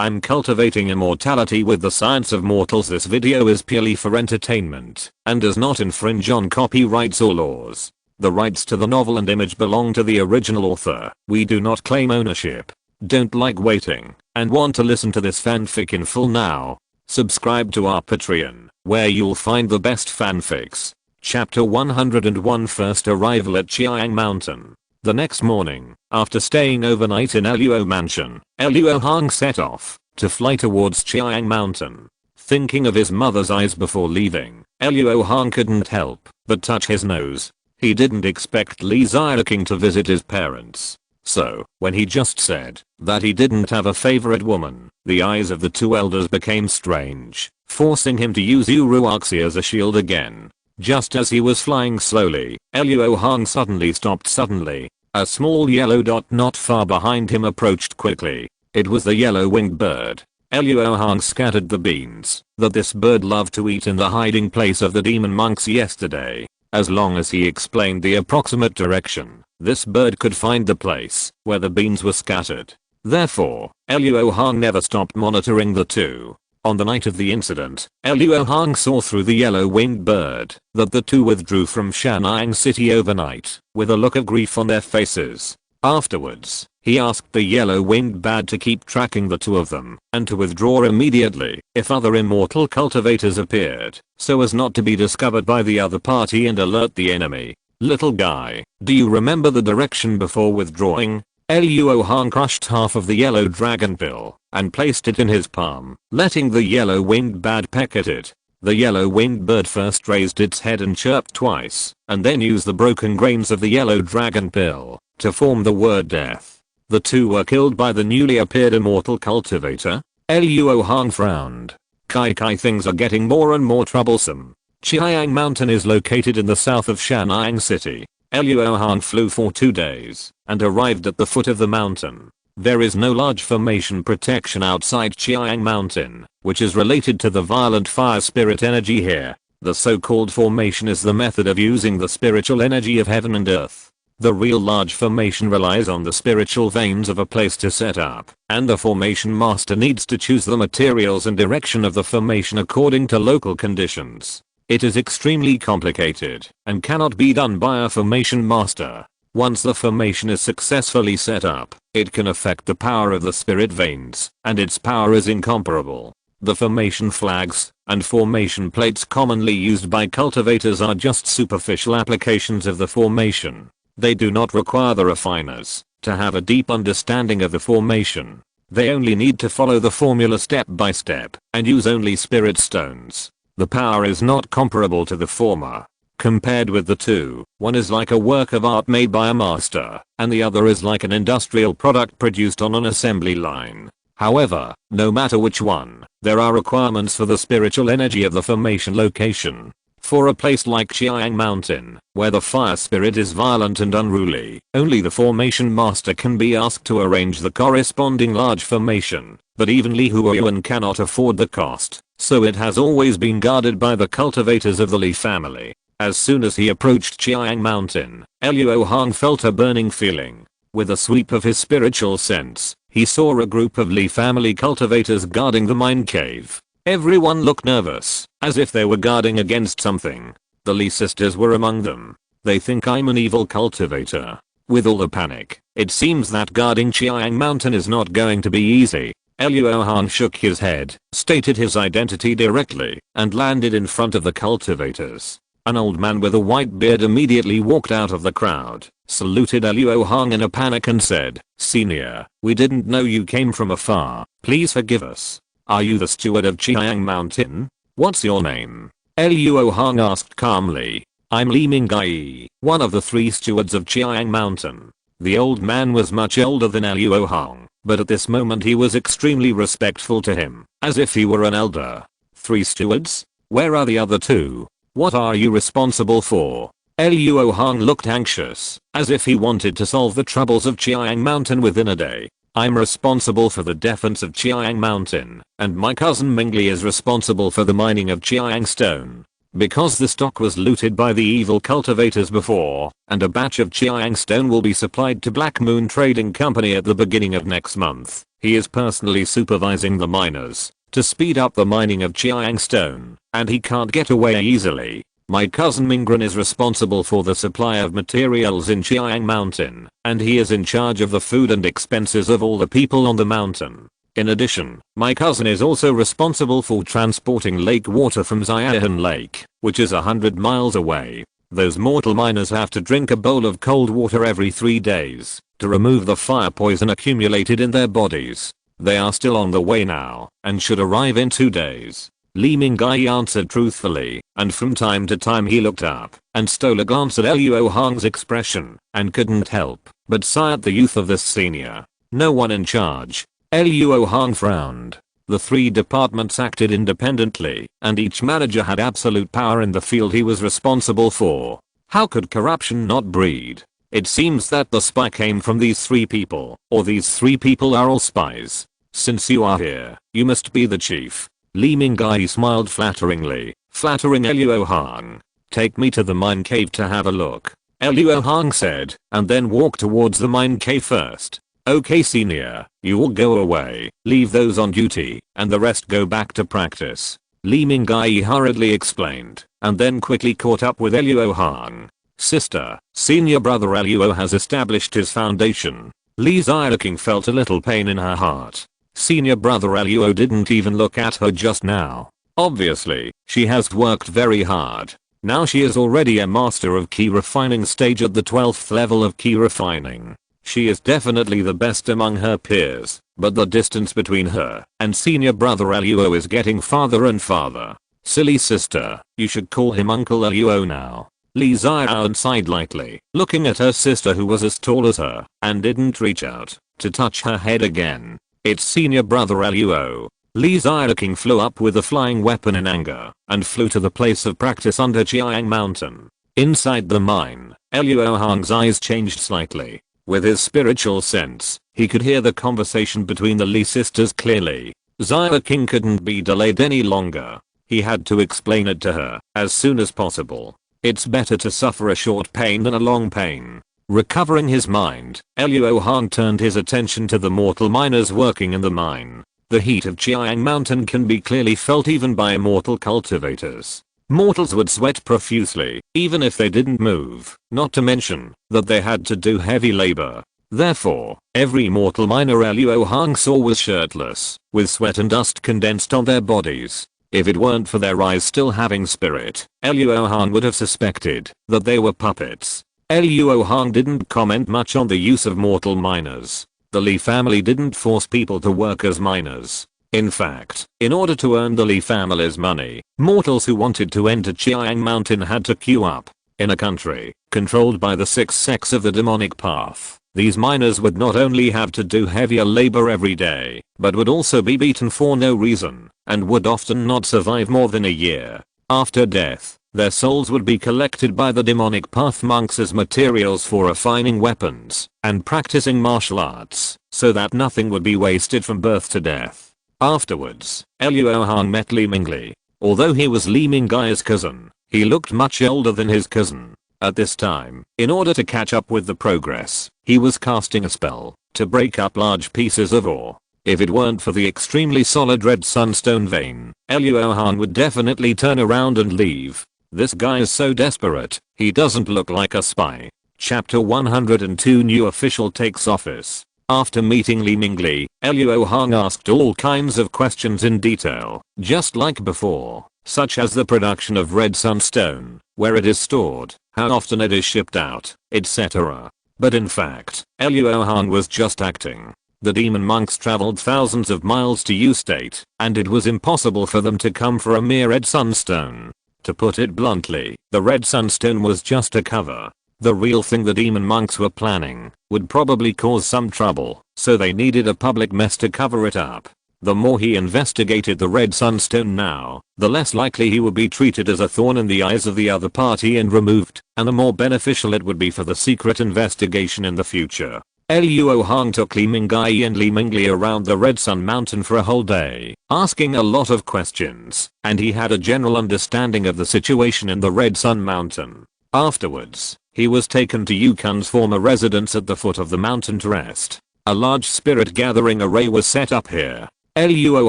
I'm cultivating immortality with the science of mortals. This video is purely for entertainment and does not infringe on copyrights or laws. The rights to the novel and image belong to the original author. We do not claim ownership. Don't like waiting and want to listen to this fanfic in full now? Subscribe to our Patreon, where you'll find the best fanfics. Chapter 101 First Arrival at Chiang Mountain. The next morning, after staying overnight in Luo Mansion, Luo Hong set off to fly towards Chiang Mountain. Thinking of his mother's eyes before leaving, Luo Hong couldn't help but touch his nose. He didn't expect Li Xiaoqing to visit his parents. So, when he just said that he didn't have a favorite woman, the eyes of the two elders became strange, forcing him to use Uruoxi as a shield again. Just as he was flying slowly, Luo Hong suddenly stopped. Suddenly, a small yellow dot not far behind him approached quickly. It was the yellow-winged bird. Luo Hong scattered the beans that this bird loved to eat in the hiding place of the demon monks yesterday. As long as he explained the approximate direction, this bird could find the place where the beans were scattered. Therefore, Luo Hong never stopped monitoring the two. On the night of the incident, Luo Hong saw through the yellow-winged bird that the two withdrew from Shanghai City overnight, with a look of grief on their faces. Afterwards, he asked the yellow-winged bird to keep tracking the two of them, and to withdraw immediately if other immortal cultivators appeared, so as not to be discovered by the other party and alert the enemy. Little guy, do you remember the direction before withdrawing? Luo Hong crushed half of the yellow dragon pill and placed it in his palm, letting the yellow-winged bird peck at it. The yellow-winged bird first raised its head and chirped twice, and then used the broken grains of the yellow dragon pill to form the word death. The two were killed by the newly appeared immortal cultivator. Luo Hong frowned. Kai, things are getting more and more troublesome. Chiang Mountain is located in the south of Shanghai City. Luo Hong flew for 2 days and arrived at the foot of the mountain. There is no large formation protection outside Chiang Mountain, which is related to the violent fire spirit energy here. The so-called formation is the method of using the spiritual energy of heaven and earth. The real large formation relies on the spiritual veins of a place to set up, and the formation master needs to choose the materials and direction of the formation according to local conditions. It is extremely complicated and cannot be done by a formation master. Once the formation is successfully set up, it can affect the power of the spirit veins, and its power is incomparable. The formation flags and formation plates commonly used by cultivators are just superficial applications of the formation. They do not require the refiners to have a deep understanding of the formation. They only need to follow the formula step by step and use only spirit stones. The power is not comparable to the former. Compared with the two, one is like a work of art made by a master, and the other is like an industrial product produced on an assembly line. However, no matter which one, there are requirements for the spiritual energy of the formation location. For a place like Chiang Mountain, where the fire spirit is violent and unruly, only the formation master can be asked to arrange the corresponding large formation, but even Li Huoyuan cannot afford the cost, so it has always been guarded by the cultivators of the Li family. As soon as he approached Chiang Mountain, Luo Hong felt a burning feeling. With a sweep of his spiritual sense, he saw a group of Li family cultivators guarding the mine cave. Everyone looked nervous, as if they were guarding against something. The Li sisters were among them. They think I'm an evil cultivator. With all the panic, it seems that guarding Chiang Mountain is not going to be easy. Luo Hong shook his head, stated his identity directly, and landed in front of the cultivators. An old man with a white beard immediately walked out of the crowd, saluted Luo Hong in a panic and said, "Senior, we didn't know you came from afar. Please forgive us. Are you the steward of Chiang Mountain? What's your name?" Luo Hong asked calmly. "I'm Li Mingyi, one of the 3 stewards of Chiang Mountain." The old man was much older than Luo Hong, but at this moment he was extremely respectful to him, as if he were an elder. 3 stewards? Where are the other 2? What are you responsible for? Luo Hong looked anxious, as if he wanted to solve the troubles of Chiang Mountain within a day. "I'm responsible for the defense of Chiang Mountain, and my cousin Mingli is responsible for the mining of Chiang Stone." because the stock was looted by the evil cultivators before, and a batch of Chiang stone will be supplied to Black Moon Trading Company at the beginning of next month. He is personally supervising the miners to speed up the mining of Chiang stone, and he can't get away easily. My cousin Mingren is responsible for the supply of materials in Chiang Mountain, and he is in charge of the food and expenses of all the people on the mountain. In addition, my cousin is also responsible for transporting lake water from Xiahan Lake, which is 100 miles away. Those mortal miners have to drink a bowl of cold water every 3 days to remove the fire poison accumulated in their bodies. They are still on the way now and should arrive in 2 days. Li Minggai answered truthfully, and from time to time he looked up and stole a glance at Luo Hong's expression and couldn't help but sigh at the youth of this senior. No one in charge. Luo Hong frowned. The 3 departments acted independently, and each manager had absolute power in the field he was responsible for. How could corruption not breed? It seems that the spy came from these 3 people, or these 3 people are all spies. Since you are here, you must be the chief. Li Minggai smiled flatteringly, flattering Luo Hong. Take me to the mine cave to have a look, Luo Hong said, and then walk towards the mine cave first. Okay senior, you all go away, leave those on duty, and the rest go back to practice. Li Minggai hurriedly explained, and then quickly caught up with Luo Hong. Sister, senior brother Luo has established his foundation. Li Xiaoqing felt a little pain in her heart. Senior brother Luo didn't even look at her just now. Obviously, she has worked very hard. Now she is already a master of key refining stage at the 12th level of key refining. She is definitely the best among her peers, but the distance between her and senior brother Luo is getting farther and farther. Silly sister, you should call him Uncle Luo now. Li Xiaoan sighed lightly, looking at her sister who was as tall as her and didn't reach out to touch her head again. It's senior brother Luo. Li Xiaoqing flew up with a flying weapon in anger and flew to the place of practice under Chiang Mountain. Inside the mine, Luo Hong's eyes changed slightly. With his spiritual sense, he could hear the conversation between the Li sisters clearly. Xiaoqing couldn't be delayed any longer. He had to explain it to her as soon as possible. It's better to suffer a short pain than a long pain. Recovering his mind, Luo Hong turned his attention to the mortal miners working in the mine. The heat of Chiang Mountain can be clearly felt even by mortal cultivators. Mortals would sweat profusely, even if they didn't move, not to mention that they had to do heavy labor. Therefore, every mortal miner Luo Hong saw was shirtless, with sweat and dust condensed on their bodies. If it weren't for their eyes still having spirit, Luo Hong would have suspected that they were puppets. Luo Hong didn't comment much on the use of mortal miners. The Li family didn't force people to work as miners. In fact, in order to earn the Li family's money, mortals who wanted to enter Chiang Mountain had to queue up. In a country controlled by the 6 sects of the demonic path, these miners would not only have to do heavier labor every day, but would also be beaten for no reason, and would often not survive more than a year. After death, their souls would be collected by the demonic path monks as materials for refining weapons and practicing martial arts, so that nothing would be wasted from birth to death. Afterwards, Luo Hong met Li Mingli. Although he was Li Minggai's cousin, he looked much older than his cousin. At this time, in order to catch up with the progress, he was casting a spell to break up large pieces of ore. If it weren't for the extremely solid red sunstone vein, Luo Hong would definitely turn around and leave. This guy is so desperate, he doesn't look like a spy. Chapter 102 New official takes office. After meeting Li Mingli, Luo Hong asked all kinds of questions in detail, just like before, such as the production of red sunstone, where it is stored, how often it is shipped out, etc. But in fact, Luo Hong was just acting. The demon monks traveled thousands of miles to U State, and it was impossible for them to come for a mere red sunstone. To put it bluntly, the red sunstone was just a cover. The real thing the demon monks were planning would probably cause some trouble, so they needed a public mess to cover it up. The more he investigated the red sunstone now, the less likely he would be treated as a thorn in the eyes of the other party and removed, and the more beneficial it would be for the secret investigation in the future. Luo Hong took Li Mingai and Li Mingli around the Red Sun Mountain for a whole day, asking a lot of questions, and he had a general understanding of the situation in the Red Sun Mountain. Afterwards, he was taken to Yukon's former residence at the foot of the mountain to rest. A large spirit gathering array was set up here. Luo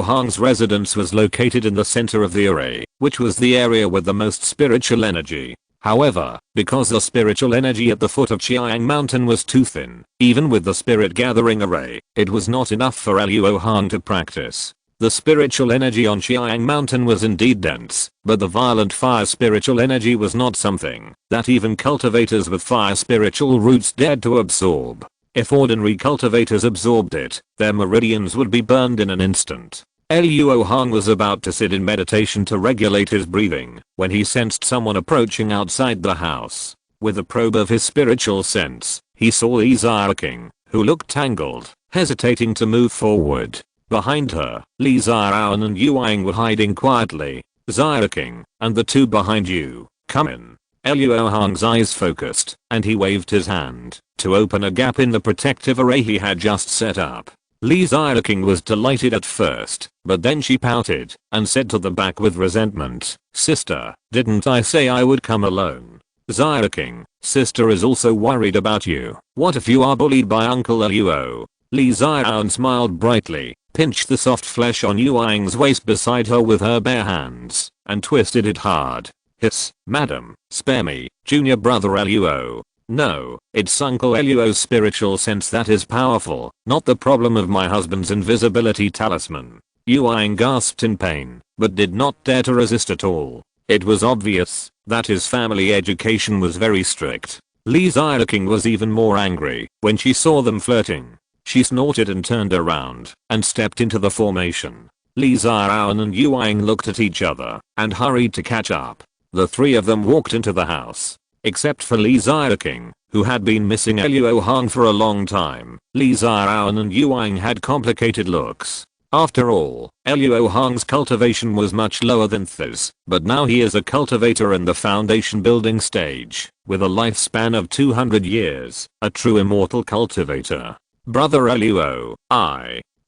Hong's residence was located in the center of the array, which was the area with the most spiritual energy. However, because the spiritual energy at the foot of Chiang Mountain was too thin, even with the spirit gathering array, it was not enough for Luo Hong to practice. The spiritual energy on Chiang Mountain was indeed dense, but the violent fire spiritual energy was not something that even cultivators with fire spiritual roots dared to absorb. If ordinary cultivators absorbed it, their meridians would be burned in an instant. Luo Hong was about to sit in meditation to regulate his breathing when he sensed someone approaching outside the house. With a probe of his spiritual sense, he saw Li Xiaoqing, who looked tangled, hesitating to move forward. Behind her, Li Xiaoan and Yuang were hiding quietly. Xiaoqing, and the two behind you, come in. Luo Hong's eyes focused, and he waved his hand to open a gap in the protective array he had just set up. Li Xiaoqing was delighted at first, but then she pouted and said to the back with resentment, "Sister, didn't I say I would come alone?" Xiaoqing, sister is also worried about you. What if you are bullied by Uncle Luo? Li Xiaoan smiled brightly, pinched the soft flesh on Yuang's waist beside her with her bare hands, and twisted it hard. Hiss, madam, spare me, junior brother Luo. No, it's Uncle Luo's spiritual sense that is powerful, not the problem of my husband's invisibility talisman. Yuang gasped in pain, but did not dare to resist at all. It was obvious that his family education was very strict. Li Xiaoqing was even more angry when she saw them flirting. She snorted and turned around and stepped into the formation. Li Xiaoan and Yuang looked at each other and hurried to catch up. The three of them walked into the house. Except for Li Xiaoqing, who had been missing Luo Hong for a long time, Li Xiaoan and Yuang had complicated looks. After all, Luo Hong's cultivation was much lower than Th's, but now he is a cultivator in the foundation building stage, with a lifespan of 200 years, a true immortal cultivator. Brother Luo,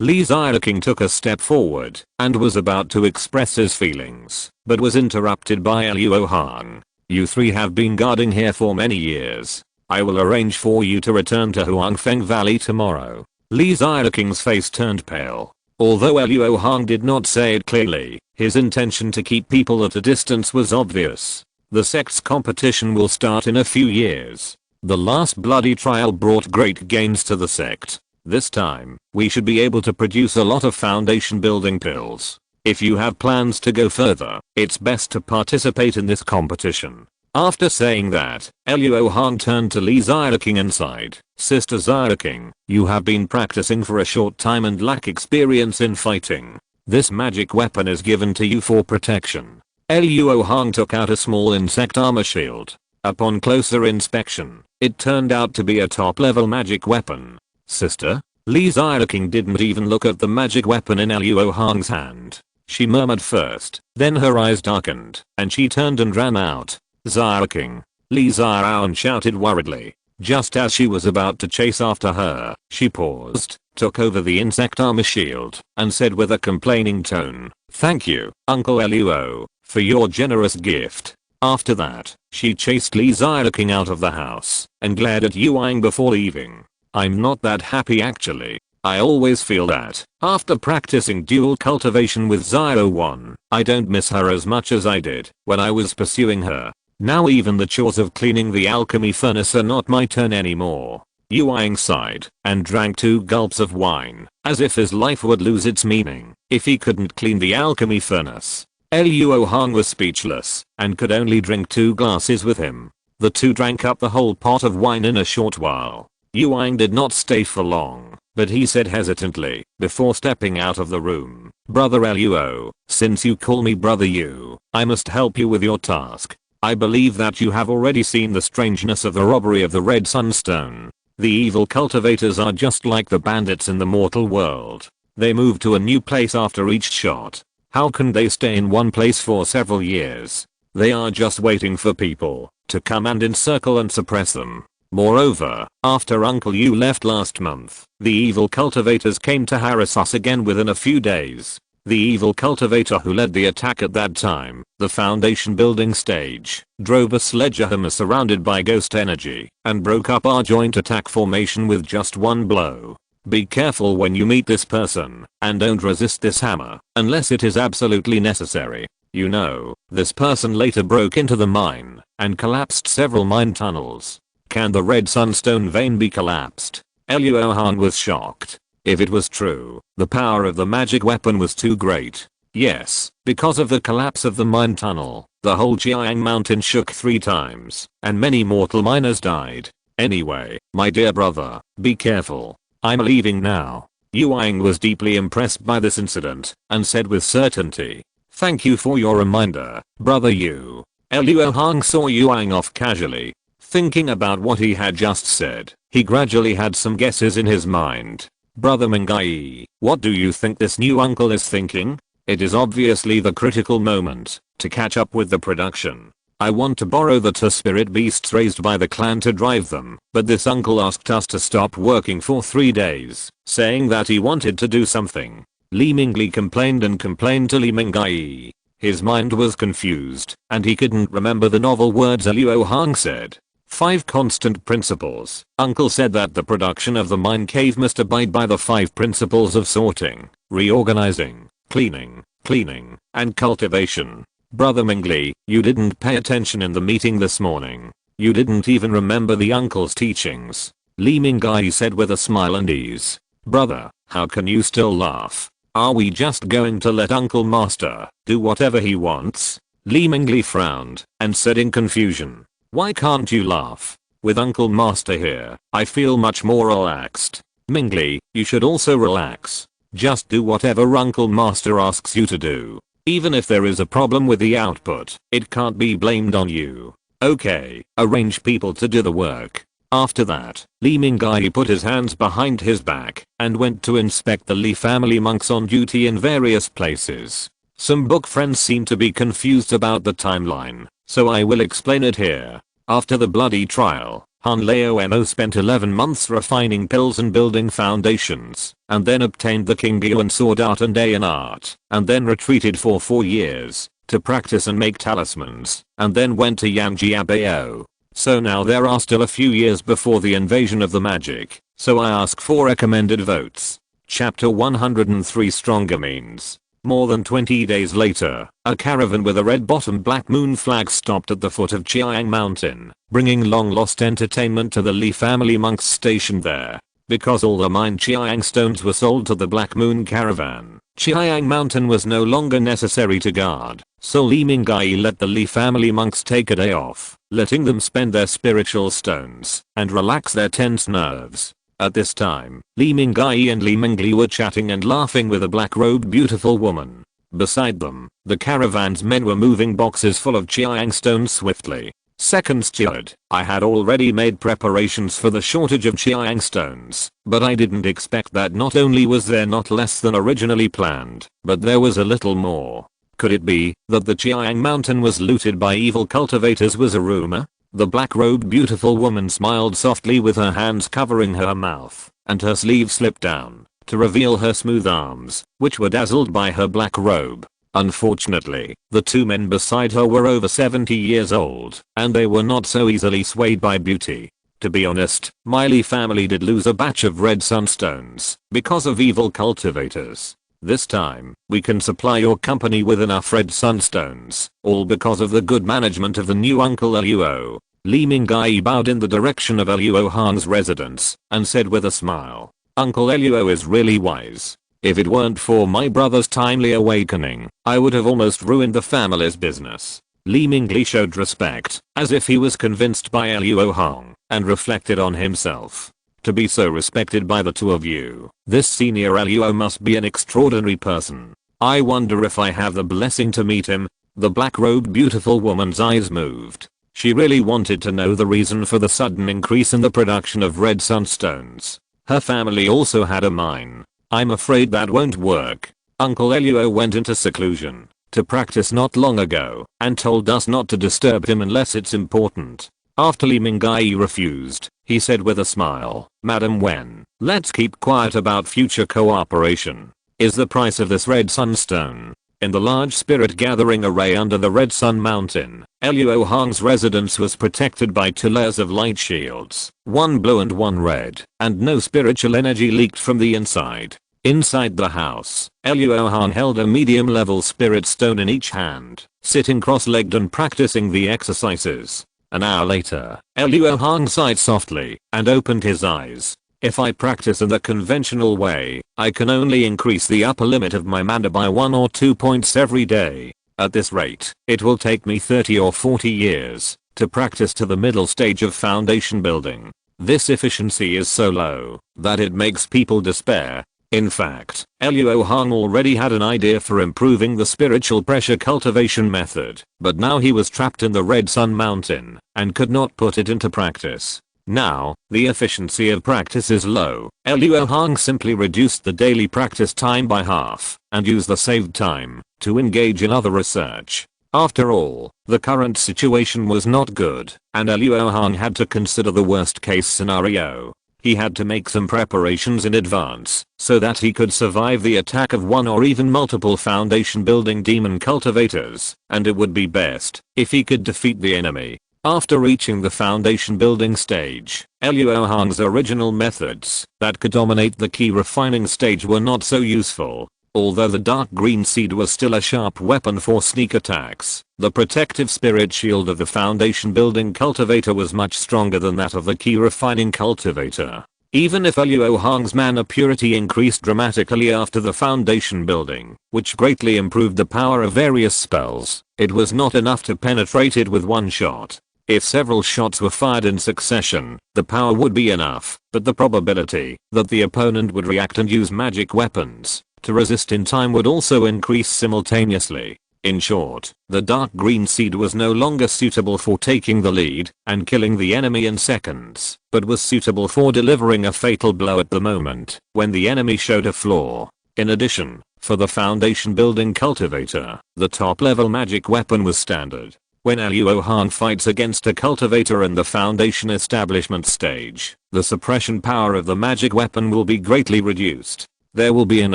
Li Xiaoqing took a step forward and was about to express his feelings, but was interrupted by Luo Hong. You three have been guarding here for many years. I will arrange for you to return to Huangfeng Valley tomorrow. Li Xiaoqing's face turned pale. Although Luo Hong did not say it clearly, his intention to keep people at a distance was obvious. The sect's competition will start in a few years. The last bloody trial brought great gains to the sect. This time, we should be able to produce a lot of foundation building pills. If you have plans to go further, it's best to participate in this competition. After saying that, Luo Hong turned to Li Xiaoqing and sighed. Sister Xiaoqing, you have been practicing for a short time and lack experience in fighting. This magic weapon is given to you for protection. Luo Hong took out a small insect armor shield. Upon closer inspection, it turned out to be a top-level magic weapon. Sister? Li Xiaoqing didn't even look at the magic weapon in Luo Hong's hand. She murmured first, then her eyes darkened, and she turned and ran out. Xiaoqing! Li Xiaoan shouted worriedly. Just as she was about to chase after her, she paused, took over the insect armor shield, and said with a complaining tone, "Thank you, Uncle Luo, for your generous gift." After that, she chased Li Xiaoqing out of the house, and glared at Yuang before leaving. I'm not that happy actually. I always feel that, after practicing dual cultivation with Xiaowan, I don't miss her as much as I did when I was pursuing her. Now even the chores of cleaning the alchemy furnace are not my turn anymore. Yuang sighed and drank 2 gulps of wine, as if his life would lose its meaning if he couldn't clean the alchemy furnace. Luo Hong was speechless and could only drink 2 glasses with him. The two drank up the whole pot of wine in a short while. Yuang did not stay for long, but he said hesitantly, before stepping out of the room, Brother Luo, since you call me Brother Yu, I must help you with your task. I believe that you have already seen the strangeness of the robbery of the Red Sunstone. The evil cultivators are just like the bandits in the mortal world. They move to a new place after each shot. How can they stay in one place for several years? They are just waiting for people to come and encircle and suppress them. Moreover, after Uncle Yu left last month, the evil cultivators came to harass us again within a few days. The evil cultivator who led the attack at that time, the foundation building stage, drove a sledgehammer surrounded by ghost energy, and broke up our joint attack formation with just one blow. Be careful when you meet this person, and don't resist this hammer, unless it is absolutely necessary. You know, this person later broke into the mine, and collapsed several mine tunnels. Can the red sunstone vein be collapsed? Luo Hong was shocked. If it was true, the power of the magic weapon was too great. Yes, because of the collapse of the mine tunnel, the whole Chiang mountain shook 3 times, and many mortal miners died. Anyway, my dear brother, be careful. I'm leaving now. Yuang was deeply impressed by this incident, and said with certainty, "Thank you for your reminder, brother Yu." Luo Hong saw Yuang off casually. Thinking about what he had just said, he gradually had some guesses in his mind. Brother Mingai, what do you think this new uncle is thinking? It is obviously the critical moment to catch up with the production. I want to borrow the 2 spirit beasts raised by the clan to drive them, but this uncle asked us to stop working for 3 days, saying that he wanted to do something. Li Mingli complained and complained to Li Mingai. His mind was confused, and he couldn't remember the novel words Luo Hong said. 5 constant principles. Uncle said that the production of the mine cave must abide by the 5 principles of sorting, reorganizing, cleaning, and cultivation. Brother Mingli, you didn't pay attention in the meeting this morning. You didn't even remember the uncle's teachings. Li Mingai said with a smile and ease. Brother, how can you still laugh? Are we just going to let Uncle Master do whatever he wants? Li Mingli frowned and said in confusion. Why can't you laugh? With Uncle Master here, I feel much more relaxed. Mingli, you should also relax. Just do whatever Uncle Master asks you to do. Even if there is a problem with the output, it can't be blamed on you. Okay, arrange people to do the work. After that, Li Mingai put his hands behind his back and went to inspect the Li family monks on duty in various places. Some book friends seem to be confused about the timeline, so I will explain it here. After the bloody trial, Han Leono spent 11 months refining pills and building foundations, and then obtained the Kingyuan sword art and Dayan art, and then retreated for 4 years to practice and make talismans, and then went to Yangjiabao. So now there are still a few years before the invasion of the magic, so I ask for recommended votes. Chapter 103 Stronger means. More than 20 days later, a caravan with a red-bottomed black moon flag stopped at the foot of Chiang Mountain, bringing long-lost entertainment to the Li family monks stationed there. Because all the mined Chiang stones were sold to the Black Moon caravan, Chiang Mountain was no longer necessary to guard, so Li Mingai let the Li family monks take a day off, letting them spend their spiritual stones and relax their tense nerves. At this time, Li Mingai and Li Mingli were chatting and laughing with a black-robed beautiful woman. Beside them, the caravan's men were moving boxes full of Chiang stones swiftly. Second steward, I had already made preparations for the shortage of Chiang stones, but I didn't expect that not only was there not less than originally planned, but there was a little more. Could it be that the Chiang mountain was looted by evil cultivators was a rumor? The black-robed beautiful woman smiled softly with her hands covering her mouth, and her sleeve slipped down to reveal her smooth arms, which were dazzled by her black robe. Unfortunately, the 2 men beside her were over 70 years old, and they were not so easily swayed by beauty. To be honest, my Li family did lose a batch of red sunstones because of evil cultivators. This time, we can supply your company with enough red sunstones, all because of the good management of the new Uncle Luo. Li Mingai bowed in the direction of Luo Hong's residence, and said with a smile, Uncle Luo is really wise. If it weren't for my brother's timely awakening, I would have almost ruined the family's business. Li Mingli showed respect, as if he was convinced by Luo Hong, and reflected on himself. To be so respected by the 2 of you, this senior Luo must be an extraordinary person. I wonder if I have the blessing to meet him. The black-robed beautiful woman's eyes moved. She really wanted to know the reason for the sudden increase in the production of red sunstones. Her family also had a mine. I'm afraid that won't work. Uncle Luo went into seclusion to practice not long ago and told us not to disturb him unless it's important. After Li Mingai refused, he said with a smile, "Madam Wen, let's keep quiet about future cooperation. Is the price of this red sunstone?" In the large spirit gathering array under the Red Sun Mountain, Luo Hong's residence was protected by 2 layers of light shields, one blue and one red, and no spiritual energy leaked from the inside. Inside the house, Luo Hong held a medium-level spirit stone in each hand, sitting cross-legged and practicing the exercises. An hour later, Luo Hong sighed softly and opened his eyes. If I practice in the conventional way, I can only increase the upper limit of my mana by 1 or 2 points every day. At this rate, it will take me 30 or 40 years to practice to the middle stage of foundation building. This efficiency is so low that it makes people despair. In fact, Luo Hong already had an idea for improving the spiritual pressure cultivation method, but now he was trapped in the Red Sun Mountain and could not put it into practice. Now, the efficiency of practice is low. Luo Hong simply reduced the daily practice time by half and used the saved time to engage in other research. After all, the current situation was not good, and Luo Hong had to consider the worst case scenario. He had to make some preparations in advance so that he could survive the attack of one or even multiple foundation building demon cultivators, and it would be best if he could defeat the enemy. After reaching the foundation building stage, Luo Hong's original methods that could dominate the key refining stage were not so useful. Although the dark green seed was still a sharp weapon for sneak attacks, the protective spirit shield of the foundation building cultivator was much stronger than that of the key refining cultivator. Even if Luo Hong's mana purity increased dramatically after the foundation building, which greatly improved the power of various spells, it was not enough to penetrate it with one shot. If several shots were fired in succession, the power would be enough, but the probability that the opponent would react and use magic weapons to resist in time would also increase simultaneously. In short, the dark green seed was no longer suitable for taking the lead and killing the enemy in seconds, but was suitable for delivering a fatal blow at the moment when the enemy showed a flaw. In addition, for the foundation building cultivator, the top level magic weapon was standard. When Luo Hong fights against a cultivator in the foundation establishment stage, the suppression power of the magic weapon will be greatly reduced. There will be an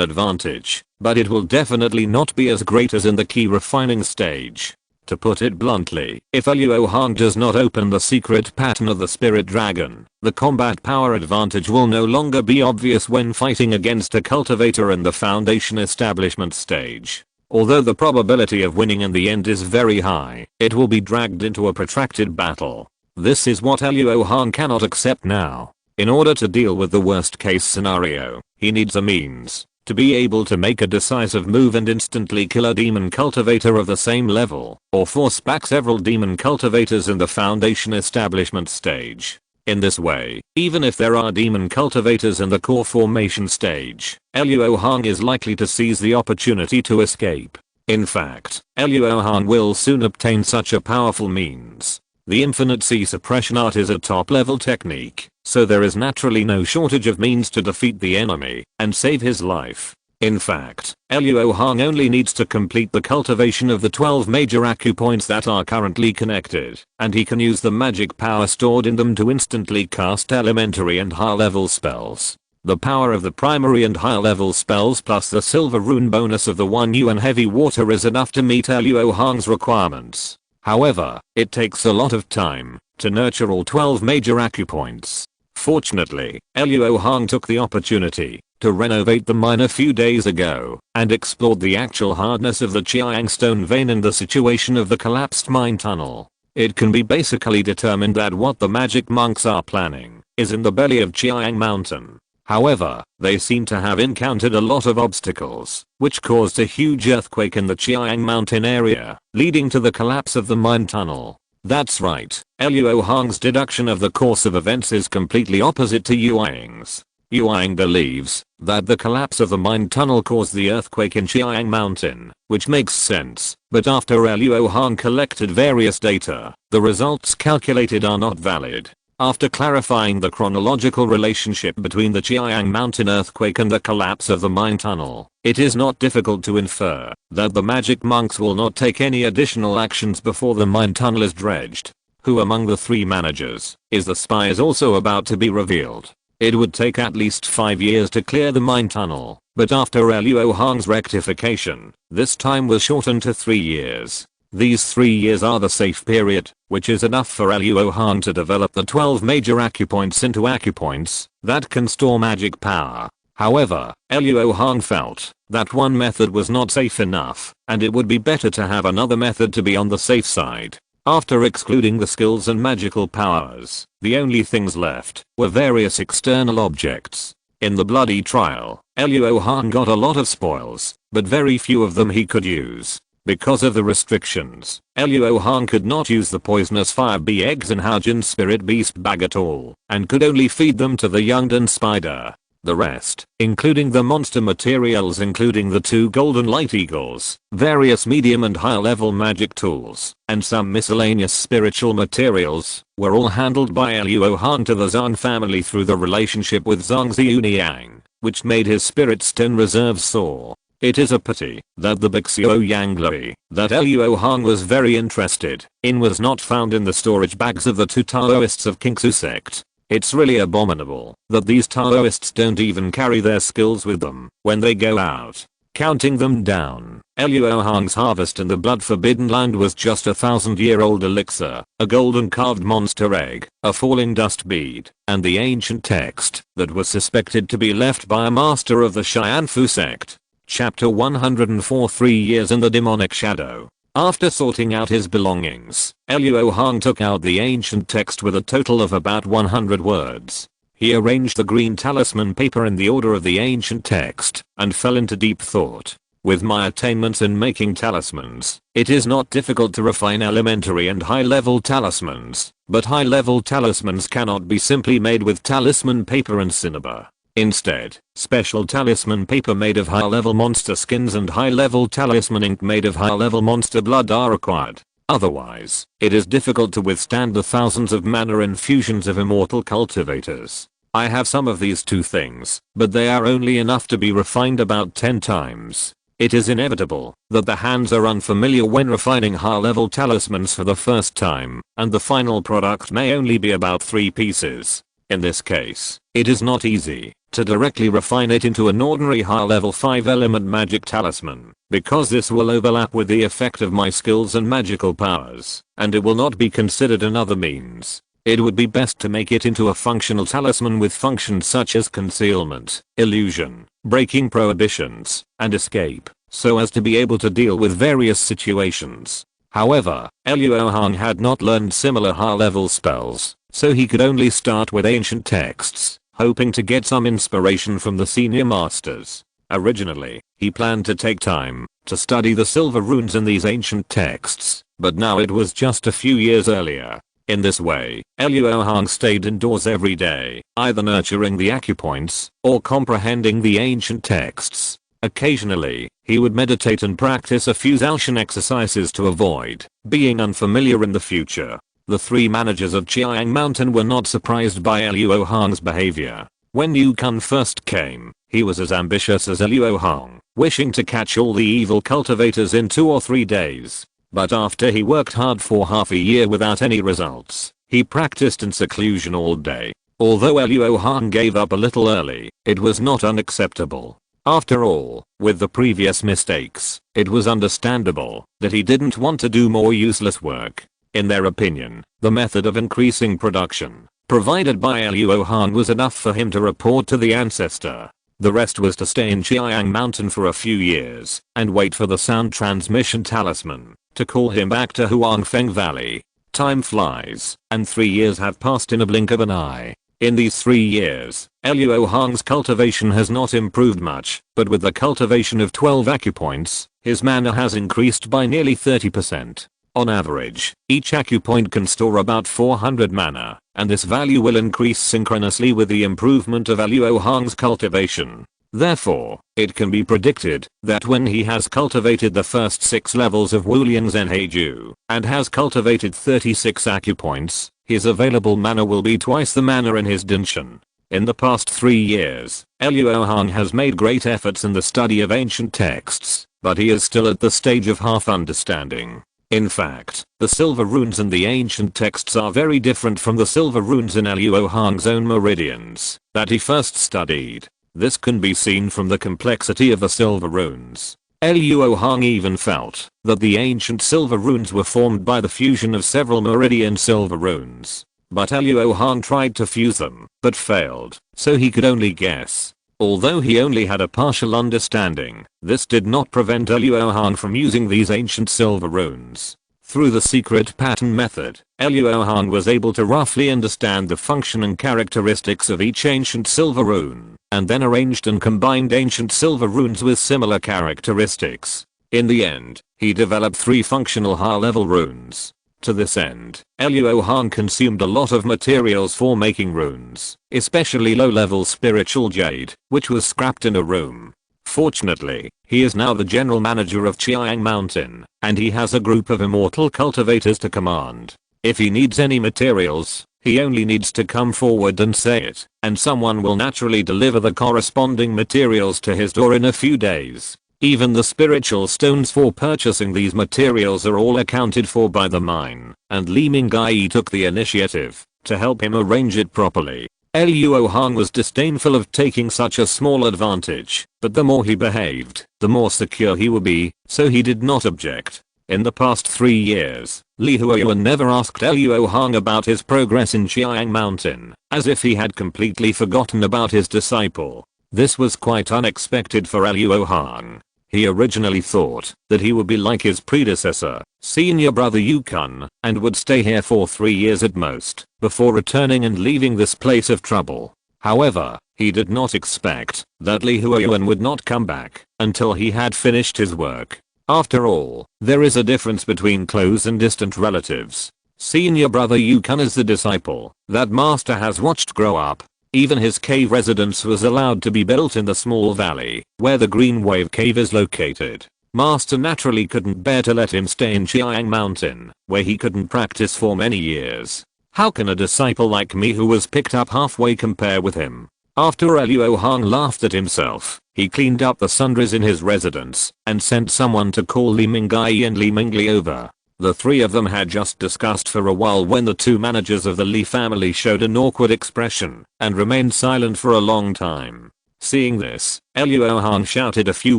advantage, but it will definitely not be as great as in the key refining stage. To put it bluntly, if Luo Hong does not open the secret pattern of the spirit dragon, the combat power advantage will no longer be obvious when fighting against a cultivator in the foundation establishment stage. Although the probability of winning in the end is very high, it will be dragged into a protracted battle. This is what Luo Hong cannot accept now. In order to deal with the worst case scenario, he needs a means to be able to make a decisive move and instantly kill a demon cultivator of the same level, or force back several demon cultivators in the foundation establishment stage. In this way, even if there are demon cultivators in the core formation stage, Luo Hong is likely to seize the opportunity to escape. In fact, Luo Hong will soon obtain such a powerful means. The infinite sea suppression art is a top level technique, so there is naturally no shortage of means to defeat the enemy and save his life. In fact, Luo Hong only needs to complete the cultivation of the 12 major acupoints that are currently connected, and he can use the magic power stored in them to instantly cast elementary and high level spells. The power of the primary and high level spells plus the silver rune bonus of the 1 yuan heavy water is enough to meet Luo Hong's requirements. However, it takes a lot of time to nurture all 12 major acupoints. Fortunately, Luo Hong took the opportunity to renovate the mine a few days ago and explored the actual hardness of the Chiang stone vein and the situation of the collapsed mine tunnel. It can be basically determined that what the magic monks are planning is in the belly of Chiang Mountain. However, they seem to have encountered a lot of obstacles, which caused a huge earthquake in the Chiang Mountain area, leading to the collapse of the mine tunnel. That's right, Luo Hong's deduction of the course of events is completely opposite to Yuang's. Yuang believes that the collapse of the mine tunnel caused the earthquake in Chiang Mountain, which makes sense, but after Luo Hong collected various data, the results calculated are not valid. After clarifying the chronological relationship between the Chiang Mountain earthquake and the collapse of the mine tunnel, it is not difficult to infer that the magic monks will not take any additional actions before the mine tunnel is dredged. Who among the 3 managers is the spy is also about to be revealed. It would take at least 5 years to clear the mine tunnel, but after Luo Hong's rectification, this time was shortened to 3 years. These 3 years are the safe period, which is enough for Luo Hong to develop the 12 major acupoints into acupoints that can store magic power. However, Luo Hong felt that one method was not safe enough, and it would be better to have another method to be on the safe side. After excluding the skills and magical powers, the only things left were various external objects. In the bloody trial, Luo Hong got a lot of spoils, but very few of them he could use. Because of the restrictions, Luo Hong could not use the poisonous fire bee eggs in Haojin's spirit beast bag at all, and could only feed them to the Yongdan spider. The rest, including the monster materials including the 2 golden light eagles, various medium and high level magic tools, and some miscellaneous spiritual materials, were all handled by Luo Hong to the Zhang family through the relationship with Zhang Xiuniang, which made his spirit stone reserves soar. It is a pity that the Bixuo Yanglui that Luo Hong was very interested in was not found in the storage bags of the 2 Taoists of Kingsu sect. It's really abominable that these Taoists don't even carry their skills with them when they go out. Counting them down, Luo Hong's harvest in the blood forbidden land was just a 1,000-year-old elixir, a golden carved monster egg, a falling dust bead, and the ancient text that was suspected to be left by a master of the Xianfu sect. Chapter 104 3 Years in the Demonic Shadow. After sorting out his belongings, Luo Hong took out the ancient text with a total of about 100 words. He arranged the green talisman paper in the order of the ancient text and fell into deep thought. With my attainments in making talismans, it is not difficult to refine elementary and high-level talismans, but high-level talismans cannot be simply made with talisman paper and cinnabar. Instead, special talisman paper made of high-level monster skins and high-level talisman ink made of high-level monster blood are required. Otherwise, it is difficult to withstand the thousands of mana infusions of immortal cultivators. I have some of these 2 things, but they are only enough to be refined about 10 times. It is inevitable that the hands are unfamiliar when refining high-level talismans for the first time, and the final product may only be about 3 pieces. In this case, it is not easy to directly refine it into an ordinary high-level 5-element magic talisman, because this will overlap with the effect of my skills and magical powers, and it will not be considered another means. It would be best to make it into a functional talisman with functions such as concealment, illusion, breaking prohibitions, and escape, so as to be able to deal with various situations. However, Luo Hong had not learned similar high-level spells, so he could only start with ancient texts, hoping to get some inspiration from the senior masters. Originally, he planned to take time to study the silver runes in these ancient texts, but now it was just a few years earlier. In this way, Luo Hong stayed indoors every day, either nurturing the acupoints or comprehending the ancient texts. Occasionally, he would meditate and practice a few Zaoshan exercises to avoid being unfamiliar in the future. The 3 managers of Chiang Mountain were not surprised by Luo Hong's behavior. When Yu Kun first came, he was as ambitious as Luo Hong, wishing to catch all the evil cultivators in 2 or 3 days. But after he worked hard for half a year without any results, he practiced in seclusion all day. Although Luo Hong gave up a little early, it was not unacceptable. After all, with the previous mistakes, it was understandable that he didn't want to do more useless work. In their opinion, the method of increasing production provided by Luo Hong was enough for him to report to the ancestor. The rest was to stay in Chiang Mountain for a few years and wait for the sound transmission talisman to call him back to Huangfeng Valley. Time flies, and 3 years have passed in a blink of an eye. In these 3 years, Luo Hong's cultivation has not improved much, but with the cultivation of 12 acupoints, his mana has increased by nearly 30%. On average, each acupoint can store about 400 mana, and this value will increase synchronously with the improvement of Luo Hong's cultivation. Therefore, it can be predicted that when he has cultivated the first 6 levels of Wuliang Zhenheiju and has cultivated 36 acupoints, his available mana will be twice the mana in his Dinshan. In the past 3 years, Luo Hong has made great efforts in the study of ancient texts, but he is still at the stage of half understanding. In fact, the silver runes in the ancient texts are very different from the silver runes in Luo Hong's own meridians that he first studied. This can be seen from the complexity of the silver runes. Luo Hong even felt that the ancient silver runes were formed by the fusion of several meridian silver runes. But Luo Hong tried to fuse them, but failed, so he could only guess. Although he only had a partial understanding, this did not prevent Luo Hong from using these ancient silver runes. Through the secret pattern method, Luo Hong was able to roughly understand the function and characteristics of each ancient silver rune, and then arranged and combined ancient silver runes with similar characteristics. In the end, he developed 3 functional high-level runes. To this end, Luo Hong consumed a lot of materials for making runes, especially low-level spiritual jade, which was scrapped in a room. Fortunately, he is now the general manager of Chiang Mountain, and he has a group of immortal cultivators to command. If he needs any materials, he only needs to come forward and say it, and someone will naturally deliver the corresponding materials to his door in a few days. Even the spiritual stones for purchasing these materials are all accounted for by the mine, and Li Mingyi took the initiative to help him arrange it properly. Luo Hong was disdainful of taking such a small advantage, but the more he behaved, the more secure he would be, so he did not object. In the past 3 years, Li Huoyuan never asked Luo Hong about his progress in Chiang Mountain, as if he had completely forgotten about his disciple. This was quite unexpected for Luo Hong. He originally thought that he would be like his predecessor, senior brother Yukon, and would stay here for 3 years at most, before returning and leaving this place of trouble. However, he did not expect that Li Huoyuan would not come back until he had finished his work. After all, there is a difference between close and distant relatives. Senior brother Yukon is the disciple that master has watched grow up. Even his cave residence was allowed to be built in the small valley where the Green Wave Cave is located. Master naturally couldn't bear to let him stay in Chiang Mountain, where he couldn't practice for many years. How can a disciple like me who was picked up halfway compare with him? After Luo Hong laughed at himself, he cleaned up the sundries in his residence and sent someone to call Li Mingyi and Li Mingli over. The 3 of them had just discussed for a while when the 2 managers of the Li family showed an awkward expression and remained silent for a long time. Seeing this, Luo Hong shouted a few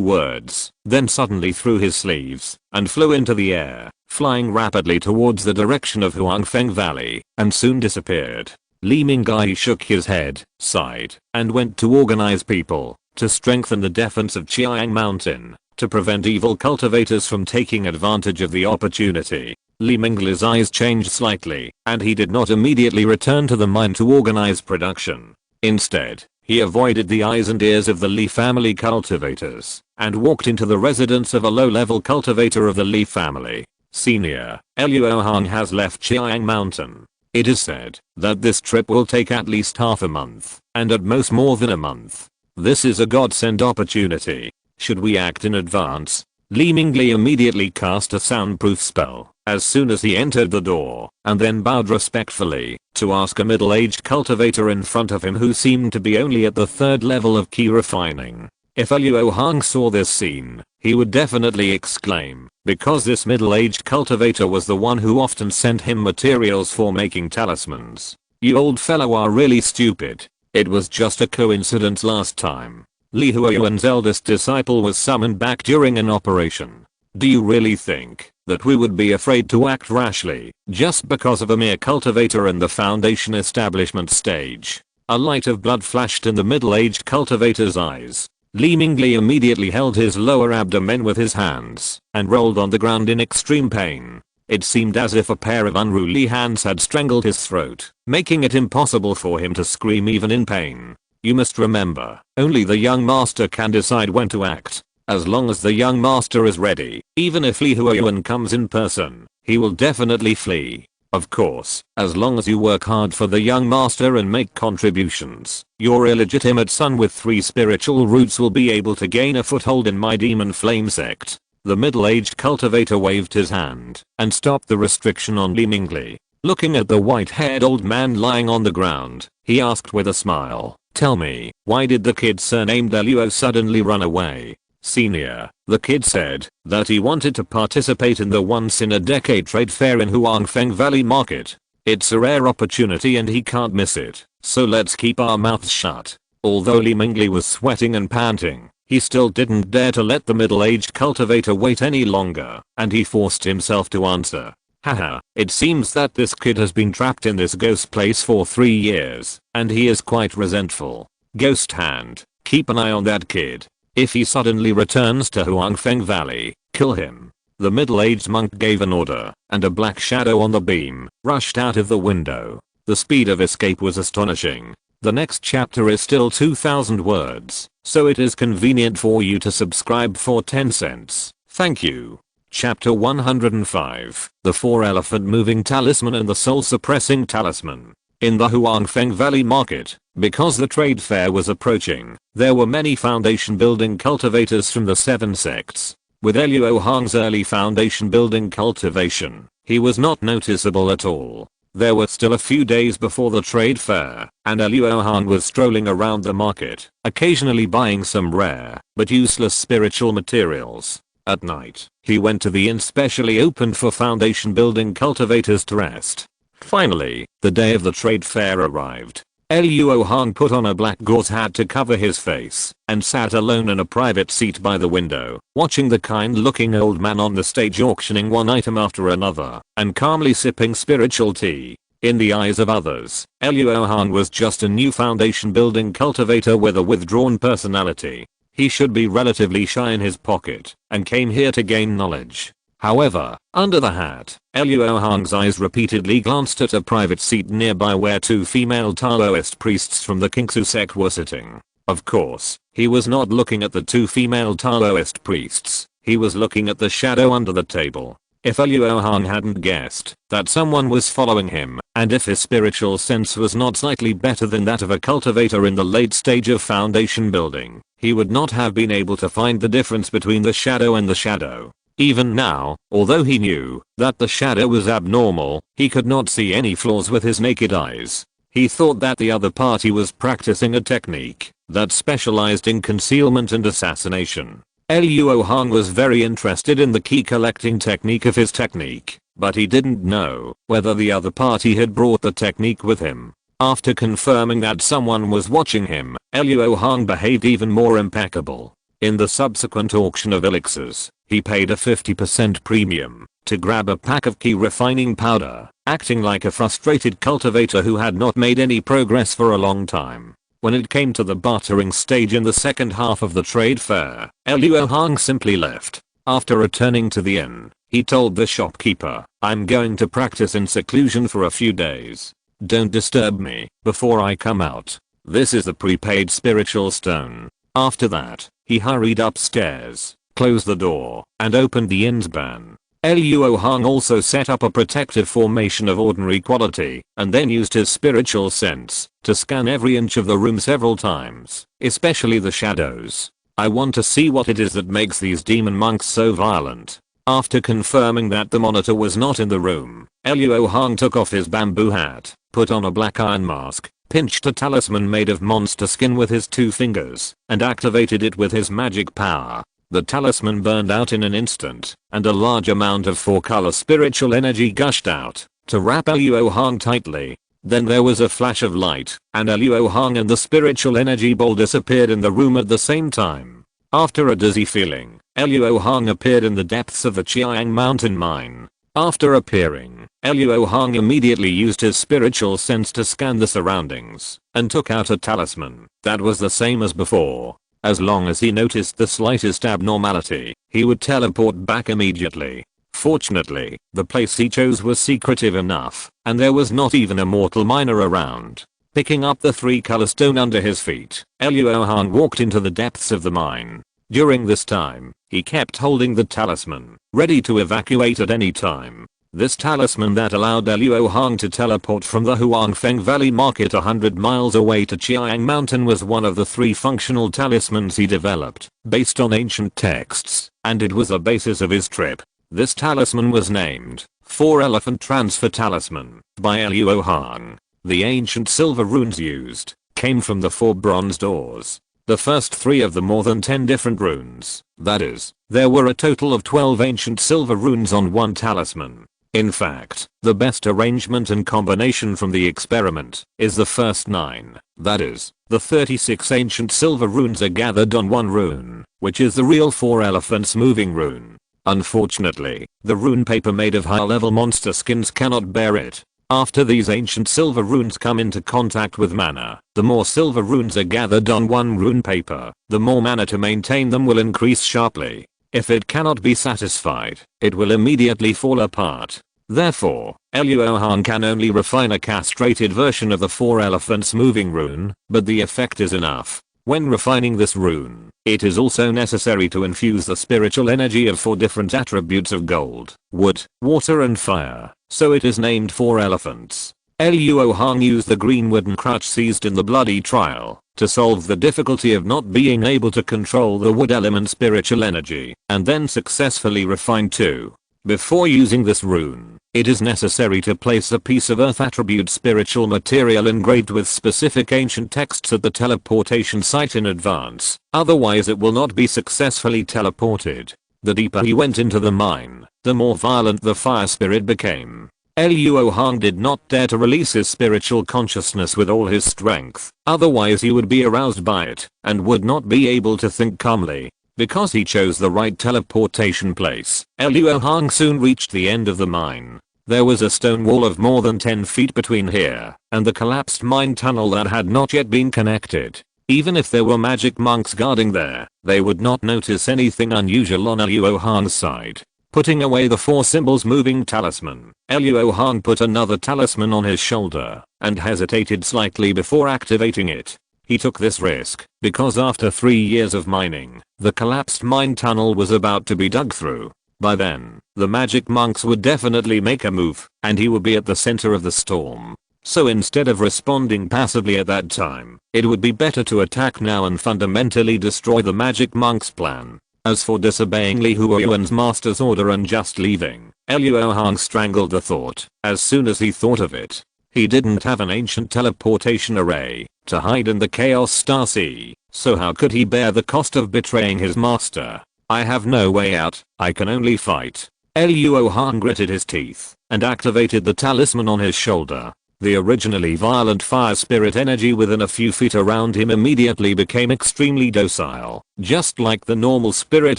words, then suddenly threw his sleeves and flew into the air, flying rapidly towards the direction of Huangfeng Valley, and soon disappeared. Li Mingyi shook his head, sighed, and went to organize people to strengthen the defense of Chiang Mountain, to prevent evil cultivators from taking advantage of the opportunity. Li Mingli's eyes changed slightly, and he did not immediately return to the mine to organize production. Instead, he avoided the eyes and ears of the Li family cultivators, and walked into the residence of a low-level cultivator of the Li family. Senior, Luo Hong has left Chiang Mountain. It is said that this trip will take at least half a month, and at most more than a month. This is a godsend opportunity. Should we act in advance? Li Mingli immediately cast a soundproof spell as soon as he entered the door, and then bowed respectfully to ask a middle-aged cultivator in front of him who seemed to be only at the 3rd level of key refining. If Luo Hong saw this scene, he would definitely exclaim, because this middle-aged cultivator was the one who often sent him materials for making talismans. You old fellow are really stupid. It was just a coincidence last time. Li Huoyuan's eldest disciple was summoned back during an operation. Do you really think that we would be afraid to act rashly just because of a mere cultivator in the foundation establishment stage? A light of blood flashed in the middle-aged cultivator's eyes. Li Mingli immediately held his lower abdomen with his hands and rolled on the ground in extreme pain. It seemed as if a pair of unruly hands had strangled his throat, making it impossible for him to scream even in pain. You must remember, only the young master can decide when to act. As long as the young master is ready, even if Li Huoyuan comes in person, he will definitely flee. Of course, as long as you work hard for the young master and make contributions, your illegitimate son with 3 spiritual roots will be able to gain a foothold in my demon flame sect. The middle-aged cultivator waved his hand and stopped the restriction on Li Mingli. Looking at the white-haired old man lying on the ground, he asked with a smile, "Tell me, why did the kid surnamed Luo suddenly run away?" Senior, the kid said that he wanted to participate in the once-in-a-decade trade fair in Huangfeng Valley Market. It's a rare opportunity and he can't miss it, so let's keep our mouths shut. Although Li Mingli was sweating and panting, he still didn't dare to let the middle-aged cultivator wait any longer, and he forced himself to answer. Haha, it seems that this kid has been trapped in this ghost place for 3 years, and he is quite resentful. Ghost hand, keep an eye on that kid. If he suddenly returns to Huangfeng Valley, kill him. The middle-aged monk gave an order, and a black shadow on the beam rushed out of the window. The speed of escape was astonishing. The next chapter is still 2,000 words, so it is convenient for you to subscribe for 10 cents. Thank you. Chapter 105, The 4-Elephant Moving Talisman and the Soul-Suppressing Talisman. In the Huangfeng Valley Market, because the trade fair was approaching, there were many foundation building cultivators from the 7 sects. With Luo Hong's early foundation building cultivation, he was not noticeable at all. There were still a few days before the trade fair, and Luo Hong was strolling around the market, occasionally buying some rare but useless spiritual materials. At night, he went to the inn specially opened for foundation building cultivators to rest. Finally, the day of the trade fair arrived. Luo Hong put on a black gauze hat to cover his face, and sat alone in a private seat by the window, watching the kind-looking old man on the stage auctioning one item after another, and calmly sipping spiritual tea. In the eyes of others, Luo Hong was just a new foundation building cultivator with a withdrawn personality. He should be relatively shy in his pocket, and came here to gain knowledge. However, under the hat, Luo Hong's eyes repeatedly glanced at a private seat nearby where 2 female Taoist priests from the Kingsu sect were sitting. Of course, he was not looking at the 2 female Taoist priests, he was looking at the shadow under the table. If Luo Hong hadn't guessed that someone was following him, and if his spiritual sense was not slightly better than that of a cultivator in the late stage of foundation building, he would not have been able to find the difference between the shadow and the shadow. Even now, although he knew that the shadow was abnormal, he could not see any flaws with his naked eyes. He thought that the other party was practicing a technique that specialized in concealment and assassination. Luo Hong was very interested in the key collecting technique of his technique, but he didn't know whether the other party had brought the technique with him. After confirming that someone was watching him, Luo Hong behaved even more impeccable. In the subsequent auction of elixirs, he paid a 50% premium to grab a pack of key refining powder, acting like a frustrated cultivator who had not made any progress for a long time. When it came to the bartering stage in the second half of the trade fair, Luo Hong simply left. After returning to the inn, he told the shopkeeper, "I'm going to practice in seclusion for a few days. Don't disturb me before I come out. This is the prepaid spiritual stone." After that, he hurried upstairs, closed the door, and opened the inn's ban. Luo Hong also set up a protective formation of ordinary quality, and then used his spiritual sense to scan every inch of the room several times, especially the shadows. "I want to see what it is that makes these demon monks so violent." After confirming that the monitor was not in the room, Luo Hong took off his bamboo hat, put on a black iron mask, pinched a talisman made of monster skin with his 2 fingers, and activated it with his magic power. The talisman burned out in an instant, and a large amount of 4-color spiritual energy gushed out to wrap Luo Hong tightly. Then there was a flash of light, and Luo Hong and the spiritual energy ball disappeared in the room at the same time. After a dizzy feeling, Luo Hong appeared in the depths of the Chiang Mountain mine. After appearing, Luo Hong immediately used his spiritual sense to scan the surroundings, and took out a talisman that was the same as before. As long as he noticed the slightest abnormality, he would teleport back immediately. Fortunately, the place he chose was secretive enough, and there was not even a mortal miner around. Picking up the 3-color stone under his feet, Luo Hong walked into the depths of the mine. During this time, he kept holding the talisman, ready to evacuate at any time. This talisman that allowed Luo Hong to teleport from the Huangfeng Valley Market 100 miles away to Chiang Mountain was one of the 3 functional talismans he developed, based on ancient texts, and it was the basis of his trip. This talisman was named 4-Elephant Transfer Talisman by Luo Hong. The ancient silver runes used came from the 4 bronze doors. the first 3 of the more than 10 different runes. That is, there were a total of 12 ancient silver runes on one talisman. In fact, the best arrangement and combination from the experiment is the first 9. That is, the 36 ancient silver runes are gathered on one rune, which is the real 4 elephants moving rune. Unfortunately, the rune paper made of high-level monster skins cannot bear it. After these ancient silver runes come into contact with mana, the more silver runes are gathered on one rune paper, the more mana to maintain them will increase sharply. If it cannot be satisfied, it will immediately fall apart. Therefore, Luo Hong can only refine a castrated version of the 4 elephants moving rune, but the effect is enough. When refining this rune, it is also necessary to infuse the spiritual energy of 4 different attributes of gold, wood, water and fire, so it is named 4 elephants. Luo Hong used the green wooden crutch seized in the bloody trial to solve the difficulty of not being able to control the wood element spiritual energy, and then successfully refined 2. Before using this rune, it is necessary to place a piece of earth attribute spiritual material engraved with specific ancient texts at the teleportation site in advance, otherwise it will not be successfully teleported. The deeper he went into the mine, the more violent the fire spirit became. Luo Hong did not dare to release his spiritual consciousness with all his strength, otherwise he would be aroused by it, and would not be able to think calmly. Because he chose the right teleportation place, Luo Hong soon reached the end of the mine. There was a stone wall of more than 10 feet between here and the collapsed mine tunnel that had not yet been connected. Even if there were magic monks guarding there, they would not notice anything unusual on Luo Hong's side. Putting away the 4 symbols moving talisman, Luo Hong put another talisman on his shoulder and hesitated slightly before activating it. He took this risk because after 3 years of mining, the collapsed mine tunnel was about to be dug through. By then, the magic monks would definitely make a move, and he would be at the center of the storm. So instead of responding passively at that time, it would be better to attack now and fundamentally destroy the magic monks' plan. As for disobeying Li Huoyuan's master's order and just leaving, Luo Hong strangled the thought as soon as he thought of it. He didn't have an ancient teleportation array to hide in the Chaos Star Sea, so how could he bear the cost of betraying his master? I have no way out, I can only fight. Luo Hong gritted his teeth and activated the talisman on his shoulder. The originally violent fire spirit energy within a few feet around him immediately became extremely docile, just like the normal spirit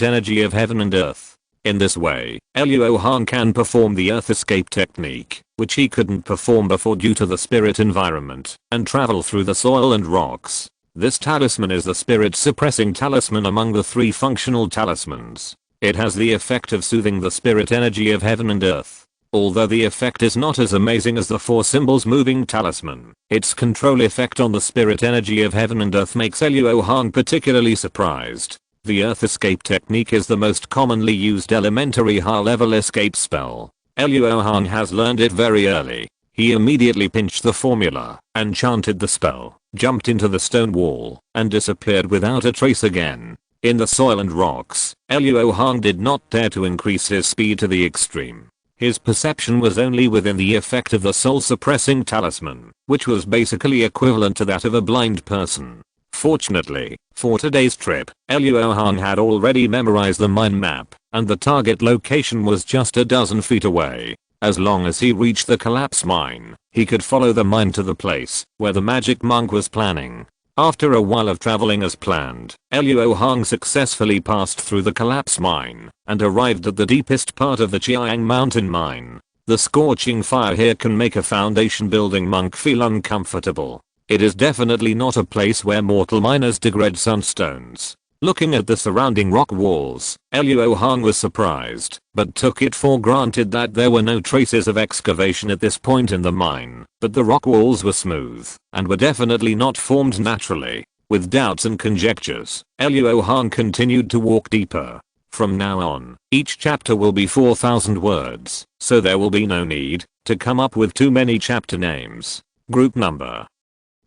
energy of heaven and earth. In this way, Luo Hong can perform the earth escape technique, which he couldn't perform before due to the spirit environment, and travel through the soil and rocks. This talisman is the spirit suppressing talisman among the 3 functional talismans. It has the effect of soothing the spirit energy of heaven and earth. Although the effect is not as amazing as the 4 symbols moving talisman, its control effect on the spirit energy of heaven and earth makes Luo Hong particularly surprised. The earth escape technique is the most commonly used elementary high-level escape spell. Luo Hong has learned it very early. He immediately pinched the formula and chanted the spell, jumped into the stone wall, and disappeared without a trace again. In the soil and rocks, Luo Hong did not dare to increase his speed to the extreme. His perception was only within the effect of the soul-suppressing talisman, which was basically equivalent to that of a blind person. Fortunately, for today's trip, Luo Hong had already memorized the mine map, and the target location was just a dozen feet away. As long as he reached the collapse mine, he could follow the mine to the place where the magic monk was planning. After a while of traveling as planned, Luo Hong successfully passed through the collapse mine and arrived at the deepest part of the Chiang Mountain mine. The scorching fire here can make a foundation building monk feel uncomfortable. It is definitely not a place where mortal miners degrade sunstones. Looking at the surrounding rock walls, Luo Hong was surprised, but took it for granted that there were no traces of excavation at this point in the mine. But the rock walls were smooth, and were definitely not formed naturally. With doubts and conjectures, Luo Hong continued to walk deeper. From now on, each chapter will be 4,000 words, so there will be no need to come up with too many chapter names. Group number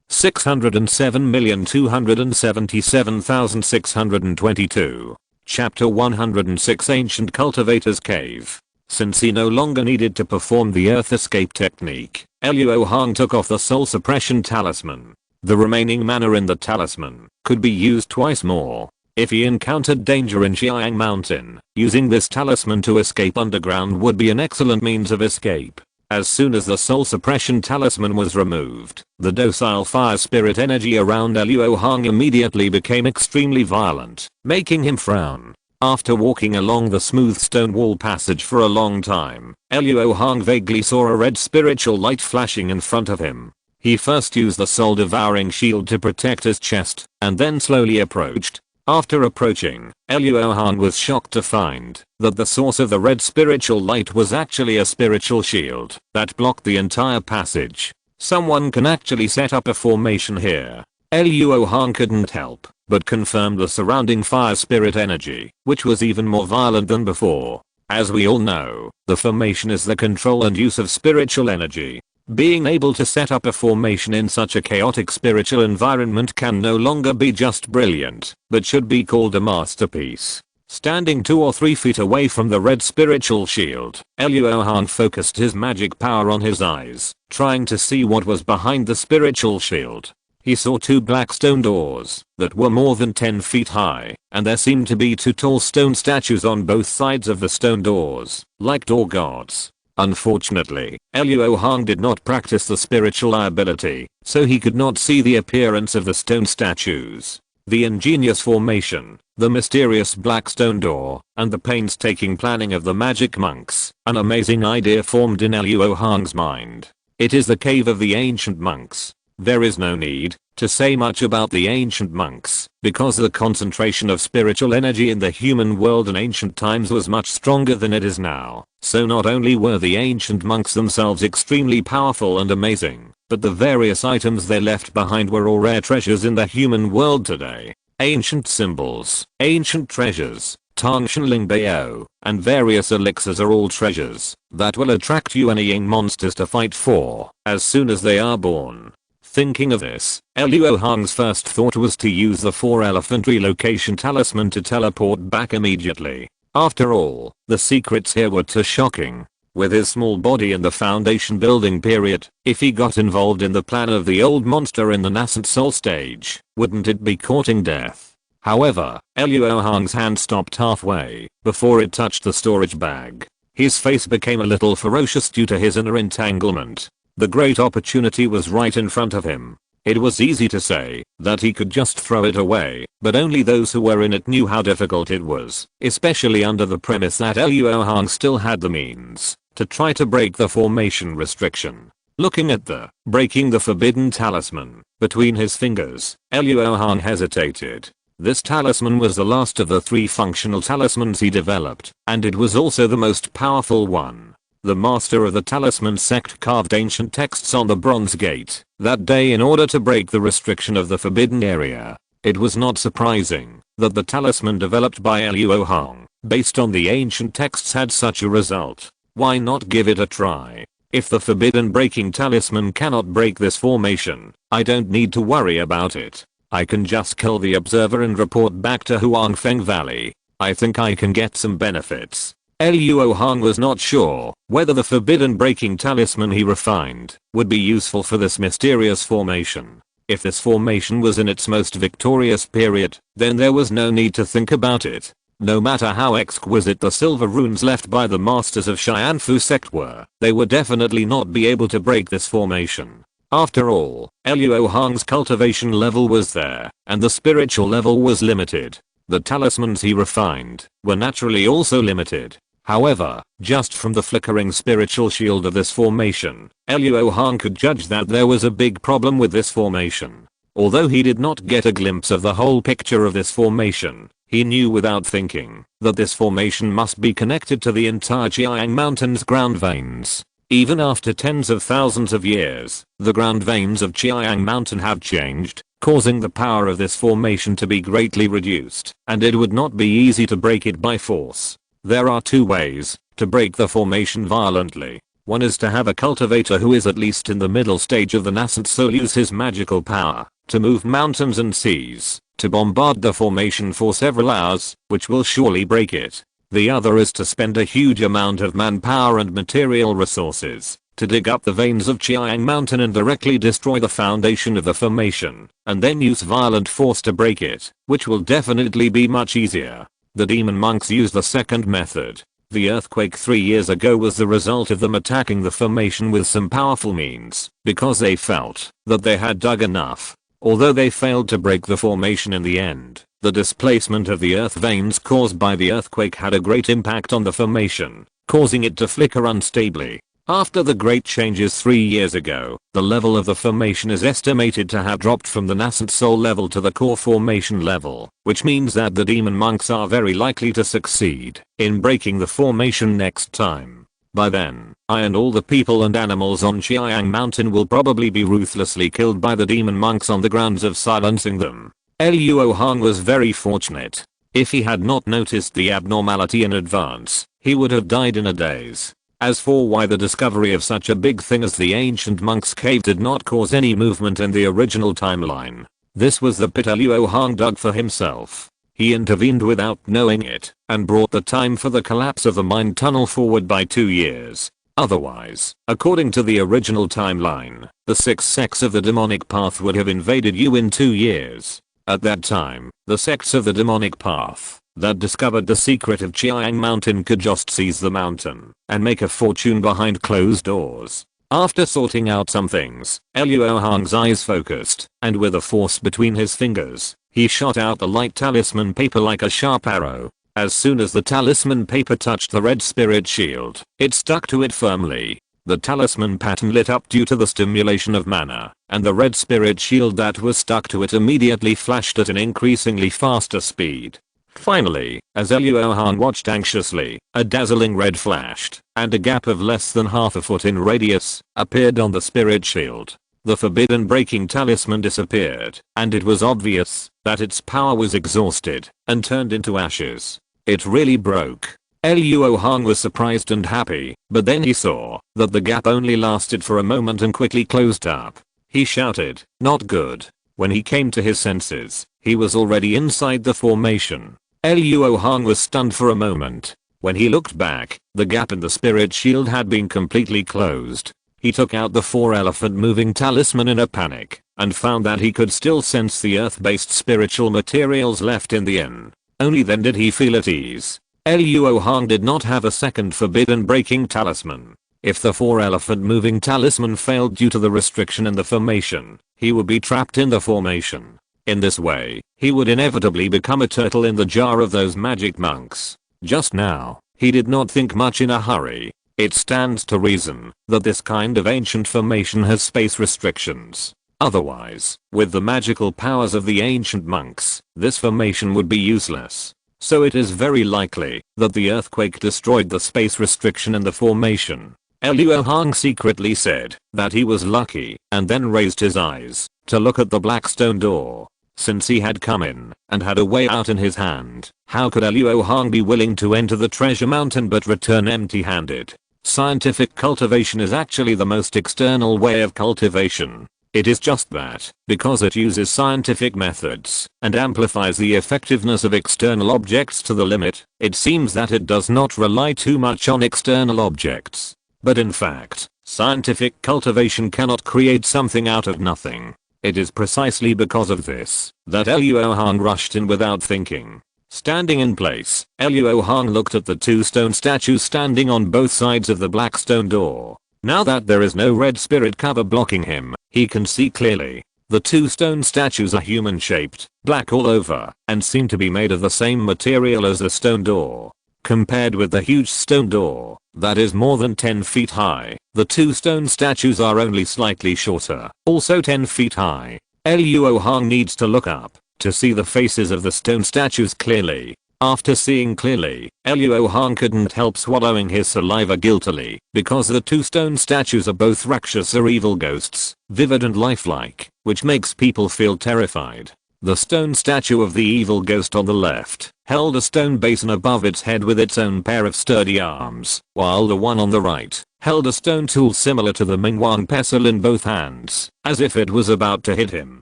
607,277,622. Chapter 106 Ancient Cultivator's Cave. Since he no longer needed to perform the earth escape technique, Luo Hong took off the soul suppression talisman. The remaining mana in the talisman could be used twice more. If he encountered danger in Xiang Mountain, using this talisman to escape underground would be an excellent means of escape. As soon as the soul suppression talisman was removed, the docile fire spirit energy around Luo Hong immediately became extremely violent, making him frown. After walking along the smooth stone wall passage for a long time, Luo Hong vaguely saw a red spiritual light flashing in front of him. He first used the soul devouring shield to protect his chest, and then slowly approached. After approaching, Luo Hong was shocked to find that the source of the red spiritual light was actually a spiritual shield that blocked the entire passage. Someone can actually set up a formation here. Luo Hong couldn't help but confirm the surrounding fire spirit energy, which was even more violent than before. As we all know, the formation is the control and use of spiritual energy. Being able to set up a formation in such a chaotic spiritual environment can no longer be just brilliant, but should be called a masterpiece. Standing 2 or 3 feet away from the red spiritual shield, Luo Hong focused his magic power on his eyes, trying to see what was behind the spiritual shield. He saw 2 black stone doors that were more than 10 feet high, and there seemed to be 2 tall stone statues on both sides of the stone doors, like door gods. Unfortunately, Luo Hong did not practice the spiritual eye ability, so he could not see the appearance of the stone statues. The ingenious formation, the mysterious black stone door, and the painstaking planning of the magic monks, an amazing idea formed in Luo Hong's mind. It is the cave of the ancient monks. There is no need to say much about the ancient monks, because the concentration of spiritual energy in the human world in ancient times was much stronger than it is now. So not only were the ancient monks themselves extremely powerful and amazing, but the various items they left behind were all rare treasures in the human world today. Ancient symbols, ancient treasures, Tangshanling Bao, and various elixirs are all treasures that will attract Yuanying monsters to fight for as soon as they are born. Thinking of this, Luo Hong's first thought was to use the 4-elephant relocation talisman to teleport back immediately. After all, the secrets here were too shocking. With his small body in the foundation building period, if he got involved in the plan of the old monster in the nascent soul stage, wouldn't it be courting death? However, Luo Hong's hand stopped halfway before it touched the storage bag. His face became a little ferocious due to his inner entanglement. The great opportunity was right in front of him. It was easy to say that he could just throw it away, but only those who were in it knew how difficult it was, especially under the premise that Luo Hong still had the means to try to break the formation restriction. Looking at the breaking the forbidden talisman between his fingers, Luo Hong hesitated. This talisman was the last of the 3 functional talismans he developed, and it was also the most powerful one. The master of the talisman sect carved ancient texts on the bronze gate that day in order to break the restriction of the forbidden area. It was not surprising that the talisman developed by Luo Hong, based on the ancient texts, had such a result. Why not give it a try? If the forbidden breaking talisman cannot break this formation, I don't need to worry about it. I can just kill the observer and report back to Huangfeng Valley. I think I can get some benefits. Luo Hong was not sure whether the forbidden breaking talisman he refined would be useful for this mysterious formation. If this formation was in its most victorious period, then there was no need to think about it. No matter how exquisite the silver runes left by the masters of Xianfu sect were, they would definitely not be able to break this formation. After all, Luo Hong's cultivation level was there, and the spiritual level was limited. The talismans he refined were naturally also limited. However, just from the flickering spiritual shield of this formation, Luo Hong could judge that there was a big problem with this formation. Although he did not get a glimpse of the whole picture of this formation, he knew without thinking that this formation must be connected to the entire Jiang Mountain's ground veins. Even after tens of thousands of years, the ground veins of Jiang Mountain have changed, causing the power of this formation to be greatly reduced, and it would not be easy to break it by force. There are 2 ways to break the formation violently. One is to have a cultivator who is at least in the middle stage of the nascent soul use his magical power to move mountains and seas, to bombard the formation for several hours, which will surely break it. The other is to spend a huge amount of manpower and material resources to dig up the veins of Chiang Mountain and directly destroy the foundation of the formation, and then use violent force to break it, which will definitely be much easier. The demon monks used the second method. The earthquake 3 years ago was the result of them attacking the formation with some powerful means, because they felt that they had dug enough. Although they failed to break the formation in the end, the displacement of the earth veins caused by the earthquake had a great impact on the formation, causing it to flicker unstably. After the great changes 3 years ago, the level of the formation is estimated to have dropped from the nascent soul level to the core formation level, which means that the demon monks are very likely to succeed in breaking the formation next time. By then, I and all the people and animals on Chiang Mountain will probably be ruthlessly killed by the demon monks on the grounds of silencing them. Luo Hong was very fortunate. If he had not noticed the abnormality in advance, he would have died in a daze. As for why the discovery of such a big thing as the ancient monk's cave did not cause any movement in the original timeline, this was the pit Luo Hong dug for himself. He intervened without knowing it, and brought the time for the collapse of the mine tunnel forward by 2 years. Otherwise, according to the original timeline, the 6 sects of the demonic path would have invaded you in 2 years. At that time, the sects of the demonic path that discovered the secret of Chiang Mountain could just seize the mountain and make a fortune behind closed doors. After sorting out some things, Luo Hong's eyes focused, and with a force between his fingers, he shot out the light talisman paper like a sharp arrow. As soon as the talisman paper touched the red spirit shield, it stuck to it firmly. The talisman pattern lit up due to the stimulation of mana, and the red spirit shield that was stuck to it immediately flashed at an increasingly faster speed. Finally, as Luo Hong watched anxiously, a dazzling red flashed, and a gap of less than half a foot in radius appeared on the spirit shield. The forbidden breaking talisman disappeared, and it was obvious that its power was exhausted and turned into ashes. It really broke. Luo Hong was surprised and happy, but then he saw that the gap only lasted for a moment and quickly closed up. He shouted, "Not good." When he came to his senses, he was already inside the formation. Luo Hong was stunned for a moment. When he looked back, the gap in the spirit shield had been completely closed. He took out the 4-elephant moving talisman in a panic, and found that he could still sense the earth-based spiritual materials left in the inn. Only then did he feel at ease. Luo Hong did not have a second forbidden breaking talisman. If the 4-elephant moving talisman failed due to the restriction in the formation, he would be trapped in the formation. In this way, he would inevitably become a turtle in the jar of those magic monks. Just now, he did not think much in a hurry. It stands to reason that this kind of ancient formation has space restrictions. Otherwise, with the magical powers of the ancient monks, this formation would be useless. So it is very likely that the earthquake destroyed the space restriction in the formation. Luo Hong secretly said that he was lucky, and then raised his eyes to look at the black stone door. Since he had come in and had a way out in his hand, how could Luo Hong be willing to enter the treasure mountain but return empty-handed? Scientific cultivation is actually the most external way of cultivation. It is just that, because it uses scientific methods and amplifies the effectiveness of external objects to the limit, it seems that it does not rely too much on external objects. But in fact, scientific cultivation cannot create something out of nothing. It is precisely because of this that Luo Hong rushed in without thinking. Standing in place, Luo Hong looked at the 2 stone statues standing on both sides of the black stone door. Now that there is no red spirit cover blocking him, he can see clearly. The 2 stone statues are human-shaped, black all over, and seem to be made of the same material as the stone door. Compared with the huge stone door that is more than 10 feet high, the 2 stone statues are only slightly shorter, also 10 feet high. Luo Hong needs to look up to see the faces of the stone statues clearly. After seeing clearly, Luo Hong couldn't help swallowing his saliva guiltily, because the 2 stone statues are both Rakshasa or evil ghosts, vivid and lifelike, which makes people feel terrified. The stone statue of the evil ghost on the left held a stone basin above its head with its own pair of sturdy arms, while the one on the right held a stone tool similar to the Mingwang pestle in both hands, as if it was about to hit him.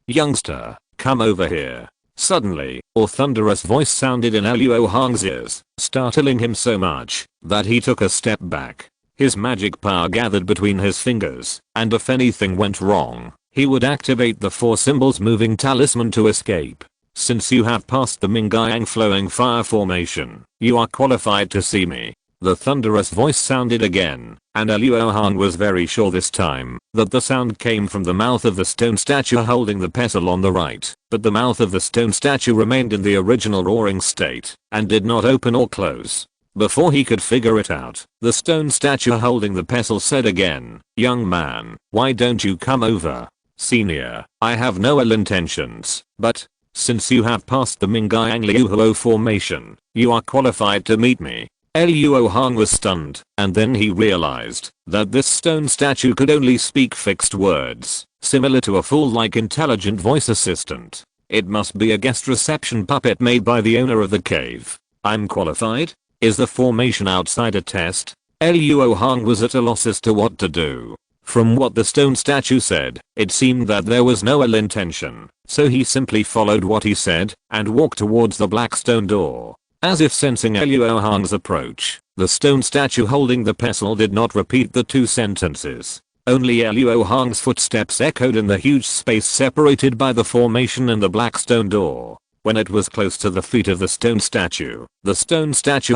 "Youngster, come over here." Suddenly, a thunderous voice sounded in Luo Hong's ears, startling him so much that he took a step back. His magic power gathered between his fingers, and if anything went wrong, he would activate the 4 symbols moving talisman to escape. Since you have passed the Mingyang flowing fire formation, you are qualified to see me. The thunderous voice sounded again, and Luo Hong was very sure this time that the sound came from the mouth of the stone statue holding the pestle on the right, but the mouth of the stone statue remained in the original roaring state and did not open or close. Before he could figure it out, the stone statue holding the pestle said again, "Young man, why don't you come over? Senior, I have no ill intentions, but since you have passed the Mingyang Liuhuo formation, you are qualified to meet me." Luo Hong was stunned, and then he realized that this stone statue could only speak fixed words, similar to a fool-like intelligent voice assistant. It must be a guest reception puppet made by the owner of the cave. "I'm qualified? Is the formation outside a test?" Luo Hong was at a loss as to what to do. From what the stone statue said, it seemed that there was no ill intention, so he simply followed what he said and walked towards the black stone door. As if sensing Luo Hong's approach, the stone statue holding the pestle did not repeat the 2 sentences. Only Luo Hong's footsteps echoed in the huge space separated by the formation and the black stone door. When it was close to the feet of the stone statue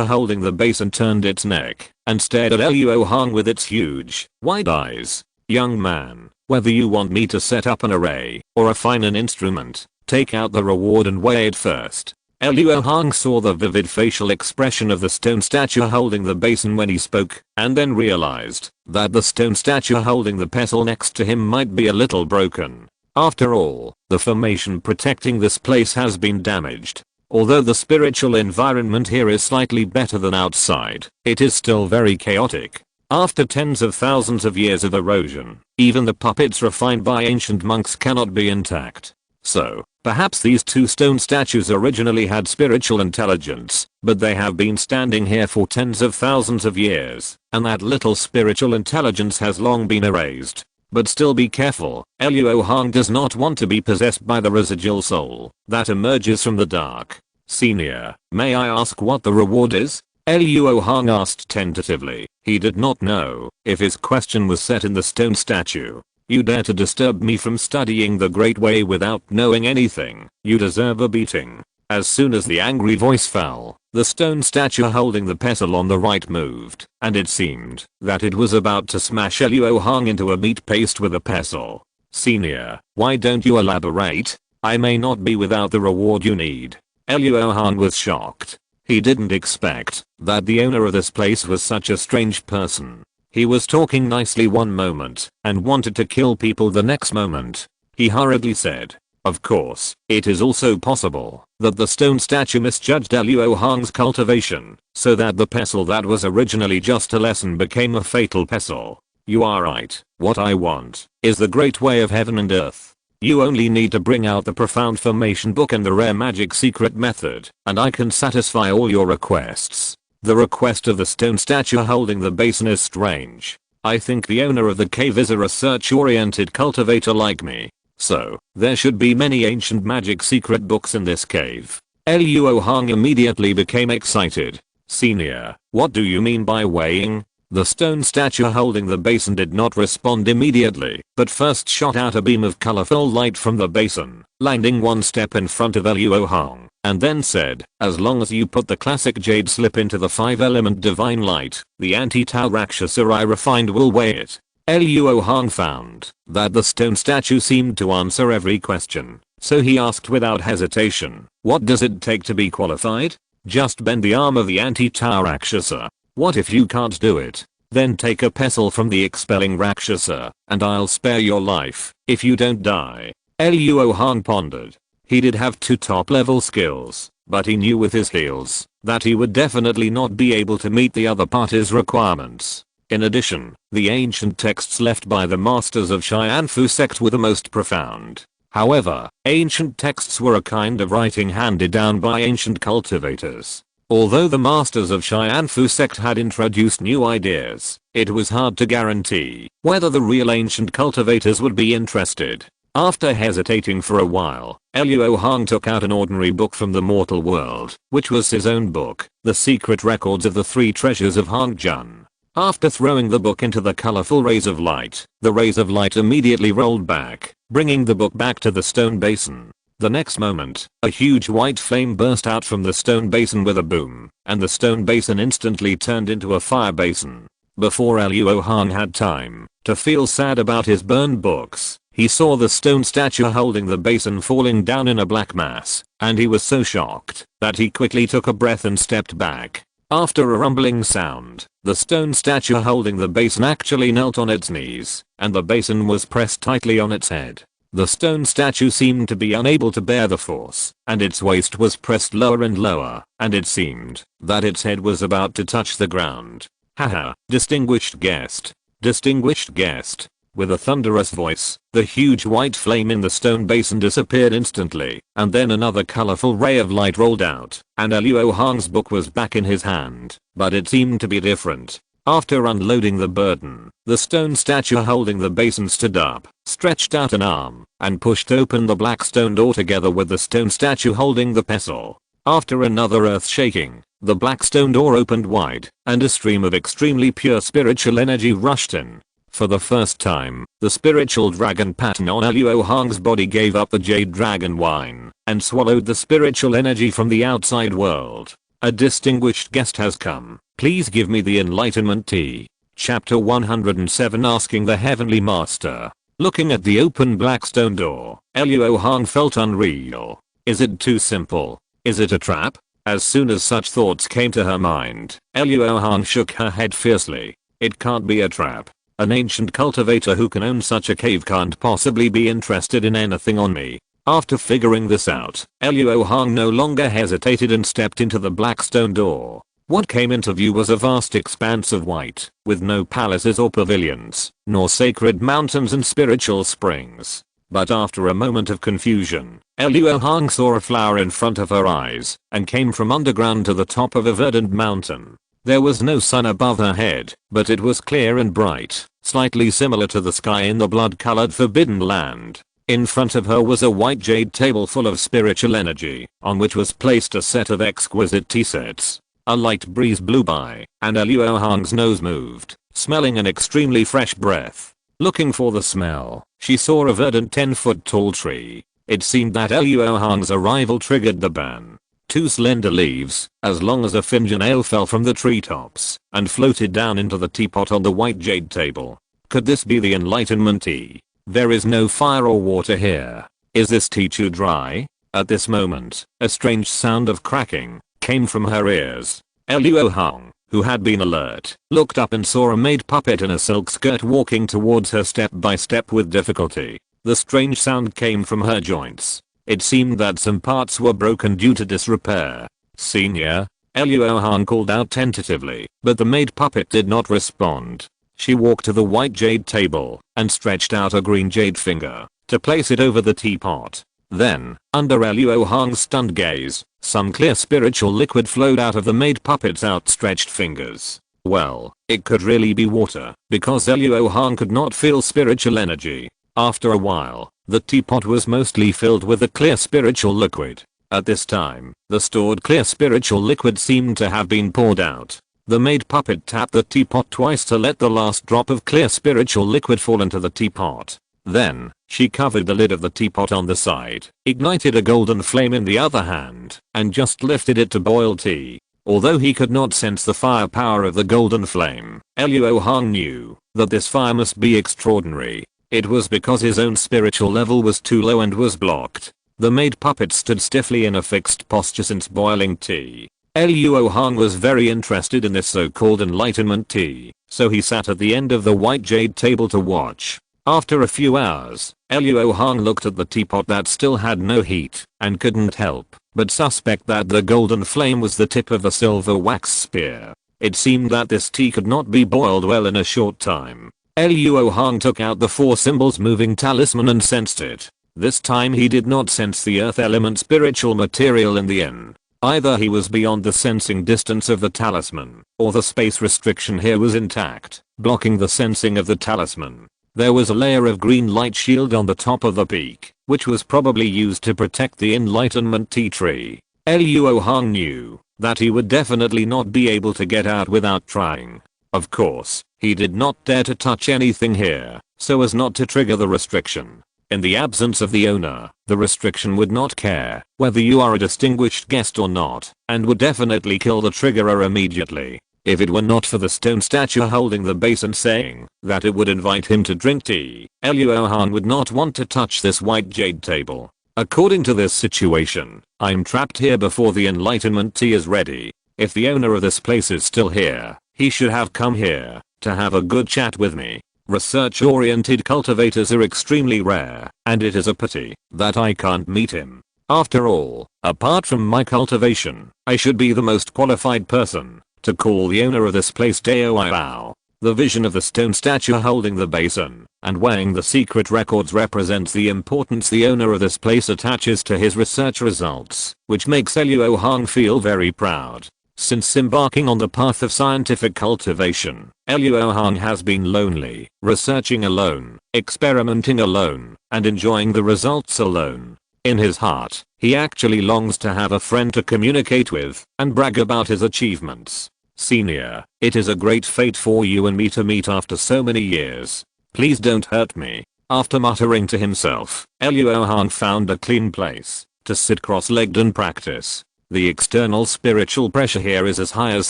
holding the basin turned its neck and stared at Luo Hong with its huge, wide eyes. "Young man, whether you want me to set up an array or refine an instrument, take out the reward and weigh it first." Luo Hong saw the vivid facial expression of the stone statue holding the basin when he spoke, and then realized that the stone statue holding the pestle next to him might be a little broken. After all, the formation protecting this place has been damaged. Although the spiritual environment here is slightly better than outside, it is still very chaotic. After tens of thousands of years of erosion, even the puppets refined by ancient monks cannot be intact. So, perhaps these 2 stone statues originally had spiritual intelligence, but they have been standing here for tens of thousands of years, and that little spiritual intelligence has long been erased. But still be careful, Luo Hong does not want to be possessed by the residual soul that emerges from the dark. "Senior, may I ask what the reward is?" Luo Hong asked tentatively. He did not know if his question was set in the stone statue. "You dare to disturb me from studying the Great Way without knowing anything, you deserve a beating." As soon as the angry voice fell, the stone statue holding the pestle on the right moved, and it seemed that it was about to smash Luo Hong into a meat paste with a pestle. "Senior, why don't you elaborate? I may not be without the reward you need." Luo Hong was shocked. He didn't expect that the owner of this place was such a strange person. He was talking nicely one moment and wanted to kill people the next moment. He hurriedly said, "Of course, it is also possible that the stone statue misjudged Luo Hong's cultivation, so that the pestle that was originally just a lesson became a fatal pestle. You are right. What I want is the great way of heaven and earth. You only need to bring out the profound formation book and the rare magic secret method, and I can satisfy all your requests." The request of the stone statue holding the basin is strange. I think the owner of the cave is a research-oriented cultivator like me. So, there should be many ancient magic secret books in this cave. Luo Hong immediately became excited. "Senior, what do you mean by weighing?" The stone statue holding the basin did not respond immediately, but first shot out a beam of colorful light from the basin, landing one step in front of Luo Hong, and then said, "As long as you put the classic jade slip into the 5-element divine light, the anti-Tao Rakshasa I refined will weigh it." Luo Hong found that the stone statue seemed to answer every question, so he asked without hesitation, "What does it take to be qualified?" "Just bend the arm of the anti-Tao Rakshasa. What if you can't do it? Then take a pestle from the expelling Rakshasa, and I'll spare your life if you don't die." Luo Hong pondered. He did have 2 top-level skills, but he knew with his heels that he would definitely not be able to meet the other party's requirements. In addition, the ancient texts left by the masters of Xianfu sect were the most profound. However, ancient texts were a kind of writing handed down by ancient cultivators. Although the masters of Xianfu sect had introduced new ideas, it was hard to guarantee whether the real ancient cultivators would be interested. After hesitating for a while, Luo Hong took out an ordinary book from the mortal world, which was his own book, The Secret Records of the 3 Treasures of Hongjun. After throwing the book into the colorful rays of light, the rays of light immediately rolled back, bringing the book back to the stone basin. The next moment, a huge white flame burst out from the stone basin with a boom, and the stone basin instantly turned into a fire basin. Before Luo Hong had time to feel sad about his burned books, he saw the stone statue holding the basin falling down in a black mass, and he was so shocked that he quickly took a breath and stepped back. After a rumbling sound, the stone statue holding the basin actually knelt on its knees, and the basin was pressed tightly on its head. The stone statue seemed to be unable to bear the force, and its waist was pressed lower and lower, and it seemed that its head was about to touch the ground. Haha, distinguished guest. Distinguished guest. With a thunderous voice, the huge white flame in the stone basin disappeared instantly, and then another colorful ray of light rolled out, and Luo Hong's book was back in his hand, but it seemed to be different. After unloading the burden, the stone statue holding the basin stood up, stretched out an arm, and pushed open the black stone door together with the stone statue holding the pestle. After another earth shaking, the black stone door opened wide, and a stream of extremely pure spiritual energy rushed in. For the first time, the spiritual dragon pattern on Luo Hong's body gave up the jade dragon wine, and swallowed the spiritual energy from the outside world. A distinguished guest has come. Please give me the enlightenment tea. Chapter 107 Asking the Heavenly Master. Looking at the open black stone door, Luo Hong felt unreal. Is it too simple? Is it a trap? As soon as such thoughts came to her mind, Luo Hong shook her head fiercely. It can't be a trap. An ancient cultivator who can own such a cave can't possibly be interested in anything on me. After figuring this out, Luo Hong no longer hesitated and stepped into the black stone door. What came into view was a vast expanse of white, with no palaces or pavilions, nor sacred mountains and spiritual springs. But after a moment of confusion, Luo Hong saw a flower in front of her eyes, and came from underground to the top of a verdant mountain. There was no sun above her head, but it was clear and bright, slightly similar to the sky in the blood-colored Forbidden Land. In front of her was a white jade table full of spiritual energy, on which was placed a set of exquisite tea sets. A light breeze blew by, and Luo Hong's nose moved, smelling an extremely fresh breath. Looking for the smell, she saw a verdant 10-foot tall tree. It seemed that Luo Hong's arrival triggered the ban. 2 slender leaves, as long as a fingernail, fell from the treetops, and floated down into the teapot on the white jade table. Could this be the enlightenment tea? There is no fire or water here. Is this tea too dry? At this moment, a strange sound of cracking came from her ears. Luo Hong, who had been alert, looked up and saw a maid puppet in a silk skirt walking towards her step by step with difficulty. The strange sound came from her joints. It seemed that some parts were broken due to disrepair. Senior? Luo Hong called out tentatively, but the maid puppet did not respond. She walked to the white jade table, and stretched out a green jade finger, to place it over the teapot. Then, under Luo Hong's stunned gaze, some clear spiritual liquid flowed out of the maid puppet's outstretched fingers. Well, it could really be water, because Luo Hong could not feel spiritual energy. After a while, the teapot was mostly filled with a clear spiritual liquid. At this time, the stored clear spiritual liquid seemed to have been poured out. The maid puppet tapped the teapot twice to let the last drop of clear spiritual liquid fall into the teapot. Then, she covered the lid of the teapot on the side, ignited a golden flame in the other hand, and just lifted it to boil tea. Although he could not sense the firepower of the golden flame, Luo Hong knew that this fire must be extraordinary. It was because his own spiritual level was too low and was blocked. The maid puppet stood stiffly in a fixed posture since boiling tea. Luo Hong was very interested in this so-called enlightenment tea, so he sat at the end of the white jade table to watch. After a few hours, Luo Hong looked at the teapot that still had no heat, and couldn't help but suspect that the golden flame was the tip of a silver wax spear. It seemed that this tea could not be boiled well in a short time. Luo Hong took out the 4 symbols moving talisman and sensed it. This time he did not sense the earth element spiritual material in the inn. Either he was beyond the sensing distance of the talisman, or the space restriction here was intact, blocking the sensing of the talisman. There was a layer of green light shield on the top of the peak, which was probably used to protect the enlightenment tea tree. Luo Hong knew that he would definitely not be able to get out without trying. Of course, he did not dare to touch anything here, so as not to trigger the restriction. In the absence of the owner, the restriction would not care whether you are a distinguished guest or not, and would definitely kill the triggerer immediately. If it were not for the stone statue holding the basin saying that it would invite him to drink tea, Luo Hong would not want to touch this white jade table. According to this situation, I'm trapped here before the enlightenment tea is ready. If the owner of this place is still here, he should have come here to have a good chat with me. Research-oriented cultivators are extremely rare, and it is a pity that I can't meet him. After all, apart from my cultivation, I should be the most qualified person to call the owner of this place Dao Bao. The vision of the stone statue holding the basin and weighing the secret records represents the importance the owner of this place attaches to his research results, which makes Luo Hong feel very proud. Since embarking on the path of scientific cultivation, Luo Hong has been lonely, researching alone, experimenting alone, and enjoying the results alone. In his heart, he actually longs to have a friend to communicate with and brag about his achievements. Senior, it is a great fate for you and me to meet after so many years. Please don't hurt me. After muttering to himself, Luo Hong found a clean place to sit cross-legged and practice. The external spiritual pressure here is as high as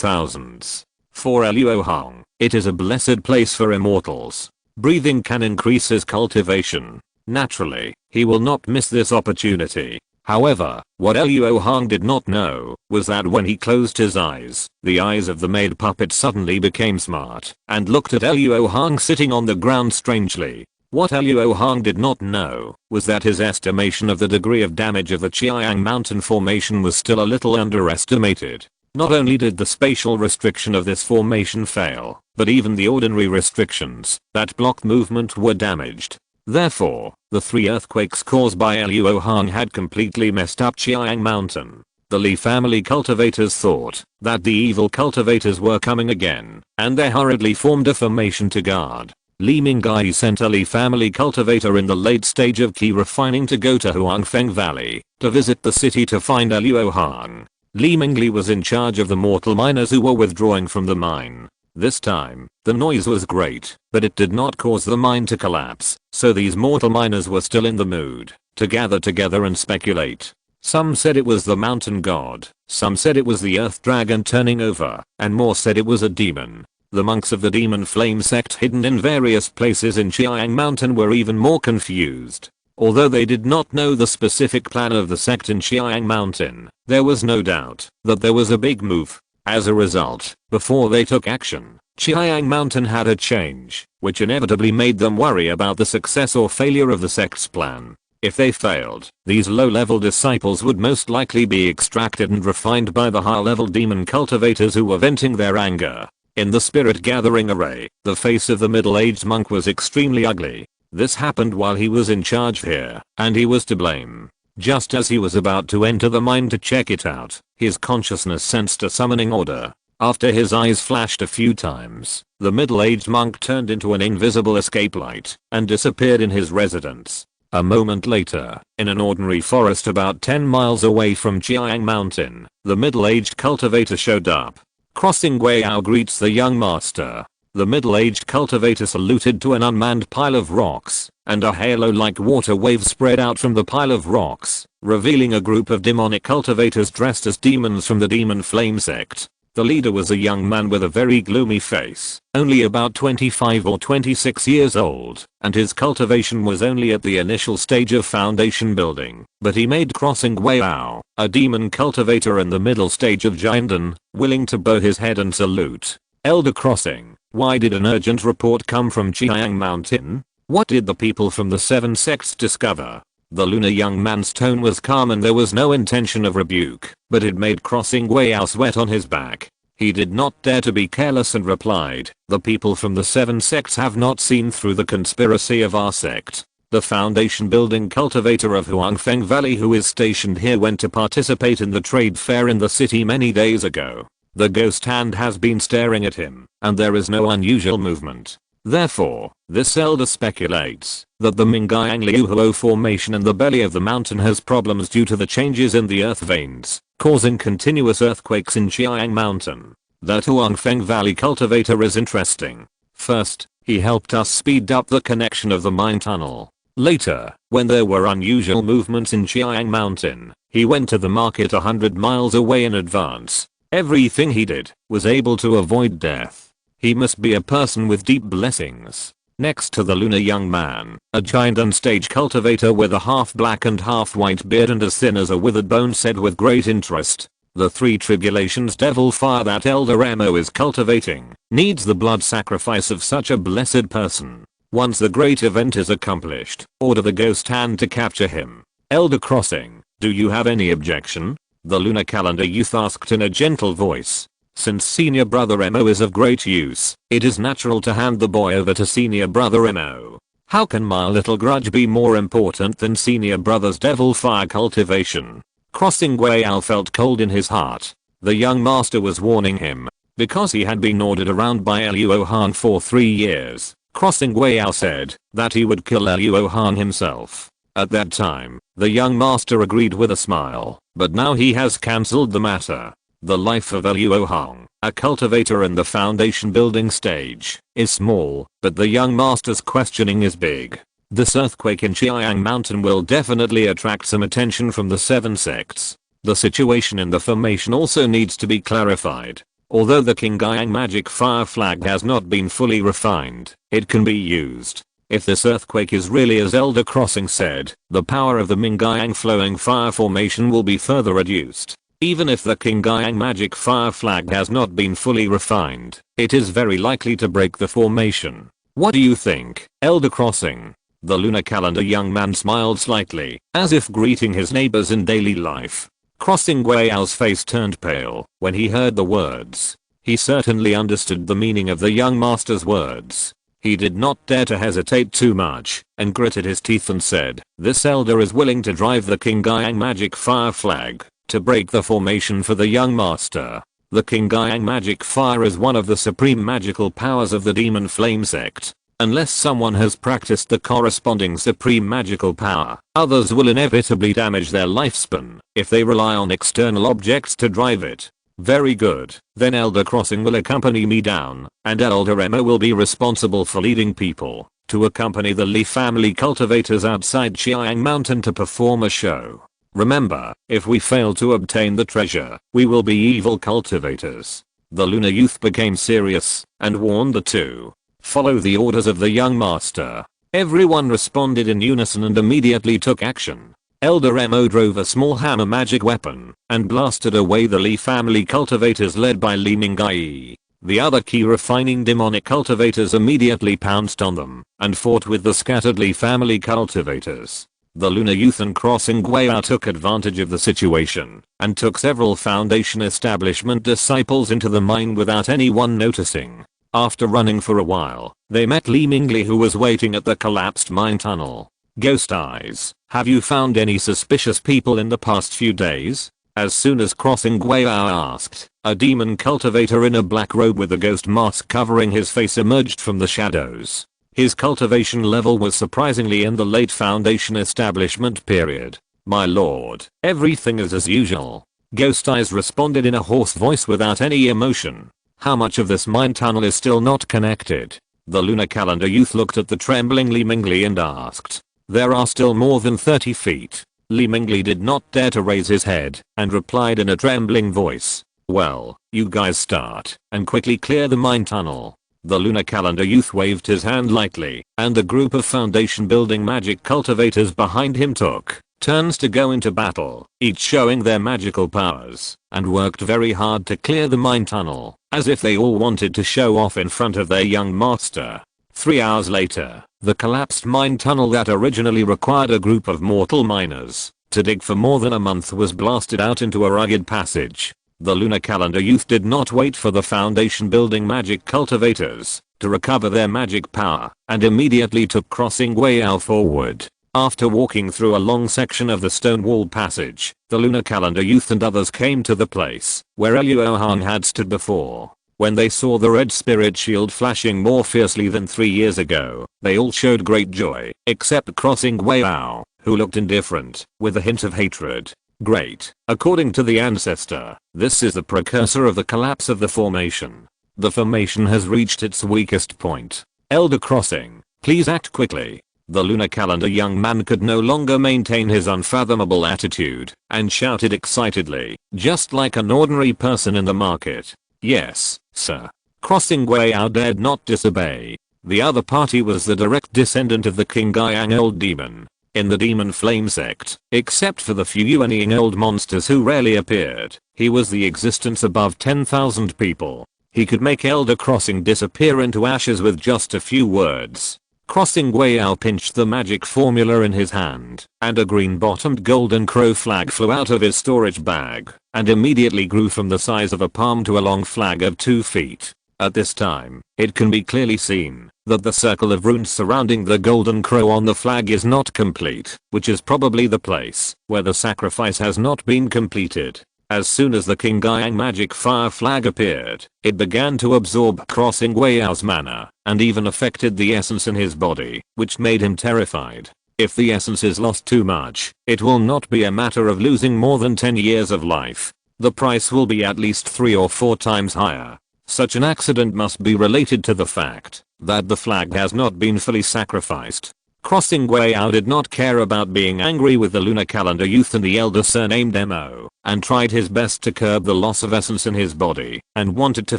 thousands. For Luo Hong, it is a blessed place for immortals. Breathing can increase his cultivation. Naturally, he will not miss this opportunity. However, what Luo Hong did not know was that when he closed his eyes, the eyes of the maid puppet suddenly became smart and looked at Luo Hong sitting on the ground strangely. What Luo Hong did not know was that his estimation of the degree of damage of the Chiang Mountain formation was still a little underestimated. Not only did the spatial restriction of this formation fail, but even the ordinary restrictions that blocked movement were damaged. Therefore, the 3 earthquakes caused by Luo Hong had completely messed up Chiang Mountain. The Li family cultivators thought that the evil cultivators were coming again, and they hurriedly formed a formation to guard. Li Mingai sent a Li family cultivator in the late stage of key refining to go to Huangfeng Valley to visit the city to find Luo Hong. Li Mingli was in charge of the mortal miners who were withdrawing from the mine. This time, the noise was great, but it did not cause the mine to collapse, so these mortal miners were still in the mood to gather together and speculate. Some said it was the mountain god, some said it was the earth dragon turning over, and more said it was a demon. The monks of the demon flame sect hidden in various places in Chiang Mountain were even more confused. Although they did not know the specific plan of the sect in Chiang Mountain, there was no doubt that there was a big move. As a result, before they took action, Chiang Mountain had a change, which inevitably made them worry about the success or failure of the sect's plan. If they failed, these low-level disciples would most likely be extracted and refined by the high-level demon cultivators who were venting their anger. In the spirit gathering array, the face of the middle-aged monk was extremely ugly. This happened while he was in charge here, and he was to blame. Just as he was about to enter the mine to check it out, his consciousness sensed a summoning order. After his eyes flashed a few times, the middle-aged monk turned into an invisible escape light and disappeared in his residence. A moment later, in an ordinary forest about 10 miles away from Chiang Mountain, the middle-aged cultivator showed up. Crossing Guiyao greets the young master. The middle-aged cultivator saluted to an unmanned pile of rocks, and a halo-like water wave spread out from the pile of rocks, revealing a group of demonic cultivators dressed as demons from the demon flame sect. The leader was a young man with a very gloomy face, only about 25 or 26 years old, and his cultivation was only at the initial stage of foundation building, but he made crossing Guiyao, a demon cultivator in the middle stage of Jiandan, willing to bow his head and salute. Elder Crossing, why did an urgent report come from Chiang Mountain? What did the people from the 7 sects discover? The lunar young man's tone was calm and there was no intention of rebuke, but it made Crossing Guiyao sweat on his back. He did not dare to be careless and replied, the people from the 7 sects have not seen through the conspiracy of our sect. The foundation building cultivator of Huangfeng Valley who is stationed here went to participate in the trade fair in the city many days ago. The ghost hand has been staring at him, and there is no unusual movement. Therefore, this elder speculates that the Mingyang Liuhuo formation in the belly of the mountain has problems due to the changes in the earth veins, causing continuous earthquakes in Chiang Mountain. That Huangfeng Valley cultivator is interesting. First, he helped us speed up the connection of the mine tunnel. Later, when there were unusual movements in Chiang Mountain, he went to the market 100 miles away in advance. Everything he did was able to avoid death. He must be a person with deep blessings. Next to the lunar young man, a giant unstage cultivator with a half black and half white beard and as thin as a withered bone said with great interest, "The three tribulations devil fire that Elder Emo is cultivating needs the blood sacrifice of such a blessed person. Once the great event is accomplished, order the ghost hand to capture him. Elder Crossing, do you have any objection?" The lunar calendar youth asked in a gentle voice. Since senior brother Emo is of great use, it is natural to hand the boy over to senior brother Emo. How can my little grudge be more important than senior brother's devil fire cultivation? Crossing Guayao felt cold in his heart. The young master was warning him. Because he had been ordered around by Luo Hong for 3 years, Crossing Guayao said that he would kill Luo Hong himself. At that time, the young master agreed with a smile, but now he has cancelled the matter. The life of Luo Hong, a cultivator in the foundation building stage, is small, but the young master's questioning is big. This earthquake in Chiang Mountain will definitely attract some attention from the 7 sects. The situation in the formation also needs to be clarified. Although the Qingyang magic fire flag has not been fully refined, it can be used. If this earthquake is really as Elder Crossing said, the power of the Qingyang flowing fire formation will be further reduced. Even if the Qingyang magic fire flag has not been fully refined, it is very likely to break the formation. What do you think, Elder Crossing? The lunar calendar young man smiled slightly, as if greeting his neighbors in daily life. Crossing Guayao's face turned pale when he heard the words. He certainly understood the meaning of the young master's words. He did not dare to hesitate too much, and gritted his teeth and said, "This elder is willing to drive the Qingyang magic fire flag to break the formation for the young master." The Qingyang magic fire is one of the supreme magical powers of the demon flame sect. Unless someone has practiced the corresponding supreme magical power, others will inevitably damage their lifespan if they rely on external objects to drive it. Very good, then Elder Crossing will accompany me down, and Elder Emma will be responsible for leading people to accompany the Li family cultivators outside Chiang Mountain to perform a show. Remember, if we fail to obtain the treasure, we will be evil cultivators. The lunar youth became serious and warned the two. Follow the orders of the young master. Everyone responded in unison and immediately took action. Elder Emo drove a small hammer magic weapon and blasted away the Li family cultivators led by Li Mingai. The other key refining demonic cultivators immediately pounced on them and fought with the scattered Li family cultivators. The lunar youth and Crossing Guayao took advantage of the situation and took several foundation establishment disciples into the mine without anyone noticing. After running for a while, they met Li Mingli who was waiting at the collapsed mine tunnel. "Ghost eyes, have you found any suspicious people in the past few days?" As soon as Crossing Guayao asked, a demon cultivator in a black robe with a ghost mask covering his face emerged from the shadows. His cultivation level was surprisingly in the late foundation establishment period. "My lord, everything is as usual." Ghost eyes responded in a hoarse voice without any emotion. "How much of this mine tunnel is still not connected?" The lunar calendar youth looked at the trembling Li Mingli and asked. "There are still more than 30 feet. Li Mingli did not dare to raise his head and replied in a trembling voice. "Well, you guys start and quickly clear the mine tunnel." The lunar calendar youth waved his hand lightly and the group of foundation building magic cultivators behind him took turns to go into battle, each showing their magical powers, and worked very hard to clear the mine tunnel, as if they all wanted to show off in front of their young master. 3 hours later, the collapsed mine tunnel that originally required a group of mortal miners to dig for more than a month was blasted out into a rugged passage. The lunar calendar youth did not wait for the foundation building magic cultivators to recover their magic power and immediately took Crossing Guayao forward. After walking through a long section of the stone wall passage, the lunar calendar youth and others came to the place where Luo Hong had stood before. When they saw the red spirit shield flashing more fiercely than 3 years ago, they all showed great joy, except Crossing Guayao, who looked indifferent, with a hint of hatred. Great. According to the ancestor, this is the precursor of the collapse of the formation. The formation has reached its weakest point. Elder crossing, please act quickly. The lunar calendar young man could no longer maintain his unfathomable attitude and shouted excitedly, just like an ordinary person in the market. Yes, sir. Crossing Guayao dared not disobey. The other party was the direct descendant of the King Guayang old demon. In the demon flame sect, except for the few yuanying old monsters who rarely appeared, he was the existence above 10,000 people. He could make Elder Crossing disappear into ashes with just a few words. Crossing Guayao pinched the magic formula in his hand, and a green-bottomed golden crow flag flew out of his storage bag, and immediately grew from the size of a palm to a long flag of 2 feet. At this time, it can be clearly seen that the circle of runes surrounding the golden crow on the flag is not complete, which is probably the place where the sacrifice has not been completed. As soon as the King Guayang magic fire flag appeared, it began to absorb Crossing Guayao's mana, and even affected the essence in his body, which made him terrified. If the essence is lost too much, it will not be a matter of losing more than 10 years of life. The price will be at least 3 or 4 times higher. Such an accident must be related to the fact that the flag has not been fully sacrificed. Crossing Guayao did not care about being angry with the lunar calendar youth and the elder surnamed Mo, and tried his best to curb the loss of essence in his body, and wanted to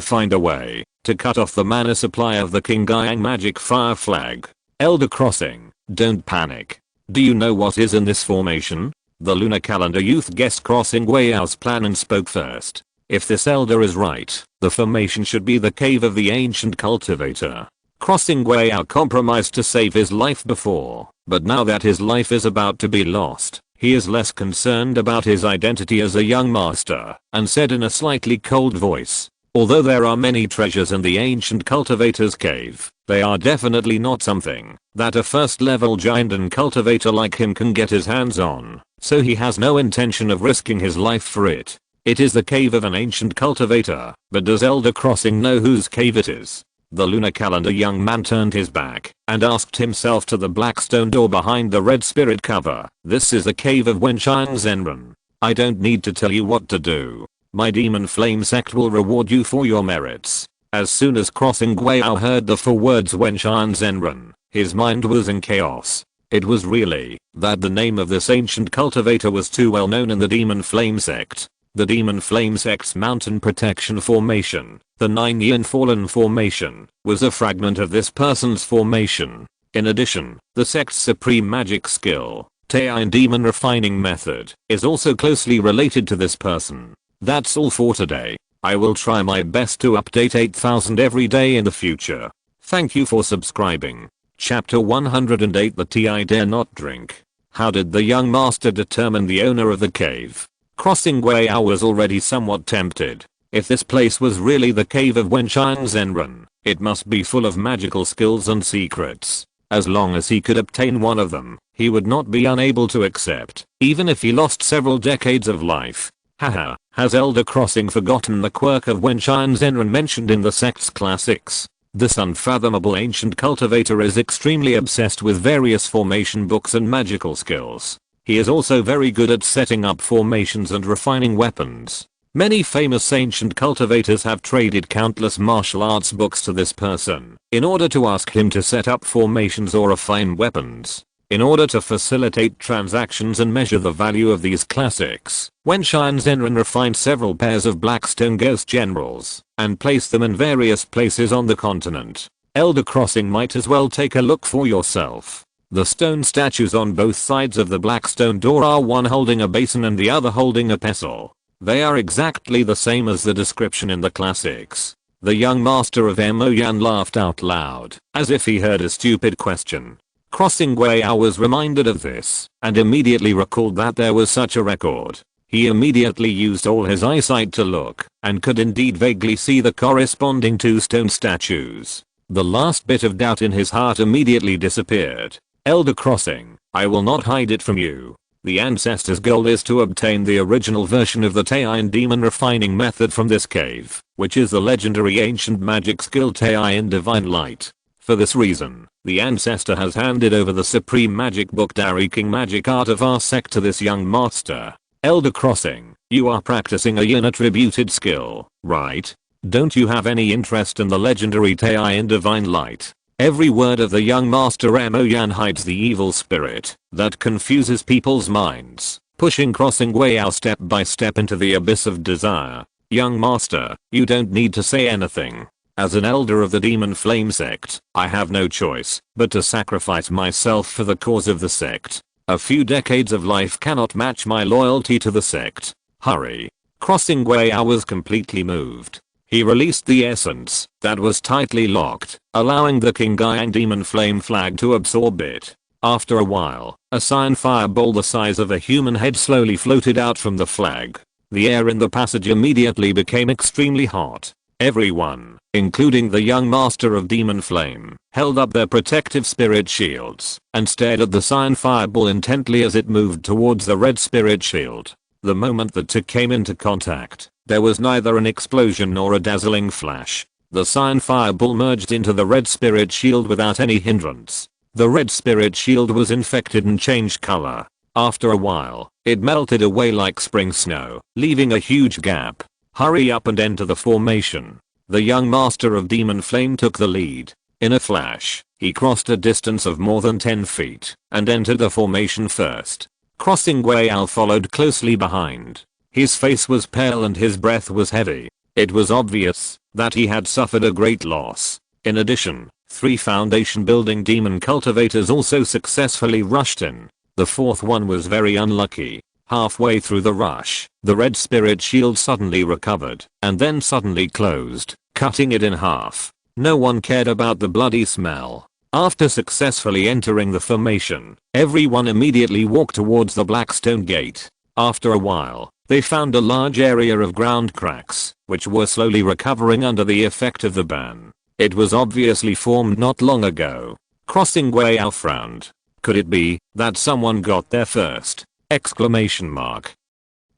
find a way to cut off the mana supply of the King Guayang magic fire flag. Elder Crossing, don't panic. Do you know what is in this formation? The lunar calendar youth guessed Crossing Guayao's plan and spoke first. If this elder is right, the formation should be the cave of the ancient cultivator. Crossing Guayao compromised to save his life before, but now that his life is about to be lost, he is less concerned about his identity as a young master, and said in a slightly cold voice, although there are many treasures in the ancient cultivator's cave, they are definitely not something that a first level giant and cultivator like him can get his hands on, so he has no intention of risking his life for it. It is the cave of an ancient cultivator, but does Elder Crossing know whose cave it is? The lunar calendar young man turned his back and asked himself to the black stone door behind the red spirit cover. This is the cave of Wenshan Zenran. I don't need to tell you what to do. My demon flame sect will reward you for your merits. As soon as Crossing Guayao heard the 4 words Wenshan Zenran, his mind was in chaos. It was really that the name of this ancient cultivator was too well known in the demon flame sect. The demon flame sect's mountain protection formation, the 9 Yin Fallen formation, was a fragment of this person's formation. In addition, the sect's supreme magic skill, Taiyin demon refining method, is also closely related to this person. That's all for today. I will try my best to update 8000 every day in the future. Thank you for subscribing. Chapter 108 The Tea I Dare Not Drink. How did the young master determine the owner of the cave? Crossing Guayao was already somewhat tempted. If this place was really the cave of Wenshan Zenran, it must be full of magical skills and secrets. As long as he could obtain one of them, he would not be unable to accept, even if he lost several decades of life. Haha, has Elder Crossing forgotten the quirk of Wenshan Zenran mentioned in the sect's classics? This unfathomable ancient cultivator is extremely obsessed with various formation books and magical skills. He is also very good at setting up formations and refining weapons. Many famous ancient cultivators have traded countless martial arts books to this person in order to ask him to set up formations or refine weapons. In order to facilitate transactions and measure the value of these classics, Wenshan Zenran refined several pairs of Blackstone Ghost Generals and placed them in various places on the continent. Elder Crossing might as well take a look for yourself. The stone statues on both sides of the Blackstone door are one holding a basin and the other holding a pestle. They are exactly the same as the description in the classics. The young master of Mo Yan laughed out loud, as if he heard a stupid question. Crossing Guayao was reminded of this, and immediately recalled that there was such a record. He immediately used all his eyesight to look, and could indeed vaguely see the corresponding 2 stone statues. The last bit of doubt in his heart immediately disappeared. Elder Crossing, I will not hide it from you. The ancestor's goal is to obtain the original version of the Taiyin demon refining method from this cave, which is the legendary ancient magic skill Taiyin Divine Light. For this reason, the ancestor has handed over the supreme magic book Dari King magic art of our sect to this young master. Elder Crossing, you are practicing a yin-attributed skill, right? Don't you have any interest in the legendary Tei in Divine Light? Every word of the young master Mo Yan hides the evil spirit that confuses people's minds, pushing Crossing Wei step by step into the abyss of desire. Young master, you don't need to say anything. As an elder of the Demon Flame sect, I have no choice but to sacrifice myself for the cause of the sect. A few decades of life cannot match my loyalty to the sect. Hurry. Crossing Wei was completely moved. He released the essence that was tightly locked, allowing the Qingyang Demon Flame flag to absorb it. After a while, a cyan fireball the size of a human head slowly floated out from the flag. The air in the passage immediately became extremely hot. Everyone, including the young master of Demon Flame, held up their protective spirit shields and stared at the cyan fireball intently as it moved towards the red spirit shield. The moment the two came into contact, there was neither an explosion nor a dazzling flash. The cyan fireball merged into the red spirit shield without any hindrance. The red spirit shield was infected and changed color. After a while, it melted away like spring snow, leaving a huge gap. Hurry up and enter the formation. The young master of Demon Flame took the lead. In a flash, he crossed a distance of more than 10 feet and entered the formation first. Crossing Wei followed closely behind. His face was pale and his breath was heavy. It was obvious that he had suffered a great loss. In addition, 3 foundation building demon cultivators also successfully rushed in. The 4th one was very unlucky. Halfway through the rush, the red spirit shield suddenly recovered and then suddenly closed, cutting it in half. No one cared about the bloody smell. After successfully entering the formation, everyone immediately walked towards the black stone gate. After a while, they found a large area of ground cracks, which were slowly recovering under the effect of the ban. It was obviously formed not long ago. Crossing Wei frowned. Could it be that someone got there first? Exclamation mark.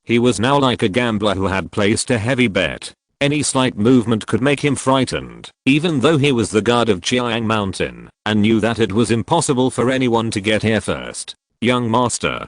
He was now like a gambler who had placed a heavy bet. Any slight movement could make him frightened, even though he was the guard of Chiang Mountain and knew that it was impossible for anyone to get here first. Young master,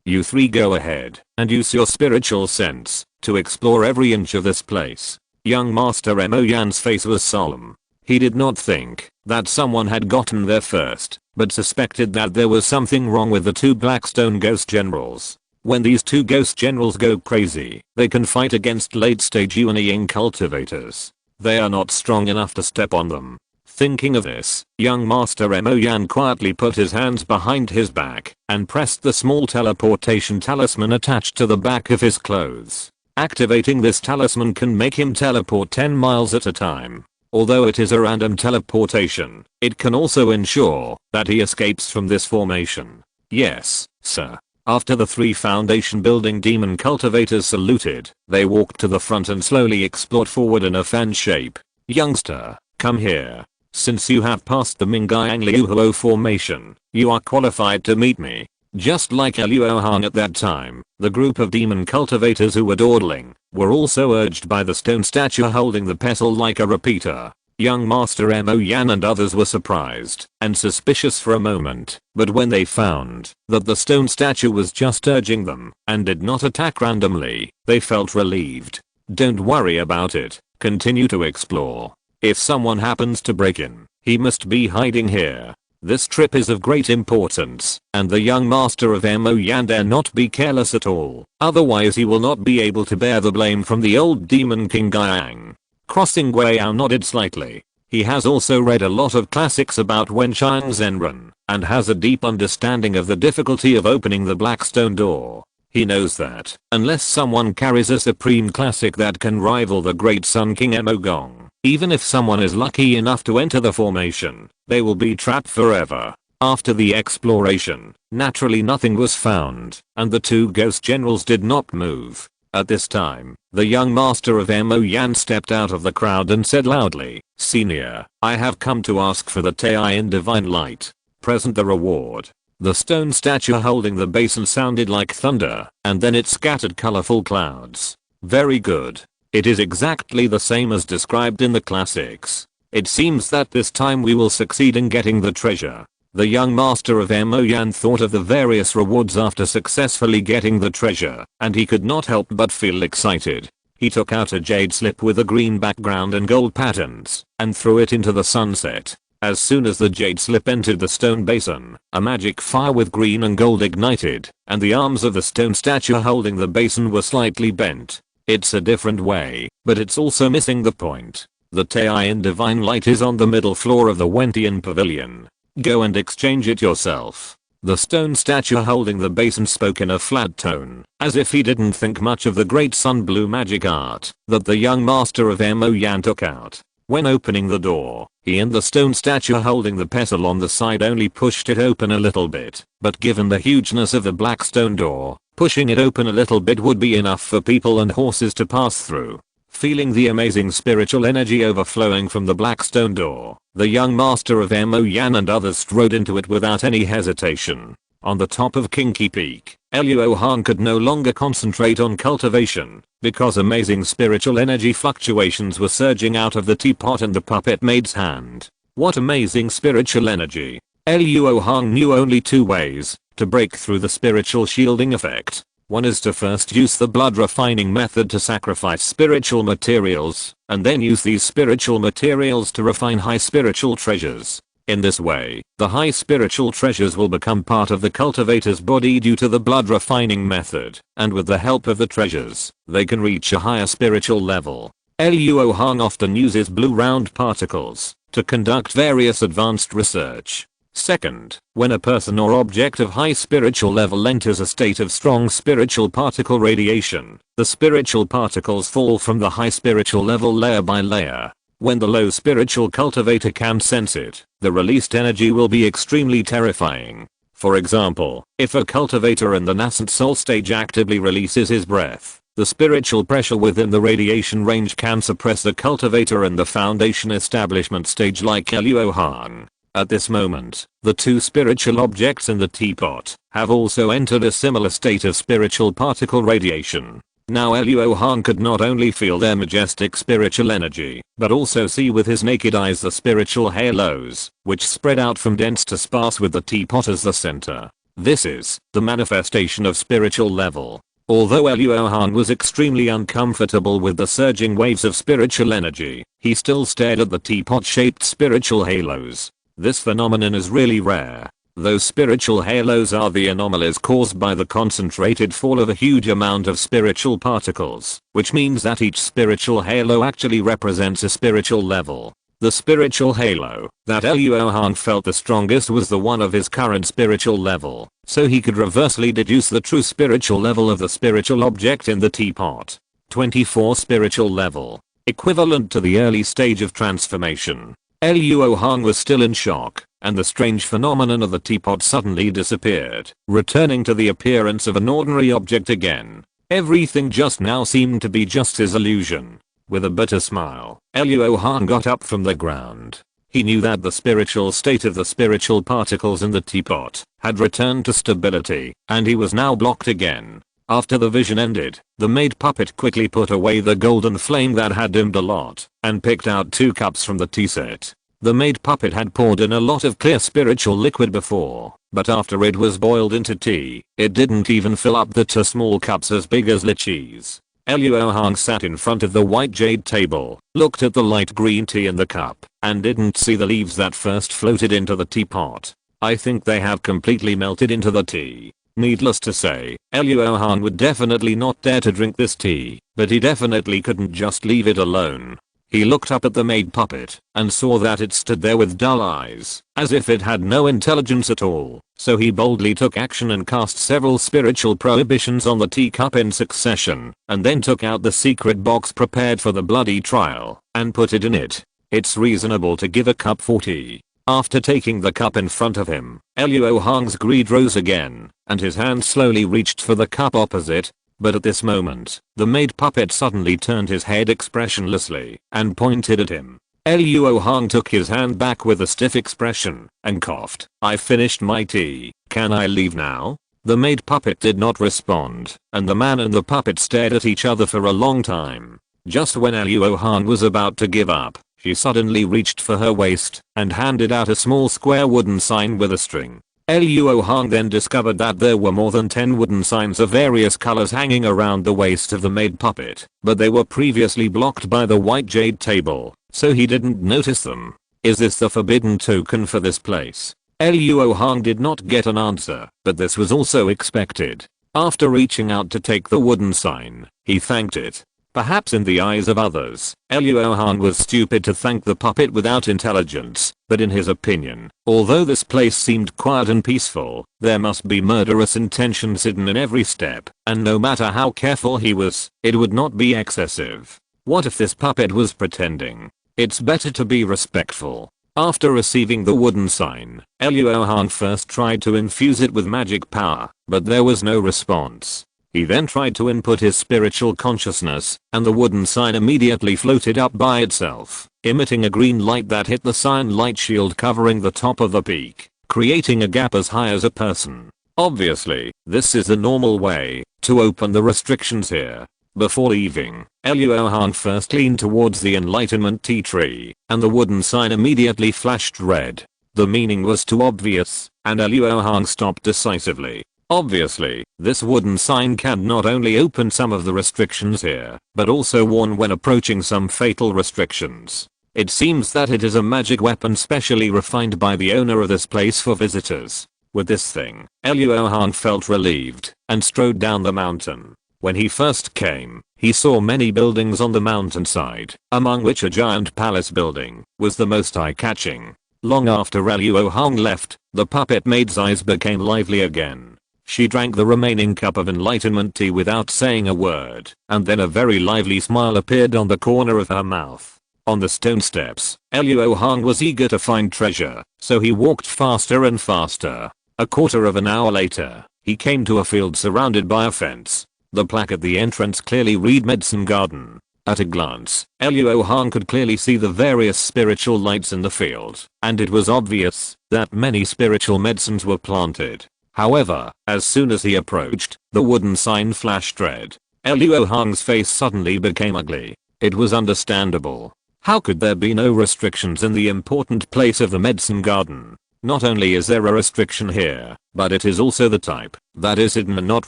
you 3 go ahead and use your spiritual sense to explore every inch of this place. Young master Mo Yan's face was solemn. He did not think that someone had gotten there first, but suspected that there was something wrong with the 2 Blackstone Ghost Generals. When these 2 Ghost Generals go crazy, they can fight against late-stage Yuan cultivators. They are not strong enough to step on them. Thinking of this, young master Mo Yan quietly put his hands behind his back and pressed the small teleportation talisman attached to the back of his clothes. Activating this talisman can make him teleport 10 miles at a time. Although it is a random teleportation, it can also ensure that he escapes from this formation. Yes, sir. After the 3 foundation building demon cultivators saluted, they walked to the front and slowly explored forward in a fan shape. Youngster, come here. Since you have passed the Mingyang Luo formation, you are qualified to meet me. Just like Luo Hong at that time, the group of demon cultivators who were dawdling were also urged by the stone statue holding the pestle like a repeater. Young master Mo Yan and others were surprised and suspicious for a moment, but when they found that the stone statue was just urging them and did not attack randomly, they felt relieved. Don't worry about it, continue to explore. If someone happens to break in, he must be hiding here. This trip is of great importance, and the young master of Mo Yan dare not be careless at all, otherwise he will not be able to bear the blame from the old demon King Gyang. Crossing Wei nodded slightly. He has also read a lot of classics about Wenqiang Zenren, and has a deep understanding of the difficulty of opening the black stone door. He knows that, unless someone carries a supreme classic that can rival the great Sun King Emogong, even if someone is lucky enough to enter the formation, they will be trapped forever. After the exploration, naturally nothing was found, and the 2 ghost generals did not move. At this time, the young master of Mo Yan stepped out of the crowd and said loudly, "Senior, I have come to ask for the Tei in Divine Light. Present the reward." The stone statue holding the basin sounded like thunder, and then it scattered colorful clouds. Very good. It is exactly the same as described in the classics. It seems that this time we will succeed in getting the treasure. The young master of Mo Yan thought of the various rewards after successfully getting the treasure, and he could not help but feel excited. He took out a jade slip with a green background and gold patterns, and threw it into the sunset. As soon as the jade slip entered the stone basin, a magic fire with green and gold ignited, and the arms of the stone statue holding the basin were slightly bent. It's a different way, but it's also missing the point. The Taiyan divine light is on the middle floor of the Wentian pavilion. Go and exchange it yourself. The stone statue holding the basin spoke in a flat tone, as if he didn't think much of the great sun blue magic art that the young master of Mo Yan took out. When opening the door, he and the stone statue holding the pestle on the side only pushed it open a little bit, but given the hugeness of the black stone door, pushing it open a little bit would be enough for people and horses to pass through. Feeling the amazing spiritual energy overflowing from the black stone door, the young master of Mo Yan and others strode into it without any hesitation. On the top of Kinky Peak, Luo Hong could no longer concentrate on cultivation, because amazing spiritual energy fluctuations were surging out of the teapot and the puppet maid's hand. What amazing spiritual energy! Luo Hong knew only two ways to break through the spiritual shielding effect. One is to first use the blood refining method to sacrifice spiritual materials, and then use these spiritual materials to refine high spiritual treasures. In this way, the high spiritual treasures will become part of the cultivator's body due to the blood refining method, and with the help of the treasures, they can reach a higher spiritual level. Luo Hong often uses blue round particles to conduct various advanced research. Second, when a person or object of high spiritual level enters a state of strong spiritual particle radiation, the spiritual particles fall from the high spiritual level layer by layer. When the low spiritual cultivator can sense it, the released energy will be extremely terrifying. For example, if a cultivator in the nascent soul stage actively releases his breath, the spiritual pressure within the radiation range can suppress the cultivator in the foundation establishment stage like Luo Hong. At this moment, the two spiritual objects in the teapot have also entered a similar state of spiritual particle radiation. Now Luo Hong could not only feel their majestic spiritual energy, but also see with his naked eyes the spiritual halos, which spread out from dense to sparse with the teapot as the center. This is the manifestation of spiritual level. Although Luo Hong was extremely uncomfortable with the surging waves of spiritual energy, he still stared at the teapot-shaped spiritual halos. This phenomenon is really rare. Those spiritual halos are the anomalies caused by the concentrated fall of a huge amount of spiritual particles, which means that each spiritual halo actually represents a spiritual level. The spiritual halo that Luo Hong felt the strongest was the one of his current spiritual level, so he could reversely deduce the true spiritual level of the spiritual object in the teapot. 24 spiritual level, equivalent to the early stage of transformation. Luo Hong was still in shock, and the strange phenomenon of the teapot suddenly disappeared, returning to the appearance of an ordinary object again. Everything just now seemed to be just his illusion. With a bitter smile, Luo Hong got up from the ground. He knew that the spiritual state of the spiritual particles in the teapot had returned to stability, and he was now blocked again. After the vision ended, the maid puppet quickly put away the golden flame that had dimmed a lot, and picked out 2 cups from the tea set. The maid puppet had poured in a lot of clear spiritual liquid before, but after it was boiled into tea, it didn't even fill up the 2 small cups as big as lychees. Luo Hong sat in front of the white jade table, looked at the light green tea in the cup, and didn't see the leaves that first floated into the teapot. I think they have completely melted into the tea. Needless to say, Luo Hong would definitely not dare to drink this tea, but he definitely couldn't just leave it alone. He looked up at the maid puppet, and saw that it stood there with dull eyes, as if it had no intelligence at all, so he boldly took action and cast several spiritual prohibitions on the teacup in succession, and then took out the secret box prepared for the bloody trial, and put it in it. It's reasonable to give a cup for tea. After taking the cup in front of him, Luo Hong's greed rose again, and his hand slowly reached for the cup opposite. But at this moment, the maid puppet suddenly turned his head expressionlessly and pointed at him. Luo Hong took his hand back with a stiff expression and coughed. "I finished my tea. Can I leave now?" The maid puppet did not respond, and the man and the puppet stared at each other for a long time. Just when Luo Hong was about to give up, She suddenly reached for her waist and handed out a small square wooden sign with a string. Luo Hong then discovered that there were more than 10 wooden signs of various colors hanging around the waist of the maid puppet, but they were previously blocked by the white jade table, so he didn't notice them. Is this the forbidden token for this place? Luo Hong did not get an answer, but this was also expected. After reaching out to take the wooden sign, he thanked it. Perhaps in the eyes of others, Luo Hong was stupid to thank the puppet without intelligence, but in his opinion, although this place seemed quiet and peaceful, there must be murderous intentions hidden in every step, and no matter how careful he was, it would not be excessive. What if this puppet was pretending? It's better to be respectful. After receiving the wooden sign, Luo Hong first tried to infuse it with magic power, but there was no response. He then tried to input his spiritual consciousness, and the wooden sign immediately floated up by itself, emitting a green light that hit the sign light shield covering the top of the peak, creating a gap as high as a person. Obviously, this is the normal way to open the restrictions here. Before leaving, Luo Hong first leaned towards the enlightenment tea tree, and the wooden sign immediately flashed red. The meaning was too obvious, and Luo Hong stopped decisively. Obviously, this wooden sign can not only open some of the restrictions here, but also warn when approaching some fatal restrictions. It seems that it is a magic weapon specially refined by the owner of this place for visitors. With this thing, Luo Hong felt relieved, and strode down the mountain. When he first came, he saw many buildings on the mountainside, among which a giant palace building was the most eye-catching. Long after Luo Hong left, the puppet maid's eyes became lively again. She drank the remaining cup of enlightenment tea without saying a word, and then a very lively smile appeared on the corner of her mouth. On the stone steps, Luo Hong was eager to find treasure, so he walked faster and faster. A quarter of an hour later, he came to a field surrounded by a fence. The plaque at the entrance clearly read Medicine Garden. At a glance, Luo Hong could clearly see the various spiritual lights in the field, and it was obvious that many spiritual medicines were planted. However, as soon as he approached, the wooden sign flashed red. Luo Hong's face suddenly became ugly. It was understandable. How could there be no restrictions in the important place of the Medicine Garden? Not only is there a restriction here, but it is also the type that is hidden and not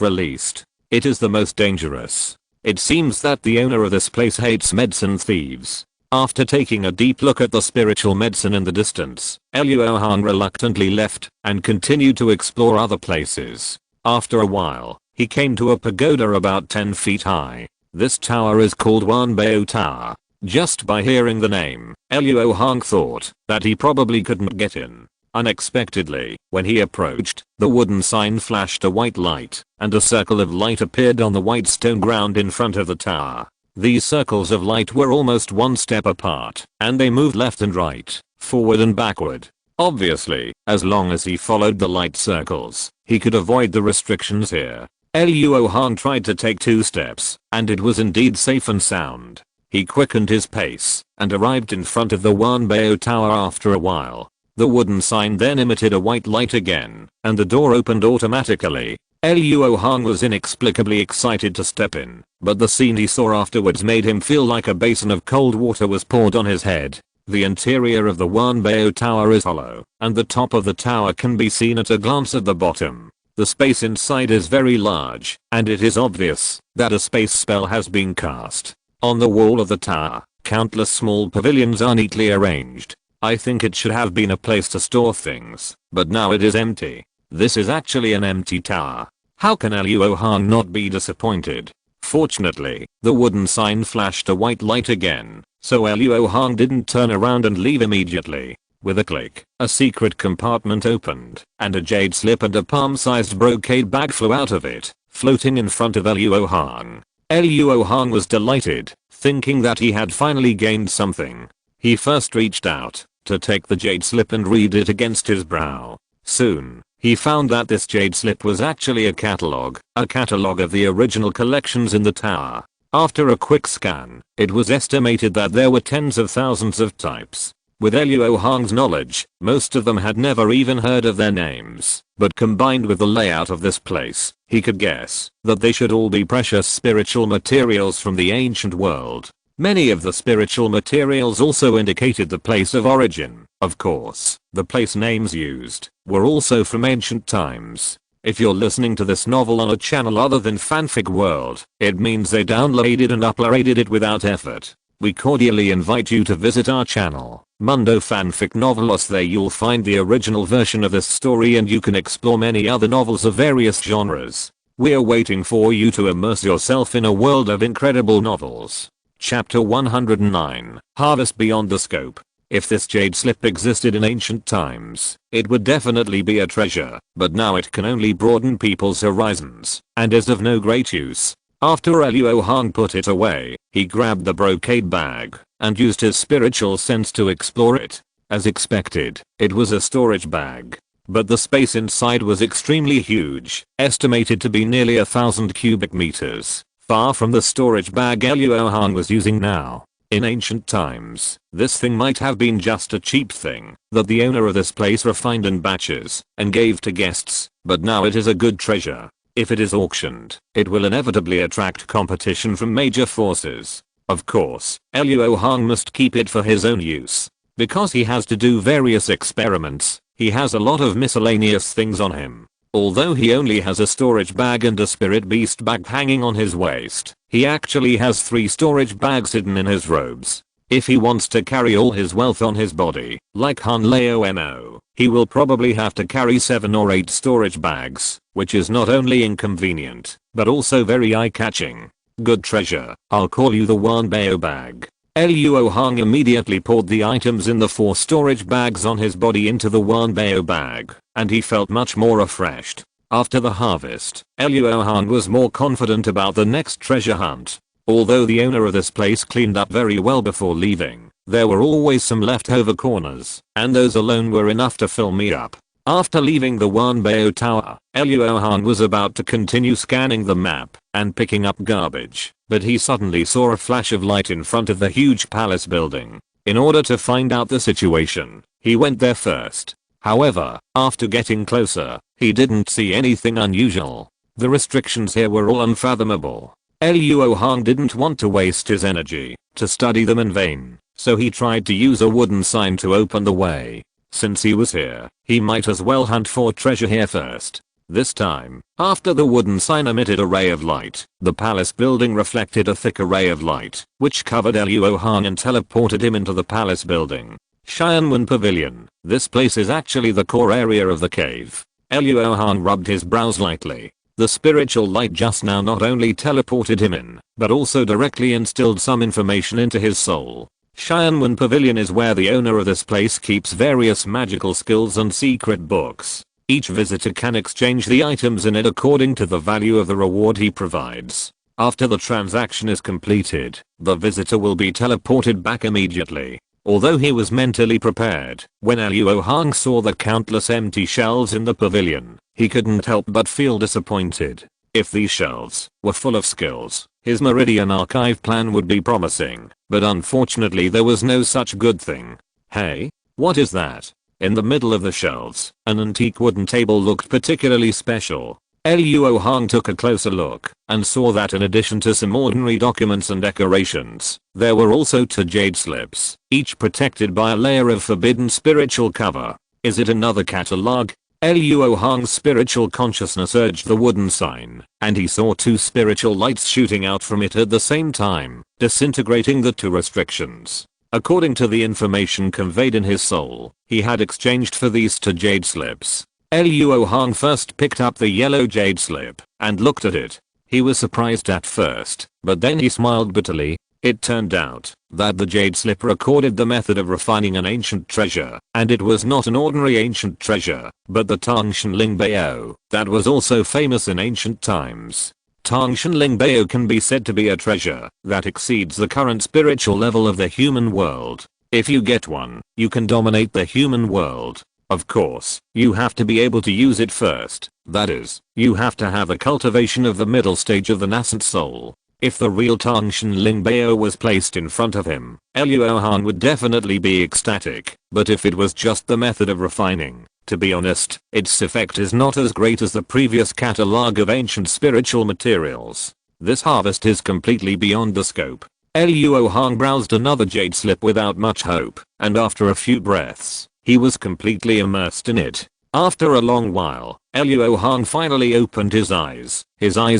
released. It is the most dangerous. It seems that the owner of this place hates medicine thieves. After taking a deep look at the spiritual medicine in the distance, Luo Hong reluctantly left and continued to explore other places. After a while, he came to a pagoda about 10 feet high. This tower is called Wanbao Tower. Just by hearing the name, Luo Hong thought that he probably couldn't get in. Unexpectedly, when he approached, the wooden sign flashed a white light, and a circle of light appeared on the white stone ground in front of the tower. These circles of light were almost one step apart, and they moved left and right, forward and backward. Obviously, as long as he followed the light circles, he could avoid the restrictions here. Luo Hong tried to take 2 steps, and it was indeed safe and sound. He quickened his pace, and arrived in front of the Wanbao Tower after a while. The wooden sign then emitted a white light again, and the door opened automatically. Luo Hong was inexplicably excited to step in, but the scene he saw afterwards made him feel like a basin of cold water was poured on his head. The interior of the Wanbao Tower is hollow, and the top of the tower can be seen at a glance at the bottom. The space inside is very large, and it is obvious that a space spell has been cast. On the wall of the tower, countless small pavilions are neatly arranged. I think it should have been a place to store things, but now it is empty. This is actually an empty tower. How can Luo Hong not be disappointed? Fortunately, the wooden sign flashed a white light again, so Luo Hong didn't turn around and leave immediately. With a click, a secret compartment opened, and a jade slip and a palm-sized brocade bag flew out of it, floating in front of Luo Hong. Luo Hong was delighted, thinking that he had finally gained something. He first reached out to take the jade slip and read it against his brow. Soon, he found that this jade slip was actually a catalog of the original collections in the tower. After a quick scan, it was estimated that there were tens of thousands of types. With Luo Hong's knowledge, most of them had never even heard of their names, but combined with the layout of this place, he could guess that they should all be precious spiritual materials from the ancient world. Many of the spiritual materials also indicated the place of origin. Of course, the place names used were also from ancient times. If you're listening to this novel on a channel other than Fanfic World, it means they downloaded and uploaded it without effort. We cordially invite you to visit our channel, Mundo Fanfic Novelos. There you'll find the original version of this story and you can explore many other novels of various genres. We're waiting for you to immerse yourself in a world of incredible novels. Chapter 109, Harvest Beyond the Scope. If this jade slip existed in ancient times, it would definitely be a treasure, but now it can only broaden people's horizons, and is of no great use. After Luo Hong put it away, he grabbed the brocade bag, and used his spiritual sense to explore it. As expected, it was a storage bag. But the space inside was extremely huge, estimated to be nearly 1,000 cubic meters, far from the storage bag Luo Hong was using now. In ancient times, this thing might have been just a cheap thing that the owner of this place refined in batches and gave to guests, but now it is a good treasure. If it is auctioned, it will inevitably attract competition from major forces. Of course, Luo Hong must keep it for his own use. Because he has to do various experiments, he has a lot of miscellaneous things on him. Although he only has a storage bag and a spirit beast bag hanging on his waist, he actually has 3 storage bags hidden in his robes. If he wants to carry all his wealth on his body, like Han Leo Mo, he will probably have to carry 7 or 8 storage bags, which is not only inconvenient, but also very eye-catching. Good treasure, I'll call you the Wanbao bag. Luo Hong immediately poured the items in the 4 storage bags on his body into the Wanbao bag, and he felt much more refreshed. After the harvest, Luo Hong was more confident about the next treasure hunt. Although the owner of this place cleaned up very well before leaving, there were always some leftover corners, and those alone were enough to fill me up. After leaving the Wanbao Tower, Luo Hong was about to continue scanning the map and picking up garbage, but he suddenly saw a flash of light in front of the huge palace building. In order to find out the situation, he went there first. However, after getting closer, he didn't see anything unusual. The restrictions here were all unfathomable. Luo Hong didn't want to waste his energy to study them in vain, so he tried to use a wooden sign to open the way. Since he was here, he might as well hunt for treasure here first. This time, after the wooden sign emitted a ray of light, the palace building reflected a thick array of light, which covered Luo Hong and teleported him into the palace building. Xianwen Pavilion. This place is actually the core area of the cave. Luo Hong rubbed his brows lightly. The spiritual light just now not only teleported him in, but also directly instilled some information into his soul. Xianwen Pavilion is where the owner of this place keeps various magical skills and secret books. Each visitor can exchange the items in it according to the value of the reward he provides. After the transaction is completed, the visitor will be teleported back immediately. Although he was mentally prepared, when Luo Hong saw the countless empty shelves in the pavilion, he couldn't help but feel disappointed. If these shelves were full of skills, his Meridian Archive plan would be promising, but unfortunately there was no such good thing. Hey, what is that? In the middle of the shelves, an antique wooden table looked particularly special. Luo Hong took a closer look and saw that in addition to some ordinary documents and decorations, there were also 2 jade slips, each protected by a layer of forbidden spiritual cover. Is it another catalog? Luo Hong's spiritual consciousness urged the wooden sign, and he saw 2 spiritual lights shooting out from it at the same time, disintegrating the 2 restrictions. According to the information conveyed in his soul, he had exchanged for these 2 jade slips. Luo Hong first picked up the yellow jade slip and looked at it. He was surprised at first, but then he smiled bitterly. It turned out that the jade slip recorded the method of refining an ancient treasure, and it was not an ordinary ancient treasure, but the Tongshan Lingbao that was also famous in ancient times. Tongshan Lingbao can be said to be a treasure that exceeds the current spiritual level of the human world. If you get one, you can dominate the human world. Of course, you have to be able to use it first. That is, you have to have a cultivation of the middle stage of the nascent soul. If the real Tongshan Lingbao was placed in front of him, Luo Hong would definitely be ecstatic, but if it was just the method of refining, to be honest, its effect is not as great as the previous catalog of ancient spiritual materials. This harvest is completely beyond the scope. Luo Hong browsed another jade slip without much hope, and after a few breaths, he was completely immersed in it. After a long while, Luo Hong finally opened his eyes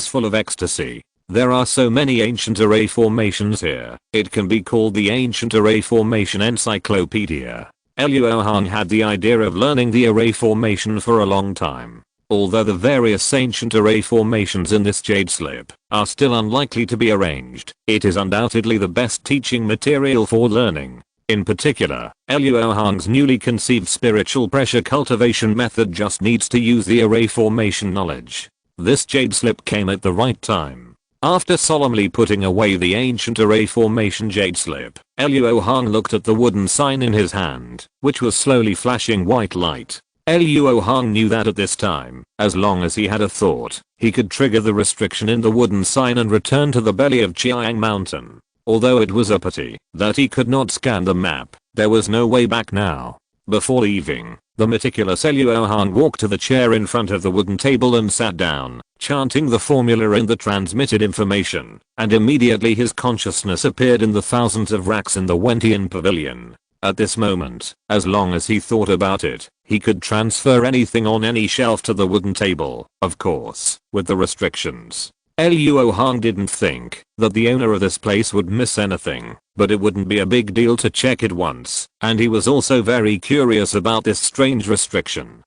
full of ecstasy. There are so many ancient array formations here, it can be called the Ancient Array Formation Encyclopedia. Luo Hong had the idea of learning the array formation for a long time. Although the various ancient array formations in this jade slip are still unlikely to be arranged, it is undoubtedly the best teaching material for learning. In particular, Luo Hong's newly conceived spiritual pressure cultivation method just needs to use the array formation knowledge. This jade slip came at the right time. After solemnly putting away the ancient array formation jade slip, Luo Hong looked at the wooden sign in his hand, which was slowly flashing white light. Luo Hong knew that at this time, as long as he had a thought, he could trigger the restriction in the wooden sign and return to the belly of Chiang Mountain. Although it was a pity that he could not scan the map, there was no way back now. Before leaving, the meticulous Luo Hong walked to the chair in front of the wooden table and sat down, chanting the formula in the transmitted information, and immediately his consciousness appeared in the thousands of racks in the Wentian pavilion. At this moment, as long as he thought about it, he could transfer anything on any shelf to the wooden table, of course, with the restrictions. Luo Hong didn't think that the owner of this place would miss anything, but it wouldn't be a big deal to check it once, and he was also very curious about this strange restriction.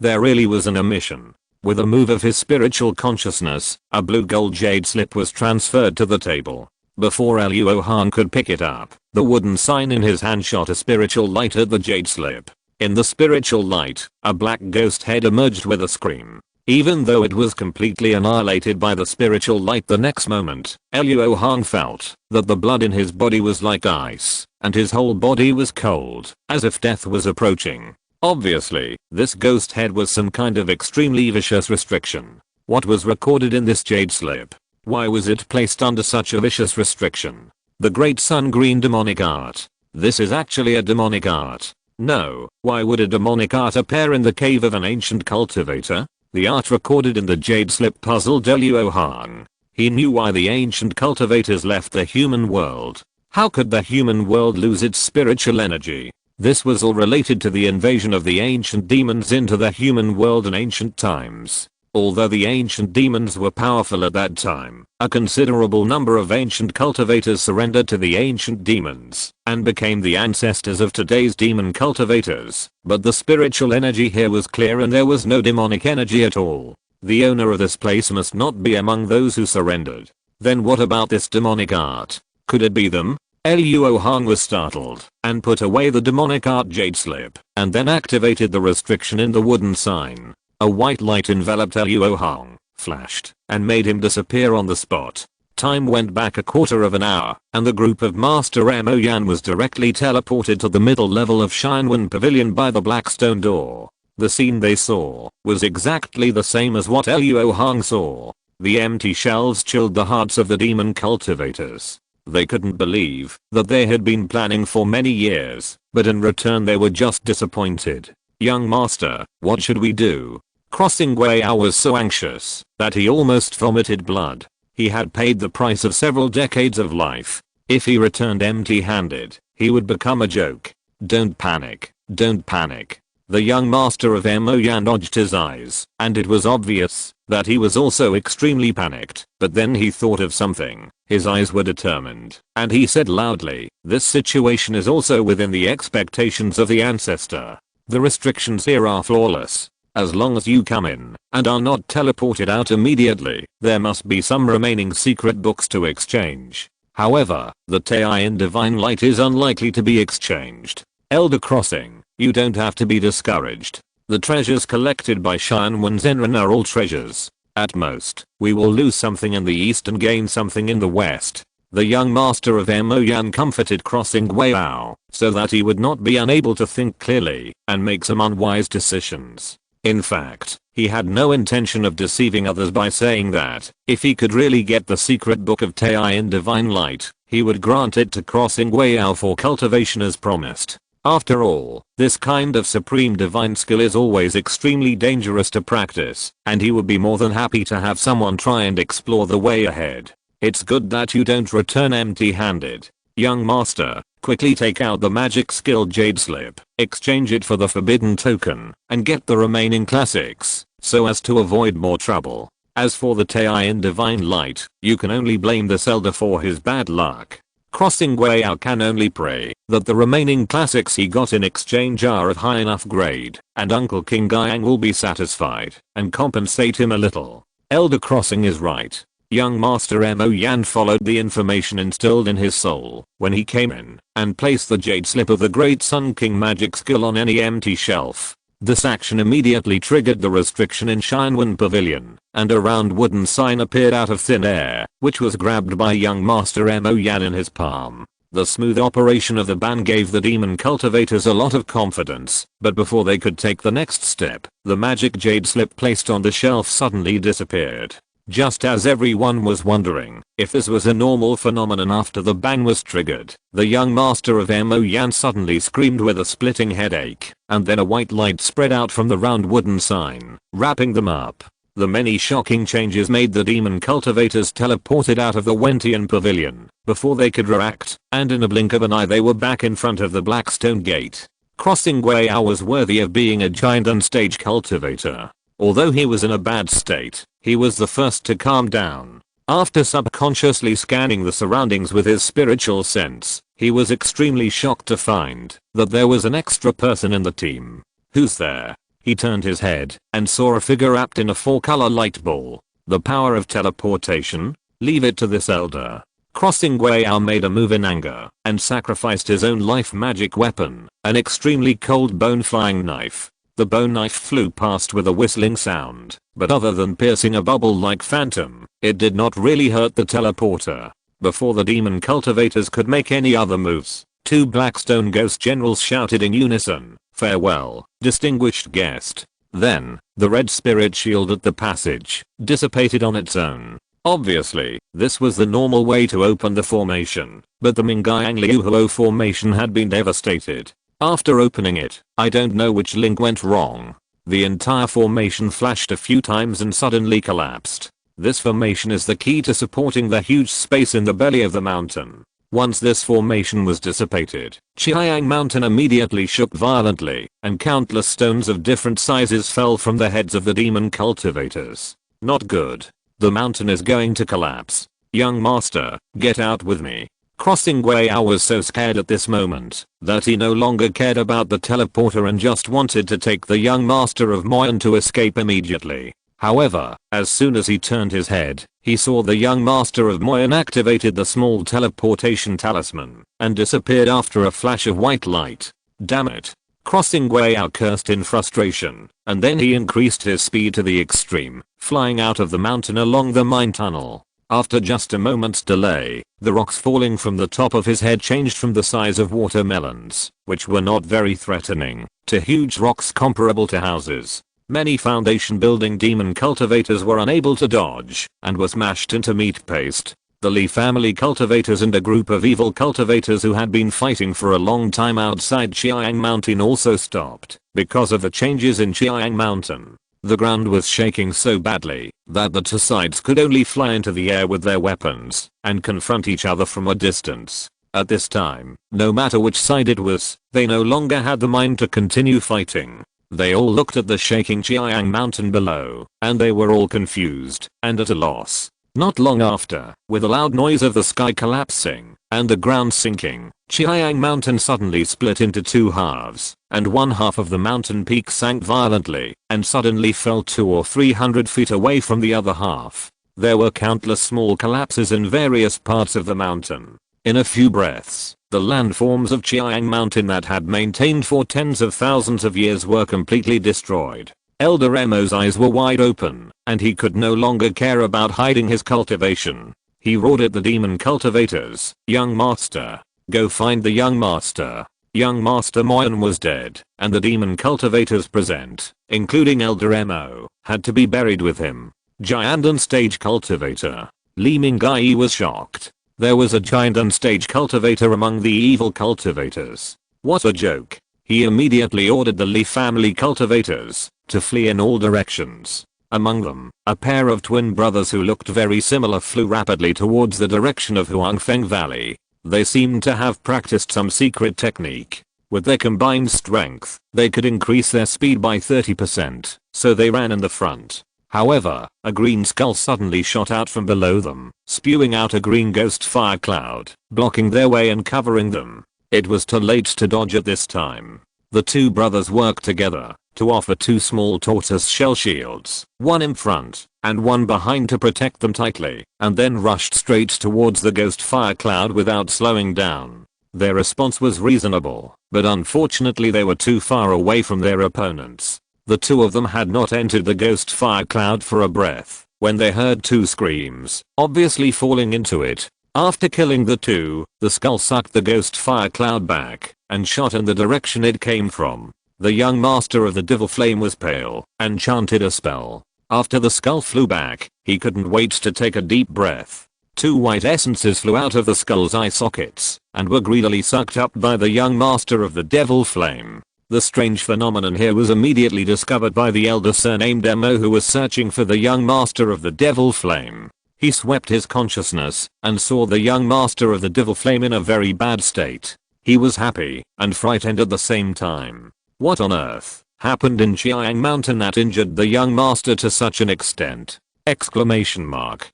There really was an omission. With a move of his spiritual consciousness, a blue gold jade slip was transferred to the table. Before Luo Hong could pick it up, the wooden sign in his hand shot a spiritual light at the jade slip. In the spiritual light, a black ghost head emerged with a scream. Even though it was completely annihilated by the spiritual light the next moment, Luo Hong felt that the blood in his body was like ice, and his whole body was cold, as if death was approaching. Obviously, this ghost head was some kind of extremely vicious restriction. What was recorded in this jade slip? Why was it placed under such a vicious restriction? The Great Sun Green Demonic Art. This is actually a demonic art. No, why would a demonic art appear in the cave of an ancient cultivator? The art recorded in the jade slip puzzled Luo Hong. He knew why the ancient cultivators left the human world. How could the human world lose its spiritual energy? This was all related to the invasion of the ancient demons into the human world in ancient times. Although the ancient demons were powerful at that time, a considerable number of ancient cultivators surrendered to the ancient demons and became the ancestors of today's demon cultivators. But the spiritual energy here was clear and there was no demonic energy at all. The owner of this place must not be among those who surrendered. Then what about this demonic art? Could it be them? Luo Hong was startled and put away the demonic art jade slip and then activated the restriction in the wooden sign. A white light enveloped Luo Hong, flashed, and made him disappear on the spot. Time went back a quarter of an hour, and the group of Master Mo Yan was directly teleported to the middle level of Shinwen Pavilion by the black stone door. The scene they saw was exactly the same as what Luo Hong saw. The empty shelves chilled the hearts of the demon cultivators. They couldn't believe that they had been planning for many years, but in return they were just disappointed. Young master, what should we do? Crossing Guiyao was so anxious that he almost vomited blood. He had paid the price of several decades of life. If he returned empty-handed, he would become a joke. Don't panic, don't panic. The young master of Mo Yan dodged his eyes, and it was obvious that he was also extremely panicked. But then he thought of something. His eyes were determined, and he said loudly, "This situation is also within the expectations of the ancestor. The restrictions here are flawless. As long as you come in and are not teleported out immediately, there must be some remaining secret books to exchange. However, the Taiyin Divine Light is unlikely to be exchanged. Elder Crossing, you don't have to be discouraged. The treasures collected by Shinwen Zenran are all treasures. At most, we will lose something in the east and gain something in the west." The young master of Mo Yan comforted Crossing Guiyao so that he would not be unable to think clearly and make some unwise decisions. In fact, he had no intention of deceiving others by saying that if he could really get the secret book of Taiyin Divine Light, he would grant it to Crossing Guiyao for cultivation as promised. After all, this kind of supreme divine skill is always extremely dangerous to practice, and he would be more than happy to have someone try and explore the way ahead. It's good that you don't return empty-handed. Young master, quickly take out the magic skill Jade Slip, exchange it for the forbidden token, and get the remaining classics, so as to avoid more trouble. As for the Tei in Divine Light, you can only blame this elder for his bad luck. Crossing Guayao can only pray that the remaining classics he got in exchange are of high enough grade, and Uncle King Guayang will be satisfied and compensate him a little. Elder Crossing is right. Young Master Mo Yan followed the information instilled in his soul when he came in and placed the Jade Slip of the Great Sun King magic skill on any empty shelf. This action immediately triggered the restriction in Shinwen Pavilion, and a round wooden sign appeared out of thin air, which was grabbed by young Master Mo Yan in his palm. The smooth operation of the ban gave the demon cultivators a lot of confidence, but before they could take the next step, the magic Jade Slip placed on the shelf suddenly disappeared. Just as everyone was wondering if this was a normal phenomenon after the bang was triggered, the young master of Mo Yan suddenly screamed with a splitting headache, and then a white light spread out from the round wooden sign, wrapping them up. The many shocking changes made the demon cultivators teleported out of the Wentian Pavilion before they could react, and in a blink of an eye they were back in front of the black stone gate. Crossing Guayao was worthy of being a giant unstage cultivator. Although he was in a bad state, he was the first to calm down. After subconsciously scanning the surroundings with his spiritual sense, he was extremely shocked to find that there was an extra person in the team. Who's there? He turned his head and saw a figure wrapped in a 4-color light ball. The power of teleportation? Leave it to this elder. Crossing Guayao made a move in anger and sacrificed his own life magic weapon, an extremely cold bone flying knife. The bone knife flew past with a whistling sound, but other than piercing a bubble like phantom, it did not really hurt the teleporter. Before the demon cultivators could make any other moves, 2 Blackstone Ghost Generals shouted in unison, "Farewell, distinguished guest." Then, the red spirit shield at the passage dissipated on its own. Obviously, this was the normal way to open the formation, but the Mingyang Liuhuo formation had been devastated. After opening it, I don't know which link went wrong. The entire formation flashed a few times and suddenly collapsed. This formation is the key to supporting the huge space in the belly of the mountain. Once this formation was dissipated, Chiang Mountain immediately shook violently, and countless stones of different sizes fell from the heads of the demon cultivators. Not good. The mountain is going to collapse. Young master, get out with me. Crossing Guayao was so scared at this moment that he no longer cared about the teleporter and just wanted to take the young master of Moyan to escape immediately. However, as soon as he turned his head, he saw the young master of Moyan activated the small teleportation talisman and disappeared after a flash of white light. Damn it. Crossing Guayao cursed in frustration, and then he increased his speed to the extreme, flying out of the mountain along the mine tunnel. After just a moment's delay, the rocks falling from the top of his head changed from the size of watermelons, which were not very threatening, to huge rocks comparable to houses. Many foundation building demon cultivators were unable to dodge and were smashed into meat paste. The Li family cultivators and a group of evil cultivators who had been fighting for a long time outside Chiang Mountain also stopped because of the changes in Chiang Mountain. The ground was shaking so badly that the 2 sides could only fly into the air with their weapons and confront each other from a distance. At this time, no matter which side it was, they no longer had the mind to continue fighting. They all looked at the shaking Chiang Mountain below, and they were all confused and at a loss. Not long after, with a loud noise of the sky collapsing and the ground sinking, Chiang Mountain suddenly split into 2 halves, and one half of the mountain peak sank violently and suddenly fell 200 or 300 feet away from the other half. There were countless small collapses in various parts of the mountain. In a few breaths, the landforms of Chiang Mountain that had maintained for tens of thousands of years were completely destroyed. Elder Mo's eyes were wide open, and he could no longer care about hiding his cultivation. He roared at the demon cultivators, "Young master, go find the young master." Young Master Moyan was dead, and the demon cultivators present, including Elder Mo, had to be buried with him. Giant unstage cultivator. Li Mingyi was shocked. There was a giant unstage cultivator among the evil cultivators. What a joke. He immediately ordered the Li family cultivators to flee in all directions. Among them, a pair of twin brothers who looked very similar flew rapidly towards the direction of Huangfeng Valley. They seemed to have practiced some secret technique. With their combined strength, they could increase their speed by 30%, so they ran in the front. However, a green skull suddenly shot out from below them, spewing out a green ghost fire cloud, blocking their way and covering them. It was too late to dodge at this time. The two brothers worked together to offer two small tortoise shell shields, one in front and one behind to protect them tightly, and then rushed straight towards the ghost fire cloud without slowing down. Their response was reasonable, but unfortunately they were too far away from their opponents. The two of them had not entered the ghost fire cloud for a breath when they heard two screams, obviously falling into it. After killing the two, the skull sucked the ghost fire cloud back and shot in the direction it came from. The young master of the devil flame was pale and chanted a spell. After the skull flew back, he couldn't wait to take a deep breath. Two white essences flew out of the skull's eye sockets and were greedily sucked up by the young master of the devil flame. The strange phenomenon here was immediately discovered by the elder surnamed Mo, who was searching for the young master of the devil flame. He swept his consciousness and saw the young master of the devil flame in a very bad state. He was happy and frightened at the same time. What on earth happened in Chiang Mountain that injured the young master to such an extent? Exclamation mark.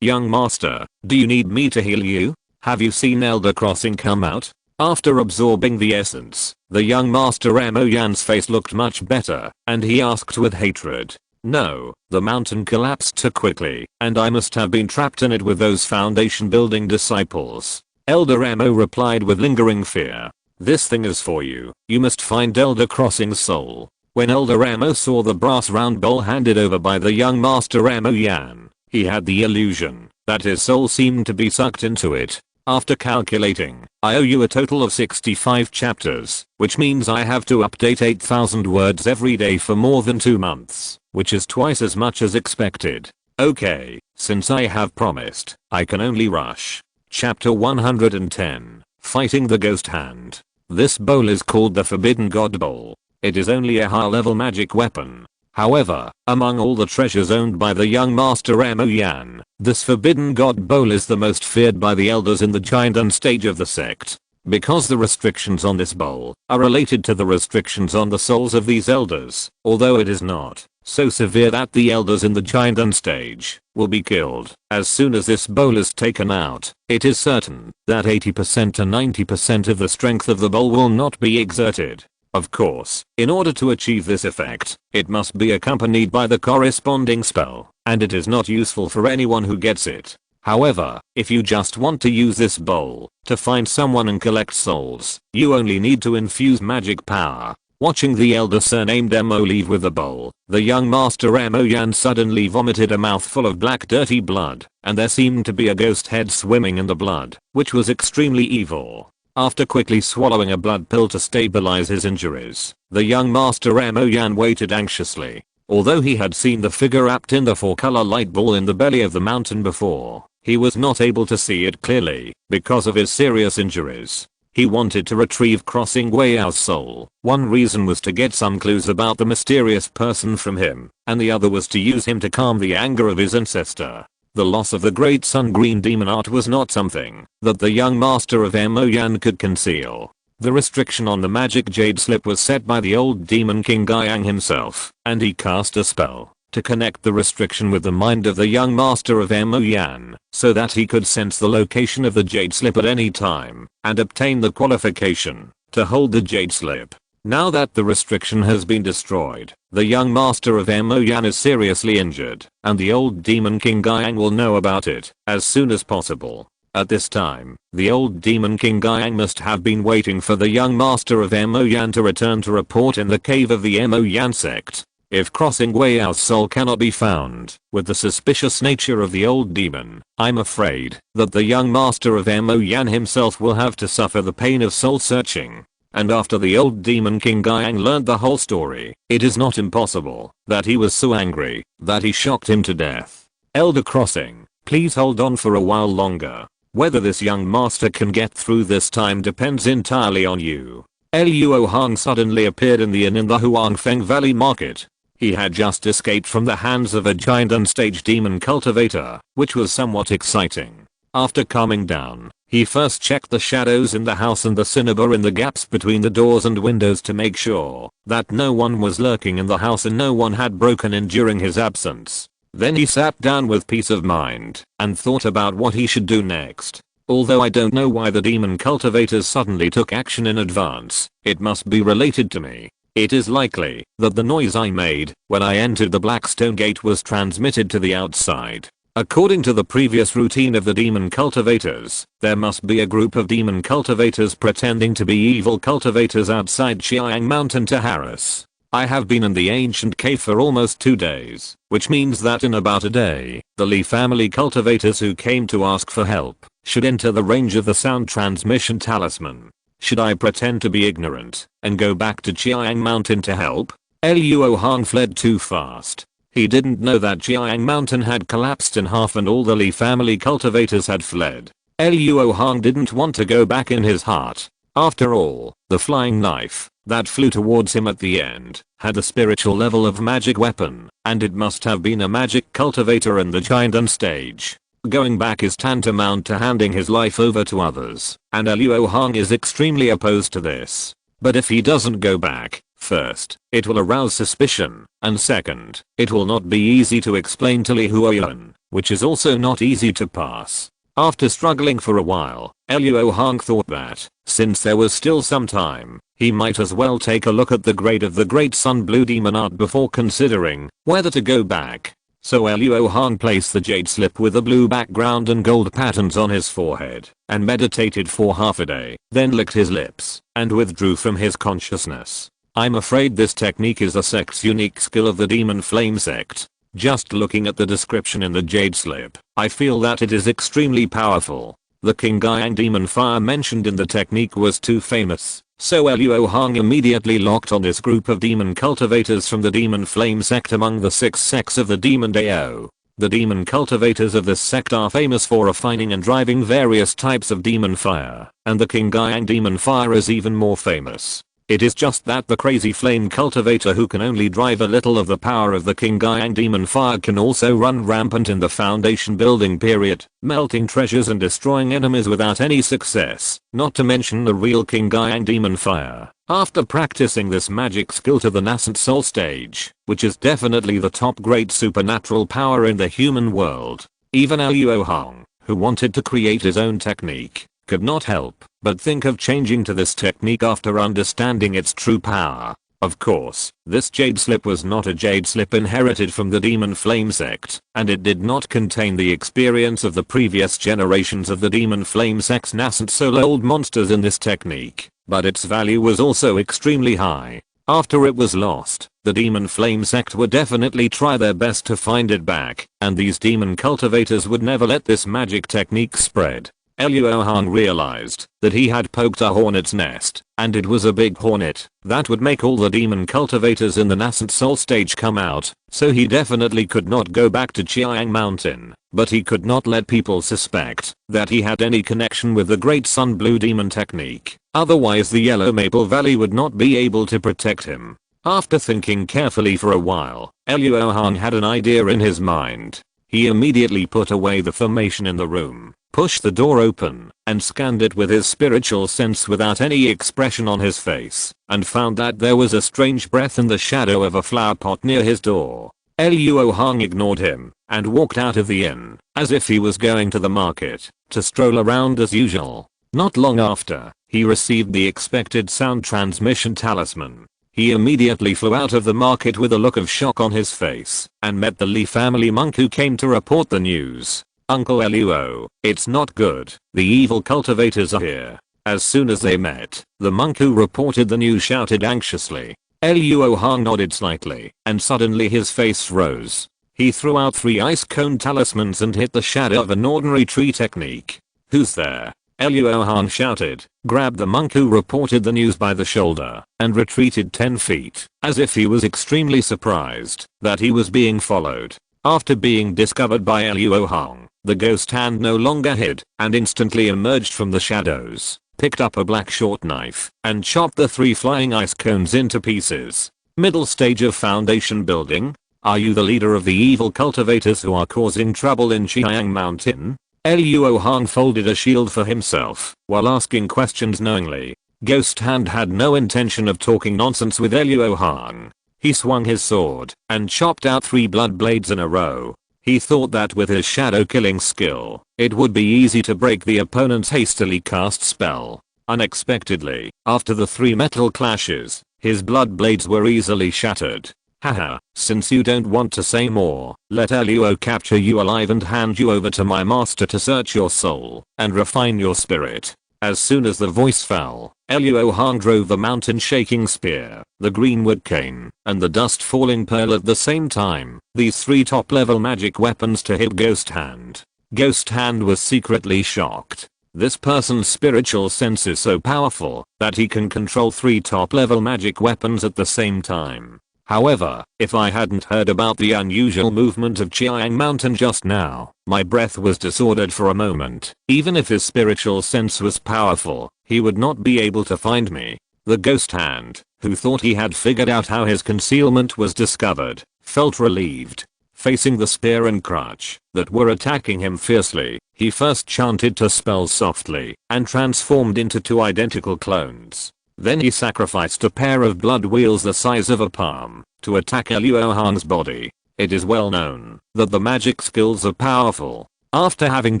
Young master, do you need me to heal you? Have you seen Elder Crossing come out? After absorbing the essence, the young master Mo Yan's face looked much better, and he asked with hatred. No, the mountain collapsed too quickly, and I must have been trapped in it with those foundation building disciples. Elder Mo replied with lingering fear. This thing is for you. You must find Elder Crossing's soul. When Elder Mo saw the brass round bowl handed over by the young master Mo Yan, he had the illusion that his soul seemed to be sucked into it. After calculating, I owe you a total of 65 chapters, which means I have to update 8,000 words every day for more than 2 months, which is twice as much as expected. Okay, since I have promised, I can only rush. Chapter 110, Fighting the Ghost Hand. This bowl is called the Forbidden God Bowl. It is only a high-level magic weapon. However, among all the treasures owned by the young master Mo Yan, this Forbidden God Bowl is the most feared by the elders in the Jiandan stage of the sect. Because the restrictions on this bowl are related to the restrictions on the souls of these elders, although it is not so severe that the elders in the Jiandan stage will be killed as soon as this bowl is taken out. It is certain that 80% to 90% of the strength of the bowl will not be exerted. Of course, in order to achieve this effect, it must be accompanied by the corresponding spell, and it is not useful for anyone who gets it. However, if you just want to use this bowl to find someone and collect souls, you only need to infuse magic power. Watching the elder surnamed Mo leave with the bowl, the young master Mo Yan suddenly vomited a mouthful of black dirty blood, and there seemed to be a ghost head swimming in the blood, which was extremely evil. After quickly swallowing a blood pill to stabilize his injuries, the young master Mo Yan waited anxiously. Although he had seen the figure wrapped in the 4-color light ball in the belly of the mountain before, he was not able to see it clearly because of his serious injuries. He wanted to retrieve Crossing Weyao's soul. One reason was to get some clues about the mysterious person from him, and the other was to use him to calm the anger of his ancestor. The loss of the great sun green demon art was not something that the young master of Mo Yan could conceal. The restriction on the magic jade slip was set by the old demon king Guiyang himself, and he cast a spell to connect the restriction with the mind of the young master of Mo Yan, so that he could sense the location of the jade slip at any time, and obtain the qualification to hold the jade slip. Now that the restriction has been destroyed, the young master of Mo Yan is seriously injured, and the old demon king Guiyang will know about it as soon as possible. At this time, the old demon king Guiyang must have been waiting for the young master of Mo Yan to return to report in the cave of the Mo Yan sect. If Crossing Weyao's soul cannot be found, with the suspicious nature of the old demon, I'm afraid that the young master of Mo Yan himself will have to suffer the pain of soul searching. And after the old demon king Guiyang learned the whole story, it is not impossible that he was so angry that he shocked him to death. Elder Crossing, please hold on for a while longer. Whether this young master can get through this time depends entirely on you. Luo Hong suddenly appeared in the inn in the Huangfeng Valley market. He had just escaped from the hands of a giant unstage demon cultivator, which was somewhat exciting. After calming down, he first checked the shadows in the house and the cinnabar in the gaps between the doors and windows to make sure that no one was lurking in the house and no one had broken in during his absence. Then he sat down with peace of mind and thought about what he should do next. Although I don't know why the demon cultivators suddenly took action in advance, it must be related to me. It is likely that the noise I made when I entered the Blackstone Gate was transmitted to the outside. According to the previous routine of the demon cultivators, there must be a group of demon cultivators pretending to be evil cultivators outside Chiang Mountain to harass. I have been in the ancient cave for almost 2 days, which means that in about a day, the Lee family cultivators who came to ask for help should enter the range of the sound transmission talisman. Should I pretend to be ignorant and go back to Chiang Mountain to help? Luo Hong fled too fast. He didn't know that Chiang Mountain had collapsed in half and all the Lee family cultivators had fled. Luo Hong didn't want to go back in his heart. After all, the flying knife that flew towards him at the end had a spiritual level of magic weapon, and it must have been a magic cultivator in the giant unstage. Going back is tantamount to handing his life over to others, and Luo Hong is extremely opposed to this. But if he doesn't go back, first, it will arouse suspicion, and second, it will not be easy to explain to Li Huoyan, which is also not easy to pass. After struggling for a while, Luo Hong thought that, since there was still some time, he might as well take a look at the grade of the Great Sun Blue Demon art before considering whether to go back. So Luo Hong placed the jade slip with a blue background and gold patterns on his forehead, and meditated for half a day, then licked his lips, and withdrew from his consciousness. I'm afraid this technique is a sect's unique skill of the Demon Flame sect. Just looking at the description in the jade slip, I feel that it is extremely powerful. The Qingyang demon fire mentioned in the technique was too famous, so Luo Hong immediately locked on this group of demon cultivators from the Demon Flame sect among the 6 sects of the Demon Dao. The demon cultivators of this sect are famous for refining and driving various types of demon fire, and the Qingyang demon fire is even more famous. It is just that the crazy flame cultivator who can only drive a little of the power of the Qingyang demon fire can also run rampant in the foundation building period, melting treasures and destroying enemies without any success, not to mention the real Qingyang demon fire. After practicing this magic skill to the nascent soul stage, which is definitely the top great supernatural power in the human world, even Luo Hong, who wanted to create his own technique, could not help but think of changing to this technique after understanding its true power. Of course, this jade slip was not a jade slip inherited from the Demon Flame sect, and it did not contain the experience of the previous generations of the Demon Flame sect's nascent soul-old monsters in this technique, but its value was also extremely high. After it was lost, the Demon Flame sect would definitely try their best to find it back, and these demon cultivators would never let this magic technique spread. Luo Hong realized that he had poked a hornet's nest, and it was a big hornet that would make all the demon cultivators in the nascent soul stage come out, so he definitely could not go back to Chiang Mountain, but he could not let people suspect that he had any connection with the Great Sun Blue Demon technique, otherwise the Yellow Maple Valley would not be able to protect him. After thinking carefully for a while, Luo Hong had an idea in his mind. He immediately put away the formation in the room, pushed the door open, and scanned it with his spiritual sense without any expression on his face, and found that there was a strange breath in the shadow of a flower pot near his door. Luo Hong ignored him, and walked out of the inn, as if he was going to the market, to stroll around as usual. Not long after, he received the expected sound transmission talisman. He immediately flew out of the market with a look of shock on his face, and met the Lee family monk who came to report the news. Uncle Luo, it's not good, the evil cultivators are here. As soon as they met, the monk who reported the news shouted anxiously. Luo Hong nodded slightly, and suddenly his face froze. He threw out 3 ice cone talismans and hit the shadow of an ordinary tree technique. Who's there? Luo Hong shouted, grabbed the monk who reported the news by the shoulder, and retreated 10 feet, as if he was extremely surprised that he was being followed. After being discovered by Luo Hong, the ghost hand no longer hid, and instantly emerged from the shadows, picked up a black short knife, and chopped the 3 flying ice cones into pieces. Middle stage of foundation building? Are you the leader of the evil cultivators who are causing trouble in Chiang Mountain? Luo Hong folded a shield for himself while asking questions knowingly. Ghost Hand had no intention of talking nonsense with Luo Hong. He swung his sword and chopped out 3 blood blades in a row. He thought that with his shadow killing skill, it would be easy to break the opponent's hastily cast spell. Unexpectedly, after the 3 metal clashes, his blood blades were easily shattered. Haha, since you don't want to say more, let Luo capture you alive and hand you over to my master to search your soul and refine your spirit. As soon as the voice fell, Luo Hong drove the mountain shaking spear, the greenwood cane, and the dust falling pearl at the same time, these 3 top level magic weapons to hit Ghost Hand. Ghost Hand was secretly shocked. This person's spiritual sense is so powerful that he can control 3 top level magic weapons at the same time. However, if I hadn't heard about the unusual movement of Chiang Mountain just now, my breath was disordered for a moment. Even if his spiritual sense was powerful, he would not be able to find me. The Ghost Hand, who thought he had figured out how his concealment was discovered, felt relieved. Facing the spear and crutch that were attacking him fiercely, he first chanted 2 spells softly and transformed into 2 identical clones. Then he sacrificed a pair of blood wheels the size of a palm to attack Luo Hong's body. It is well known that the magic skills are powerful. After having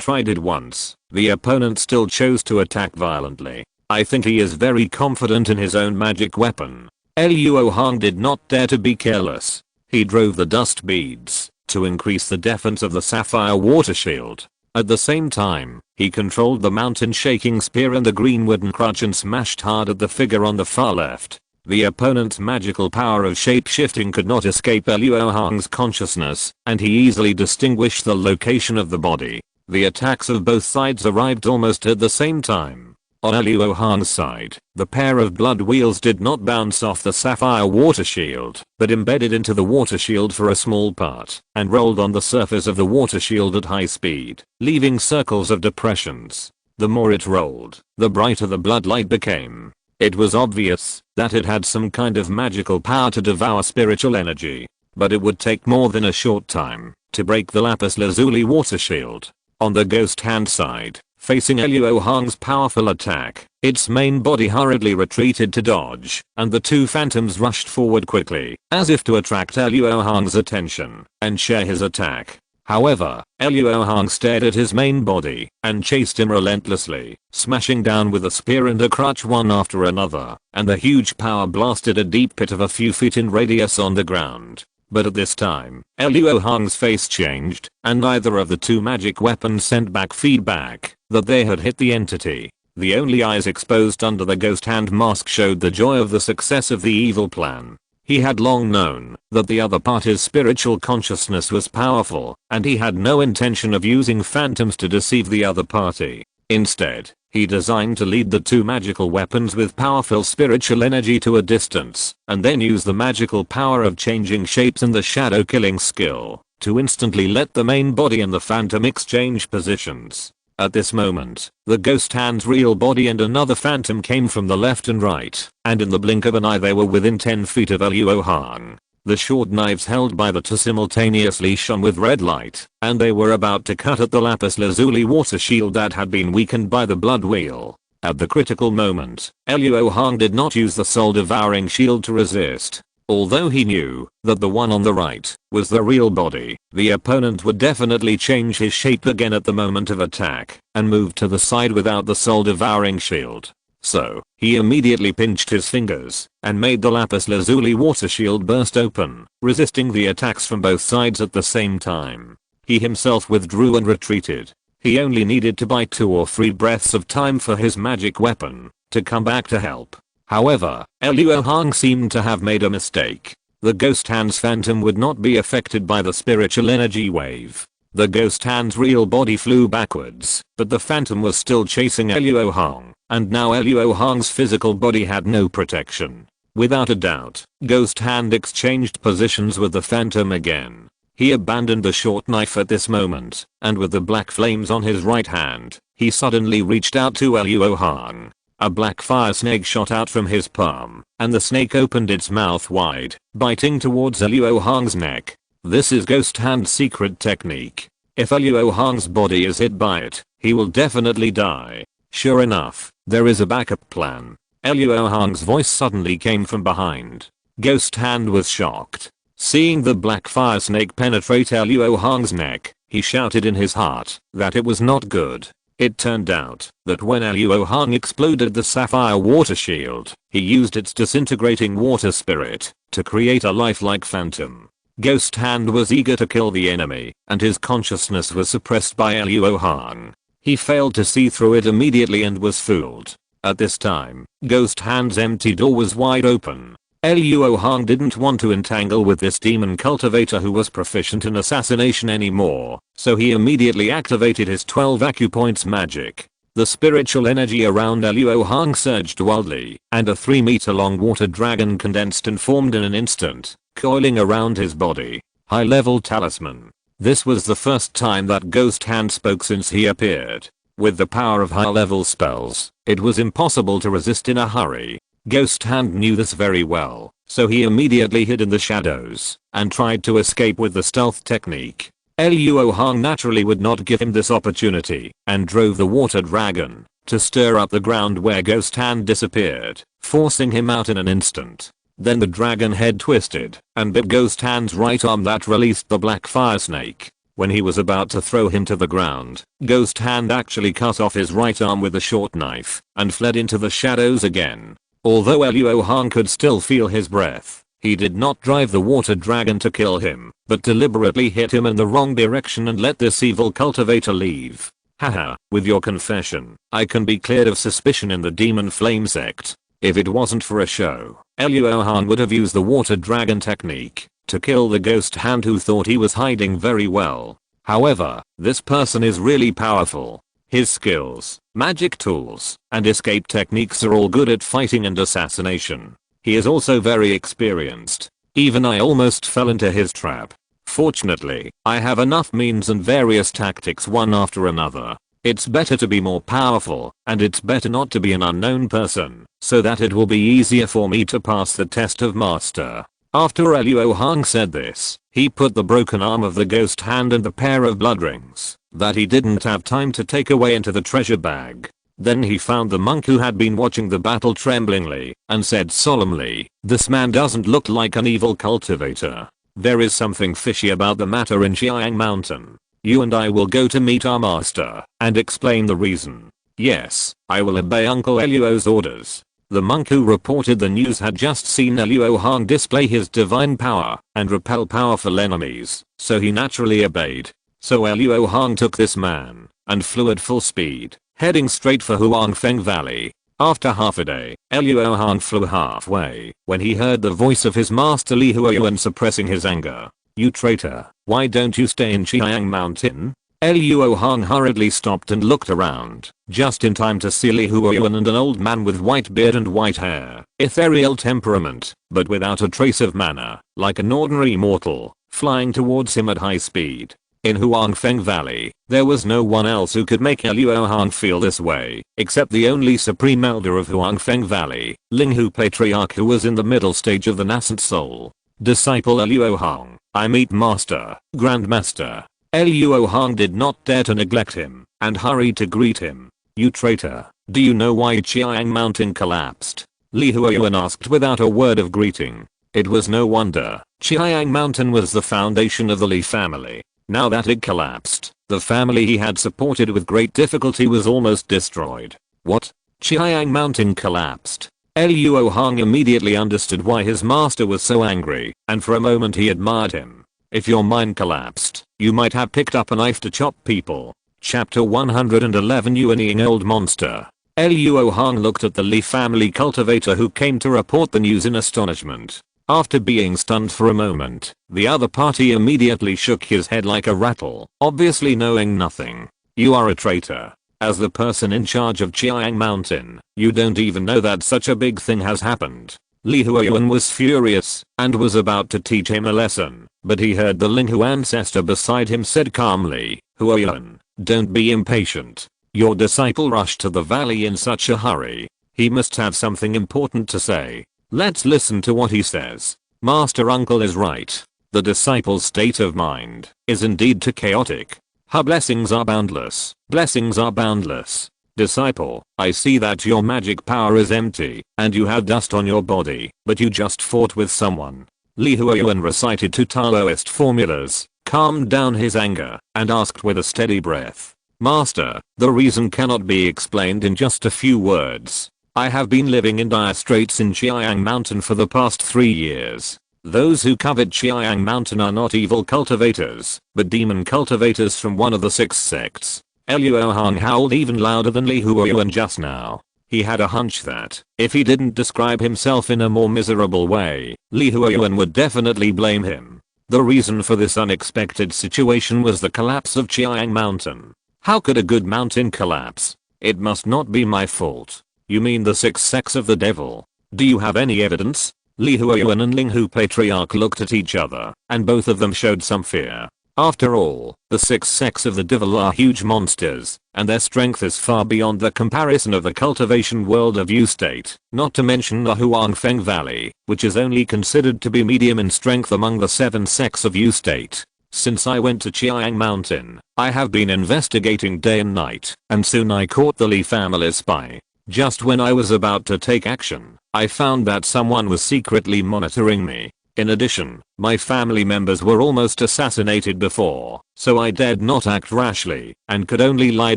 tried it once, the opponent still chose to attack violently. I think he is very confident in his own magic weapon. Luo Hong did not dare to be careless. He drove the dust beads to increase the defense of the sapphire water shield. At the same time, he controlled the mountain shaking spear and the green wooden crutch and smashed hard at the figure on the far left. The opponent's magical power of shape-shifting could not escape Luo Hong's consciousness, and he easily distinguished the location of the body. The attacks of both sides arrived almost at the same time. On Luo Hong's side, the pair of blood wheels did not bounce off the sapphire water shield, but embedded into the water shield for a small part, and rolled on the surface of the water shield at high speed, leaving circles of depressions. The more it rolled, the brighter the blood light became. It was obvious that it had some kind of magical power to devour spiritual energy, but it would take more than a short time to break the lapis lazuli water shield. On the Ghost Hand side, facing Luo Hong's powerful attack, its main body hurriedly retreated to dodge, and the 2 phantoms rushed forward quickly, as if to attract Luo Hong's attention and share his attack. However, Luo Hong stared at his main body and chased him relentlessly, smashing down with a spear and a crutch one after another, and the huge power blasted a deep pit of a few feet in radius on the ground. But at this time, Luo Hong's face changed, and neither of the 2 magic weapons sent back feedback that they had hit the entity. The only eyes exposed under the Ghost Hand mask showed the joy of the success of the evil plan. He had long known that the other party's spiritual consciousness was powerful, and he had no intention of using phantoms to deceive the other party. Instead, he designed to lead the 2 magical weapons with powerful spiritual energy to a distance, and then use the magical power of changing shapes and the shadow killing skill to instantly let the main body and the phantom exchange positions. At this moment, the Ghost Hand's real body and another phantom came from the left and right, and in the blink of an eye they were within 10 feet of Luo Hong. The short knives held by the 2 simultaneously shone with red light, and they were about to cut at the lapis lazuli water shield that had been weakened by the blood wheel. At the critical moment, Luo Hong did not use the soul-devouring shield to resist. Although he knew that the one on the right was the real body, the opponent would definitely change his shape again at the moment of attack and move to the side without the soul-devouring shield. So, he immediately pinched his fingers and made the lapis lazuli water shield burst open, resisting the attacks from both sides at the same time. He himself withdrew and retreated. He only needed to buy 2 or 3 breaths of time for his magic weapon to come back to help. However, Luo Hong seemed to have made a mistake. The Ghost Hand's phantom would not be affected by the spiritual energy wave. The Ghost Hand's real body flew backwards, but the phantom was still chasing Luo Hong, and now Luo Hong's physical body had no protection. Without a doubt, Ghost Hand exchanged positions with the phantom again. He abandoned the short knife at this moment, and with the black flames on his right hand, he suddenly reached out to Luo Hong. a black fire snake shot out from his palm, and the snake opened its mouth wide, biting towards Luo Hong's neck. This is Ghost Hand's secret technique. If Luo Hong's body is hit by it, he will definitely die. Sure enough, there is a backup plan. Luo Hong's voice suddenly came from behind. Ghost Hand was shocked. Seeing the black fire snake penetrate Luo Hong's neck, he shouted in his heart that it was not good. It turned out that when Luo Hong exploded the sapphire water shield, he used its disintegrating water spirit to create a lifelike phantom. Ghost Hand was eager to kill the enemy, and his consciousness was suppressed by Luo Hong. He failed to see through it immediately and was fooled. At this time, Ghost Hand's empty door was wide open. Luo Hong didn't want to entangle with this demon cultivator who was proficient in assassination anymore, so he immediately activated his 12 acupoints magic. The spiritual energy around Luo Hong surged wildly, and a 3-meter long water dragon condensed and formed in an instant, coiling around his body. High-level talisman. This was the first time that Ghost Hand spoke since he appeared. With the power of high-level spells, it was impossible to resist in a hurry. Ghost Hand knew this very well, so he immediately hid in the shadows and tried to escape with the stealth technique. Luo Hong naturally would not give him this opportunity and drove the water dragon to stir up the ground where Ghost Hand disappeared, forcing him out in an instant. Then the dragon head twisted and bit Ghost Hand's right arm that released the black fire snake. When he was about to throw him to the ground, Ghost Hand actually cut off his right arm with a short knife and fled into the shadows again. Although Luo Hong could still feel his breath, he did not drive the water dragon to kill him, but deliberately hit him in the wrong direction and let this evil cultivator leave. Haha, with your confession, I can be cleared of suspicion in the demon flame sect. If it wasn't for a show, Luo Hong would have used the water dragon technique to kill the Ghost Hand who thought he was hiding very well. However, this person is really powerful. His skills, magic tools, and escape techniques are all good at fighting and assassination. He is also very experienced. Even I almost fell into his trap. Fortunately, I have enough means and various tactics one after another. It's better to be more powerful, and it's better not to be an unknown person, so that it will be easier for me to pass the test of master. After Luo Hong said this, he put the broken arm of the Ghost Hand and the pair of blood rings that he didn't have time to take away into the treasure bag. Then he found the monk who had been watching the battle tremblingly and said solemnly, "This man doesn't look like an evil cultivator. There is something fishy about the matter in Xiang Mountain. You and I will go to meet our master and explain the reason." "Yes, I will obey Uncle Luo's orders." The monk who reported the news had just seen Luo Hong display his divine power and repel powerful enemies, so he naturally obeyed. So Luo Hong took this man and flew at full speed, heading straight for Huangfeng Valley. After half a day, Luo Hong flew halfway when he heard the voice of his master Li Huoyuan suppressing his anger. "You traitor, why don't you stay in Xiang Mountain?" Luo Hong hurriedly stopped and looked around, just in time to see Li Huoyuan and an old man with white beard and white hair, ethereal temperament, but without a trace of manner, like an ordinary mortal, flying towards him at high speed. In Huangfeng Valley, there was no one else who could make Luo Hong feel this way, except the only supreme elder of Huangfeng Valley, Linghu Patriarch, who was in the middle stage of the nascent soul. "Disciple Luo Hong, I meet Master, Grandmaster." Luo Hong did not dare to neglect him, and hurried to greet him. "You traitor, do you know why Qiang Mountain collapsed?" Li Huoyuan asked without a word of greeting. It was no wonder. Qiang Mountain was the foundation of the Li family. Now that it collapsed, the family he had supported with great difficulty was almost destroyed. What? Qiang Mountain collapsed? Luo Hong immediately understood why his master was so angry, and for a moment he admired him. If your mind collapsed, you might have picked up a knife to chop people. Chapter 111 Yuanying Old Monster. Luo Hong looked at the Li family cultivator who came to report the news in astonishment. After being stunned for a moment, the other party immediately shook his head like a rattle, obviously knowing nothing. "You are a traitor. As the person in charge of Qiang Mountain, you don't even know that such a big thing has happened." Li Huoyuan was furious and was about to teach him a lesson, but he heard the Linghu ancestor beside him said calmly, "Huoyuan, don't be impatient. Your disciple rushed to the valley in such a hurry. He must have something important to say. Let's listen to what he says. Master Uncle is right. The disciple's state of mind is indeed too chaotic. Her blessings are boundless. Blessings are boundless. Disciple, I see that your magic power is empty, and you have dust on your body, but you just fought with someone. Li Huoyuan recited two Taoist formulas, calmed down his anger, and asked with a steady breath. Master, the reason cannot be explained in just a few words. I have been living in dire straits in Chiang Mountain for the past 3 years. Those who covet Chiang Mountain are not evil cultivators, but demon cultivators from one of the 6 sects. Luo Hong howled even louder than Li Huoyuan just now. He had a hunch that, if he didn't describe himself in a more miserable way, Li Huoyuan would definitely blame him. The reason for this unexpected situation was the collapse of Chiang Mountain. How could a good mountain collapse? It must not be my fault. You mean the 6 sects of the devil? Do you have any evidence? Li Huoyuan and Ling Hu Patriarch looked at each other, and both of them showed some fear. After all, the 6 sects of the devil are huge monsters, and their strength is far beyond the comparison of the cultivation world of U State, not to mention the Huangfeng Valley, which is only considered to be medium in strength among the 7 sects of U State. Since I went to Chiang Mountain, I have been investigating day and night, and soon I caught the Li family spy. Just when I was about to take action, I found that someone was secretly monitoring me. In addition, my family members were almost assassinated before, so I dared not act rashly, and could only lie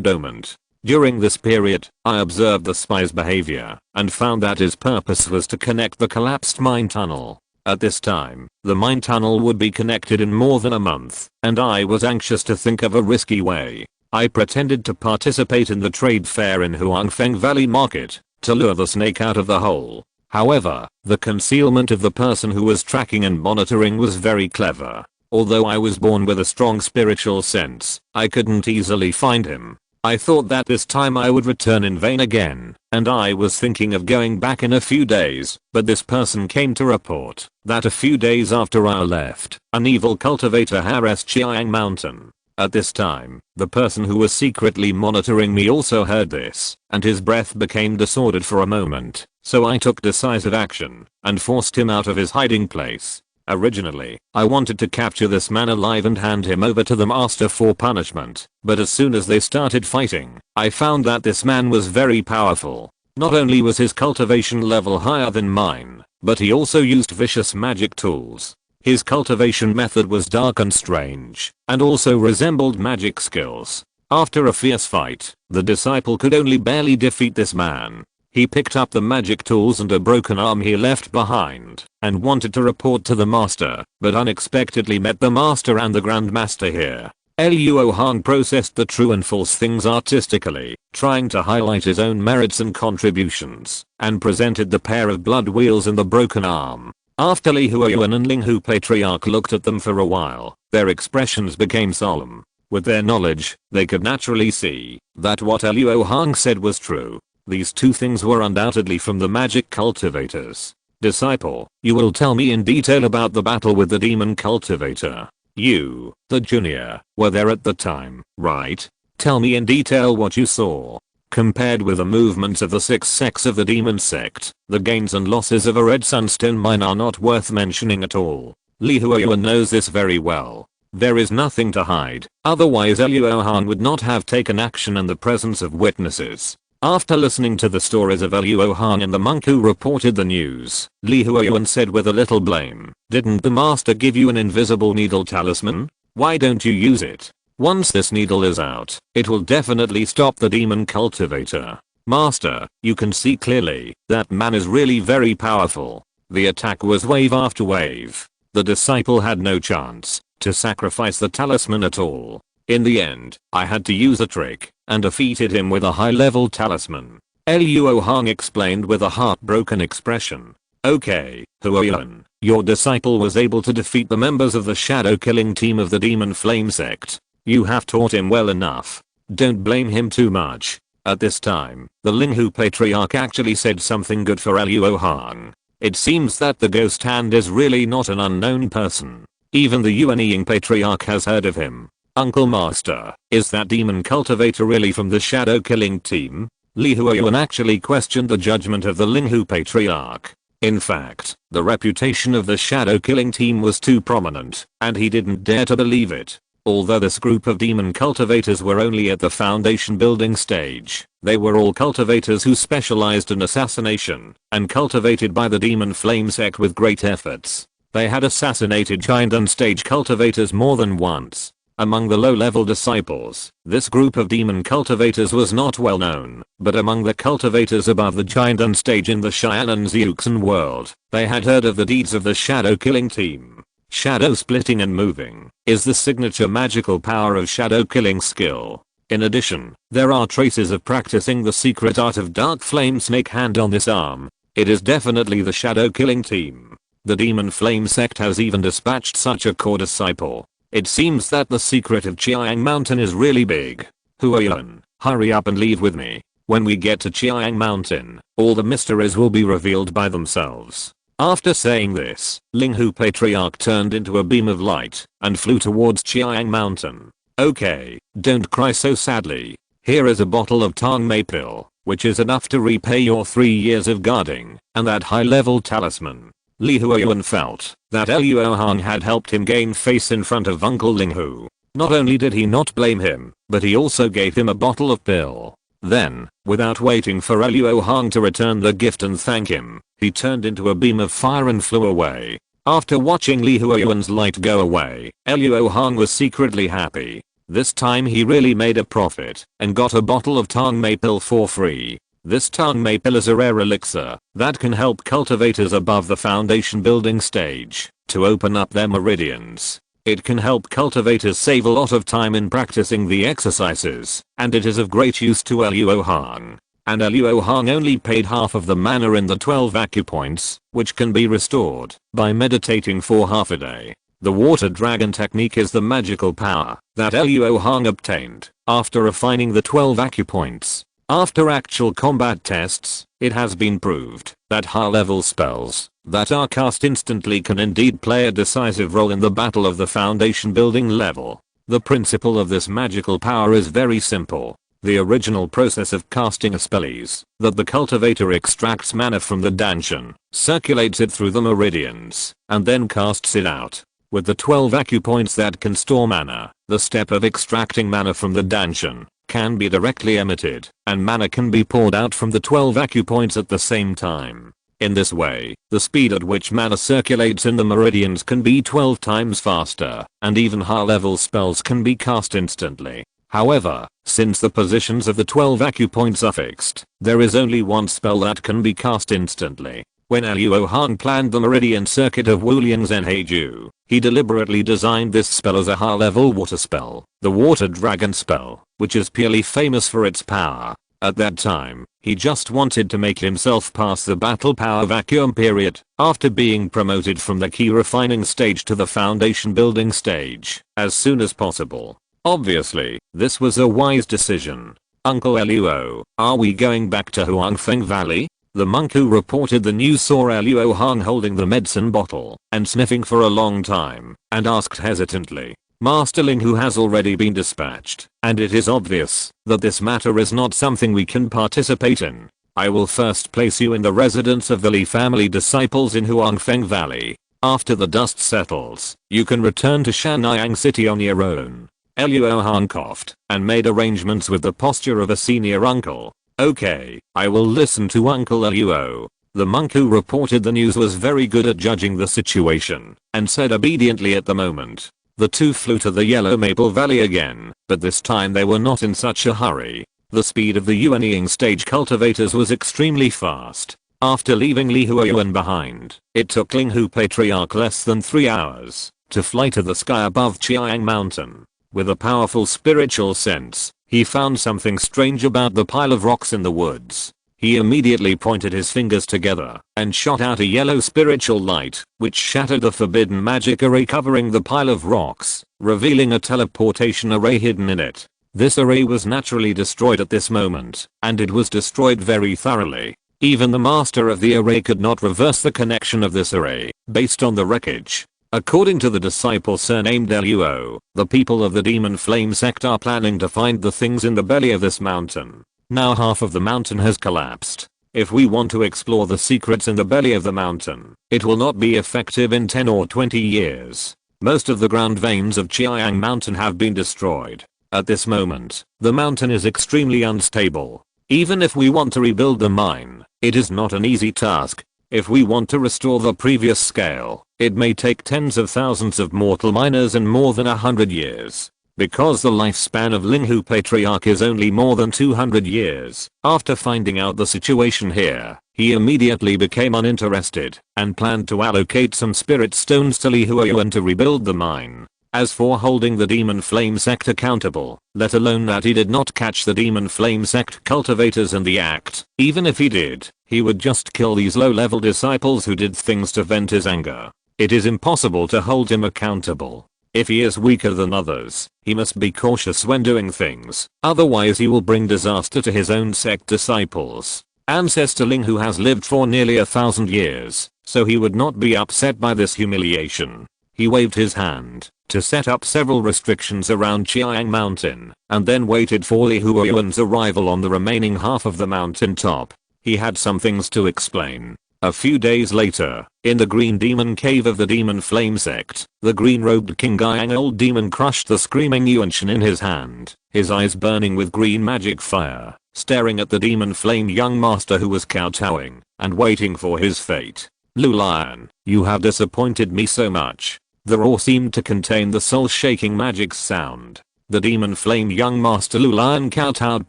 dormant. During this period, I observed the spy's behavior, and found that his purpose was to connect the collapsed mine tunnel. At this time, the mine tunnel would be connected in more than a month, and I was anxious to think of a risky way. I pretended to participate in the trade fair in Huangfeng Valley Market, to lure the snake out of the hole. However, the concealment of the person who was tracking and monitoring was very clever. Although I was born with a strong spiritual sense, I couldn't easily find him. I thought that this time I would return in vain again, and I was thinking of going back in a few days, but this person came to report that a few days after I left, an evil cultivator harassed Chiang Mountain. At this time, the person who was secretly monitoring me also heard this, and his breath became disordered for a moment, so I took decisive action, and forced him out of his hiding place. Originally, I wanted to capture this man alive and hand him over to the master for punishment, but as soon as they started fighting, I found that this man was very powerful. Not only was his cultivation level higher than mine, but he also used vicious magic tools. His cultivation method was dark and strange, and also resembled magic skills. After a fierce fight, the disciple could only barely defeat this man. He picked up the magic tools and a broken arm he left behind, and wanted to report to the master, but unexpectedly met the master and the grandmaster here. Luo Hong processed the true and false things artistically, trying to highlight his own merits and contributions, and presented the pair of blood wheels and the broken arm. After Li Huoyuan and Ling Hu Patriarch looked at them for a while, their expressions became solemn. With their knowledge, they could naturally see that what Luo Hong said was true. These two things were undoubtedly from the magic cultivators. Disciple, you will tell me in detail about the battle with the demon cultivator. You, the junior, were there at the time, right? Tell me in detail what you saw. Compared with the movements of the 6 sects of the demon sect, the gains and losses of a red sunstone mine are not worth mentioning at all. Li Huoyuan knows this very well. There is nothing to hide, otherwise Luo Hong would not have taken action in the presence of witnesses. After listening to the stories of Luo Hong and the monk who reported the news, Li Huoyuan said with a little blame, "Didn't the master give you an invisible needle talisman? Why don't you use it? Once this needle is out, it will definitely stop the demon cultivator. Master, you can see clearly, that man is really very powerful." The attack was wave after wave. The disciple had no chance to sacrifice the talisman at all. In the end, I had to use a trick, and defeated him with a high-level talisman. Luo Hong explained with a heartbroken expression. Okay, Huoyuan, your disciple was able to defeat the members of the shadow killing team of the demon flame sect. You have taught him well enough. Don't blame him too much. At this time, the Ling Hu Patriarch actually said something good for Luo Hong. It seems that the ghost hand is really not an unknown person. Even the Yuan Ying Patriarch has heard of him. Uncle Master, is that demon cultivator really from the shadow killing team? Li Huoyuan actually questioned the judgment of the Linghu Patriarch. In fact, the reputation of the shadow killing team was too prominent, and he didn't dare to believe it. Although this group of demon cultivators were only at the foundation building stage, they were all cultivators who specialized in assassination, and cultivated by the demon flame sect with great efforts. They had assassinated giant and stage cultivators more than once. Among the low-level disciples, this group of demon cultivators was not well known, but among the cultivators above the giant and stage in the Cheyenne and Zeuxan world, they had heard of the deeds of the shadow killing team. Shadow splitting and moving is the signature magical power of shadow killing skill. In addition, there are traces of practicing the secret art of dark flame snake hand on this arm. It is definitely the shadow killing team. The demon flame sect has even dispatched such a core disciple. It seems that the secret of Chiang Mountain is really big. Huoyuan, hurry up and leave with me. When we get to Chiang Mountain, all the mysteries will be revealed by themselves. After saying this, Linghu Patriarch turned into a beam of light and flew towards Chiang Mountain. Okay, don't cry so sadly. Here is a bottle of Tang Mei pill, which is enough to repay your 3 years of guarding, and that high-level talisman. Li Huoyuan felt that Luo Hong had helped him gain face in front of Uncle Linghu. Not only did he not blame him, but he also gave him a bottle of pill. Then, without waiting for Luo Hong to return the gift and thank him, he turned into a beam of fire and flew away. After watching Li Huoyuan's light go away, Luo Hong was secretly happy. This time he really made a profit and got a bottle of Tang Mei pill for free. This Tang Mei pill is a rare elixir that can help cultivators above the foundation building stage to open up their meridians. It can help cultivators save a lot of time in practicing the exercises, and it is of great use to Luo Hong. And Luo Hong only paid half of the mana in the 12 acupoints, which can be restored by meditating for half a day. The water dragon technique is the magical power that Luo Hong obtained after refining the 12 acupoints. After actual combat tests, it has been proved that high-level spells that are cast instantly can indeed play a decisive role in the battle of the foundation building level. The principle of this magical power is very simple. The original process of casting a spell is that the cultivator extracts mana from the dantian, circulates it through the meridians, and then casts it out. With the 12 acupoints that can store mana, the step of extracting mana from the dantian can be directly emitted, and mana can be poured out from the 12 acupoints at the same time. In this way, the speed at which mana circulates in the meridians can be 12 times faster, and even high-level spells can be cast instantly. However, since the positions of the 12 acupoints are fixed, there is only one spell that can be cast instantly. When Luo Hong planned the meridian circuit of Wuliang Zhenheiju, he deliberately designed this spell as a high-level water spell, the water dragon spell, which is purely famous for its power. At that time, he just wanted to make himself pass the battle power vacuum period, after being promoted from the key refining stage to the foundation building stage, as soon as possible. Obviously, this was a wise decision. Uncle Luo, are we going back to Huangfeng Valley? The monk who reported the news saw Luo Hong holding the medicine bottle and sniffing for a long time, and asked hesitantly, Master Linghu has already been dispatched, and it is obvious that this matter is not something we can participate in. I will first place you in the residence of the Li family disciples in Huangfeng Valley. After the dust settles, you can return to Shanyang City on your own. Luo Hong coughed and made arrangements with the posture of a senior uncle. Okay, I will listen to Uncle Luo. The monk who reported the news was very good at judging the situation, and said obediently at the moment. The two flew to the Yellow Maple Valley again, but this time they were not in such a hurry. The speed of the Yuanying stage cultivators was extremely fast. After leaving Li Huoyuan behind, it took Linghu Patriarch less than 3 hours to fly to the sky above Chiang Mountain. With a powerful spiritual sense, he found something strange about the pile of rocks in the woods. He immediately pointed his fingers together and shot out a yellow spiritual light, which shattered the forbidden magic array covering the pile of rocks, revealing a teleportation array hidden in it. This array was naturally destroyed at this moment, and it was destroyed very thoroughly. Even the master of the array could not reverse the connection of this array, based on the wreckage. According to the disciple surnamed Luo, the people of the demon flame sect are planning to find the things in the belly of this mountain. Now half of the mountain has collapsed. If we want to explore the secrets in the belly of the mountain, it will not be effective in 10 or 20 years. Most of the ground veins of Chiang Mountain have been destroyed. At this moment, the mountain is extremely unstable. Even if we want to rebuild the mine, it is not an easy task. If we want to restore the previous scale, it may take tens of thousands of mortal miners and more than 100 years. Because the lifespan of Linghu Patriarch is only more than 200 years, after finding out the situation here, he immediately became uninterested and planned to allocate some spirit stones to Li Huoyuan to rebuild the mine. As for holding the Demon Flame sect accountable, let alone that he did not catch the Demon Flame sect cultivators in the act, even if he did, he would just kill these low-level disciples who did things to vent his anger. It is impossible to hold him accountable. If he is weaker than others, he must be cautious when doing things, otherwise he will bring disaster to his own sect disciples. Ancestor Linghu has lived for nearly 1,000 years, so he would not be upset by this humiliation. He waved his hand to set up several restrictions around Chiang Mountain, and then waited for Li Huoyuan's arrival on the remaining half of the mountain top. He had some things to explain. A few days later, in the Green Demon Cave of the Demon Flame sect, the green-robed King Gyang Old Demon crushed the screaming Yuanshan in his hand, his eyes burning with green magic fire, staring at the Demon Flame young master who was kowtowing and waiting for his fate. Lu Lion, you have disappointed me so much. The roar seemed to contain the soul-shaking magic sound. The Demon Flame young master Lu Lion kowtowed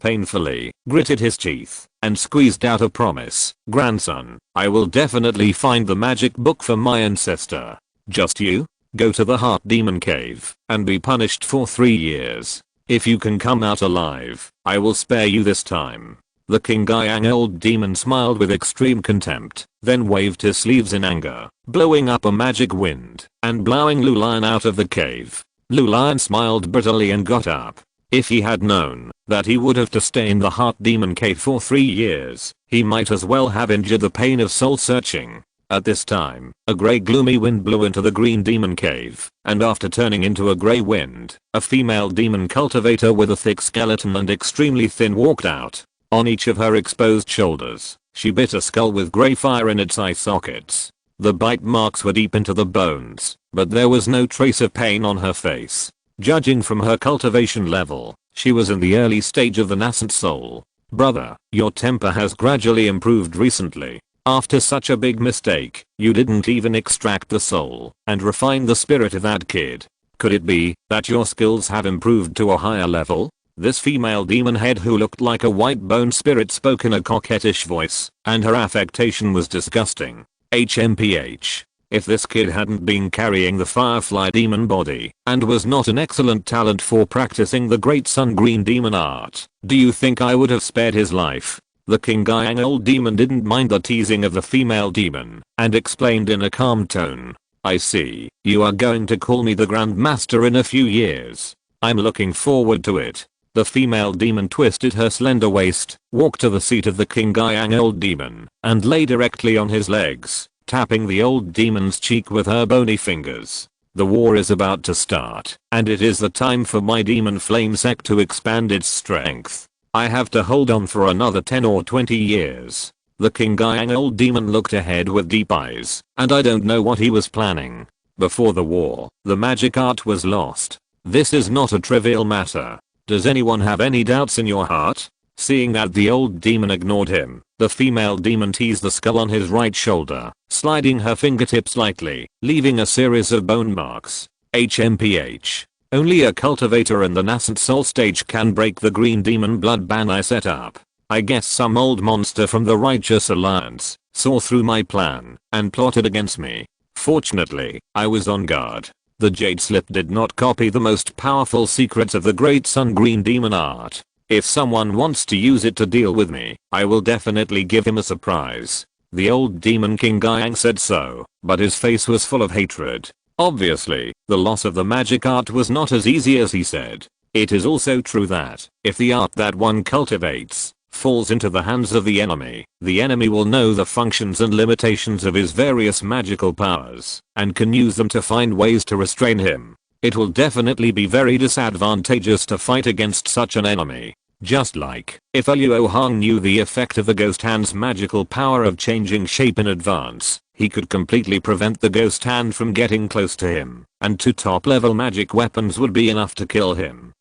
painfully, gritted his teeth, and squeezed out a promise. Grandson, I will definitely find the magic book for my ancestor. Just you? Go to the Heart Demon Cave and be punished for 3 years. If you can come out alive, I will spare you this time. The King Gyang Old Demon smiled with extreme contempt, then waved his sleeves in anger, blowing up a magic wind and blowing Lu Lion out of the cave. Lu Lion smiled bitterly and got up. If he had known that he would have to stay in the Heart Demon Cave for 3 years, he might as well have endured the pain of soul searching. At this time, a grey gloomy wind blew into the Green Demon Cave, and after turning into a grey wind, a female demon cultivator with a thick skeleton and extremely thin walked out. On each of her exposed shoulders, she bit a skull with grey fire in its eye sockets. The bite marks were deep into the bones, but there was no trace of pain on her face. Judging from her cultivation level, she was in the early stage of the nascent soul. Brother, your temper has gradually improved recently. After such a big mistake, you didn't even extract the soul and refine the spirit of that kid. Could it be that your skills have improved to a higher level? This female demon head who looked like a white bone spirit spoke in a coquettish voice, and her affectation was disgusting. HMPH. If this kid hadn't been carrying the Firefly demon body and was not an excellent talent for practicing the Great Sun Green demon art, do you think I would have spared his life? The King Gyang Old Demon didn't mind the teasing of the female demon and explained in a calm tone. I see, you are going to call me the Grand Master in a few years. I'm looking forward to it. The female demon twisted her slender waist, walked to the seat of the King Gyang Old Demon, and lay directly on his legs, tapping the old demon's cheek with her bony fingers. The war is about to start, and it is the time for my Demon Flame sect to expand its strength. I have to hold on for another 10 or 20 years. The King Gyang Old Demon looked ahead with deep eyes, and I don't know what he was planning. Before the war, the magic art was lost. This is not a trivial matter. Does anyone have any doubts in your heart? Seeing that the old demon ignored him, the female demon teased the skull on his right shoulder, sliding her fingertips lightly, leaving a series of bone marks. HMPH. Only a cultivator in the nascent soul stage can break the green demon blood ban I set up. I guess some old monster from the Righteous Alliance saw through my plan and plotted against me. Fortunately, I was on guard. The Jade Slip did not copy the most powerful secrets of the Great Sun Green Demon art. If someone wants to use it to deal with me, I will definitely give him a surprise. The old demon King Gyang said so, but his face was full of hatred. Obviously, the loss of the magic art was not as easy as he said. It is also true that, if the art that one cultivates falls into the hands of the enemy will know the functions and limitations of his various magical powers, and can use them to find ways to restrain him. It will definitely be very disadvantageous to fight against such an enemy. Just like, if Luo Hong knew the effect of the ghost hand's magical power of changing shape in advance, he could completely prevent the ghost hand from getting close to him, and 2 top level magic weapons would be enough to kill him.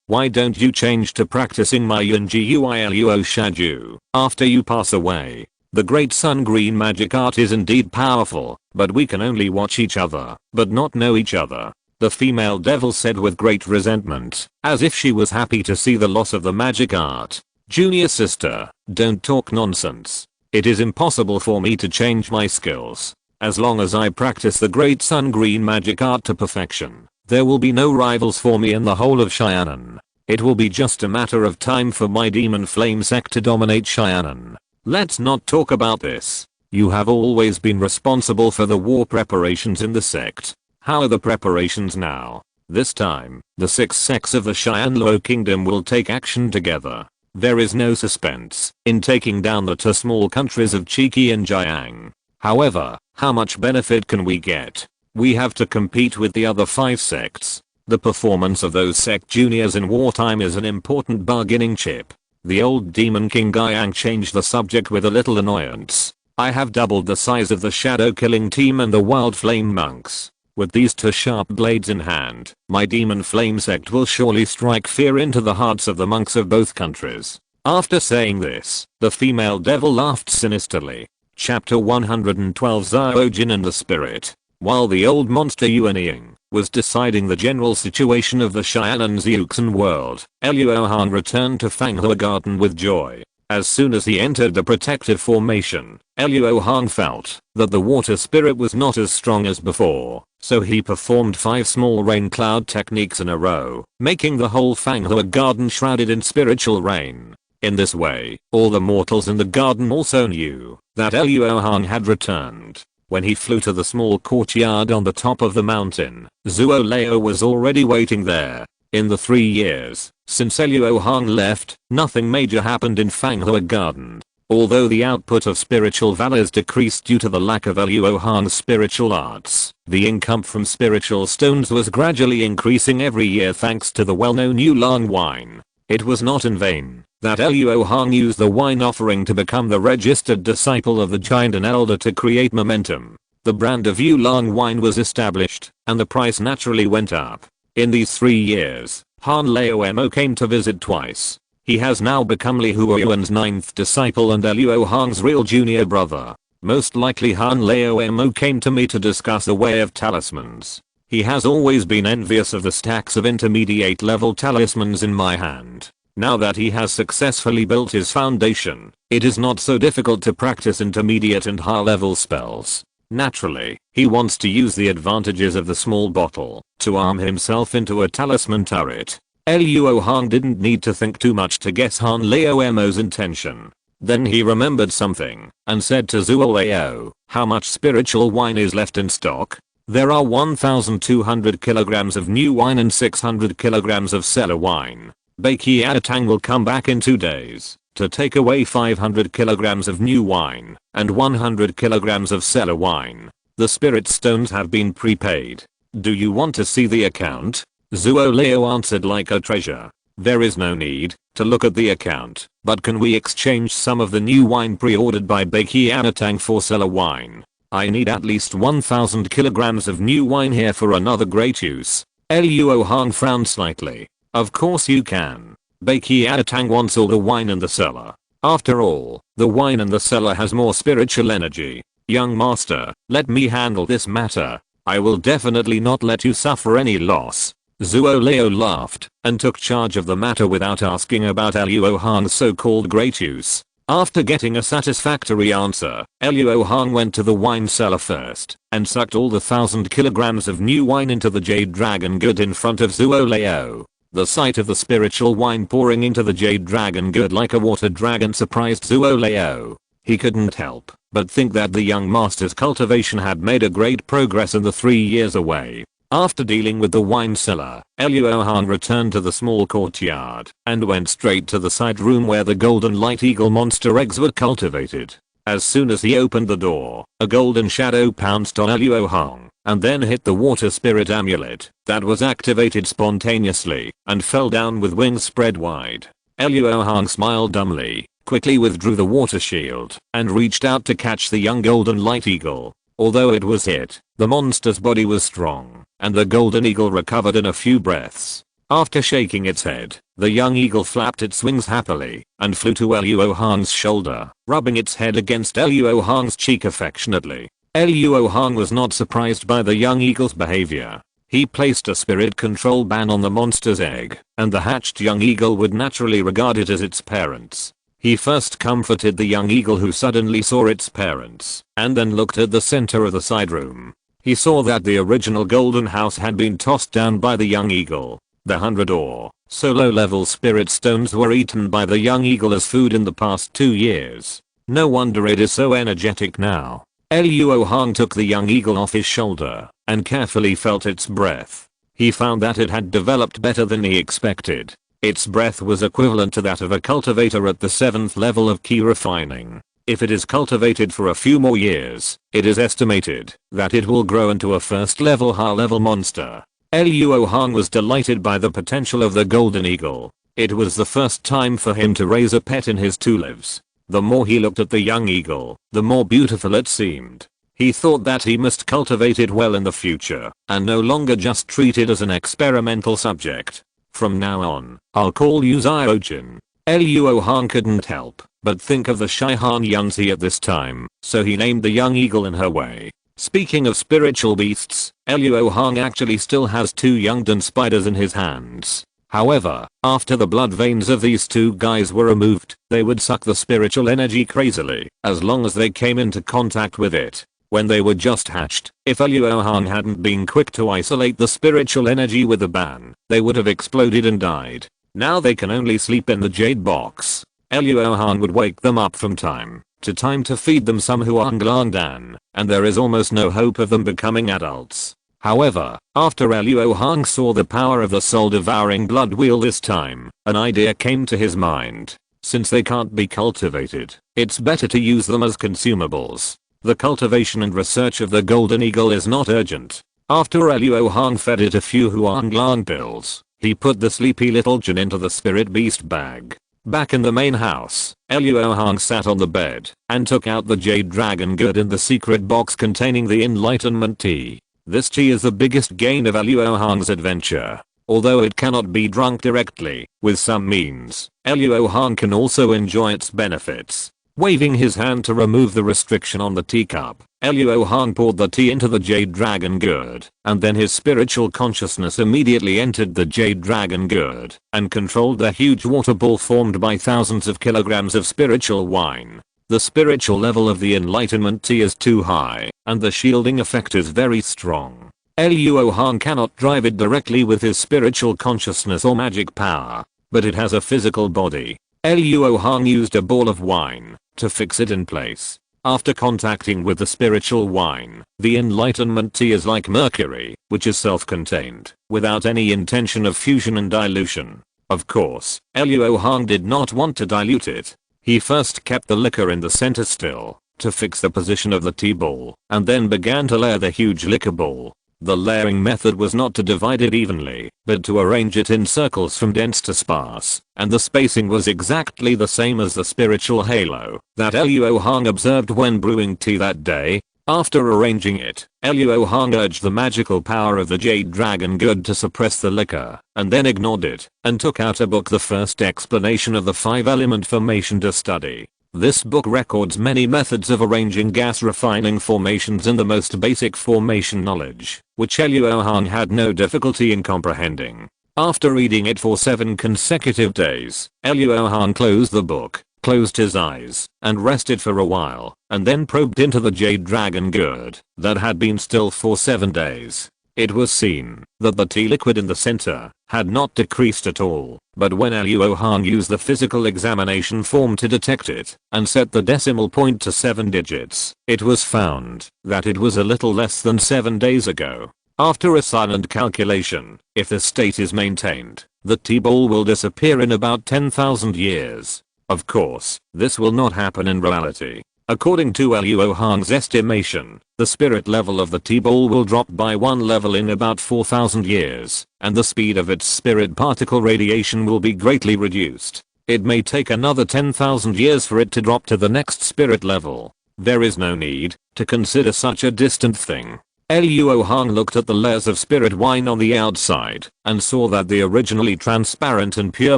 Why don't you change to practicing my Yunji Luo Shaju after you pass away? The great sun green magic art is indeed powerful, but we can only watch each other, but not know each other. The female devil said with great resentment, as if she was happy to see the loss of the magic art. Junior sister, don't talk nonsense. It is impossible for me to change my skills. As long as I practice the great sun green magic art to perfection, there will be no rivals for me in the whole of Cheyenne. It will be just a matter of time for my demon flame sect to dominate Cheyenne. Let's not talk about this. You have always been responsible for the war preparations in the sect. How are the preparations now? This time, the 6 sects of the Cheyenne Luo Kingdom will take action together. There is no suspense in taking down the 2 small countries of Cheeky and Jiang. However, how much benefit can we get? We have to compete with the other 5 sects. The performance of those sect juniors in wartime is an important bargaining chip. The old demon king Guiyang changed the subject with a little annoyance. I have doubled the size of the shadow killing team and the wild flame monks. With these 2 sharp blades in hand, my demon flame sect will surely strike fear into the hearts of the monks of both countries. After saying this, the female devil laughed sinisterly. Chapter 112 Zhao Jin and the Spirit. While the old monster Yuan Ying was deciding the general situation of the Cheyenne and Xiuxin world, Luo Hong returned to Fanghua Garden with joy. As soon as he entered the protective formation, Luo Hong felt that the water spirit was not as strong as before, so he performed 5 small rain cloud techniques in a row, making the whole Fanghua Garden shrouded in spiritual rain. In this way, all the mortals in the garden also knew that Luo Hong had returned. When he flew to the small courtyard on the top of the mountain, Zuo Leo was already waiting there. In the 3 years since Luo Hong left, nothing major happened in Fanghua Garden. Although the output of spiritual valors decreased due to the lack of Luo Hong's spiritual arts, the income from spiritual stones was gradually increasing every year thanks to the well-known Yulong wine. It was not in vain that Luo Hong used the wine offering to become the registered disciple of the giant and elder to create momentum. The brand of Yulong wine was established, and the price naturally went up. In these 3 years, Han Lao Mo came to visit twice. He has now become Li Huoyuan's 9th disciple and Luo Hong's real junior brother. Most likely Han Lao Mo came to me to discuss the way of talismans. He has always been envious of the stacks of intermediate level talismans in my hand. Now that he has successfully built his foundation, it is not so difficult to practice intermediate and high level spells. Naturally, he wants to use the advantages of the small bottle to arm himself into a talisman turret. Luo Hong didn't need to think too much to guess Han Lao Mo's intention. Then he remembered something and said to Zuo Leo, how much spiritual wine is left in stock? There are 1,200 kilograms of new wine and 600 kilograms of cellar wine. Beiki Adatang will come back in 2 days to take away 500 kilograms of new wine and 100 kilograms of cellar wine. The spirit stones have been prepaid. Do you want to see the account? Zuo Leo answered like a treasure. There is no need to look at the account, but can we exchange some of the new wine pre-ordered by Beiki Adatang for cellar wine? I need at least 1,000 kilograms of new wine here for another great use. Luo Hong frowned slightly. Of course you can. Beiki Adatang wants all the wine in the cellar. After all, the wine in the cellar has more spiritual energy. Young master, let me handle this matter. I will definitely not let you suffer any loss. Zuo Leo laughed and took charge of the matter without asking about Luo Hong's so-called great use. After getting a satisfactory answer, Luo Hong went to the wine cellar first and sucked all the 1,000 kilograms of new wine into the Jade Dragon Good in front of Zuo Leo. The sight of the spiritual wine pouring into the Jade Dragon Good like a water dragon surprised Zuo Leo. He couldn't help but think that the young master's cultivation had made a great progress in the 3 years away. After dealing with the wine cellar, Luo Hong returned to the small courtyard and went straight to the side room where the golden light eagle monster eggs were cultivated. As soon as he opened the door, a golden shadow pounced on Luo Hong and then hit the water spirit amulet that was activated spontaneously and fell down with wings spread wide. Luo Hong smiled dumbly, quickly withdrew the water shield, and reached out to catch the young golden light eagle. Although it was hit, the monster's body was strong, and the golden eagle recovered in a few breaths. After shaking its head, the young eagle flapped its wings happily, and flew to Luo Hong's shoulder, rubbing its head against Luo Hong's cheek affectionately. Luo Hong was not surprised by the young eagle's behavior. He placed a spirit control ban on the monster's egg, and the hatched young eagle would naturally regard it as its parents. He first comforted the young eagle, who suddenly saw its parents, and then looked at the center of the side room. He saw that the original golden house had been tossed down by the young eagle. The 100 or so low-level spirit stones were eaten by the young eagle as food in the past 2 years. No wonder it is so energetic now. Luo Hong took the young eagle off his shoulder and carefully felt its breath. He found that it had developed better than he expected. Its breath was equivalent to that of a cultivator at the 7th level of key refining. If it is cultivated for a few more years, it is estimated that it will grow into a first level high-level monster. Luo Hong was delighted by the potential of the golden eagle. It was the first time for him to raise a pet in his 2 lives. The more he looked at the young eagle, the more beautiful it seemed. He thought that he must cultivate it well in the future, and no longer just treat it as an experimental subject. From now on, I'll call you Xiaojin. Luo Hong couldn't help but think of the shy Han Yunzi at this time, so he named the young eagle in her way. Speaking of spiritual beasts, Luo Hong actually still has 2 young Dan spiders in his hands. However, after the blood veins of these 2 guys were removed, they would suck the spiritual energy crazily, as long as they came into contact with it. When they were just hatched, if Luo Hong hadn't been quick to isolate the spiritual energy with a ban, they would have exploded and died. Now they can only sleep in the jade box. Luo Hong would wake them up from time to time to feed them some Huang Dan, and there is almost no hope of them becoming adults. However, after Luo Hong saw the power of the soul-devouring blood wheel this time, an idea came to his mind. Since they can't be cultivated, it's better to use them as consumables. The cultivation and research of the golden eagle is not urgent. After Luo Hong fed it a few Huang pills, he put the sleepy little Jin into the spirit beast bag. Back in the main house, Luo Hong sat on the bed and took out the jade dragon gourd in the secret box containing the enlightenment tea. This tea is the biggest gain of Luo Hong's adventure. Although it cannot be drunk directly, with some means, Luo Hong can also enjoy its benefits. Waving his hand to remove the restriction on the teacup, Luo Hong poured the tea into the jade dragon gourd, and then his spiritual consciousness immediately entered the jade dragon gourd and controlled the huge water ball formed by thousands of kilograms of spiritual wine. The spiritual level of the enlightenment tea is too high, and the shielding effect is very strong. Luo Hong cannot drive it directly with his spiritual consciousness or magic power, but it has a physical body. Luo Hong used a ball of wine to fix it in place. After contacting with the spiritual wine, the enlightenment tea is like mercury, which is self-contained, without any intention of fusion and dilution. Of course, Luo Hong did not want to dilute it. He first kept the liquor in the center still, to fix the position of the tea ball, and then began to layer the huge liquor ball. The layering method was not to divide it evenly, but to arrange it in circles from dense to sparse, and the spacing was exactly the same as the spiritual halo that Luo Hong observed when brewing tea that day. After arranging it, Luo Hong urged the magical power of the jade dragon gourd to suppress the liquor, and then ignored it, and took out a book, the first explanation of the 5-element formation, to study. This book records many methods of arranging gas refining formations and the most basic formation knowledge, which Luo Hong had no difficulty in comprehending. After reading it for 7 consecutive days, Luo Hong closed the book, closed his eyes, and rested for a while, and then probed into the jade dragon gourd that had been still for 7 days. It was seen that the tea liquid in the center had not decreased at all, but when Luo Hong used the physical examination form to detect it and set the decimal point to 7 digits, it was found that it was a little less than 7 days ago. After a silent calculation, if the state is maintained, the tea ball will disappear in about 10,000 years. Of course, this will not happen in reality. According to Luo Hong's estimation, the spirit level of the tea ball will drop by 1 level in about 4,000 years, and the speed of its spirit particle radiation will be greatly reduced. It may take another 10,000 years for it to drop to the next spirit level. There is no need to consider such a distant thing. Luo Hong looked at the layers of spirit wine on the outside and saw that the originally transparent and pure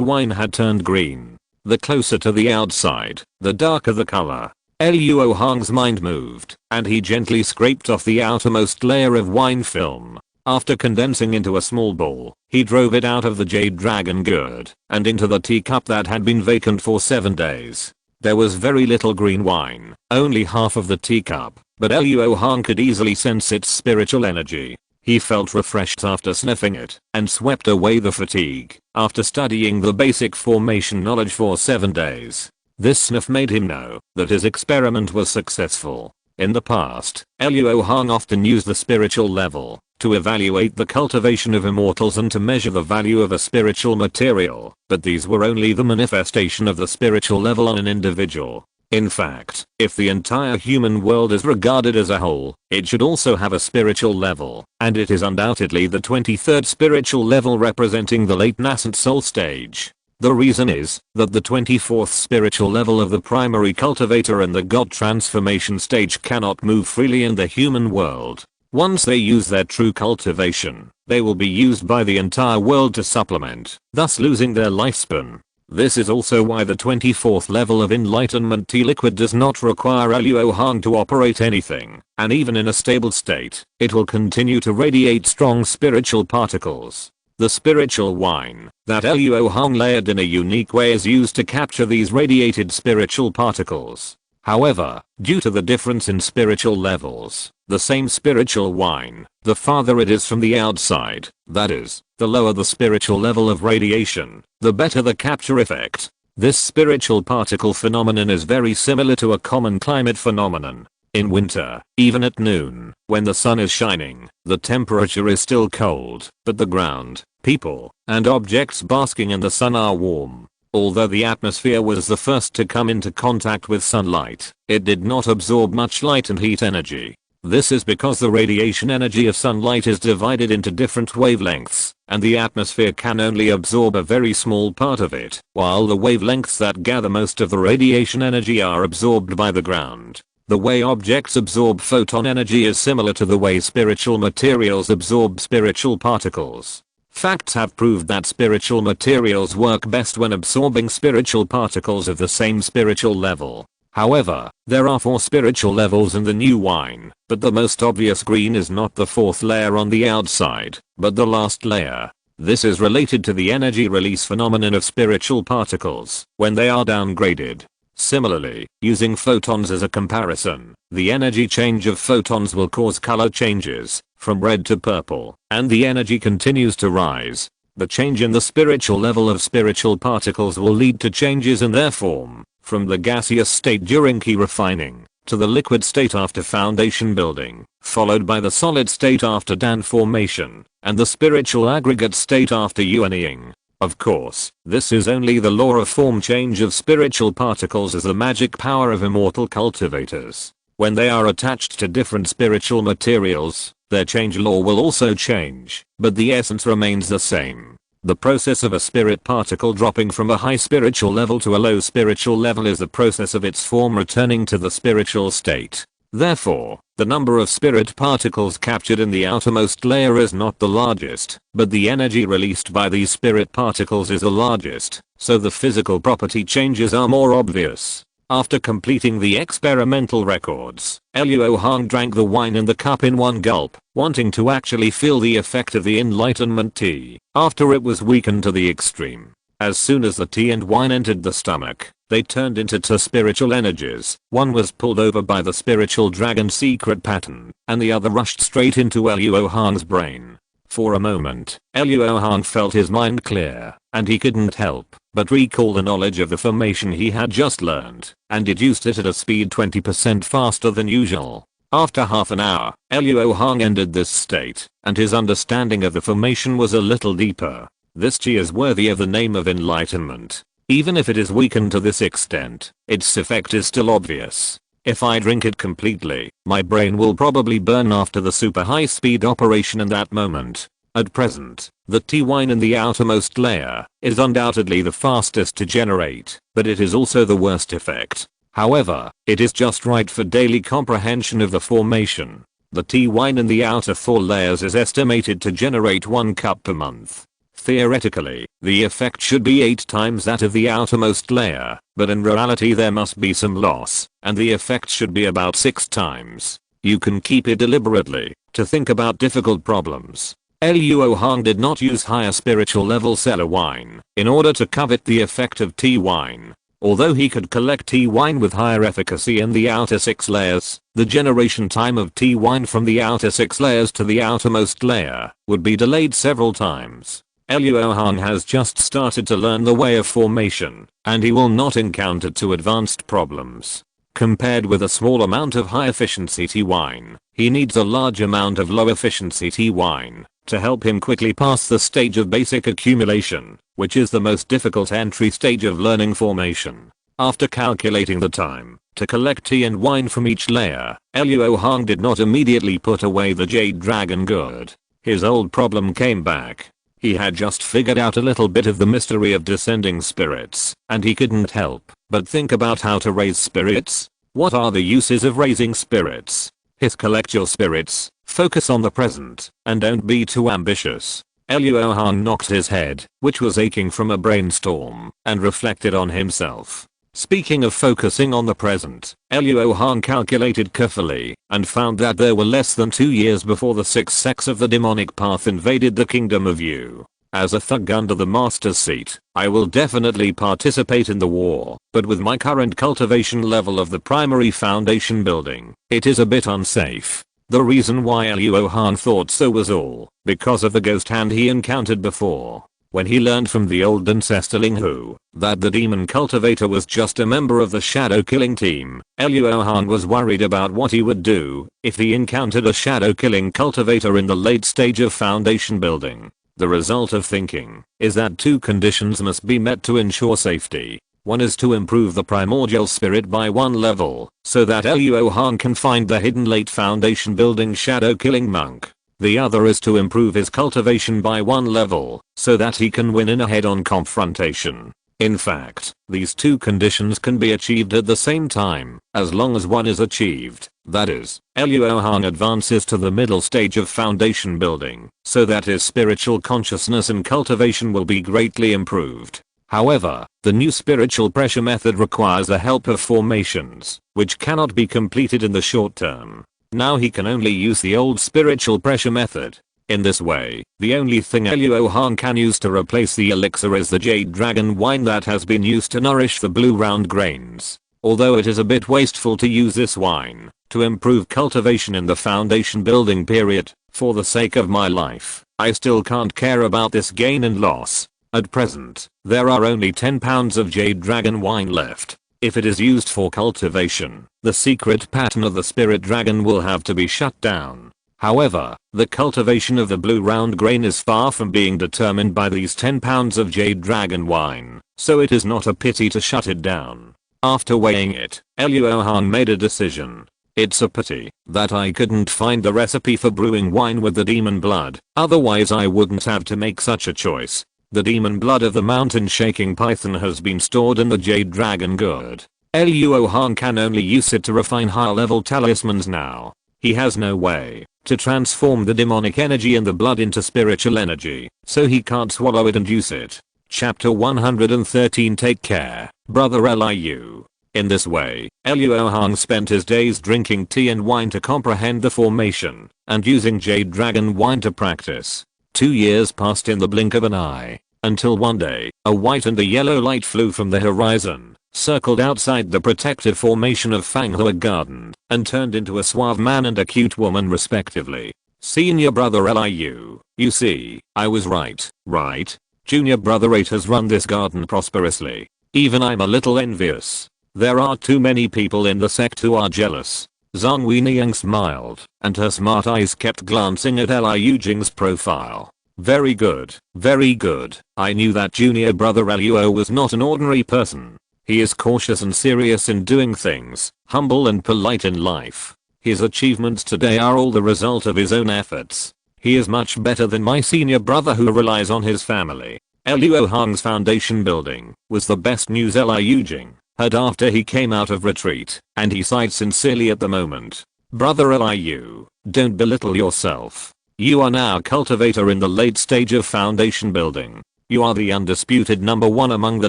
wine had turned green. The closer to the outside, the darker the color. Luo Hong's mind moved, and he gently scraped off the outermost layer of wine film. After condensing into a small ball, he drove it out of the jade dragon gourd and into the teacup that had been vacant for 7 days. There was very little green wine, only half of the teacup, but Luo Hong could easily sense its spiritual energy. He felt refreshed after sniffing it and swept away the fatigue after studying the basic formation knowledge for 7 days. This sniff made him know that his experiment was successful. In the past, Luo Hong often used the spiritual level to evaluate the cultivation of immortals and to measure the value of a spiritual material, but these were only the manifestation of the spiritual level on an individual. In fact, if the entire human world is regarded as a whole, it should also have a spiritual level, and it is undoubtedly the 23rd spiritual level representing the late nascent soul stage. The reason is that the 24th spiritual level of the primary cultivator and the god transformation stage cannot move freely in the human world. Once they use their true cultivation, they will be used by the entire world to supplement, thus losing their lifespan. This is also why the 24th level of enlightenment tea liquid does not require Luo Hong to operate anything, and even in a stable state, it will continue to radiate strong spiritual particles. The spiritual wine that Luo Hong layered in a unique way is used to capture these radiated spiritual particles. However, due to the difference in spiritual levels, the same spiritual wine, the farther it is from the outside, that is, the lower the spiritual level of radiation, the better the capture effect. This spiritual particle phenomenon is very similar to a common climate phenomenon. In winter, even at noon, when the sun is shining, the temperature is still cold, but the ground, people, and objects basking in the sun are warm. Although the atmosphere was the first to come into contact with sunlight, it did not absorb much light and heat energy. This is because the radiation energy of sunlight is divided into different wavelengths, and the atmosphere can only absorb a very small part of it, while the wavelengths that gather most of the radiation energy are absorbed by the ground. The way objects absorb photon energy is similar to the way spiritual materials absorb spiritual particles. Facts have proved that spiritual materials work best when absorbing spiritual particles of the same spiritual level. However, there are 4 spiritual levels in the new wine, but the most obvious green is not the 4th layer on the outside, but the last layer. This is related to the energy release phenomenon of spiritual particles when they are downgraded. Similarly, using photons as a comparison, the energy change of photons will cause color changes, from red to purple, and the energy continues to rise. The change in the spiritual level of spiritual particles will lead to changes in their form, from the gaseous state during key refining, to the liquid state after foundation building, followed by the solid state after dan formation, and the spiritual aggregate state after yuanying. Of course, this is only the law of form change of spiritual particles as the magic power of immortal cultivators. When they are attached to different spiritual materials, their change law will also change, but the essence remains the same. The process of a spirit particle dropping from a high spiritual level to a low spiritual level is the process of its form returning to the spiritual state. Therefore, the number of spirit particles captured in the outermost layer is not the largest, but the energy released by these spirit particles is the largest, so the physical property changes are more obvious. After completing the experimental records, Luo Hong drank the wine in the cup in one gulp, wanting to actually feel the effect of the enlightenment tea, after it was weakened to the extreme. As soon as the tea and wine entered the stomach, they turned into 2 spiritual energies. One was pulled over by the spiritual dragon secret pattern, and the other rushed straight into Luo Hong's brain. For a moment, Luo Hong felt his mind clear, and he couldn't help but recall the knowledge of the formation he had just learned, and deduced it at a speed 20% faster than usual. After half an hour, Luo Hong entered this state, and his understanding of the formation was a little deeper. This tea is worthy of the name of enlightenment. Even if it is weakened to this extent, its effect is still obvious. If I drink it completely, my brain will probably burn after the super high speed operation in that moment. At present, the tea wine in the outermost layer is undoubtedly the fastest to generate, but it is also the worst effect. However, it is just right for daily comprehension of the formation. The tea wine in the outer 4 layers is estimated to generate 1 cup per month. Theoretically, the effect should be 8 times that of the outermost layer, but in reality there must be some loss, and the effect should be about 6 times. You can keep it deliberately to think about difficult problems. Luo Hong did not use higher spiritual level cellar wine in order to covet the effect of tea wine. Although he could collect tea wine with higher efficacy in the outer 6 layers, the generation time of tea wine from the outer 6 layers to the outermost layer would be delayed several times. Luo Hong has just started to learn the way of formation, and he will not encounter too advanced problems. Compared with a small amount of high efficiency tea wine, he needs a large amount of low efficiency tea wine to help him quickly pass the stage of basic accumulation, which is the most difficult entry stage of learning formation. After calculating the time to collect tea and wine from each layer, Luo Hong did not immediately put away the jade dragon gourd. His old problem came back. He had just figured out a little bit of the mystery of descending spirits, and he couldn't help but think about how to raise spirits. What are the uses of raising spirits? Collect your spirits, focus on the present, and don't be too ambitious. Luo Hong knocked his head, which was aching from a brainstorm, and reflected on himself. Speaking of focusing on the present, Luo Hong calculated carefully and found that there were less than 2 years before the 6 sects of the demonic path invaded the kingdom of Yu. As a thug under the master's seat, I will definitely participate in the war, but with my current cultivation level of the primary foundation building, it is a bit unsafe. The reason why Luo Hong thought so was all because of the ghost hand he encountered before. When he learned from the old ancestor Ling Hu that the demon cultivator was just a member of the shadow killing team, Luo Hong was worried about what he would do if he encountered a shadow killing cultivator in the late stage of foundation building. The result of thinking is that 2 conditions must be met to ensure safety. One is to improve the primordial spirit by 1 level, so that Luo Hong can find the hidden late foundation building shadow killing monk. The other is to improve his cultivation by 1 level, so that he can win in a head-on confrontation. In fact, these 2 conditions can be achieved at the same time, as long as one is achieved. That is, Luo Hong advances to the middle stage of foundation building, so that his spiritual consciousness and cultivation will be greatly improved. However, the new spiritual pressure method requires the help of formations, which cannot be completed in the short term. Now he can only use the old spiritual pressure method. In this way, the only thing Luo Hong can use to replace the elixir is the jade dragon wine that has been used to nourish the blue round grains. Although it is a bit wasteful to use this wine to improve cultivation in the foundation building period, for the sake of my life, I still can't care about this gain and loss. At present, there are only 10 pounds of jade dragon wine left. If it is used for cultivation, the secret pattern of the spirit dragon will have to be shut down. However, the cultivation of the blue round grain is far from being determined by these 10 pounds of jade dragon wine, so it is not a pity to shut it down. After weighing it, Luo Hong made a decision. It's a pity that I couldn't find the recipe for brewing wine with the demon blood, otherwise I wouldn't have to make such a choice. The demon blood of the mountain shaking python has been stored in the jade dragon gourd. Luo Hong can only use it to refine higher level talismans now. He has no way to transform the demonic energy in the blood into spiritual energy, so he can't swallow it and use it. Chapter 113 Take care, brother Liu. In this way, Luo Hong spent his days drinking tea and wine to comprehend the formation, and using jade dragon wine to practice. 2 years passed in the blink of an eye, until one day, a white and a yellow light flew from the horizon, circled outside the protective formation of Fanghua Garden, and turned into a suave man and a cute woman respectively. Senior brother Liu, you see, I was right, right? Junior brother 8 has run this garden prosperously. Even I'm a little envious. There are too many people in the sect who are jealous. Zhang Weiniang smiled, and her smart eyes kept glancing at Liu Jing's profile. Very good, very good. I knew that junior brother Luo was not an ordinary person. He is cautious and serious in doing things, humble and polite in life. His achievements today are all the result of his own efforts. He is much better than my senior brother who relies on his family. Luo Hong's foundation building was the best news Liu Jing heard after he came out of retreat, and he sighed sincerely at the moment. Brother Liu, don't belittle yourself. You are now cultivator in the late stage of foundation building. You are the undisputed number one among the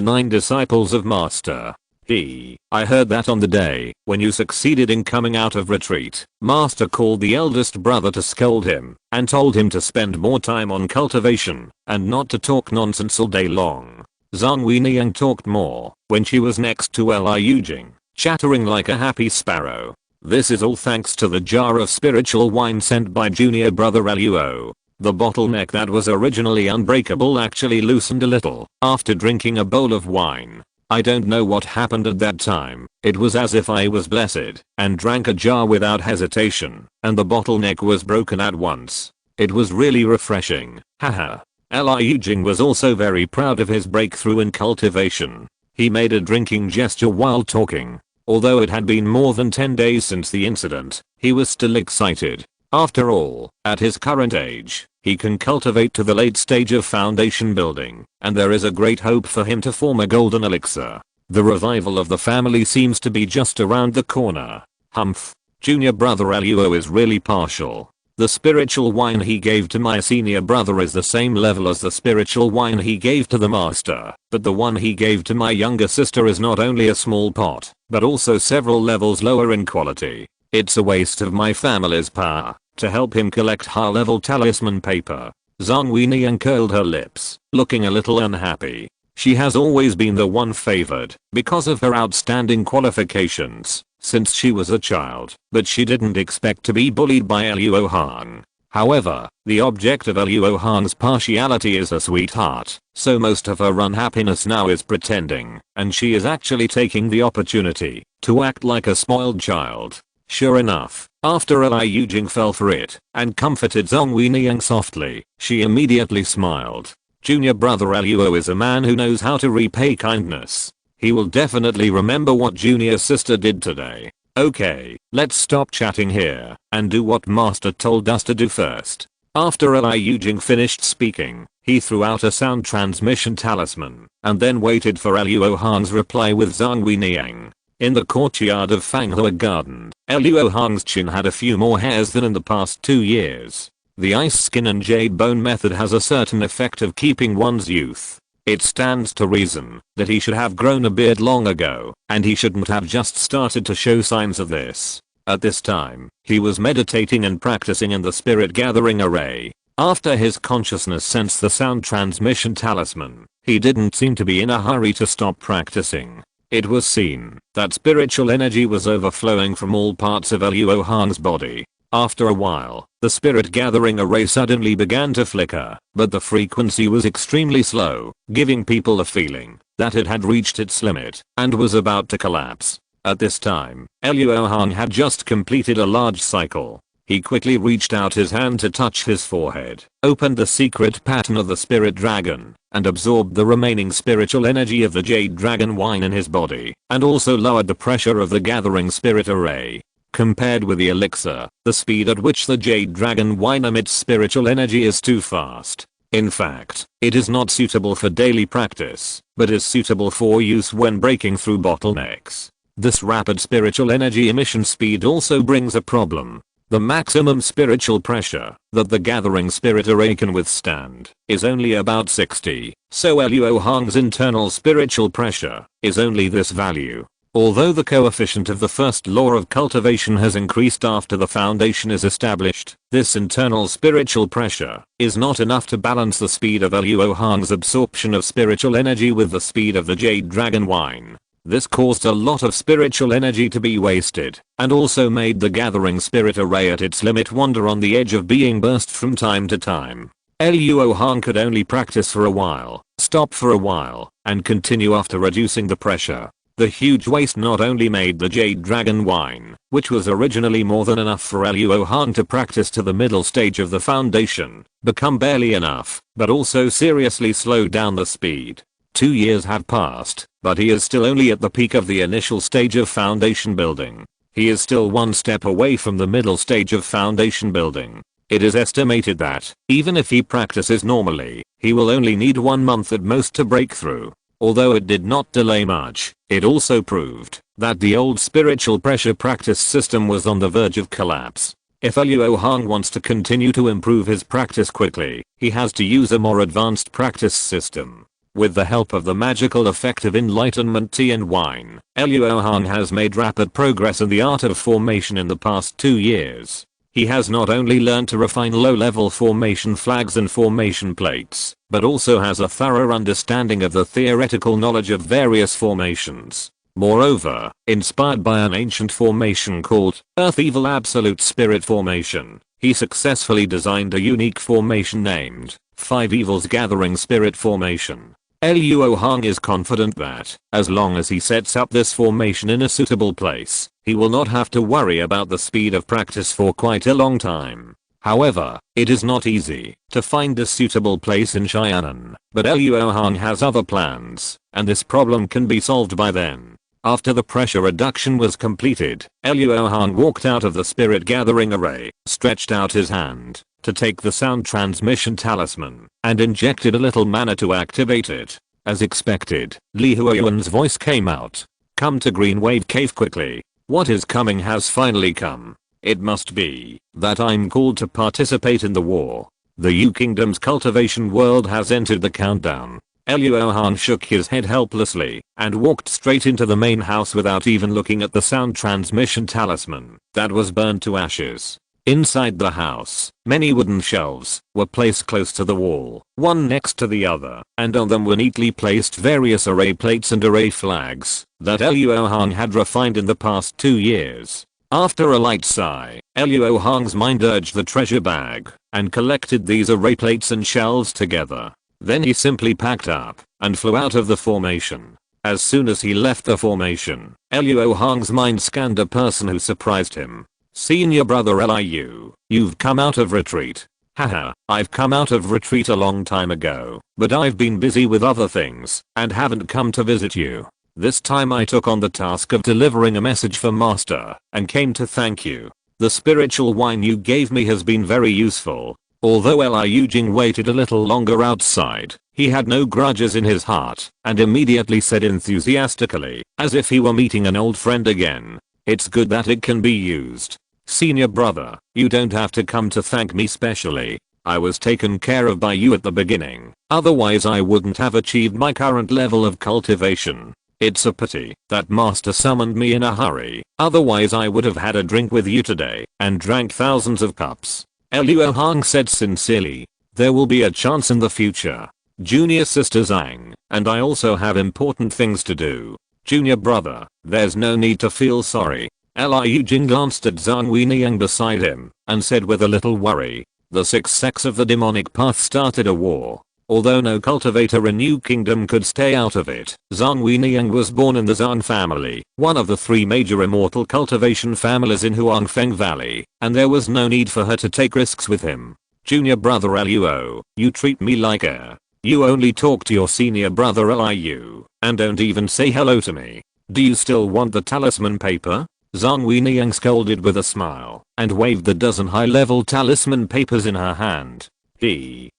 9 disciples of Master. I heard that on the day when you succeeded in coming out of retreat, Master called the eldest brother to scold him and told him to spend more time on cultivation and not to talk nonsense all day long. Zhang Weiniang talked more when she was next to Liu Jing, chattering like a happy sparrow. This is all thanks to the jar of spiritual wine sent by junior brother Luo. The bottleneck that was originally unbreakable actually loosened a little after drinking a bowl of wine. I don't know what happened at that time. It was as if I was blessed and drank a jar without hesitation, and the bottleneck was broken at once. It was really refreshing. Haha. Liu Jing was also very proud of his breakthrough in cultivation. He made a drinking gesture while talking. Although it had been more than 10 days since the incident, he was still excited. After all, at his current age, he can cultivate to the late stage of foundation building, and there is a great hope for him to form a golden elixir. The revival of the family seems to be just around the corner. Humph. Junior brother Luo is really partial. The spiritual wine he gave to my senior brother is the same level as the spiritual wine he gave to the master, but the one he gave to my younger sister is not only a small pot, but also several levels lower in quality. It's a waste of my family's power to help him collect high-level talisman paper. Zhang Weiniang curled her lips, looking a little unhappy. She has always been the one favored because of her outstanding qualifications since she was a child, but she didn't expect to be bullied by Luo Hong. However, the object of Luo Hong's partiality is a sweetheart, so most of her unhappiness now is pretending, and she is actually taking the opportunity to act like a spoiled child. Sure enough, after Liu Jing fell for it and comforted Zhang Weiniang softly, she immediately smiled. Junior brother Luo is a man who knows how to repay kindness. He will definitely remember what junior sister did today. Okay, let's stop chatting here and do what master told us to do first. After Liu Jing finished speaking, he threw out a sound transmission talisman and then waited for Luo Hong's reply with Zhang Weiniang. In the courtyard of Fanghua Garden, Luo Hong's chin had a few more hairs than in the past 2 years. The ice skin and jade bone method has a certain effect of keeping one's youth. It stands to reason that he should have grown a beard long ago, and he shouldn't have just started to show signs of this. At this time, he was meditating and practicing in the spirit gathering array. After his consciousness sensed the sound transmission talisman, he didn't seem to be in a hurry to stop practicing. It was seen that spiritual energy was overflowing from all parts of Luo Hong's body. After a while, the spirit gathering array suddenly began to flicker, but the frequency was extremely slow, giving people a feeling that it had reached its limit and was about to collapse. At this time, Luo Hong had just completed a large cycle. He quickly reached out his hand to touch his forehead, opened the secret pattern of the spirit dragon, and absorbed the remaining spiritual energy of the jade dragon wine in his body, and also lowered the pressure of the gathering spirit array. Compared with the elixir, the speed at which the jade dragon wine emits spiritual energy is too fast. In fact, it is not suitable for daily practice, but is suitable for use when breaking through bottlenecks. This rapid spiritual energy emission speed also brings a problem. The maximum spiritual pressure that the gathering spirit array can withstand is only about 60, so Luo Hong's internal spiritual pressure is only this value. Although the coefficient of the first law of cultivation has increased after the foundation is established, this internal spiritual pressure is not enough to balance the speed of Luo Hong's absorption of spiritual energy with the speed of the jade dragon wine. This caused a lot of spiritual energy to be wasted, and also made the gathering spirit array at its limit wander on the edge of being burst from time to time. Luo Hong could only practice for a while, stop for a while, and continue after reducing the pressure. The huge waste not only made the jade dragon wine, which was originally more than enough for Luo Hong to practice to the middle stage of the foundation, become barely enough, but also seriously slowed down the speed. 2 years have passed, but he is still only at the peak of the initial stage of foundation building. He is still one step away from the middle stage of foundation building. It is estimated that, even if he practices normally, he will only need 1 month at most to break through. Although it did not delay much, it also proved that the old spiritual pressure practice system was on the verge of collapse. If Luo Hong wants to continue to improve his practice quickly, he has to use a more advanced practice system. With the help of the magical effect of enlightenment tea and wine, Luo Hong has made rapid progress in the art of formation in the past 2 years. He has not only learned to refine low-level formation flags and formation plates, but also has a thorough understanding of the theoretical knowledge of various formations. Moreover, inspired by an ancient formation called Earth Evil Absolute Spirit Formation, he successfully designed a unique formation named 5 Evils Gathering Spirit Formation. Luo Hong is confident that, as long as he sets up this formation in a suitable place, he will not have to worry about the speed of practice for quite a long time. However, it is not easy to find a suitable place in Cheyenne, but Luo Hong has other plans, and this problem can be solved by then. After the pressure reduction was completed, Luo Hong walked out of the spirit gathering array, stretched out his hand to take the sound transmission talisman, and injected a little mana to activate it. As expected, Li Huoyuan's voice came out. Come to Green Wave Cave quickly. What is coming has finally come. It must be that I'm called to participate in the war. The Yu Kingdom's cultivation world has entered the countdown. Luo Hong shook his head helplessly and walked straight into the main house without even looking at the sound transmission talisman that was burned to ashes. Inside the house, many wooden shelves were placed close to the wall, one next to the other, and on them were neatly placed various array plates and array flags that Luo Hong had refined in the past 2 years. After a light sigh, Luo Hong's mind urged the treasure bag and collected these array plates and shelves together. Then he simply packed up and flew out of the formation. As soon as he left the formation, Luo Hong's mind scanned a person who surprised him. Senior brother Liu, you've come out of retreat. Haha, I've come out of retreat a long time ago, but I've been busy with other things and haven't come to visit you. This time I took on the task of delivering a message for Master and came to thank you. The spiritual wine you gave me has been very useful. Although Liu Jing waited a little longer outside, he had no grudges in his heart and immediately said enthusiastically, as if he were meeting an old friend again, "It's good that it can be used. Senior brother, you don't have to come to thank me specially. I was taken care of by you at the beginning, otherwise I wouldn't have achieved my current level of cultivation. It's a pity that Master summoned me in a hurry, otherwise I would have had a drink with you today and drank thousands of cups." Luo Hong said sincerely, "There will be a chance in the future. Junior sister Zhang and I also have important things to do. Junior brother, there's no need to feel sorry." Liu Jing glanced at Zhang Weiniang beside him and said with a little worry, "The 6 sects of the demonic path started a war. Although no cultivator in Yu Kingdom could stay out of it, Zhang Weiniang was born in the Zhan family, one of the 3 major immortal cultivation families in Huangfeng Valley, and there was no need for her to take risks with him. Junior brother Luo, you treat me like air. You only talk to your senior brother Liu, and don't even say hello to me. Do you still want the talisman paper?" Zhang Weiniang scolded with a smile and waved the dozen high-level talisman papers in her hand.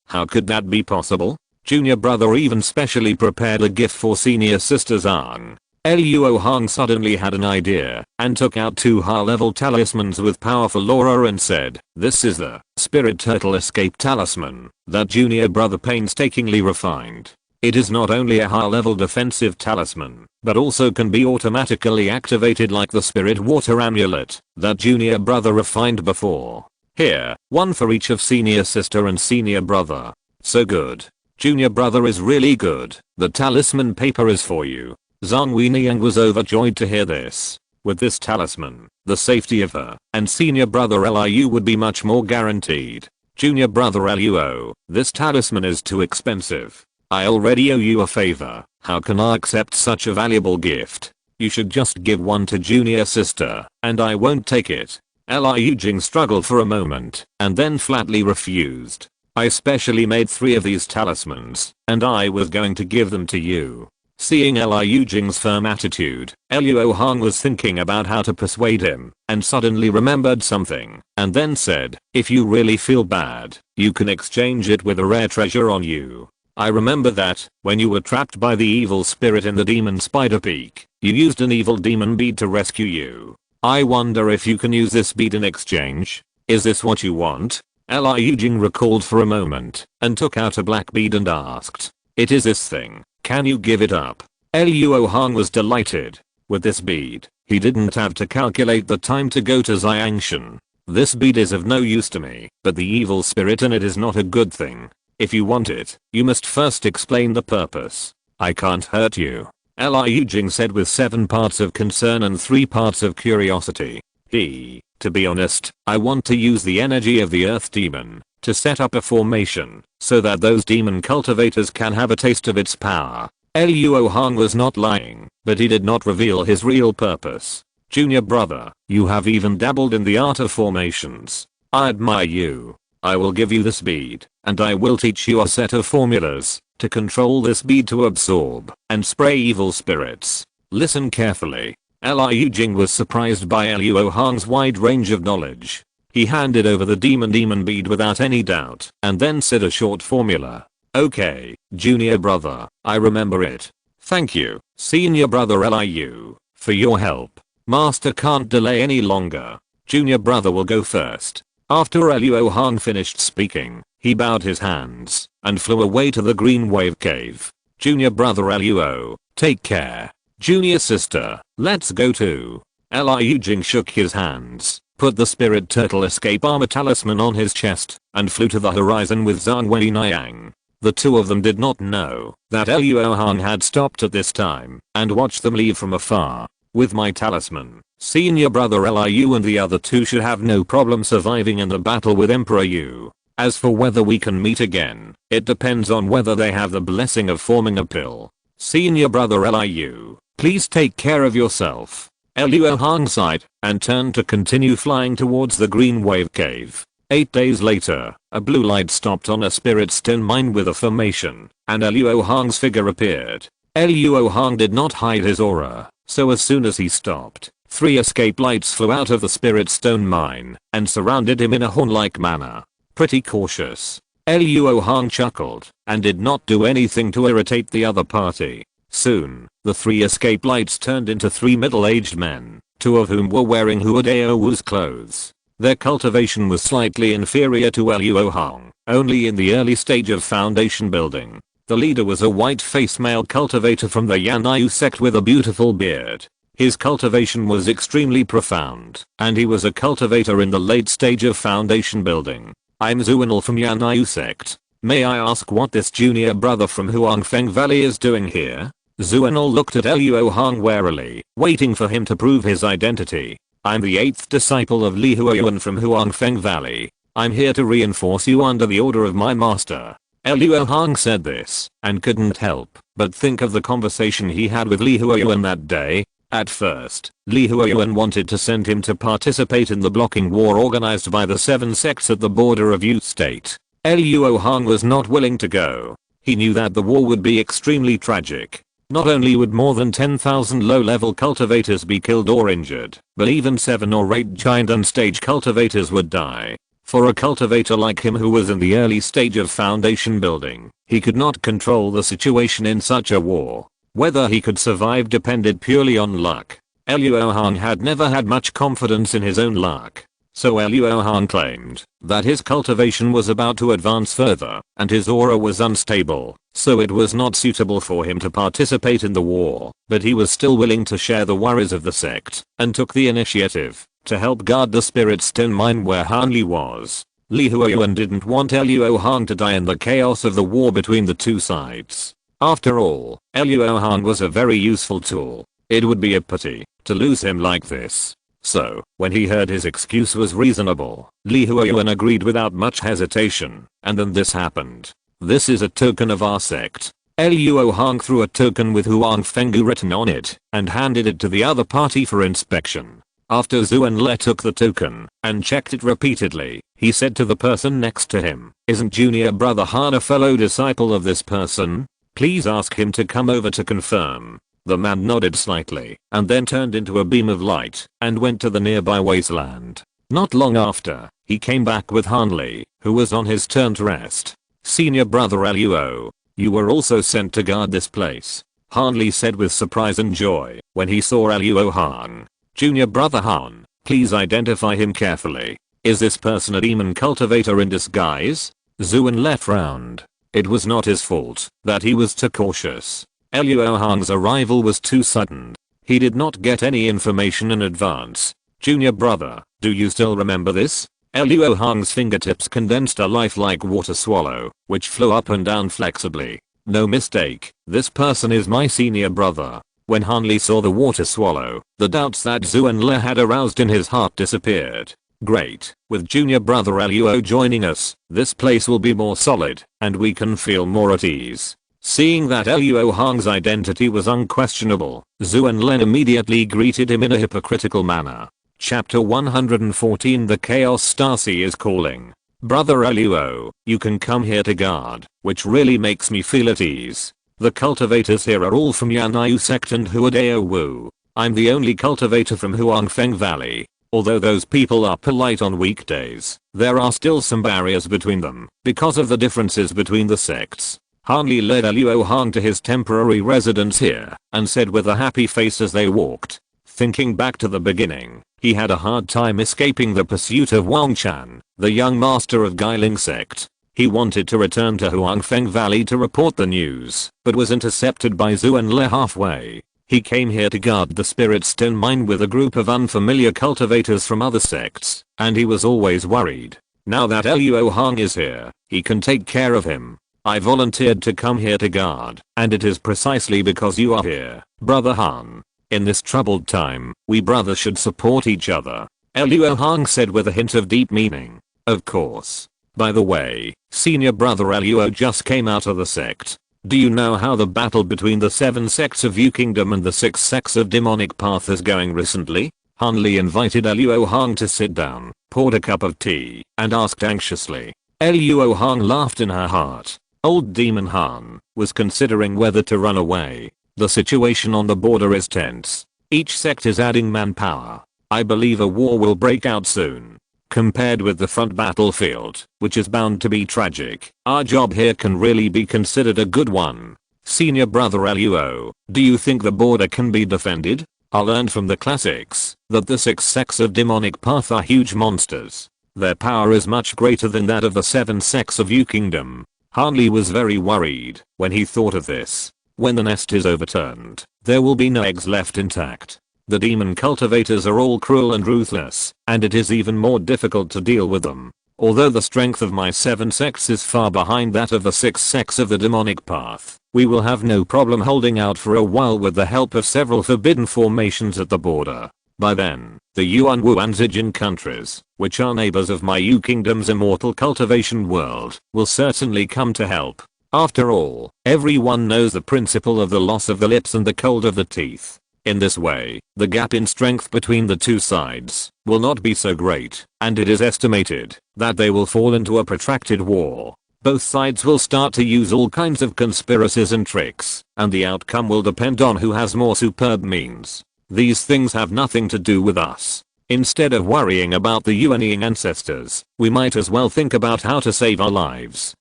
How could that be possible? Junior brother even specially prepared a gift for senior sister Zhang. Luo Hong suddenly had an idea and took out 2 high-level talismans with powerful aura and said, "This is the Spirit Turtle Escape Talisman that junior brother painstakingly refined. It is not only a high-level defensive talisman, but also can be automatically activated like the Spirit Water Amulet that junior brother refined before. Here, one for each of senior sister and senior brother. So good. Junior brother is really good. The talisman paper is for you." Zhang Weiniang was overjoyed to hear this. With this talisman, the safety of her and senior brother Liu would be much more guaranteed. "Junior brother Luo, this talisman is too expensive. I already owe you a favor. How can I accept such a valuable gift? You should just give one to junior sister, and I won't take it." Liu Jing struggled for a moment, and then flatly refused. "I specially made 3 of these talismans, and I was going to give them to you." Seeing Liu Jing's firm attitude, Luo Hong was thinking about how to persuade him, and suddenly remembered something, and then said, if you really feel bad, you can exchange it with a rare treasure on you. I remember that, when you were trapped by the evil spirit in the demon spider peak, you used an evil demon bead to rescue you. I wonder if you can use this bead in exchange? Is this what you want? Liu Jing recalled for a moment, and took out a black bead and asked, it is this thing. Can you give it up? Luo Hong was delighted. With this bead, he didn't have to calculate the time to go to Xiangshan. This bead is of no use to me, but the evil spirit in it is not a good thing. If you want it, you must first explain the purpose. I can't hurt you. Liu Jing said with 7 parts of concern and 3 parts of curiosity. To be honest, I want to use the energy of the earth demon to set up a formation so that those demon cultivators can have a taste of its power. Luo Hong was not lying, but he did not reveal his real purpose. Junior brother, you have even dabbled in the art of formations. I admire you. I will give you this bead, and I will teach you a set of formulas to control this bead to absorb and spray evil spirits. Listen carefully. Liu Jing was surprised by Luo Hong's wide range of knowledge. He handed over the demon bead without any doubt, and then said a short formula. Okay, junior brother, I remember it. Thank you, senior brother Liu, for your help. Master can't delay any longer. Junior brother will go first. After Luo Hong finished speaking, he bowed his hands and flew away to the green wave cave. Junior brother Luo, take care. Junior sister, let's go too. Liu Jing shook his hands, put the spirit turtle escape armor talisman on his chest, and flew to the horizon with Zhang Wei Niang. The two of them did not know that Luo Hong had stopped at this time and watched them leave from afar. With my talisman, senior brother Liu and the other two should have no problem surviving in the battle with Emperor Yu. As for whether we can meet again, it depends on whether they have the blessing of forming a pill. Senior brother Liu, please take care of yourself. Luo Hong sighed and turned to continue flying towards the green wave cave. 8 days later, a blue light stopped on a spirit stone mine with a formation, and Luo Hong's figure appeared. Luo Hong did not hide his aura, so as soon as he stopped, 3 escape lights flew out of the spirit stone mine and surrounded him in a horn-like manner. Pretty cautious. Luo Hong chuckled and did not do anything to irritate the other party. Soon, the 3 escape lights turned into 3 middle-aged men, 2 of whom were wearing Huadao's clothes. Their cultivation was slightly inferior to Luo Hong, only in the early stage of foundation building. The leader was a white-faced male cultivator from the Yanyu sect with a beautiful beard. His cultivation was extremely profound, and he was a cultivator in the late stage of foundation building. I'm Zuanil from Yanyu sect. May I ask what this junior brother from Huangfeng Valley is doing here? Zuanil looked at Luo Hong warily, waiting for him to prove his identity. I'm the 8th disciple of Li Huoyuan from Huangfeng Valley. I'm here to reinforce you under the order of my master. Luo Hong said this, and couldn't help but think of the conversation he had with Li Huoyuan that day. At first, Li Huoyuan wanted to send him to participate in the blocking war organized by the 7 sects at the border of Yu State. Luo Hong was not willing to go. He knew that the war would be extremely tragic. Not only would more than 10,000 low-level cultivators be killed or injured, but even 7 or 8 giant and stage cultivators would die. For a cultivator like him who was in the early stage of foundation building, he could not control the situation in such a war. Whether he could survive depended purely on luck. Luo Hong had never had much confidence in his own luck. So Luo Hong claimed that his cultivation was about to advance further, and his aura was unstable, so it was not suitable for him to participate in the war, but he was still willing to share the worries of the sect, and took the initiative to help guard the spirit stone mine where Han Li was. Li Huoyuan didn't want Luo Hong to die in the chaos of the war between the two sides. After all, Luo Hong was a very useful tool. It would be a pity to lose him like this. So, when he heard his excuse was reasonable, Li Huoyuan agreed without much hesitation, and then this happened. This is a token of our sect. Luo Hong threw a token with Huang Fenggu written on it, and handed it to the other party for inspection. After Zuanle took the token, and checked it repeatedly, he said to the person next to him, "Isn't junior brother Han a fellow disciple of this person?" Please ask him to come over to confirm. The man nodded slightly and then turned into a beam of light and went to the nearby wasteland. Not long after, he came back with Hanli, who was on his turn to rest. Senior brother Luo, you were also sent to guard this place, Hanli said with surprise and joy when he saw Luo Hong. Junior brother Han, please identify him carefully. Is this person a demon cultivator in disguise? Zuan Le frowned. It was not his fault that he was too cautious. Luo Hong's arrival was too sudden. He did not get any information in advance. Junior brother, do you still remember this? Luo Hong's fingertips condensed a lifelike water swallow, which flew up and down flexibly. No mistake, this person is my senior brother. When Hanli saw the water swallow, the doubts that Zuan Le had aroused in his heart disappeared. Great, with junior brother Luo joining us, this place will be more solid, and we can feel more at ease. Seeing that Luo Hong's identity was unquestionable, Zuan Le immediately greeted him in a hypocritical manner. Chapter 114 The Chaos Stasi is calling. Brother Luo, you can come here to guard, which really makes me feel at ease. The cultivators here are all from Yanyu sect and Huadao Wu. I'm the only cultivator from Huangfeng Valley. Although those people are polite on weekdays, there are still some barriers between them because of the differences between the sects. Hanli led Luo Hong to his temporary residence here and said with a happy face as they walked. Thinking back to the beginning, he had a hard time escaping the pursuit of Wang Chan, the young master of Guiling sect. He wanted to return to Huangfeng Valley to report the news, but was intercepted by Zuan Le halfway. He came here to guard the Spirit Stone mine with a group of unfamiliar cultivators from other sects, and he was always worried. Now that Luo Hong is here, he can take care of him. I volunteered to come here to guard, and it is precisely because you are here, brother Han. In this troubled time, we brothers should support each other, Luo Hong said with a hint of deep meaning. Of course. By the way, senior brother Luo just came out of the sect. Do you know how the battle between the 7 sects of Yu Kingdom and the 6 sects of Demonic Path is going recently? Hanli invited Luo Hong to sit down, poured a cup of tea, and asked anxiously. Luo Hong laughed in her heart. Old Demon Han was considering whether to run away. The situation on the border is tense. Each sect is adding manpower. I believe a war will break out soon. Compared with the front battlefield, which is bound to be tragic, our job here can really be considered a good one. Senior brother Luo, do you think the border can be defended? I learned from the classics that the 6 sects of Demonic Path are huge monsters. Their power is much greater than that of the 7 sects of Yu Kingdom. Hanli was very worried when he thought of this. When the nest is overturned, there will be no eggs left intact. The demon cultivators are all cruel and ruthless, and it is even more difficult to deal with them. Although the strength of my 7 sects is far behind that of the 6 sects of the Demonic Path, we will have no problem holding out for a while with the help of several forbidden formations at the border. By then, the Yuan Wu and Zijin countries, which are neighbors of my Yu Kingdom's immortal cultivation world, will certainly come to help. After all, everyone knows the principle of the loss of the lips and the cold of the teeth. In this way, the gap in strength between the two sides will not be so great, and it is estimated that they will fall into a protracted war. Both sides will start to use all kinds of conspiracies and tricks, and the outcome will depend on who has more superb means. These things have nothing to do with us. Instead of worrying about the Yuanying ancestors, we might as well think about how to save our lives.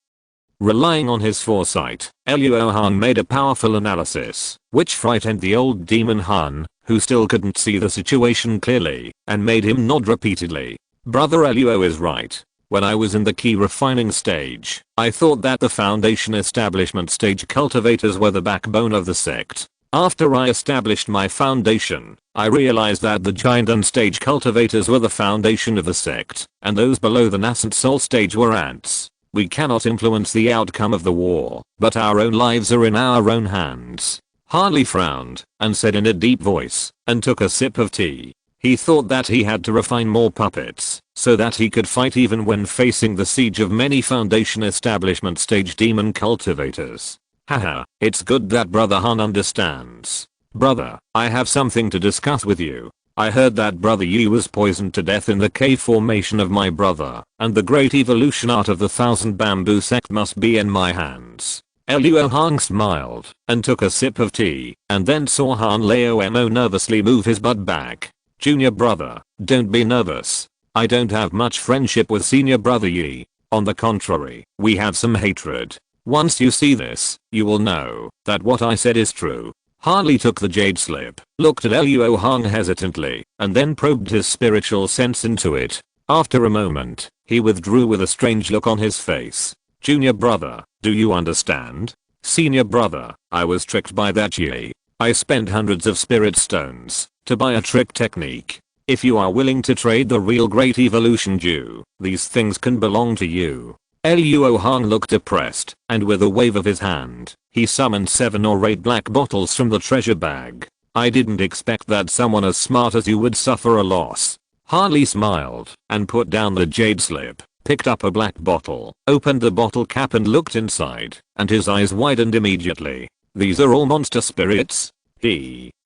Relying on his foresight, Luo Hong made a powerful analysis, which frightened the old demon Han, who still couldn't see the situation clearly, and made him nod repeatedly. Brother Luo is right. When I was in the key refining stage, I thought that the foundation establishment stage cultivators were the backbone of the sect. After I established my foundation, I realized that the giant and stage cultivators were the foundation of the sect, and those below the nascent soul stage were ants. We cannot influence the outcome of the war, but our own lives are in our own hands. Hanli frowned, and said in a deep voice, and took a sip of tea. He thought that he had to refine more puppets, so that he could fight even when facing the siege of many foundation establishment stage demon cultivators. Haha, it's good that brother Han understands. Brother, I have something to discuss with you. I heard that brother Yu was poisoned to death in the cave formation of my brother, and the great evolution art of the 1000 bamboo sect must be in my hands. Luo Hong smiled and took a sip of tea and then saw Han Lao nervously move his butt back. Junior brother, don't be nervous. I don't have much friendship with senior brother Yi. On the contrary, we have some hatred. Once you see this, you will know that what I said is true. Harley took the jade slip, looked at Luo Hong hesitantly, and then probed his spiritual sense into it. After a moment, he withdrew with a strange look on his face. Junior brother, do you understand? Senior brother, I was tricked by that Yi. I spent hundreds of spirit stones to buy a trick technique. If you are willing to trade the real great evolution due, these things can belong to you. Luo Hong looked depressed, and with a wave of his hand, he summoned 7 or 8 black bottles from the treasure bag. I didn't expect that someone as smart as you would suffer a loss. Harley smiled and put down the jade slip, picked up a black bottle, opened the bottle cap and looked inside, and his eyes widened immediately. These are all monster spirits?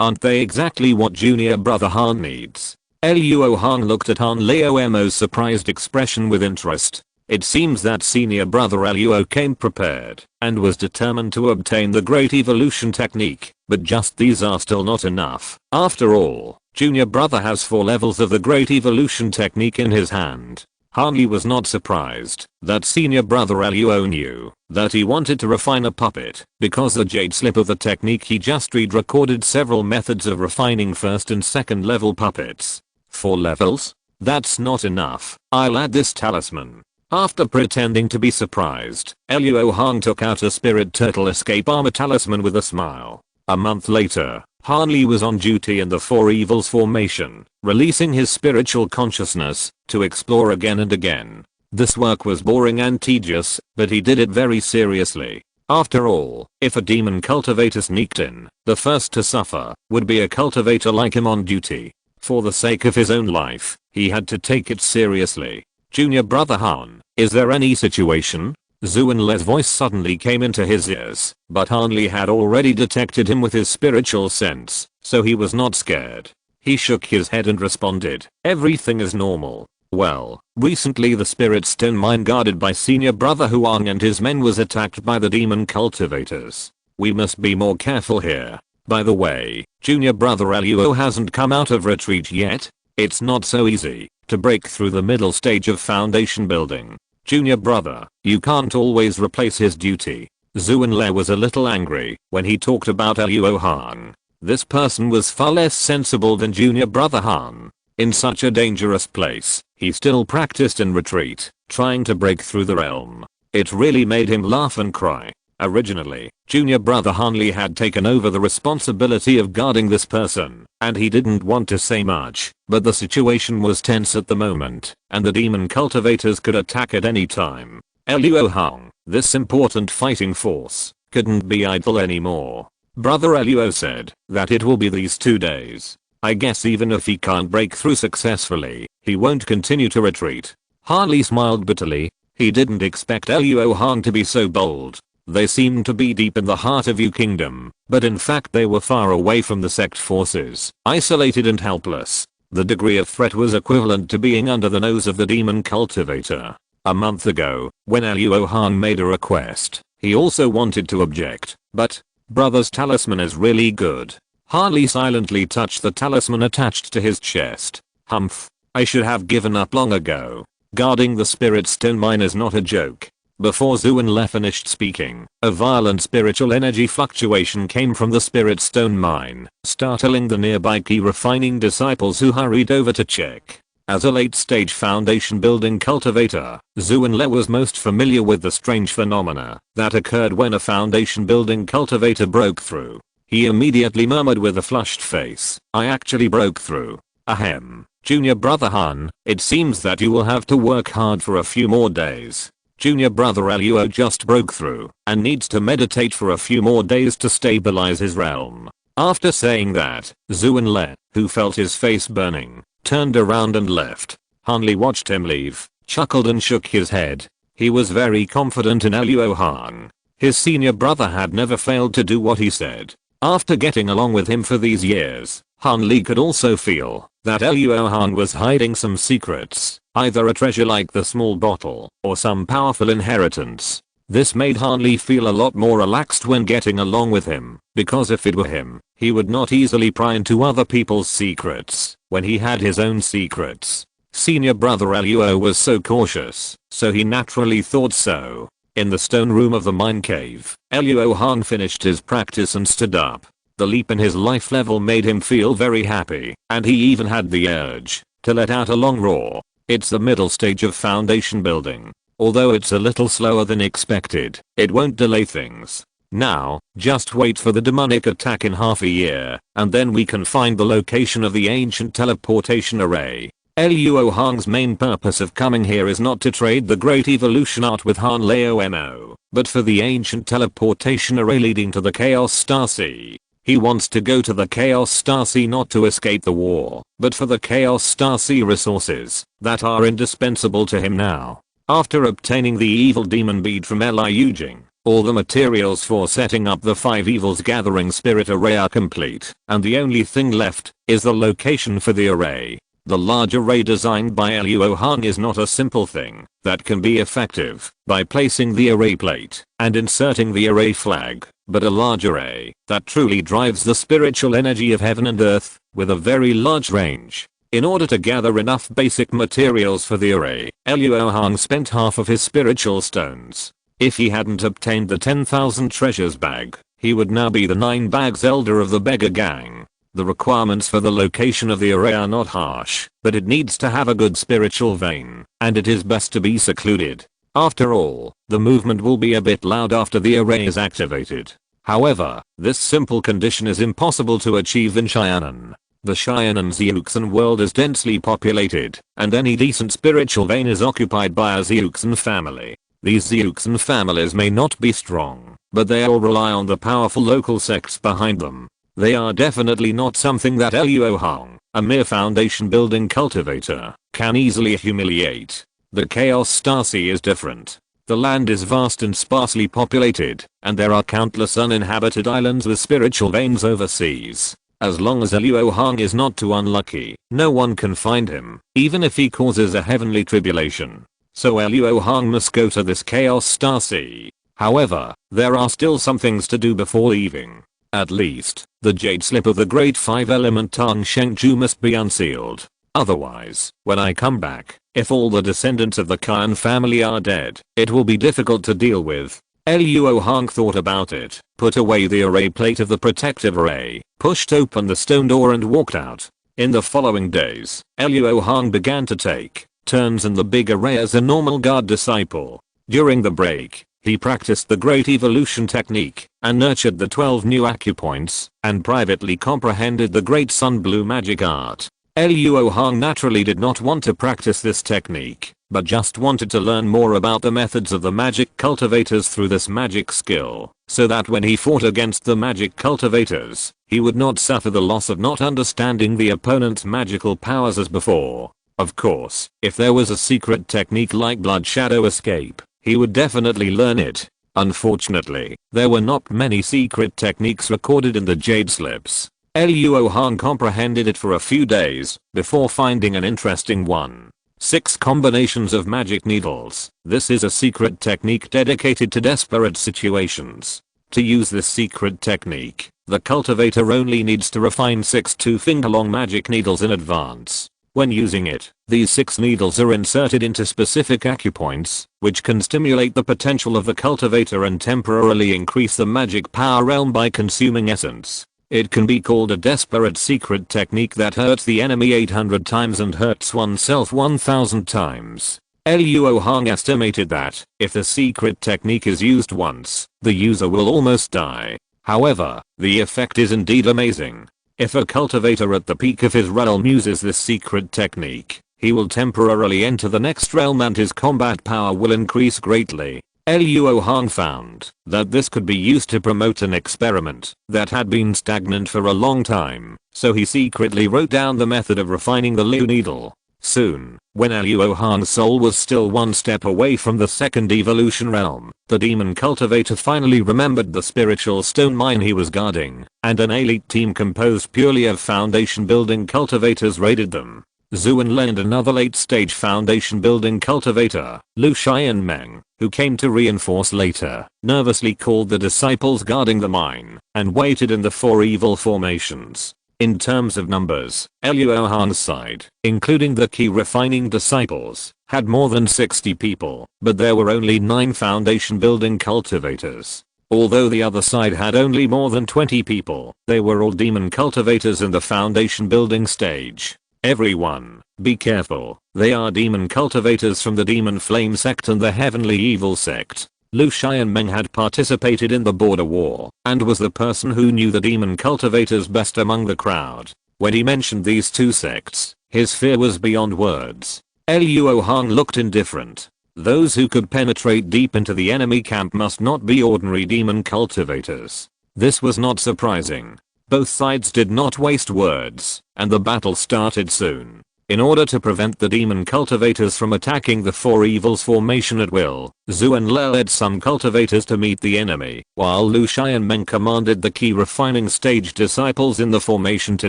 Aren't they exactly what junior brother Han needs? Luo Hong looked at Han Lao's surprised expression with interest. It seems that senior brother Luo came prepared and was determined to obtain the great evolution technique, but just these are still not enough. After all, junior brother has 4 levels of the great evolution technique in his hand. Harley was not surprised that senior brother Luo knew that he wanted to refine a puppet because the jade slip of the technique he just read recorded several methods of refining 1st and 2nd level puppets. 4 levels? That's not enough. I'll add this talisman. After pretending to be surprised, Luo Hong took out a spirit turtle escape armor talisman with a smile. A month later, Harley was on duty in the 4 Evils formation, releasing his spiritual consciousness to explore again and again. This work was boring and tedious, but he did it very seriously. After all, if a demon cultivator sneaked in, the first to suffer would be a cultivator like him on duty. For the sake of his own life, he had to take it seriously. Junior brother Han, is there any situation? Zuan-Le's voice suddenly came into his ears, but Hanli had already detected him with his spiritual sense, so he was not scared. He shook his head and responded, everything is normal. Well, recently the spirit stone mine guarded by senior brother Huang and his men was attacked by the demon cultivators. We must be more careful here. By the way, junior brother Luo hasn't come out of retreat yet. It's not so easy to break through the middle stage of foundation building. Junior brother, you can't always replace his duty. Zuan-Le was a little angry when he talked about Luo Hong. This person was far less sensible than junior brother Han. In such a dangerous place, he still practiced in retreat, trying to break through the realm. It really made him laugh and cry. Originally, junior brother Hanli had taken over the responsibility of guarding this person, and he didn't want to say much, but the situation was tense at the moment, and the demon cultivators could attack at any time. Luo Hong, this important fighting force, couldn't be idle anymore. Brother Luo said that it will be these 2 days. I guess even if he can't break through successfully, he won't continue to retreat. Harley smiled bitterly. He didn't expect Luo Hong to be so bold. They seemed to be deep in the heart of Yu Kingdom, but in fact they were far away from the sect forces, isolated and helpless. The degree of threat was equivalent to being under the nose of the demon cultivator. A month ago, when Luo Hong made a request, he also wanted to object, but brother's talisman is really good. Harley silently touched the talisman attached to his chest. Humph. I should have given up long ago. Guarding the spirit stone mine is not a joke. Before Zuan-Le finished speaking, a violent spiritual energy fluctuation came from the spirit stone mine, startling the nearby key refining disciples who hurried over to check. As a late-stage foundation building cultivator, Zuan-Le was most familiar with the strange phenomena that occurred when a foundation building cultivator broke through. He immediately murmured with a flushed face, I actually broke through. Ahem. Junior brother Han, it seems that you will have to work hard for a few more days. Junior brother Luo just broke through and needs to meditate for a few more days to stabilize his realm. After saying that, Zuan-Le, who felt his face burning, turned around and left. Hanli watched him leave, chuckled and shook his head. He was very confident in Luo Hong. His senior brother had never failed to do what he said. After getting along with him for these years, Hanli could also feel that Luo Hong was hiding some secrets, either a treasure like the small bottle or some powerful inheritance. This made Hanley feel a lot more relaxed when getting along with him, because if it were him, he would not easily pry into other people's secrets when he had his own secrets. Senior brother Luo was so cautious, so he naturally thought so. In the stone room of the mine cave, Luo Hong finished his practice and stood up. The leap in his life level made him feel very happy, and he even had the urge to let out a long roar. It's the middle stage of foundation building. Although it's a little slower than expected, it won't delay things. Now, just wait for the demonic attack in half a year, and then we can find the location of the ancient teleportation array. Luo Hong's main purpose of coming here is not to trade the great evolution art with Han Lao Mo, but for the ancient teleportation array leading to the Chaos Star Sea. He wants to go to the Chaos Star Sea not to escape the war, but for the Chaos Star Sea resources that are indispensable to him now. After obtaining the evil demon bead from Liu Jing, all the materials for setting up the 5 evils gathering spirit array are complete, and the only thing left is the location for the array. The large array designed by Luo Hong is not a simple thing that can be effective by placing the array plate and inserting the array flag, but a large array that truly drives the spiritual energy of heaven and earth with a very large range. In order to gather enough basic materials for the array, Luo Hong spent half of his spiritual stones. If he hadn't obtained the 10,000 treasures bag, he would now be the 9 bags elder of the beggar gang. The requirements for the location of the array are not harsh, but it needs to have a good spiritual vein, and it is best to be secluded. After all, the movement will be a bit loud after the array is activated. However, this simple condition is impossible to achieve in Xianan. The Xianan Xiuxin world is densely populated, and any decent spiritual vein is occupied by a Xiuxin family. These Xiuxin families may not be strong, but they all rely on the powerful local sects behind them. They are definitely not something that Luo Hong, a mere foundation building cultivator, can easily humiliate. The Chaos Star Sea is different. The land is vast and sparsely populated, and there are countless uninhabited islands with spiritual veins overseas. As long as Luo Hong is not too unlucky, no one can find him, even if he causes a heavenly tribulation. So Luo Hong must go to this Chaos Star Sea. However, there are still some things to do before leaving. At least, the jade slip of the Great Five Element Tang Shengju must be unsealed. Otherwise, when I come back, if all the descendants of the Khan family are dead, it will be difficult to deal with. Luo Hong thought about it, put away the array plate of the protective array, pushed open the stone door and walked out. In the following days, Luo Hong began to take turns in the big array as a normal guard disciple. During the break, he practiced the Great Evolution technique and nurtured the 12 new acupoints and privately comprehended the Great Sun Blue magic art. Luo Hong naturally did not want to practice this technique, but just wanted to learn more about the methods of the magic cultivators through this magic skill, so that when he fought against the magic cultivators, he would not suffer the loss of not understanding the opponent's magical powers as before. Of course, if there was a secret technique like Blood Shadow Escape, he would definitely learn it. Unfortunately, there were not many secret techniques recorded in the Jade Slips. Luo Hong comprehended it for a few days before finding an interesting one. 6 combinations of magic needles. This is a secret technique dedicated to desperate situations. To use this secret technique, the cultivator only needs to refine 6 2-finger long magic needles in advance. When using it, these 6 needles are inserted into specific acupoints, which can stimulate the potential of the cultivator and temporarily increase the magic power realm by consuming essence. It can be called a desperate secret technique that hurts the enemy 800 times and hurts oneself 1000 times. Luo Hong estimated that, if the secret technique is used once, the user will almost die. However, the effect is indeed amazing. If a cultivator at the peak of his realm uses this secret technique, he will temporarily enter the next realm and his combat power will increase greatly. Luo Hong found that this could be used to promote an experiment that had been stagnant for a long time, so he secretly wrote down the method of refining the Lu needle. Soon, when Luo Hong's soul was still one step away from the second evolution realm, the demon cultivator finally remembered the spiritual stone mine he was guarding, and an elite team composed purely of foundation building cultivators raided them. Zuan and another late-stage foundation building cultivator, Lu Xianmeng, who came to reinforce later, nervously called the disciples guarding the mine and waited in the four evil formations. In terms of numbers, Luo Hong's side, including the key refining disciples, had more than 60 people, but there were only 9 foundation building cultivators. Although the other side had only more than 20 people, they were all demon cultivators in the foundation building stage. Everyone, be careful, they are demon cultivators from the demon flame sect and the heavenly evil sect. Lu Xianmeng had participated in the border war and was the person who knew the demon cultivators best among the crowd. When he mentioned these two sects, his fear was beyond words. Luo Hong looked indifferent. Those who could penetrate deep into the enemy camp must not be ordinary demon cultivators. This was not surprising. Both sides did not waste words, and the battle started soon. In order to prevent the demon cultivators from attacking the four evils formation at will, Zuan led some cultivators to meet the enemy, while Lu Xianmeng commanded the key refining stage disciples in the formation to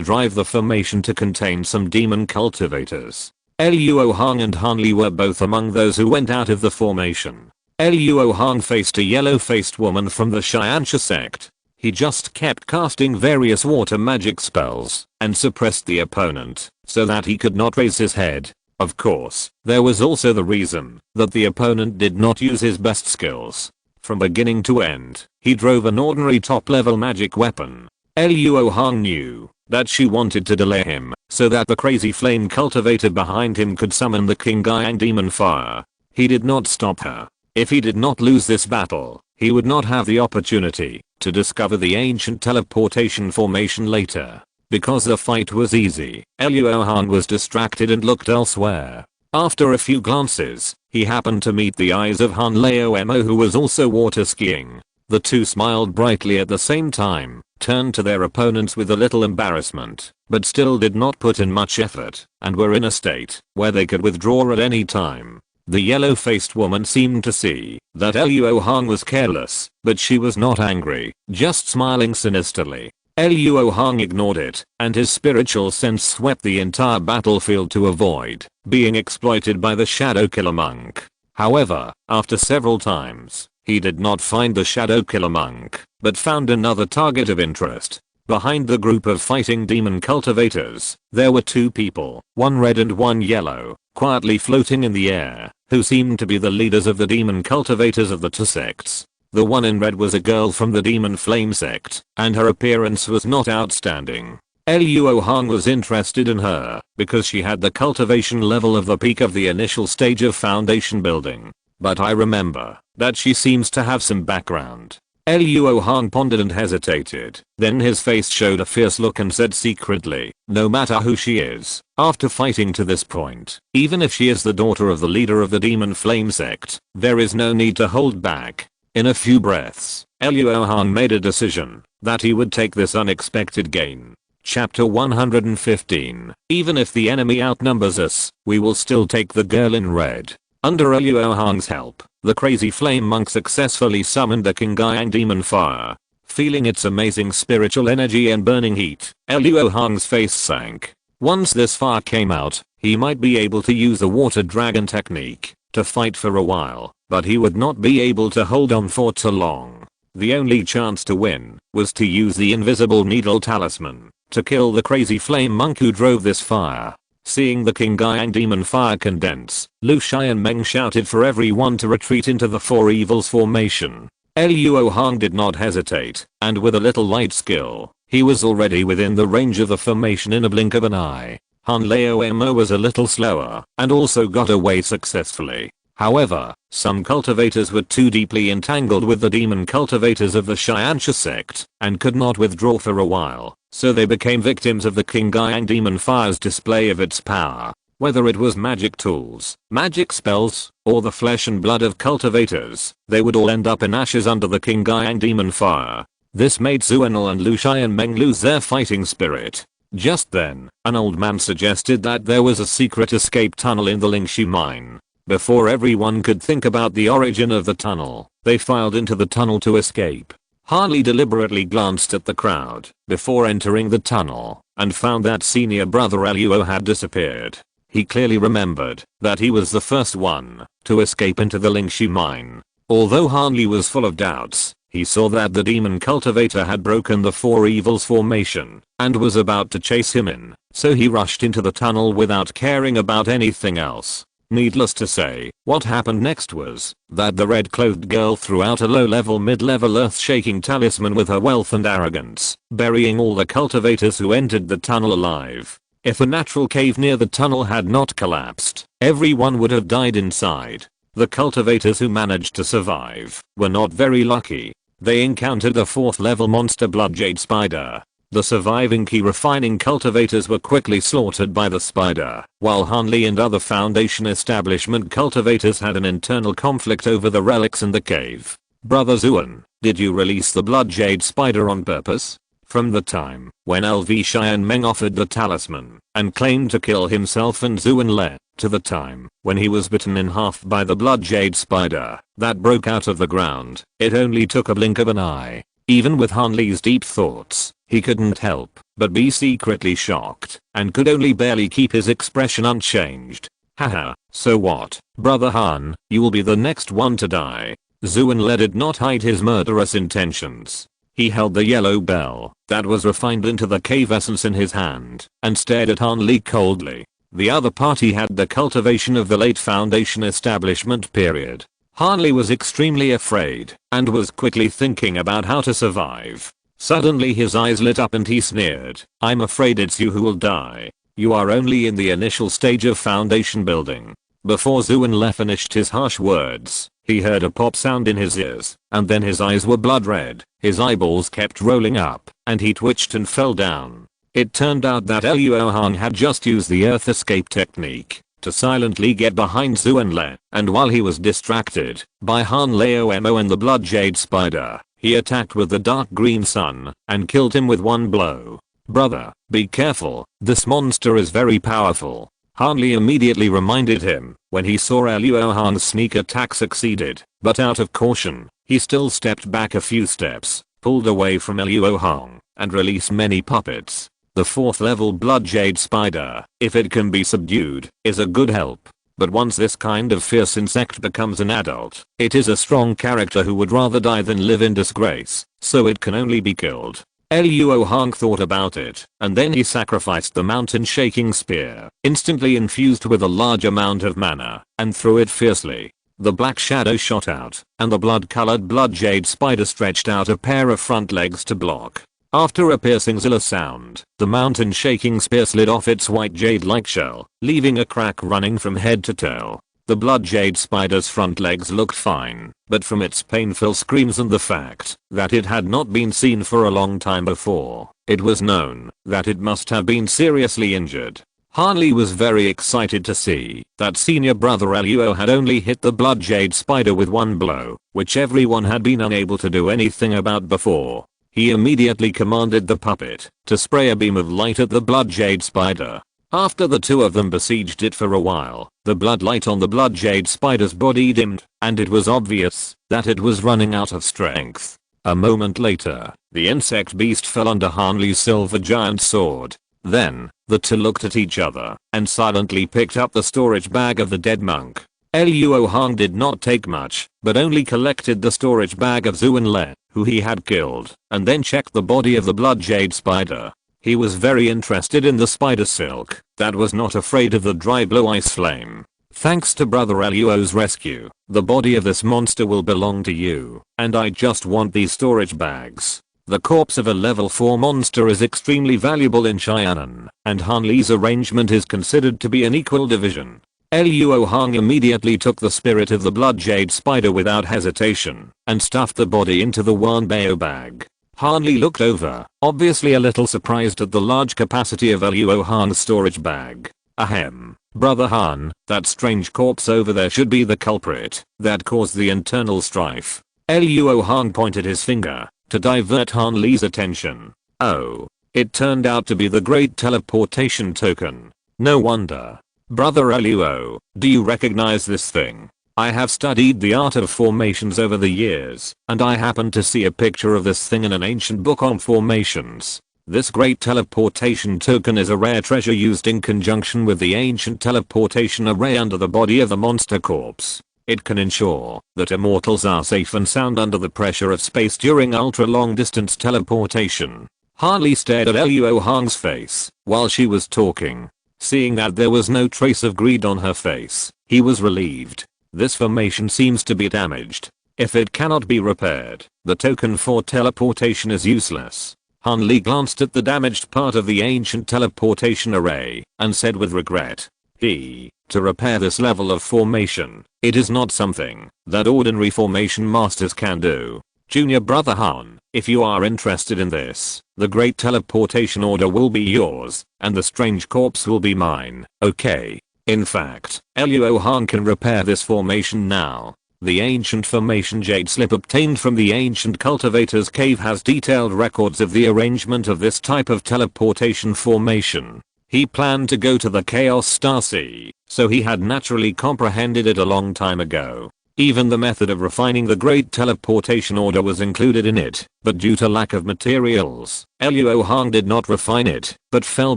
drive the formation to contain some demon cultivators. Luo Hong and Han Li were both among those who went out of the formation. Luo Hong faced a yellow-faced woman from the Xianxia sect. He just kept casting various water magic spells and suppressed the opponent so that he could not raise his head. Of course, there was also the reason that the opponent did not use his best skills. From beginning to end, he drove an ordinary top-level magic weapon. Luo Hong knew that she wanted to delay him so that the crazy flame cultivator behind him could summon the Qingyang demon fire. He did not stop her. If he did not lose this battle, he would not have the opportunity to discover the ancient teleportation formation later. Because the fight was easy, Luo Hong was distracted and looked elsewhere. After a few glances, he happened to meet the eyes of Han Laomo, who was also water skiing. The two smiled brightly at the same time, turned to their opponents with a little embarrassment, but still did not put in much effort, and were in a state where they could withdraw at any time. The yellow-faced woman seemed to see that Luo Hong was careless, but she was not angry, just smiling sinisterly. Luo Hong ignored it, and his spiritual sense swept the entire battlefield to avoid being exploited by the Shadow Killer Monk. However, after several times, he did not find the Shadow Killer Monk, but found another target of interest. Behind the group of fighting demon cultivators, there were two people, one red and one yellow, quietly floating in the air, who seemed to be the leaders of the demon cultivators of the two sects. The one in red was a girl from the demon flame sect, and her appearance was not outstanding. Luo Hong was interested in her because she had the cultivation level of the peak of the initial stage of foundation building. But I remember that she seems to have some background. Luo Hong pondered and hesitated. Then his face showed a fierce look and said secretly, no matter who she is, after fighting to this point, even if she is the daughter of the leader of the demon flame sect, there is no need to hold back. In a few breaths, Luo Hong made a decision that he would take this unexpected gain. Chapter 115. Even if the enemy outnumbers us, we will still take the girl in red. Under Luo Hong's help, the crazy flame monk successfully summoned the Qingyang demon fire. Feeling its amazing spiritual energy and burning heat, Luo Hong's face sank. Once this fire came out, he might be able to use the water dragon technique to fight for a while, but he would not be able to hold on for too long. The only chance to win was to use the invisible needle talisman to kill the crazy flame monk who drove this fire. Seeing the Qingyang demon fire condense, Lu Xianmeng shouted for everyone to retreat into the four evils formation. Luo Hong did not hesitate, and with a little light skill, he was already within the range of the formation in a blink of an eye. Han Laomo was a little slower, and also got away successfully. However, some cultivators were too deeply entangled with the demon cultivators of the Xianxia sect, and could not withdraw for a while, so they became victims of the Qingyang demon fire's display of its power. Whether it was magic tools, magic spells, or the flesh and blood of cultivators, they would all end up in ashes under the Qingyang demon fire. This made Zuanil and Lu Xianmeng lose their fighting spirit. Just then, an old man suggested that there was a secret escape tunnel in the Lingxi mine. Before everyone could think about the origin of the tunnel, they filed into the tunnel to escape. Harley deliberately glanced at the crowd before entering the tunnel and found that senior brother Luo had disappeared. He clearly remembered that he was the first one to escape into the Lingshu mine. Although Han Li was full of doubts, he saw that the demon cultivator had broken the Four Evils formation and was about to chase him in, so he rushed into the tunnel without caring about anything else. Needless to say, what happened next was that the red-clothed girl threw out a low-level mid-level earth-shaking talisman with her wealth and arrogance, burying all the cultivators who entered the tunnel alive. If a natural cave near the tunnel had not collapsed, everyone would have died inside. The cultivators who managed to survive were not very lucky. They encountered a 4th level monster bloodjade spider. The surviving key refining cultivators were quickly slaughtered by the spider, while Han Li and other Foundation establishment cultivators had an internal conflict over the relics in the cave. Brother Zuan, did you release the bloodjade spider on purpose? From the time when LV Xian Meng offered the talisman and claimed to kill himself and Zuan Le, to the time when he was bitten in half by the bloodjade spider that broke out of the ground, it only took a blink of an eye. Even with Han Li's deep thoughts, he couldn't help but be secretly shocked and could only barely keep his expression unchanged. Haha, so what, Brother Han, you will be the next one to die. Zuan Le did not hide his murderous intentions. He held the yellow bell that was refined into the cave essence in his hand and stared at Han Li coldly. The other party had the cultivation of the late Foundation establishment period. Han Li was extremely afraid and was quickly thinking about how to survive. Suddenly his eyes lit up and he sneered, I'm afraid it's you who will die. You are only in the initial stage of Foundation building. Before Zuan Le finished his harsh words, he heard a pop sound in his ears, and then his eyes were blood red, his eyeballs kept rolling up, and he twitched and fell down. It turned out that Luo Hong had just used the earth escape technique to silently get behind Zuan Le, and while he was distracted by Han Leomo and the bloodjade spider, he attacked with the dark green sun and killed him with one blow. Brother, be careful, this monster is very powerful. Han Li immediately reminded him when he saw Luo Hong's sneak attack succeeded, but out of caution, he still stepped back a few steps, pulled away from Luo Hong, and released many puppets. The 4th level bloodjade spider, if it can be subdued, is a good help. But once this kind of fierce insect becomes an adult, it is a strong character who would rather die than live in disgrace, so it can only be killed. Luo Hong thought about it, and then he sacrificed the mountain shaking spear, instantly infused with a large amount of mana, and threw it fiercely. The black shadow shot out, and the blood-colored bloodjade spider stretched out a pair of front legs to block. After a piercing zilla sound, the mountain shaking spear slid off its white jade-like shell, leaving a crack running from head to tail. The bloodjade spider's front legs looked fine, but from its painful screams and the fact that it had not been seen for a long time before, it was known that it must have been seriously injured. Han Li was very excited to see that senior brother Luo had only hit the bloodjade spider with one blow, which everyone had been unable to do anything about before. He immediately commanded the puppet to spray a beam of light at the bloodjade spider. After the two of them besieged it for a while, the bloodlight on the bloodjade spider's body dimmed, and it was obvious that it was running out of strength. A moment later, the insect beast fell under Han Li's silver giant sword. Then, the two looked at each other and silently picked up the storage bag of the dead monk. Luo Hong did not take much, but only collected the storage bag of Zuan Le, who he had killed, and then checked the body of the bloodjade spider. He was very interested in the spider silk that was not afraid of the dry blue ice flame. Thanks to Brother Luo's rescue, the body of this monster will belong to you, and I just want these storage bags. The corpse of a level 4 monster is extremely valuable in Xianan, and Han Li's arrangement is considered to be an equal division. Luo Hong immediately took the spirit of the bloodjade spider without hesitation and stuffed the body into the Wanbao bag. Han Li looked over, obviously a little surprised at the large capacity of Luo Hong's storage bag. Ahem. Brother Han, that strange corpse over there should be the culprit that caused the internal strife. Luo Hong pointed his finger to divert Han Li's attention. Oh. It turned out to be the great teleportation token. No wonder. Brother Luo, do you recognize this thing? I have studied the art of formations over the years, and I happened to see a picture of this thing in an ancient book on formations. This great teleportation token is a rare treasure used in conjunction with the ancient teleportation array under the body of the monster corpse. It can ensure that immortals are safe and sound under the pressure of space during ultra long distance teleportation. Harley stared at Luo Hong's face while she was talking. Seeing that there was no trace of greed on her face, he was relieved. This formation seems to be damaged. If it cannot be repaired, the token for teleportation is useless. Hanli glanced at the damaged part of the ancient teleportation array and said with regret, to repair this level of formation, it is not something that ordinary formation masters can do. Junior brother Han, if you are interested in this, the great teleportation order will be yours, and the strange corpse will be mine, okay? In fact, Luo Hong can repair this formation now. The ancient formation jade slip obtained from the ancient cultivator's cave has detailed records of the arrangement of this type of teleportation formation. He planned to go to the Chaos Star Sea, so he had naturally comprehended it a long time ago. Even the method of refining the great teleportation order was included in it, but due to lack of materials, Luo Hong did not refine it, but fell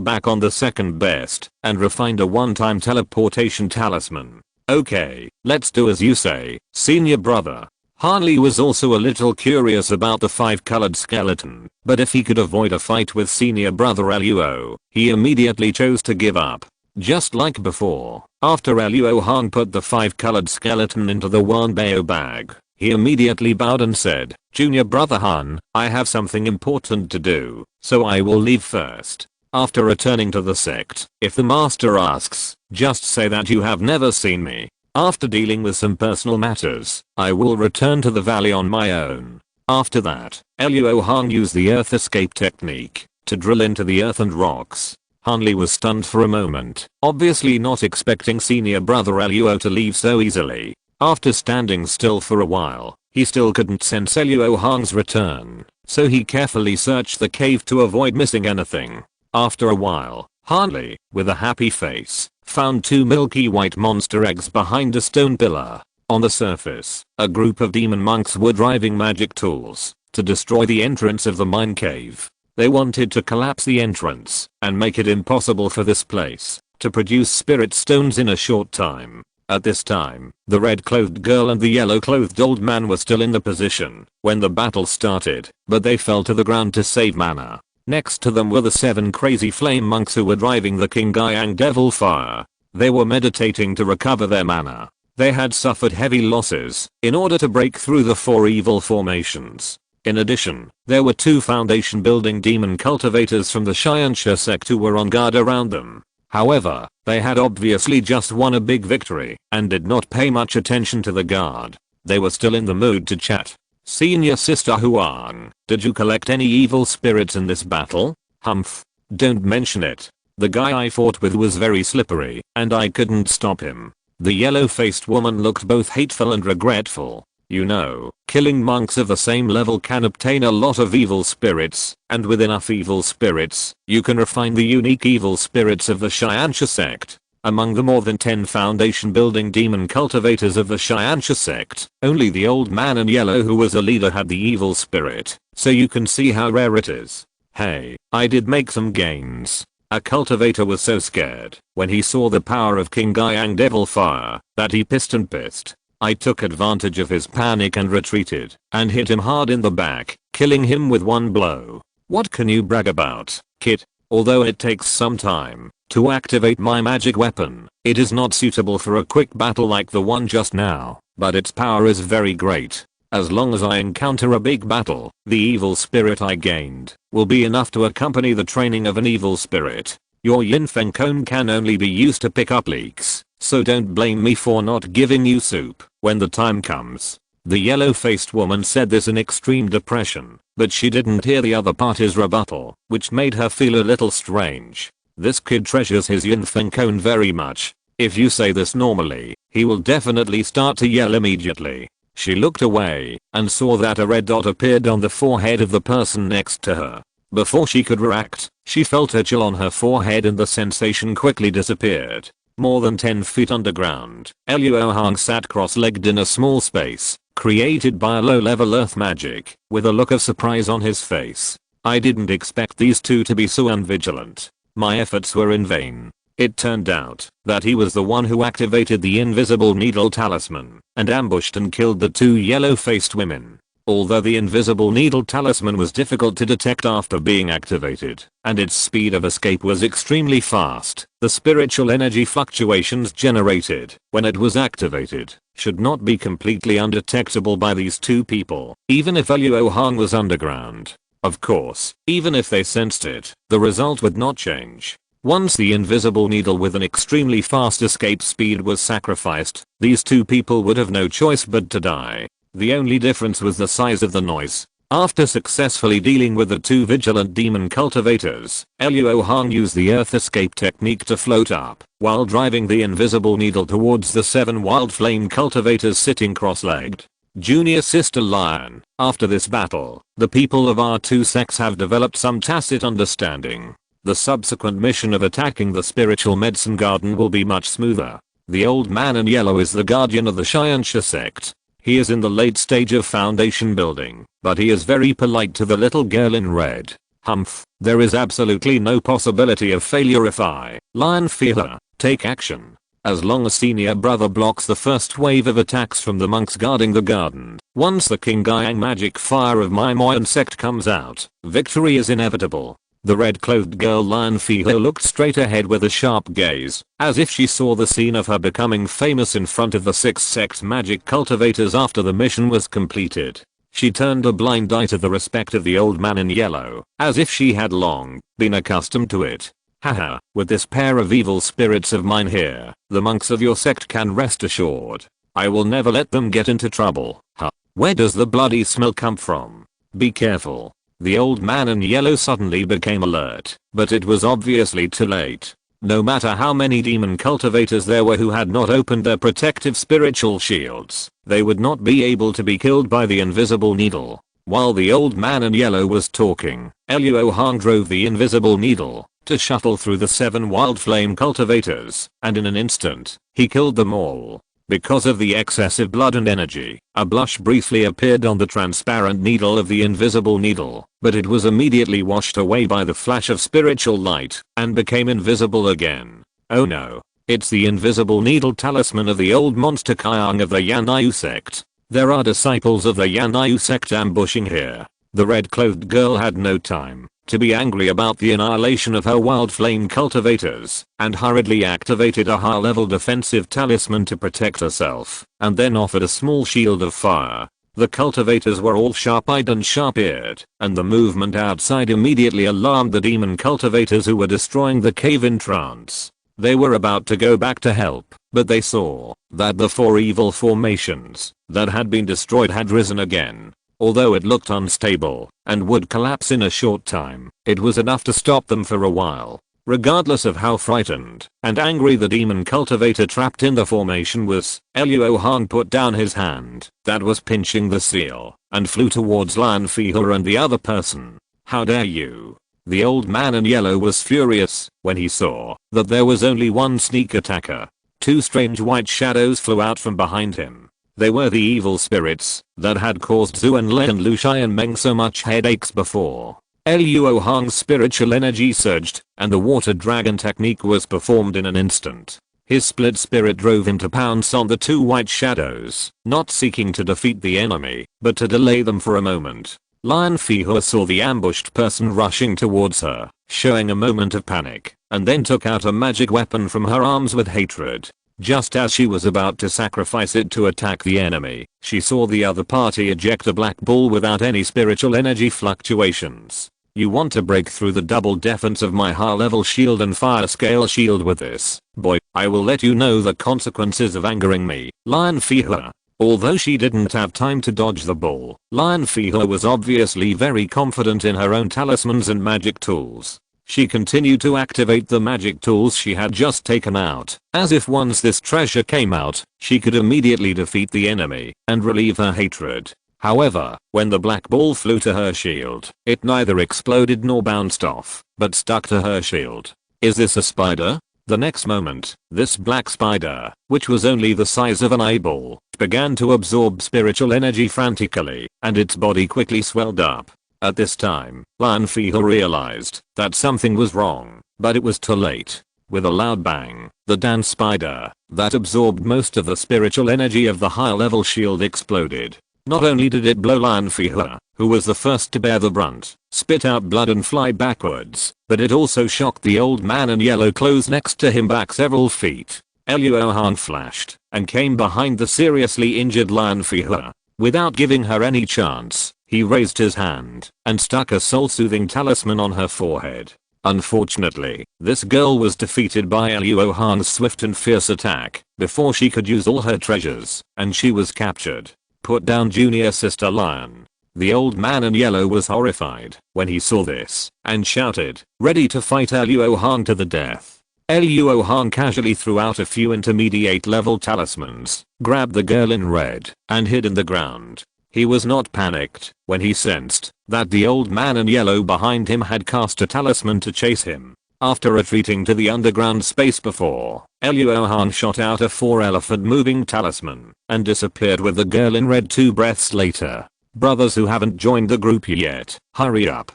back on the second best, and refined a one-time teleportation talisman. Okay, let's do as you say, senior brother. Harley was also a little curious about the 5-colored skeleton, but if he could avoid a fight with senior brother Luo, he immediately chose to give up. Just like before, after Luo Hong put the 5-colored skeleton into the Wanbao bag, he immediately bowed and said, Junior brother Han, I have something important to do, so I will leave first. After returning to the sect, if the master asks, just say that you have never seen me. After dealing with some personal matters, I will return to the valley on my own. After that, Luo Hong used the earth escape technique to drill into the earth and rocks. Hanli was stunned for a moment, obviously not expecting senior brother Luo to leave so easily. After standing still for a while, he still couldn't sense Luo Hong's return, so he carefully searched the cave to avoid missing anything. After a while, Hanli, with a happy face, found 2 milky white monster eggs behind a stone pillar. On the surface, a group of demon monks were driving magic tools to destroy the entrance of the mine cave. They wanted to collapse the entrance and make it impossible for this place to produce spirit stones in a short time. At this time, the red-clothed girl and the yellow-clothed old man were still in the position when the battle started, but they fell to the ground to save mana. Next to them were the 7 crazy flame monks who were driving the King Gyang Devil Fire. They were meditating to recover their mana. They had suffered heavy losses in order to break through the 4 evil formations. In addition, there were 2 foundation building demon cultivators from the Xianxia sect who were on guard around them. However, they had obviously just won a big victory and did not pay much attention to the guard. They were still in the mood to chat. Senior sister Huang, did you collect any evil spirits in this battle? Humph. Don't mention it. The guy I fought with was very slippery, and I couldn't stop him. The yellow-faced woman looked both hateful and regretful. You know, killing monks of the same level can obtain a lot of evil spirits, and with enough evil spirits, you can refine the unique evil spirits of the Xianxia sect. Among the more than 10 foundation building demon cultivators of the Xianxia sect, only the old man in yellow who was a leader had the evil spirit, so you can see how rare it is. Hey, I did make some gains. A cultivator was so scared when he saw the power of King Gyang Devil Fire that he pissed and pissed. I took advantage of his panic and retreated and hit him hard in the back, killing him with one blow. What can you brag about, kid? Although it takes some time to activate my magic weapon, it is not suitable for a quick battle like the one just now, but its power is very great. As long as I encounter a big battle, the evil spirit I gained will be enough to accompany the training of an evil spirit. Your Yinfeng cone can only be used to pick up leaks, so don't blame me for not giving you soup when the time comes. The yellow-faced woman said this in extreme depression, but she didn't hear the other party's rebuttal, which made her feel a little strange. This kid treasures his Yinfeng cone very much. If you say this normally, he will definitely start to yell immediately. She looked away and saw that a red dot appeared on the forehead of the person next to her. Before she could react, she felt a chill on her forehead and the sensation quickly disappeared. More than 10 feet underground, Luo Hong sat cross-legged in a small space created by a low-level earth magic, with a look of surprise on his face. I didn't expect these two to be so unvigilant. My efforts were in vain. It turned out that he was the one who activated the invisible needle talisman and ambushed and killed the two yellow-faced women. Although the invisible needle talisman was difficult to detect after being activated, and its speed of escape was extremely fast, the spiritual energy fluctuations generated when it was activated should not be completely undetectable by these two people, even if Luo Hong was underground. Of course, even if they sensed it, the result would not change. Once the invisible needle with an extremely fast escape speed was sacrificed, these two people would have no choice but to die. The only difference was the size of the noise. After successfully dealing with the two vigilant demon cultivators, Luo Hong used the earth escape technique to float up, while driving the invisible needle towards the 7 wild flame cultivators sitting cross-legged. Junior Sister Lion, after this battle, the people of our two sects have developed some tacit understanding. The subsequent mission of attacking the spiritual medicine garden will be much smoother. The old man in yellow is the guardian of the Xianxia sect. He is in the late stage of foundation building, but he is very polite to the little girl in red. Humph, there is absolutely no possibility of failure if I, Lion Fear, take action. As long as senior brother blocks the first wave of attacks from the monks guarding the garden, once the King Gaiang magic fire of my Moyan sect comes out, victory is inevitable. The red-clothed girl Lion Fear looked straight ahead with a sharp gaze, as if she saw the scene of her becoming famous in front of the 6 sect magic cultivators after the mission was completed. She turned a blind eye to the respect of the old man in yellow, as if she had long been accustomed to it. Haha, with this pair of evil spirits of mine here, the monks of your sect can rest assured. I will never let them get into trouble. Huh. Where does the bloody smell come from? Be careful. The old man in yellow suddenly became alert, but it was obviously too late. No matter how many demon cultivators there were who had not opened their protective spiritual shields, they would not be able to be killed by the invisible needle. While the old man in yellow was talking, Luo Hong drove the invisible needle to shuttle through the 7 wild flame cultivators, and in an instant, he killed them all. Because of the excessive blood and energy, a blush briefly appeared on the transparent needle of the invisible needle, but it was immediately washed away by the flash of spiritual light, and became invisible again. Oh no. It's the invisible needle talisman of the old monster Kaiang of the Yanyu sect. There are disciples of the Yanyu sect ambushing here. The red-clothed girl had no time to be angry about the annihilation of her wild flame cultivators, and hurriedly activated a high-level defensive talisman to protect herself, and then offered a small shield of fire. The cultivators were all sharp-eyed and sharp-eared, and the movement outside immediately alarmed the demon cultivators who were destroying the cave in trance. They were about to go back to help, but they saw that the 4 evil formations that had been destroyed had risen again. Although it looked unstable and would collapse in a short time, it was enough to stop them for a while. Regardless of how frightened and angry the demon cultivator trapped in the formation was, Luo Hong put down his hand that was pinching the seal and flew towards Lion Fear and the other person. How dare you? The old man in yellow was furious when he saw that there was only one sneak attacker. 2 strange white shadows flew out from behind him. They were the evil spirits that had caused Zhuan Lei and Lu Xianmeng so much headaches before. Luo Hong's spiritual energy surged, and the water dragon technique was performed in an instant. His split spirit drove him to pounce on the 2 white shadows, not seeking to defeat the enemy, but to delay them for a moment. Lion Fear saw the ambushed person rushing towards her, showing a moment of panic, and then took out a magic weapon from her arms with hatred. Just as she was about to sacrifice it to attack the enemy, she saw the other party eject a black ball without any spiritual energy fluctuations. You want to break through the double defense of my high-level shield and fire scale shield with this, boy? I will let you know the consequences of angering me, Lion Fear. Although she didn't have time to dodge the ball, Lion Fear was obviously very confident in her own talismans and magic tools. She continued to activate the magic tools she had just taken out, as if once this treasure came out, she could immediately defeat the enemy and relieve her hatred. However, when the black ball flew to her shield, it neither exploded nor bounced off, but stuck to her shield. Is this a spider? The next moment, this black spider, which was only the size of an eyeball, began to absorb spiritual energy frantically, and its body quickly swelled up. At this time, Lan Fiho realized that something was wrong, but it was too late. With a loud bang, the dance spider that absorbed most of the spiritual energy of the high-level shield exploded. Not only did it blow Lan Fiho, who was the first to bear the brunt, spit out blood and fly backwards, but it also shocked the old man in yellow clothes next to him back several feet. Luo Hong flashed and came behind the seriously injured Lan Fiho. Without giving her any chance, he raised his hand and stuck a soul-soothing talisman on her forehead. Unfortunately, this girl was defeated by Luo Hong's swift and fierce attack before she could use all her treasures, and she was captured. Put down junior sister Lion. The old man in yellow was horrified when he saw this and shouted, ready to fight Luo Hong to the death. Luo Hong casually threw out a few intermediate level talismans, grabbed the girl in red, and hid in the ground. He was not panicked when he sensed that the old man in yellow behind him had cast a talisman to chase him. After retreating to the underground space before, Luo Hong shot out a 4-elephant moving talisman and disappeared with the girl in red 2 breaths later. Brothers who haven't joined the group yet, hurry up.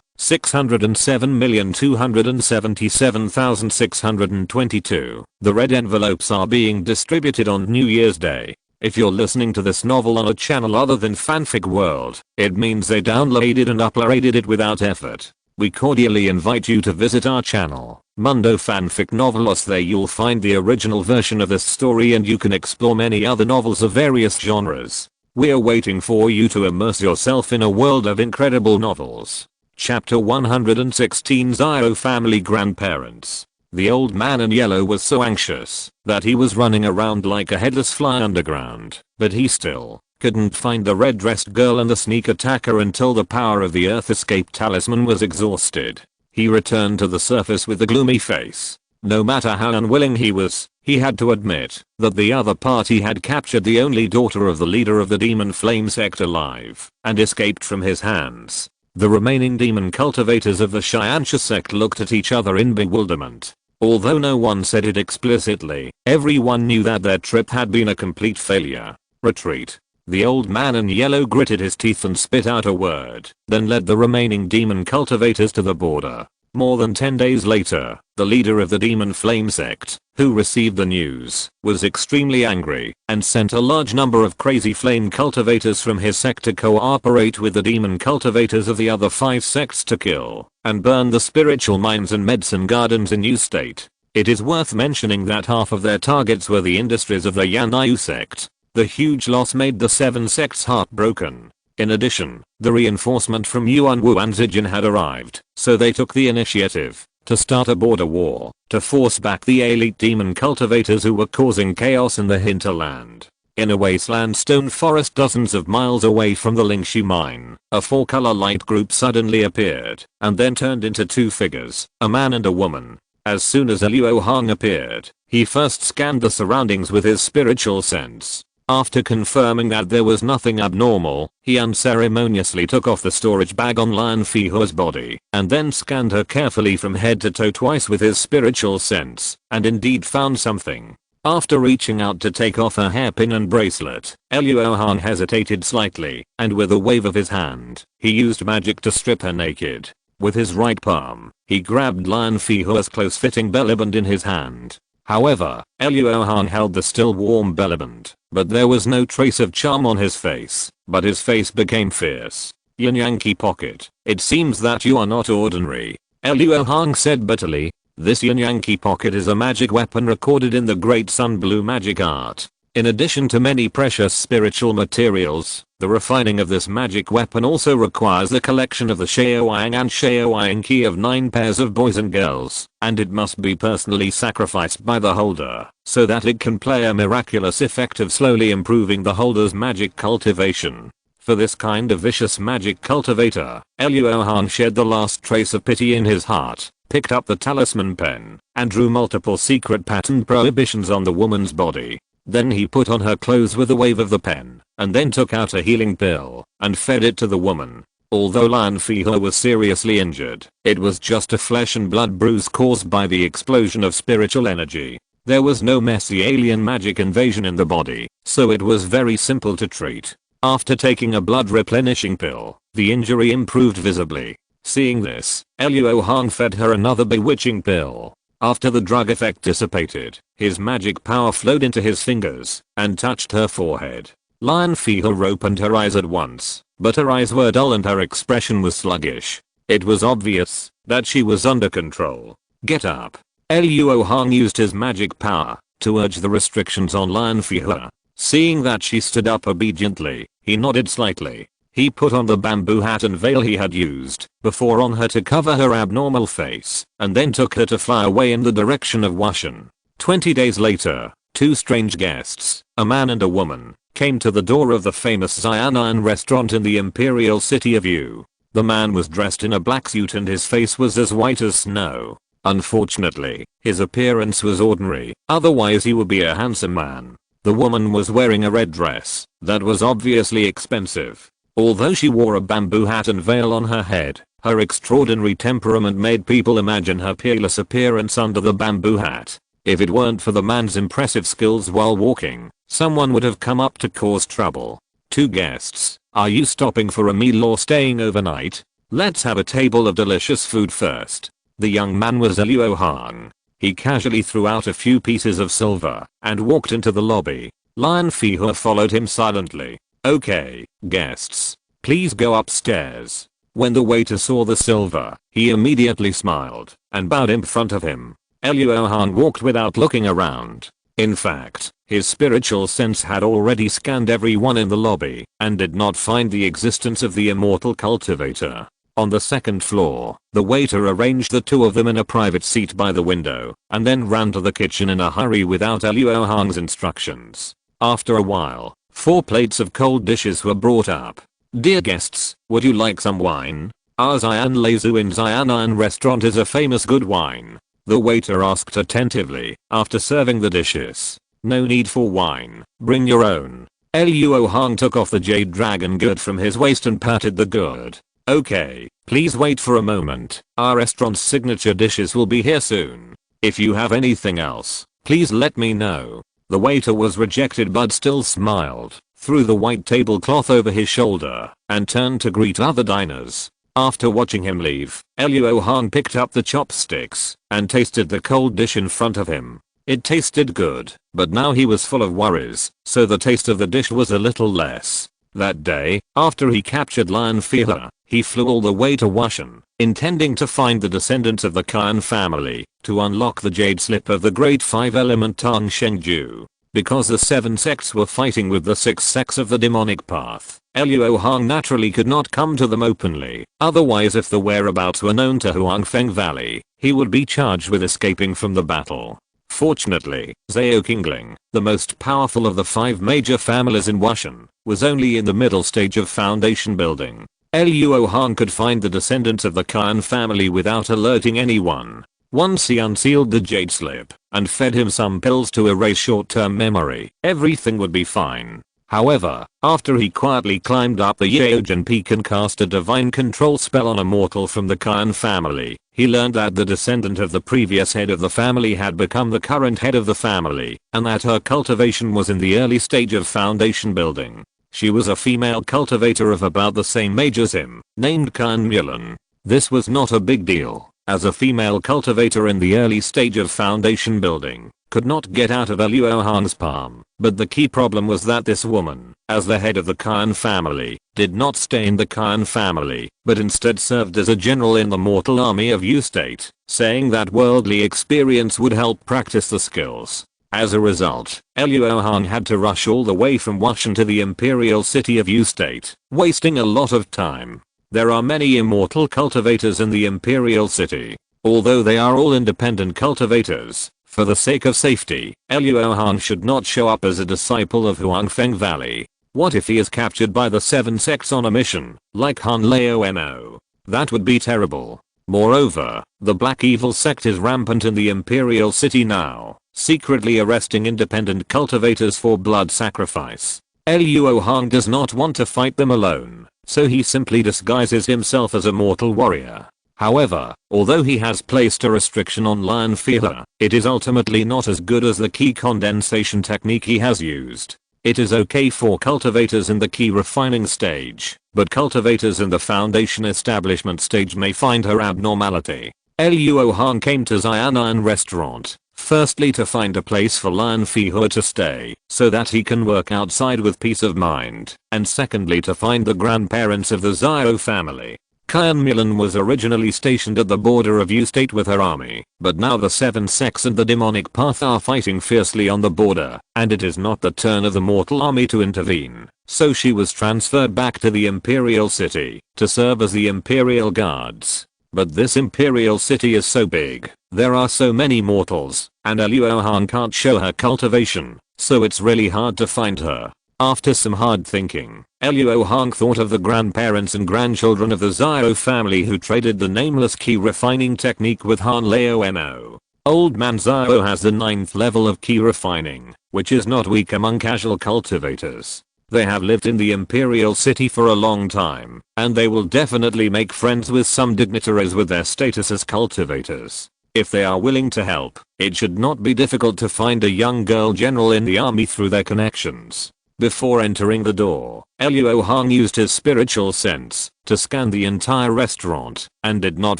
607,277,622. The red envelopes are being distributed on New Year's Day. If you're listening to this novel on a channel other than Fanfic World, it means they downloaded and uploaded it without effort. We cordially invite you to visit our channel, Mundo Fanfic Novelos. There you'll find the original version of this story and you can explore many other novels of various genres. We're waiting for you to immerse yourself in a world of incredible novels. Chapter 116 Zio Family Grandparents. The old man in yellow was so anxious that he was running around like a headless fly underground, but he still couldn't find the red-dressed girl and the sneak attacker until the power of the Earth Escape talisman was exhausted. He returned to the surface with a gloomy face. No matter how unwilling he was, he had to admit that the other party had captured the only daughter of the leader of the Demon Flame sect alive and escaped from his hands. The remaining demon cultivators of the Shyamsha sect looked at each other in bewilderment. Although no one said it explicitly, everyone knew that their trip had been a complete failure. Retreat. The old man in yellow gritted his teeth and spit out a word, then led the remaining demon cultivators to the border. More than 10 days later, the leader of the Demon Flame sect, who received the news, was extremely angry and sent a large number of crazy flame cultivators from his sect to cooperate with the demon cultivators of the other 5 sects to kill and burn the spiritual mines and medicine gardens in Yu State. It is worth mentioning that half of their targets were the industries of the Yan'yu sect. The huge loss made the 7 sects heartbroken. In addition, the reinforcement from Yuanwu and Zijin had arrived, so they took the initiative to start a border war to force back the elite demon cultivators who were causing chaos in the hinterland. In a wasteland stone forest dozens of miles away from the Lingshu mine, a 4-color light group suddenly appeared and then turned into 2 figures, a man and a woman. As soon as Luo Hong appeared, he first scanned the surroundings with his spiritual sense. After confirming that there was nothing abnormal, he unceremoniously took off the storage bag on Lan Fiho's body and then scanned her carefully from head to toe twice with his spiritual sense, and indeed found something. After reaching out to take off her hairpin and bracelet, Luo Hong hesitated slightly, and with a wave of his hand, he used magic to strip her naked. With his right palm, he grabbed Lan Fiho's close-fitting bellyband in his hand. However, Luo Hong held the still warm bellyband, but there was no trace of charm on his face, but his face became fierce. Yin-Yankee pocket, it seems that you are not ordinary, Luo Hong said bitterly. This Yin-Yankee pocket is a magic weapon recorded in the Great Sun Blue magic art. In addition to many precious spiritual materials, the refining of this magic weapon also requires the collection of the Shaoyang and Shaoyang key of 9 pairs of boys and girls, and it must be personally sacrificed by the holder, so that it can play a miraculous effect of slowly improving the holder's magic cultivation. For this kind of vicious magic cultivator, Luo Hong shed the last trace of pity in his heart, picked up the talisman pen, and drew multiple secret pattern prohibitions on the woman's body. Then he put on her clothes with a wave of the pen, and then took out a healing pill and fed it to the woman. Although Lan Fiho was seriously injured, it was just a flesh and blood bruise caused by the explosion of spiritual energy. There was no messy alien magic invasion in the body, so it was very simple to treat. After taking a blood replenishing pill, The injury improved visibly. Seeing this, Luo Hong fed her another bewitching pill. After the drug effect dissipated, his magic power flowed into his fingers and touched her forehead. Lian Feihe opened her eyes at once, but her eyes were dull and her expression was sluggish. It was obvious that she was under control. Get up. Luo Hong used his magic power to urge the restrictions on Lian Feihe. Seeing that she stood up obediently, he nodded slightly. He put on the bamboo hat and veil he had used before on her to cover her abnormal face, and then took her to fly away in the direction of Washan. 20 days later, two strange guests, a man and a woman, came to the door of the famous Xianan restaurant in the imperial city of Yu. The man was dressed in a black suit and his face was as white as snow. Unfortunately, his appearance was ordinary, otherwise he would be a handsome man. The woman was wearing a red dress that was obviously expensive. Although she wore a bamboo hat and veil on her head, her extraordinary temperament made people imagine her peerless appearance under the bamboo hat. If it weren't for the man's impressive skills while walking, someone would have come up to cause trouble. Two guests, are you stopping for a meal or staying overnight? Let's have a table of delicious food first. The young man was Luo Hong. He casually threw out a few pieces of silver and walked into the lobby. Lian Feihe followed him silently. Okay, guests, please go upstairs. When the waiter saw the silver, he immediately smiled and bowed in front of him. Luo Hong walked without looking around. In fact, his spiritual sense had already scanned everyone in the lobby and did not find the existence of the immortal cultivator. On the second floor, the waiter arranged the two of them in a private seat by the window and then ran to the kitchen in a hurry without Luo Hong's instructions. After a while, 4 plates of cold dishes were brought up. Dear guests, would you like some wine? Our Xian Leizu in Xianan restaurant is a famous good wine. The waiter asked attentively after serving the dishes. No need for wine, bring your own. Luo Hong took off the jade dragon gourd from his waist and patted the gourd. Okay, please wait for a moment. Our restaurant's signature dishes will be here soon. If you have anything else, please let me know. The waiter was rejected but still smiled, threw the white tablecloth over his shoulder, and turned to greet other diners. After watching him leave, Luo Hong picked up the chopsticks and tasted the cold dish in front of him. It tasted good, but now he was full of worries, so the taste of the dish was a little less. That day, after he captured Lian Feihe, he flew all the way to Washan, intending to find the descendants of the Khan family to unlock the jade slip of the great 5-element Tang Shengju. Because the 7 sects were fighting with the 6 sects of the demonic path, Luo Hong naturally could not come to them openly, otherwise if the whereabouts were known to Huangfeng Valley, he would be charged with escaping from the battle. Fortunately, Zhao Qingling, the most powerful of the 5 major families in Washan, was only in the middle stage of foundation building. Luo Hong could find the descendants of the Khan family without alerting anyone. Once he unsealed the jade slip and fed him some pills to erase short-term memory, everything would be fine. However, after he quietly climbed up the Yaojin Peak and cast a divine control spell on a mortal from the Khan family, he learned that the descendant of the previous head of the family had become the current head of the family, and that her cultivation was in the early stage of foundation building. She was a female cultivator of about the same age as him, named Khan Mulan. This was not a big deal, as a female cultivator in the early stage of foundation building could not get out of Luo Hong's palm, but the key problem was that this woman, as the head of the Khan family, did not stay in the Khan family, but instead served as a general in the mortal army of Yu State, saying that worldly experience would help practice the skills. As a result, Luo Hong had to rush all the way from Washan to the imperial city of Yu State, wasting a lot of time. There are many immortal cultivators in the imperial city. Although they are all independent cultivators, for the sake of safety, Luo Hong should not show up as a disciple of Huangfeng Valley. What if he is captured by the 7 sects on a mission, like Han Lao Mo? That would be terrible. Moreover, the Black Evil sect is rampant in the imperial city now, secretly arresting independent cultivators for blood sacrifice. Luo Hong does not want to fight them alone, so he simply disguises himself as a mortal warrior. However, although he has placed a restriction on Lian Feihe, it is ultimately not as good as the key condensation technique he has used. It is okay for cultivators in the key refining stage, but cultivators in the foundation establishment stage may find her abnormality. Luo Hong came to Xianan restaurant, firstly to find a place for Lian Fihua to stay, so that he can work outside with peace of mind, and secondly to find the grandparents of the Xiao family. Qian Milan was originally stationed at the border of Yu State with her army, but now the Seven Sects and the demonic path are fighting fiercely on the border, and it is not the turn of the mortal army to intervene, so she was transferred back to the Imperial City, to serve as the Imperial Guards. But this Imperial City is so big, there are so many mortals, and Luo Hong can't show her cultivation, so it's really hard to find her. After some hard thinking, Luo Hong thought of the grandparents and grandchildren of the Xiao family who traded the nameless key refining technique with Han Lao Mo. Old man Xiao has the 9th level of key refining, which is not weak among casual cultivators. They have lived in the Imperial City for a long time, and they will definitely make friends with some dignitaries with their status as cultivators. If they are willing to help, it should not be difficult to find a young girl general in the army through their connections. Before entering the door, Luo Hong used his spiritual sense to scan the entire restaurant and did not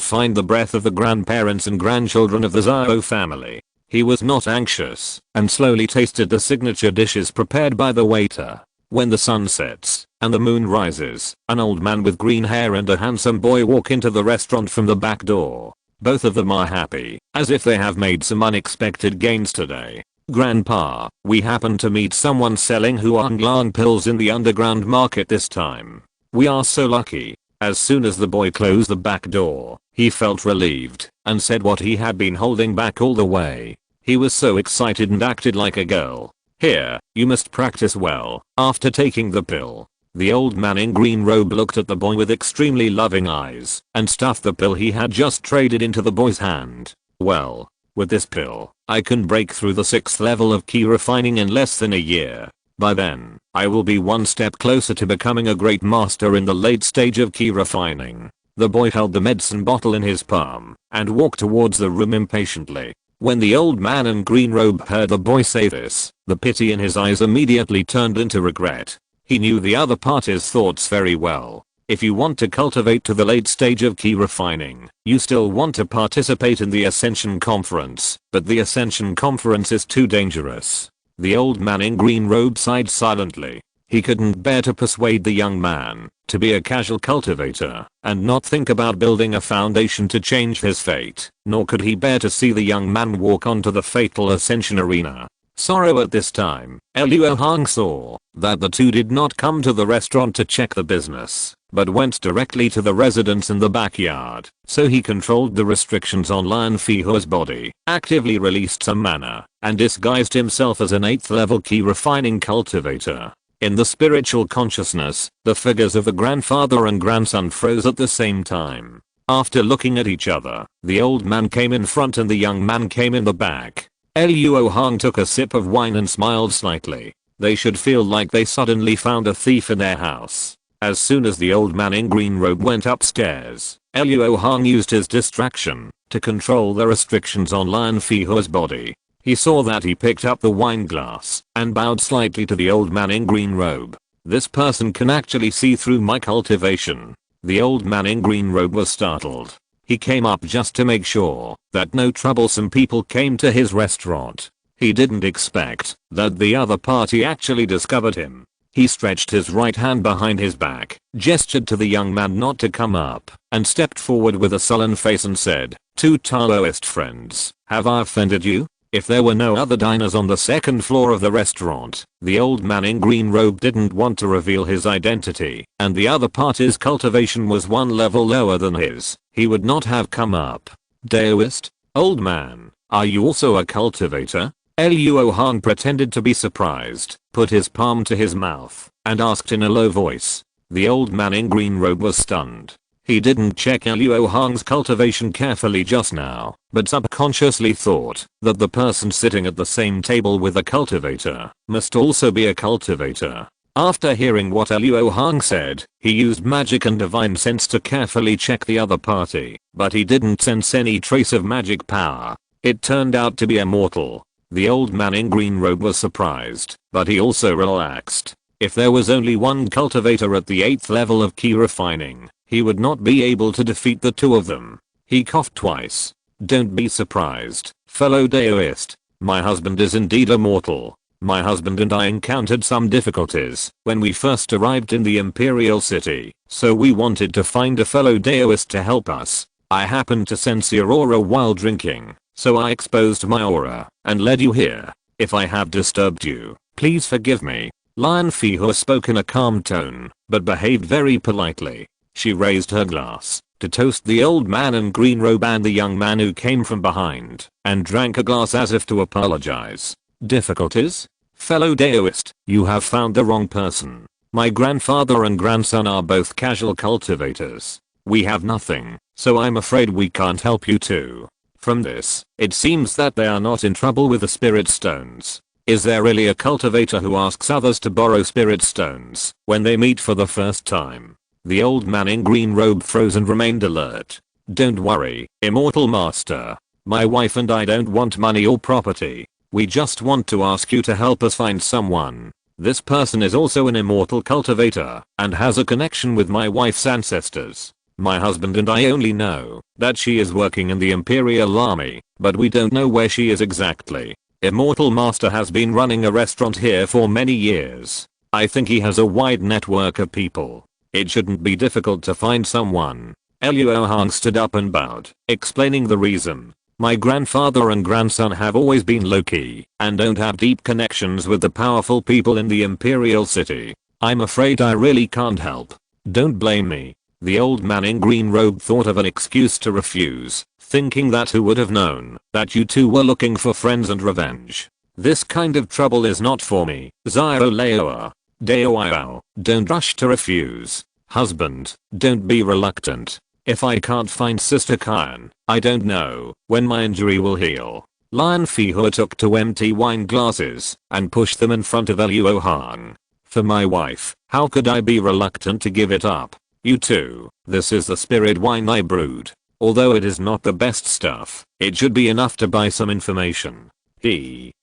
find the breath of the grandparents and grandchildren of the Xiao family. He was not anxious and slowly tasted the signature dishes prepared by the waiter. When the sun sets and the moon rises, an old man with green hair and a handsome boy walk into the restaurant from the back door. Both of them are happy, as if they have made some unexpected gains today. Grandpa, we happen to meet someone selling Huanglang pills in the underground market this time. We are so lucky. As soon as the boy closed the back door, he felt relieved and said what he had been holding back all the way. He was so excited and acted like a girl. Here, you must practice well. After taking the pill, the old man in green robe looked at the boy with extremely loving eyes and stuffed the pill he had just traded into the boy's hand. Well, with this pill, I can break through the 6th level of key refining in less than a year. By then, I will be one step closer to becoming a great master in the late stage of key refining. The boy held the medicine bottle in his palm and walked towards the room impatiently. When the old man in green robe heard the boy say this, the pity in his eyes immediately turned into regret. He knew the other party's thoughts very well. If you want to cultivate to the late stage of key refining, you still want to participate in the Ascension Conference, but the Ascension Conference is too dangerous. The old man in green robe sighed silently. He couldn't bear to persuade the young man to be a casual cultivator and not think about building a foundation to change his fate, nor could he bear to see the young man walk onto the fatal Ascension arena. Sorrow at this time, Luo Hong saw that the two did not come to the restaurant to check the business, but went directly to the residence in the backyard, so he controlled the restrictions on Lian Fihua's body, actively released some mana, and disguised himself as an 8th level key refining cultivator. In the spiritual consciousness, the figures of the grandfather and grandson froze at the same time. After looking at each other, the old man came in front and the young man came in the back. Luo Hong took a sip of wine and smiled slightly. They should feel like they suddenly found a thief in their house. As soon as the old man in green robe went upstairs, Luo Hong used his distraction to control the restrictions on Lian Fihua's body. He saw that he picked up the wine glass and bowed slightly to the old man in green robe. This person can actually see through my cultivation. The old man in green robe was startled. He came up just to make sure that no troublesome people came to his restaurant. He didn't expect that the other party actually discovered him. He stretched his right hand behind his back, gestured to the young man not to come up, and stepped forward with a sullen face and said, "Two Taoist friends, have I offended you?" If there were no other diners on the second floor of the restaurant, the old man in green robe didn't want to reveal his identity, and the other party's cultivation was one level lower than his. He would not have come up. Taoist? Old man, are you also a cultivator? Luo Hong pretended to be surprised, put his palm to his mouth, and asked in a low voice. The old man in green robe was stunned. He didn't check Luo Hong's cultivation carefully just now, but subconsciously thought that the person sitting at the same table with the cultivator must also be a cultivator. After hearing what Luo Hong said, he used magic and divine sense to carefully check the other party, but he didn't sense any trace of magic power. It turned out to be a mortal. The old man in green robe was surprised, but he also relaxed. If there was only one cultivator at the 8th level of key refining, he would not be able to defeat the two of them. He coughed twice. Don't be surprised, fellow Daoist. My husband is indeed immortal. My husband and I encountered some difficulties when we first arrived in the Imperial City, so we wanted to find a fellow Daoist to help us. I happened to sense your aura while drinking, so I exposed my aura and led you here. If I have disturbed you, please forgive me. Lion Fihua spoke in a calm tone, but behaved very politely. She raised her glass to toast the old man in green robe and the young man who came from behind, and drank a glass as if to apologize. Difficulties? Fellow Daoist, you have found the wrong person. My grandfather and grandson are both casual cultivators. We have nothing, so I'm afraid we can't help you too. From this, it seems that they are not in trouble with the spirit stones. Is there really a cultivator who asks others to borrow spirit stones when they meet for the first time? The old man in green robe froze and remained alert. Don't worry, Immortal Master. My wife and I don't want money or property. We just want to ask you to help us find someone. This person is also an immortal cultivator and has a connection with my wife's ancestors. My husband and I only know that she is working in the Imperial Army, but we don't know where she is exactly. Immortal Master has been running a restaurant here for many years. I think he has a wide network of people. It shouldn't be difficult to find someone. Luo Hong stood up and bowed, explaining the reason. My grandfather and grandson have always been low-key and don't have deep connections with the powerful people in the Imperial City. I'm afraid I really can't help. Don't blame me. The old man in green robe thought of an excuse to refuse, thinking that who would have known that you two were looking for friends and revenge. This kind of trouble is not for me. Zyro Leoa. Daoiao, don't rush to refuse. Husband, don't be reluctant. If I can't find Sister Kyan, I don't know when my injury will heal. Lion Fihua took 2 empty wine glasses and pushed them in front of Luo Hong. For my wife, how could I be reluctant to give it up? You too, this is the spirit wine I brewed. Although it is not the best stuff, it should be enough to buy some information.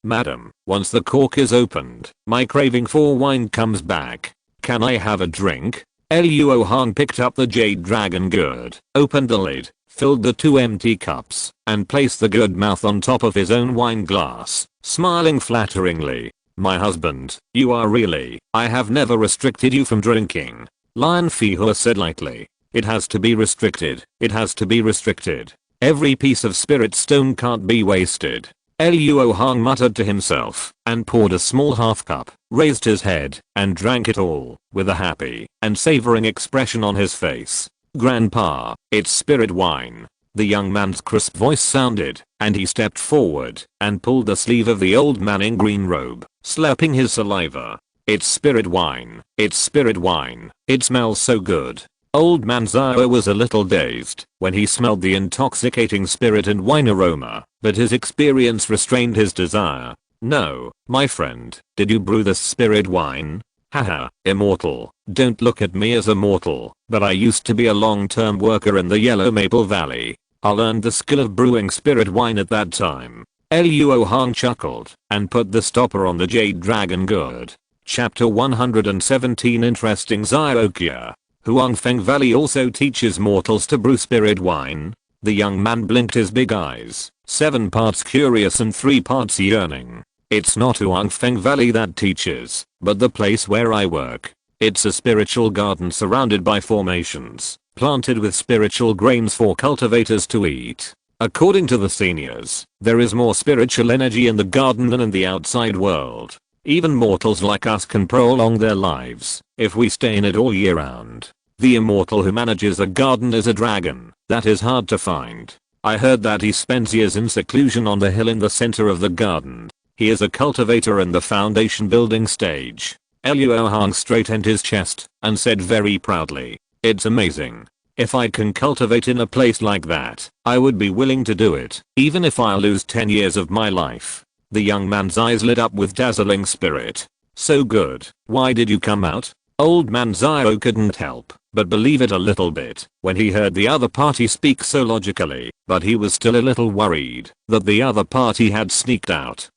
Madam, once the cork is opened, my craving for wine comes back. Can I have a drink? Luo Hong picked up the jade dragon gourd, opened the lid, filled the 2 empty cups, and placed the gourd mouth on top of his own wine glass, smiling flatteringly. My husband, you are really, I have never restricted you from drinking. Lion Fihua said lightly. It has to be restricted, it has to be restricted. Every piece of spirit stone can't be wasted. Luo Hong muttered to himself and poured a small half cup, raised his head, and drank it all, with a happy and savoring expression on his face. Grandpa, it's spirit wine. The young man's crisp voice sounded, and he stepped forward and pulled the sleeve of the old man in green robe, slapping his saliva. It's spirit wine, it's spirit wine, it smells so good. Old man Zio was a little dazed when he smelled the intoxicating spirit and wine aroma, but his experience restrained his desire. No, my friend, did you brew this spirit wine? Haha, immortal, don't look at me as a mortal, but I used to be a long-term worker in the Yellow Maple Valley. I learned the skill of brewing spirit wine at that time. Luo Hong chuckled and put the stopper on the Jade Dragon gourd. Chapter 117 Interesting Ziokia. Huangfeng Valley also teaches mortals to brew spirit wine. The young man blinked his big eyes, 7 parts curious and 3 parts yearning. It's not Huangfeng Valley that teaches, but the place where I work. It's a spiritual garden surrounded by formations, planted with spiritual grains for cultivators to eat. According to the seniors, there is more spiritual energy in the garden than in the outside world. Even mortals like us can prolong their lives if we stay in it all year round. The immortal who manages the garden is a dragon that is hard to find. I heard that he spends years in seclusion on the hill in the center of the garden. He is a cultivator in the foundation building stage. Luo Hong straightened his chest and said very proudly, it's amazing. If I can cultivate in a place like that, I would be willing to do it, even if I lose 10 years of my life. The young man's eyes lit up with dazzling spirit. So good, why did you come out? Old man Zio couldn't help but believe it a little bit when he heard the other party speak so logically, but he was still a little worried that the other party had sneaked out.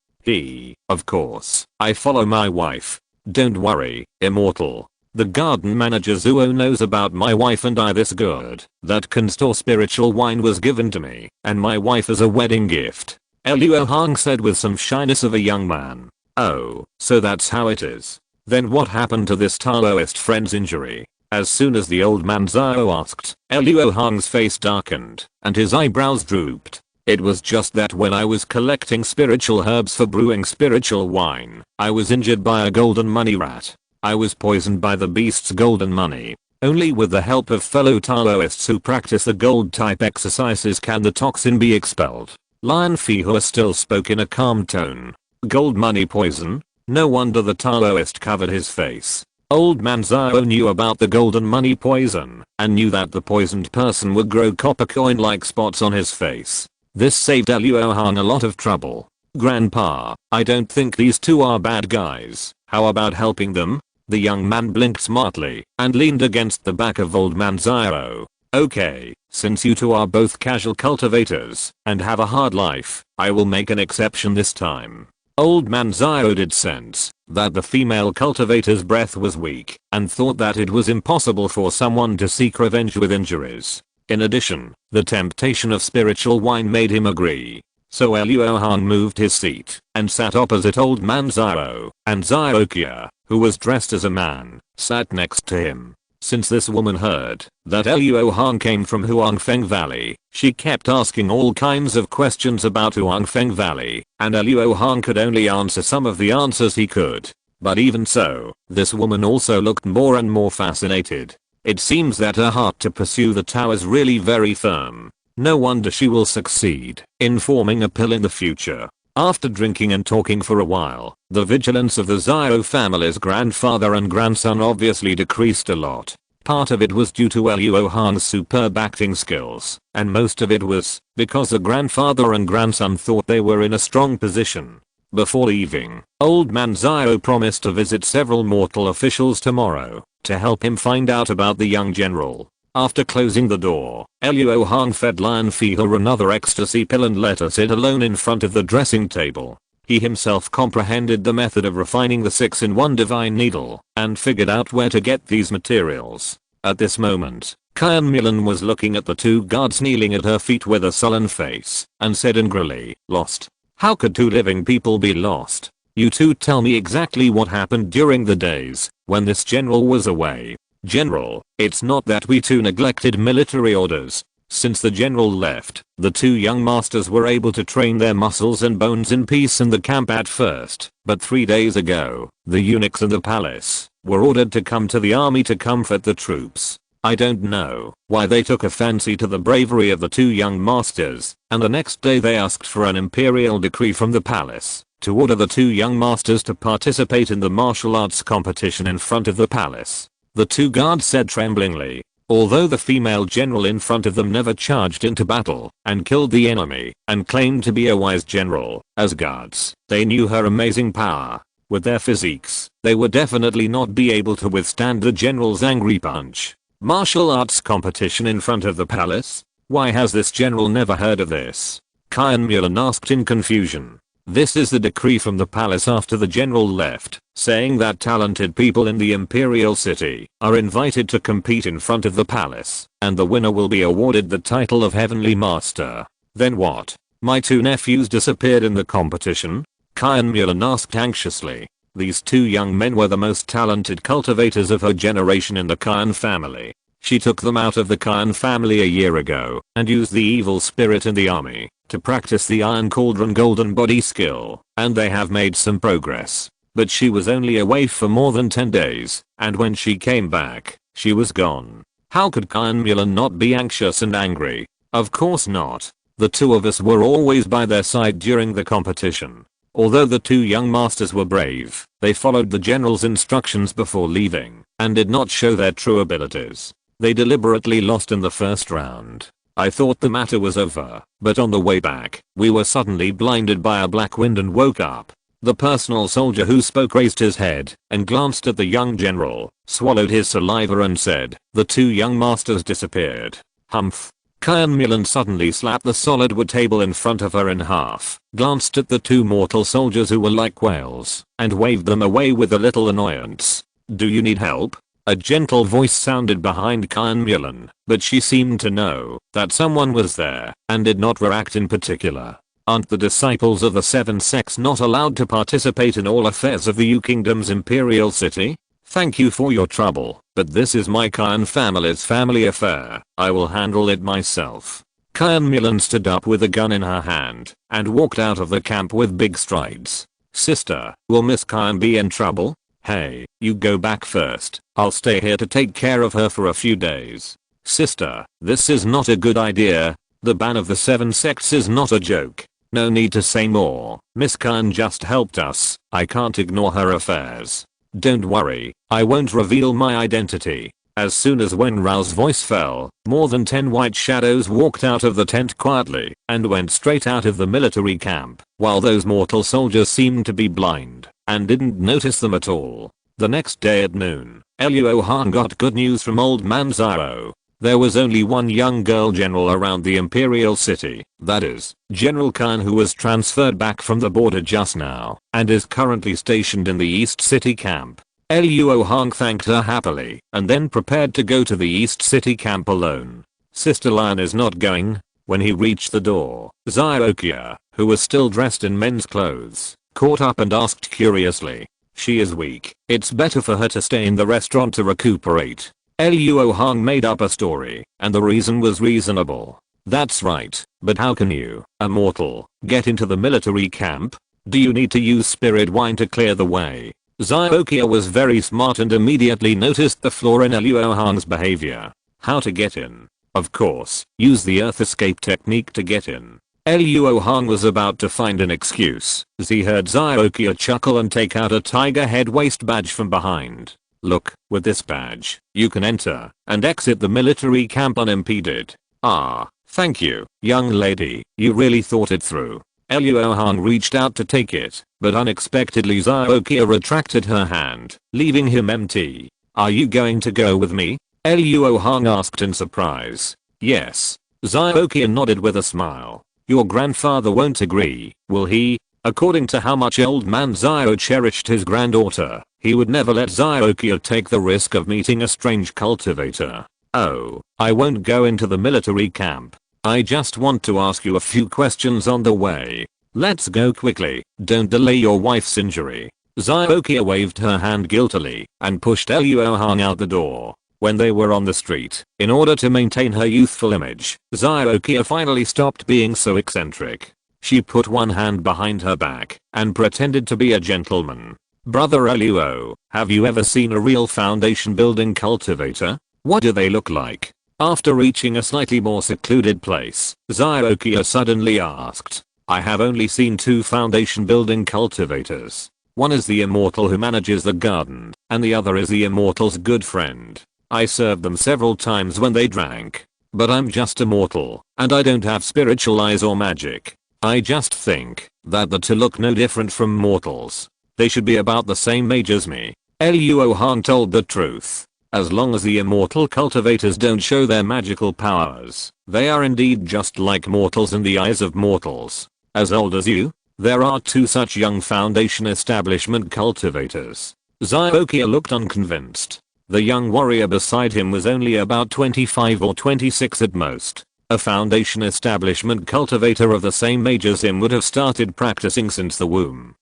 Of course, I follow my wife. Don't worry, immortal. The garden manager Zuo knows about my wife and I. This good that can store spiritual wine was given to me and my wife as a wedding gift. Luo Hong said with some shyness of a young man. Oh, so that's how it is. Then what happened to this Taoist friend's injury? As soon as the old man Zhao asked, Luo Hong's face darkened and his eyebrows drooped. It was just that when I was collecting spiritual herbs for brewing spiritual wine, I was injured by a golden money rat. I was poisoned by the beast's golden money. Only with the help of fellow Taoists who practice the gold type exercises can the toxin be expelled. Lian Fihua still spoke in a calm tone. Gold money poison? No wonder the Taoist covered his face. Old man Zhao knew about the golden money poison and knew that the poisoned person would grow copper coin-like spots on his face. This saved Luo Hong a lot of trouble. Grandpa, I don't think these two are bad guys. How about helping them? The young man blinked smartly and leaned against the back of old man Zhao. Okay, since you two are both casual cultivators and have a hard life, I will make an exception this time. Old man Zhao did sense that the female cultivator's breath was weak and thought that it was impossible for someone to seek revenge with injuries. In addition, the temptation of spiritual wine made him agree. So Luo Hong moved his seat and sat opposite old man Zhao, and Zhaokia, who was dressed as a man, sat next to him. Since this woman heard that Luo Hong came from Huangfeng Valley, she kept asking all kinds of questions about Huangfeng Valley, and Luo Hong could only answer some of the answers he could. But even so, this woman also looked more and more fascinated. It seems that her heart to pursue the Tao is really very firm. No wonder she will succeed in forming a pill in the future. After drinking and talking for a while, the vigilance of the Zhao family's grandfather and grandson obviously decreased a lot. Part of it was due to Luo Hong's superb acting skills, and most of it was because the grandfather and grandson thought they were in a strong position. Before leaving, old man Zhao promised to visit several mortal officials tomorrow to help him find out about the young general. After closing the door, Luo Hong fed Lian Fihua another ecstasy pill and let her sit alone in front of the dressing table. He himself comprehended the method of refining the 6-in-1 divine needle and figured out where to get these materials. At this moment, Kian Mulan was looking at the two guards kneeling at her feet with a sullen face and said angrily, "Lost? How could two living people be lost? You two tell me exactly what happened during the days when this general was away." "General, it's not that we two neglected military orders. Since the general left, the two young masters were able to train their muscles and bones in peace in the camp at first, but 3 days ago, the eunuchs in the palace were ordered to come to the army to comfort the troops. I don't know why they took a fancy to the bravery of the two young masters, and the next day they asked for an imperial decree from the palace to order the two young masters to participate in the martial arts competition in front of the palace." The two guards said tremblingly. Although the female general in front of them never charged into battle and killed the enemy and claimed to be a wise general, as guards, they knew her amazing power. With their physiques, they would definitely not be able to withstand the general's angry punch. Martial arts competition in front of the palace? Why has this general never heard of this? Kian Mulan asked in confusion. This is the decree from the palace after the general left, saying that talented people in the imperial city are invited to compete in front of the palace, and the winner will be awarded the title of Heavenly Master. Then what? My two nephews disappeared in the competition? Kian Mulan asked anxiously. These two young men were the most talented cultivators of her generation in the Kian family. She took them out of the Kian family a year ago and used the evil spirit in the army to practice the Iron Cauldron golden body skill, and they have made some progress. But she was only away for more than 10 days, and when she came back, she was gone. How could Kian Mulan not be anxious and angry? Of course not. The two of us were always by their side during the competition. Although the two young masters were brave, they followed the general's instructions before leaving, and did not show their true abilities. They deliberately lost in the first round. I thought the matter was over, but on the way back, we were suddenly blinded by a black wind and woke up. The personal soldier who spoke raised his head and glanced at the young general, swallowed his saliva and said, "The two young masters disappeared." Humph. Kyan Milan suddenly slapped the solid wood table in front of her in half, glanced at the two mortal soldiers who were like whales, and waved them away with a little annoyance. Do you need help? A gentle voice sounded behind Kyan Milan, but she seemed to know that someone was there and did not react in particular. Aren't the disciples of the seven sects not allowed to participate in all affairs of the U Kingdom's imperial city? Thank you for your trouble, but this is my Kyan family's family affair. I will handle it myself. Kyan Milan stood up with a gun in her hand and walked out of the camp with big strides. Sister, will Miss Kyan be in trouble? Hey, you go back first. I'll stay here to take care of her for a few days. Sister, this is not a good idea. The ban of the seven sects is not a joke. No need to say more. Miss Kyan just helped us. I can't ignore her affairs. Don't worry, I won't reveal my identity. As soon as Wen Rao's voice fell, more than 10 white shadows walked out of the tent quietly and went straight out of the military camp, while those mortal soldiers seemed to be blind and didn't notice them at all. The next day at noon, Luo Hong got good news from old man Zhao. There was only one young girl general around the imperial city, that is, General Khan, who was transferred back from the border just now and is currently stationed in the East City camp. Luo Hong thanked her happily and then prepared to go to the East City camp alone. Sister Lion is not going. When he reached the door, Ziokia, who was still dressed in men's clothes, caught up and asked curiously. She is weak. It's better for her to stay in the restaurant to recuperate. Luo Hong made up a story, and the reason was reasonable. That's right, but how can you, a mortal, get into the military camp? Do you need to use spirit wine to clear the way? Ziokia was very smart and immediately noticed the flaw in Luo Hong's behavior. How to get in? Of course, use the earth escape technique to get in. Luo Hong was about to find an excuse as he heard Ziokia chuckle and take out a tiger head waist badge from behind. Look, with this badge, you can enter and exit the military camp unimpeded. Ah, thank you, young lady, you really thought it through. Luo Hong reached out to take it, but unexpectedly Ziokia retracted her hand, leaving him empty. Are you going to go with me? Luo Hong asked in surprise. Yes. Ziokia nodded with a smile. Your grandfather won't agree, will he? According to how much old man Zio cherished his granddaughter, he would never let Ziokia take the risk of meeting a strange cultivator. Oh, I won't go into the military camp. I just want to ask you a few questions on the way. Let's go quickly, don't delay your wife's injury. Ziokia waved her hand guiltily and pushed Luo Hong out the door. When they were on the street, in order to maintain her youthful image, Ziokia finally stopped being so eccentric. She put one hand behind her back and pretended to be a gentleman. Brother Luo, have you ever seen a real foundation building cultivator? What do they look like? After reaching a slightly more secluded place, Ziokia suddenly asked. I have only seen two foundation building cultivators. One is the immortal who manages the garden, and the other is the immortal's good friend. I served them several times when they drank. But I'm just a mortal, and I don't have spiritual eyes or magic. I just think that the two look no different from mortals. They should be about the same age as me. Luo Hong told the truth. As long as the immortal cultivators don't show their magical powers, they are indeed just like mortals in the eyes of mortals. As old as you? There are two such young foundation establishment cultivators. Ziokia looked unconvinced. The young warrior beside him was only about 25 or 26 at most. A foundation establishment cultivator of the same age as him would have started practicing since the womb.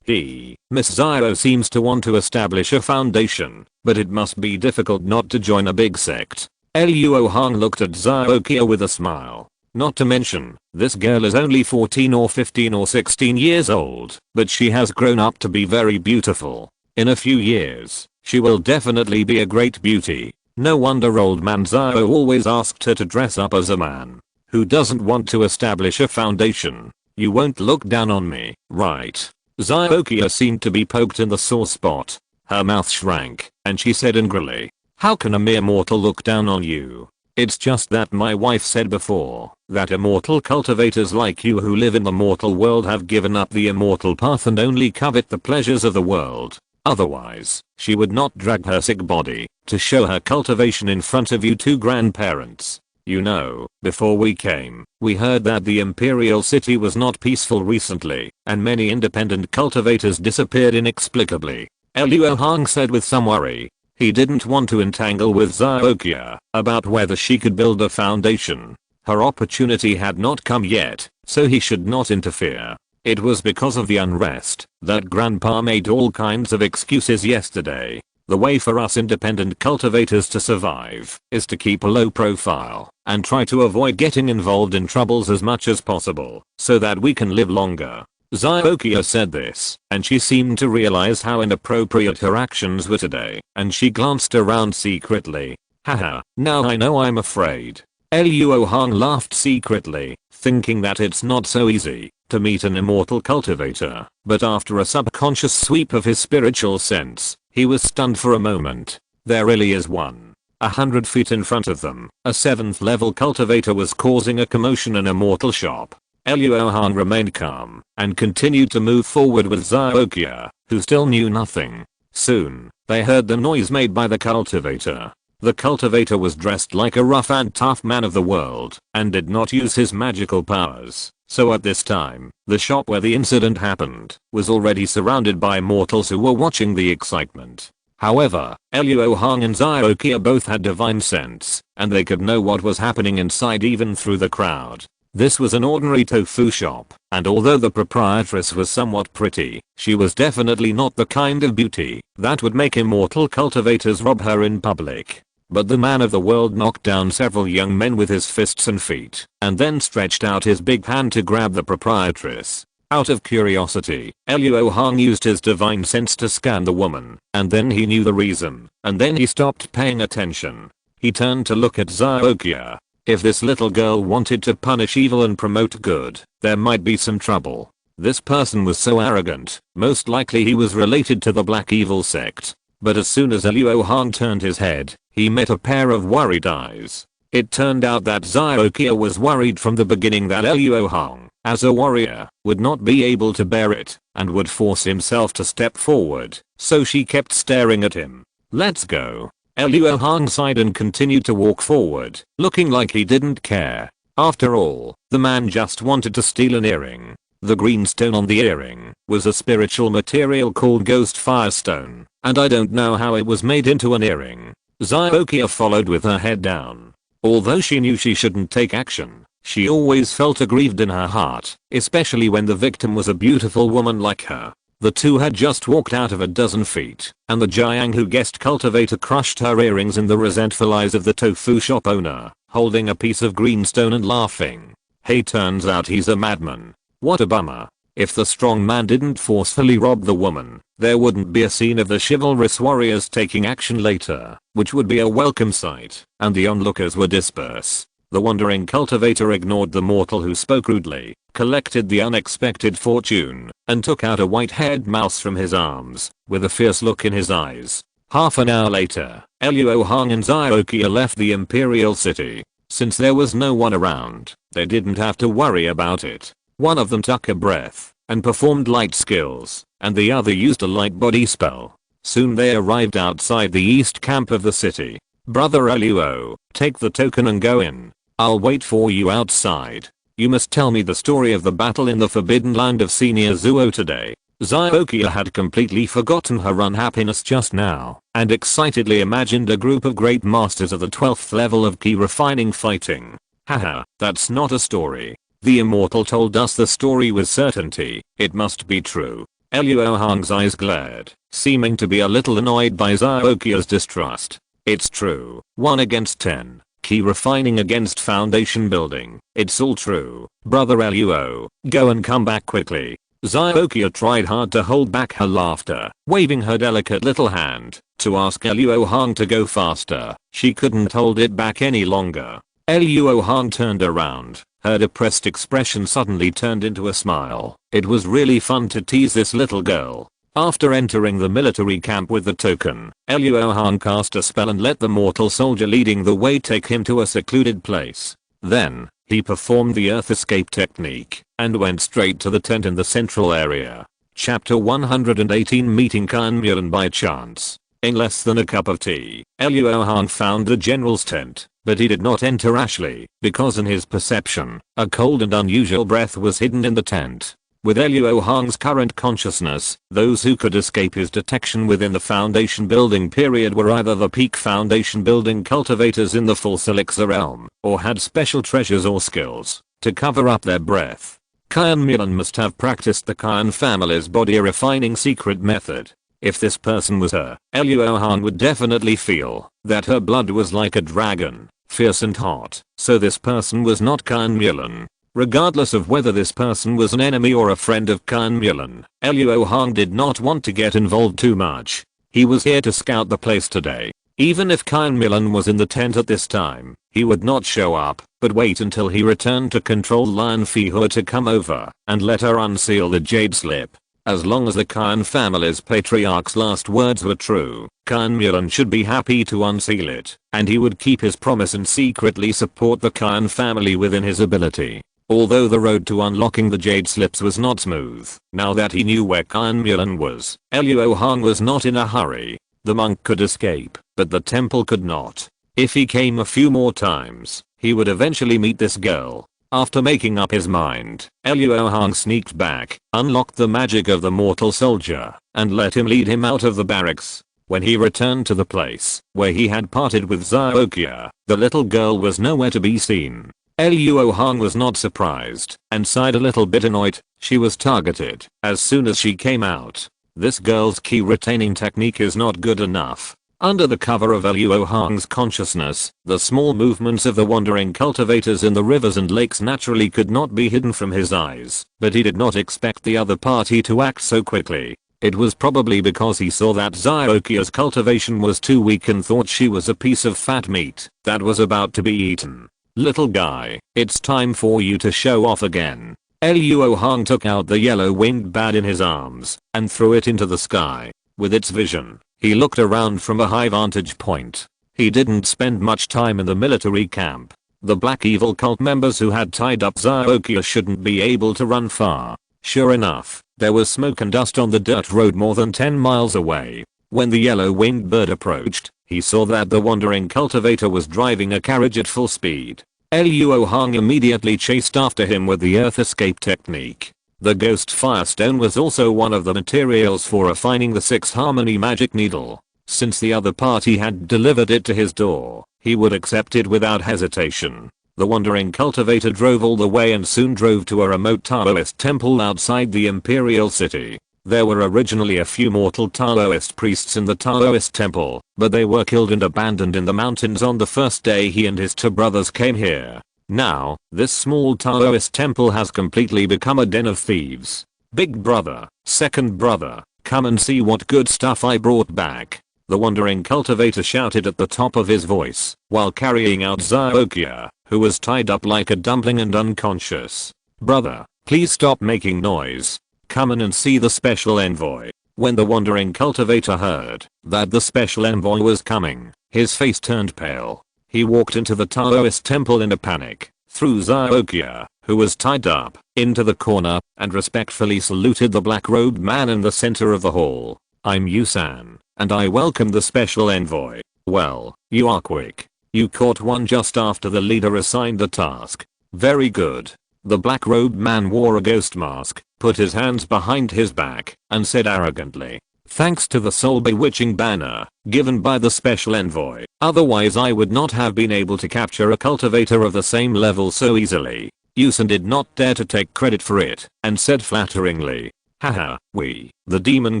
Miss Zio seems to want to establish a foundation, but it must be difficult not to join a big sect. Luo Hong looked at Ziokia with a smile. Not to mention, this girl is only 14 or 15 or 16 years old, but she has grown up to be very beautiful. In a few years, she will definitely be a great beauty. No wonder old man Zio always asked her to dress up as a man. Who doesn't want to establish a foundation? You won't look down on me, right? Ziokia seemed to be poked in the sore spot. Her mouth shrank, and she said angrily, how can a mere mortal look down on you? It's just that my wife said before that immortal cultivators like you who live in the mortal world have given up the immortal path and only covet the pleasures of the world. Otherwise, she would not drag her sick body to show her cultivation in front of you two grandparents. You know, before we came, we heard that the Imperial City was not peaceful recently, and many independent cultivators disappeared inexplicably. Luo Hong said with some worry. He didn't want to entangle with Xiaoqia about whether she could build a foundation. Her opportunity had not come yet, so he should not interfere. It was because of the unrest that Grandpa made all kinds of excuses yesterday. The way for us independent cultivators to survive is to keep a low profile and try to avoid getting involved in troubles as much as possible so that we can live longer. Xiaoqia said this, and she seemed to realize how inappropriate her actions were today, and she glanced around secretly. Haha, now I know I'm afraid. Luo Hong laughed secretly, thinking that it's not so easy to meet an immortal cultivator, but after a subconscious sweep of his spiritual sense, he was stunned for a moment. There really is one. 100 feet in front of them, a 7th level cultivator was causing a commotion in a mortal shop. Luo Hong remained calm and continued to move forward with Xiaoqia, who still knew nothing. Soon, they heard the noise made by the cultivator. The cultivator was dressed like a rough and tough man of the world and did not use his magical powers. So at this time, the shop where the incident happened was already surrounded by mortals who were watching the excitement. However, Luo Hong and Xiaoqia both had divine sense, and they could know what was happening inside even through the crowd. This was an ordinary tofu shop, and although the proprietress was somewhat pretty, she was definitely not the kind of beauty that would make immortal cultivators rob her in public. But the man of the world knocked down several young men with his fists and feet, and then stretched out his big hand to grab the proprietress. Out of curiosity, Luo Hong used his divine sense to scan the woman, and then he knew the reason, and then he stopped paying attention. He turned to look at Xiaoqia. If this little girl wanted to punish evil and promote good, there might be some trouble. This person was so arrogant, most likely he was related to the Black Evil sect. But as soon as Luo Hong turned his head, he met a pair of worried eyes. It turned out that Xiaoqia was worried from the beginning that Luo Hong, as a warrior, would not be able to bear it, and would force himself to step forward, so she kept staring at him. Let's go. Luo Hong sighed and continued to walk forward, looking like he didn't care. After all, the man just wanted to steal an earring. The green stone on the earring was a spiritual material called Ghost Firestone, and I don't know how it was made into an earring. Xiaoqia followed with her head down. Although she knew she shouldn't take action, she always felt aggrieved in her heart, especially when the victim was a beautiful woman like her. The two had just walked out of a dozen feet, and the Jianghu guest cultivator crushed her earrings in the resentful eyes of the tofu shop owner, holding a piece of greenstone and laughing. Hey, turns out he's a madman. What a bummer. If the strong man didn't forcefully rob the woman, there wouldn't be a scene of the chivalrous warriors taking action later, which would be a welcome sight, and the onlookers would disperse. The wandering cultivator ignored the mortal who spoke rudely, collected the unexpected fortune, and took out a white-haired mouse from his arms, with a fierce look in his eyes. Half an hour later, Luo Hong and Xiaoqia left the Imperial City. Since there was no one around, they didn't have to worry about it. One of them took a breath, and performed light skills, and the other used a light body spell. Soon they arrived outside the east camp of the city. Brother Luo, take the token and go in. I'll wait for you outside. You must tell me the story of the battle in the forbidden land of Senior Zuo today. Xiaoqia had completely forgotten her unhappiness just now, and excitedly imagined a group of great masters of the 12th level of key refining fighting. Haha, that's not a story. The immortal told us the story with certainty. It must be true. Luo Hong's eyes glared, seeming to be a little annoyed by Xiaoqia's distrust. It's true. 1 against 10. Key refining against foundation building. It's all true. Brother Luo, go and come back quickly. Xiaoqia tried hard to hold back her laughter, waving her delicate little hand to ask Luo Hong to go faster. She couldn't hold it back any longer. Luo Hong turned around. Her depressed expression suddenly turned into a smile. It was really fun to tease this little girl. After entering the military camp with the token, Luo Hong cast a spell and let the mortal soldier leading the way take him to a secluded place. Then, he performed the earth escape technique, and went straight to the tent in the central area. Chapter 118 Meeting Kan Mulan by chance. In less than a cup of tea, Luo Hong found the general's tent, but he did not enter rashly, because in his perception, a cold and unusual breath was hidden in the tent. With Luo Hong's current consciousness, those who could escape his detection within the foundation building period were either the peak foundation building cultivators in the false elixir realm, or had special treasures or skills to cover up their breath. Kyan Mulan must have practiced the Kyan family's body refining secret method. If this person was her, Luo Hong would definitely feel that her blood was like a dragon, fierce and hot. So this person was not Kyan Mulan. Regardless of whether this person was an enemy or a friend of Kyan Mulan, Luo Hong did not want to get involved too much. He was here to scout the place today. Even if Kyan Mulan was in the tent at this time, he would not show up, but wait until he returned to control Lian Fihua to come over and let her unseal the jade slip. As long as the Kyan family's patriarch's last words were true, Kyan Mulan should be happy to unseal it, and he would keep his promise and secretly support the Kyan family within his ability. Although the road to unlocking the jade slips was not smooth, now that he knew where Kyan Mulan was, Luo Hong was not in a hurry. The monk could escape, but the temple could not. If he came a few more times, he would eventually meet this girl. After making up his mind, Luo Hong sneaked back, unlocked the magic of the mortal soldier, and let him lead him out of the barracks. When he returned to the place where he had parted with Xiaoqia, the little girl was nowhere to be seen. Luo Hong was not surprised and sighed a little bit annoyed. She was targeted as soon as she came out. This girl's key retaining technique is not good enough. Under the cover of Luo Hong's consciousness, the small movements of the wandering cultivators in the rivers and lakes naturally could not be hidden from his eyes, but he did not expect the other party to act so quickly. It was probably because he saw that Xiaoqia's cultivation was too weak and thought she was a piece of fat meat that was about to be eaten. Little guy, it's time for you to show off again. Luo Hong took out the yellow-winged bat in his arms and threw it into the sky. With its vision, he looked around from a high vantage point. He didn't spend much time in the military camp. The black evil cult members who had tied up Xiaoqia shouldn't be able to run far. Sure enough, there was smoke and dust on the dirt road more than 10 miles away. When the yellow-winged bird approached, he saw that the wandering cultivator was driving a carriage at full speed. Luo Hong immediately chased after him with the earth escape technique. The ghost firestone was also one of the materials for refining the 6 harmony magic needle. Since the other party had delivered it to his door, he would accept it without hesitation. The wandering cultivator drove all the way and soon drove to a remote Taoist temple outside the imperial city. There were originally a few mortal Taoist priests in the Taoist temple, but they were killed and abandoned in the mountains on the first day he and his 2 brothers came here. Now, this small Taoist temple has completely become a den of thieves. Big brother, second brother, come and see what good stuff I brought back. The wandering cultivator shouted at the top of his voice, while carrying out Xiaoqia, who was tied up like a dumpling and unconscious. Brother, please stop making noise. Come in and see the special envoy. When the wandering cultivator heard that the special envoy was coming, his face turned pale. He walked into the Taoist temple in a panic, threw Xiaoqia, who was tied up, into the corner, and respectfully saluted the black-robed man in the center of the hall. I'm Yusan, and I welcome the special envoy. Well, you are quick. You caught one just after the leader assigned the task. Very good. The black-robed man wore a ghost mask, put his hands behind his back, and said arrogantly, "Thanks to the soul bewitching banner given by the special envoy, otherwise I would not have been able to capture a cultivator of the same level so easily." Yusan did not dare to take credit for it, and said flatteringly, "Haha, we, the demon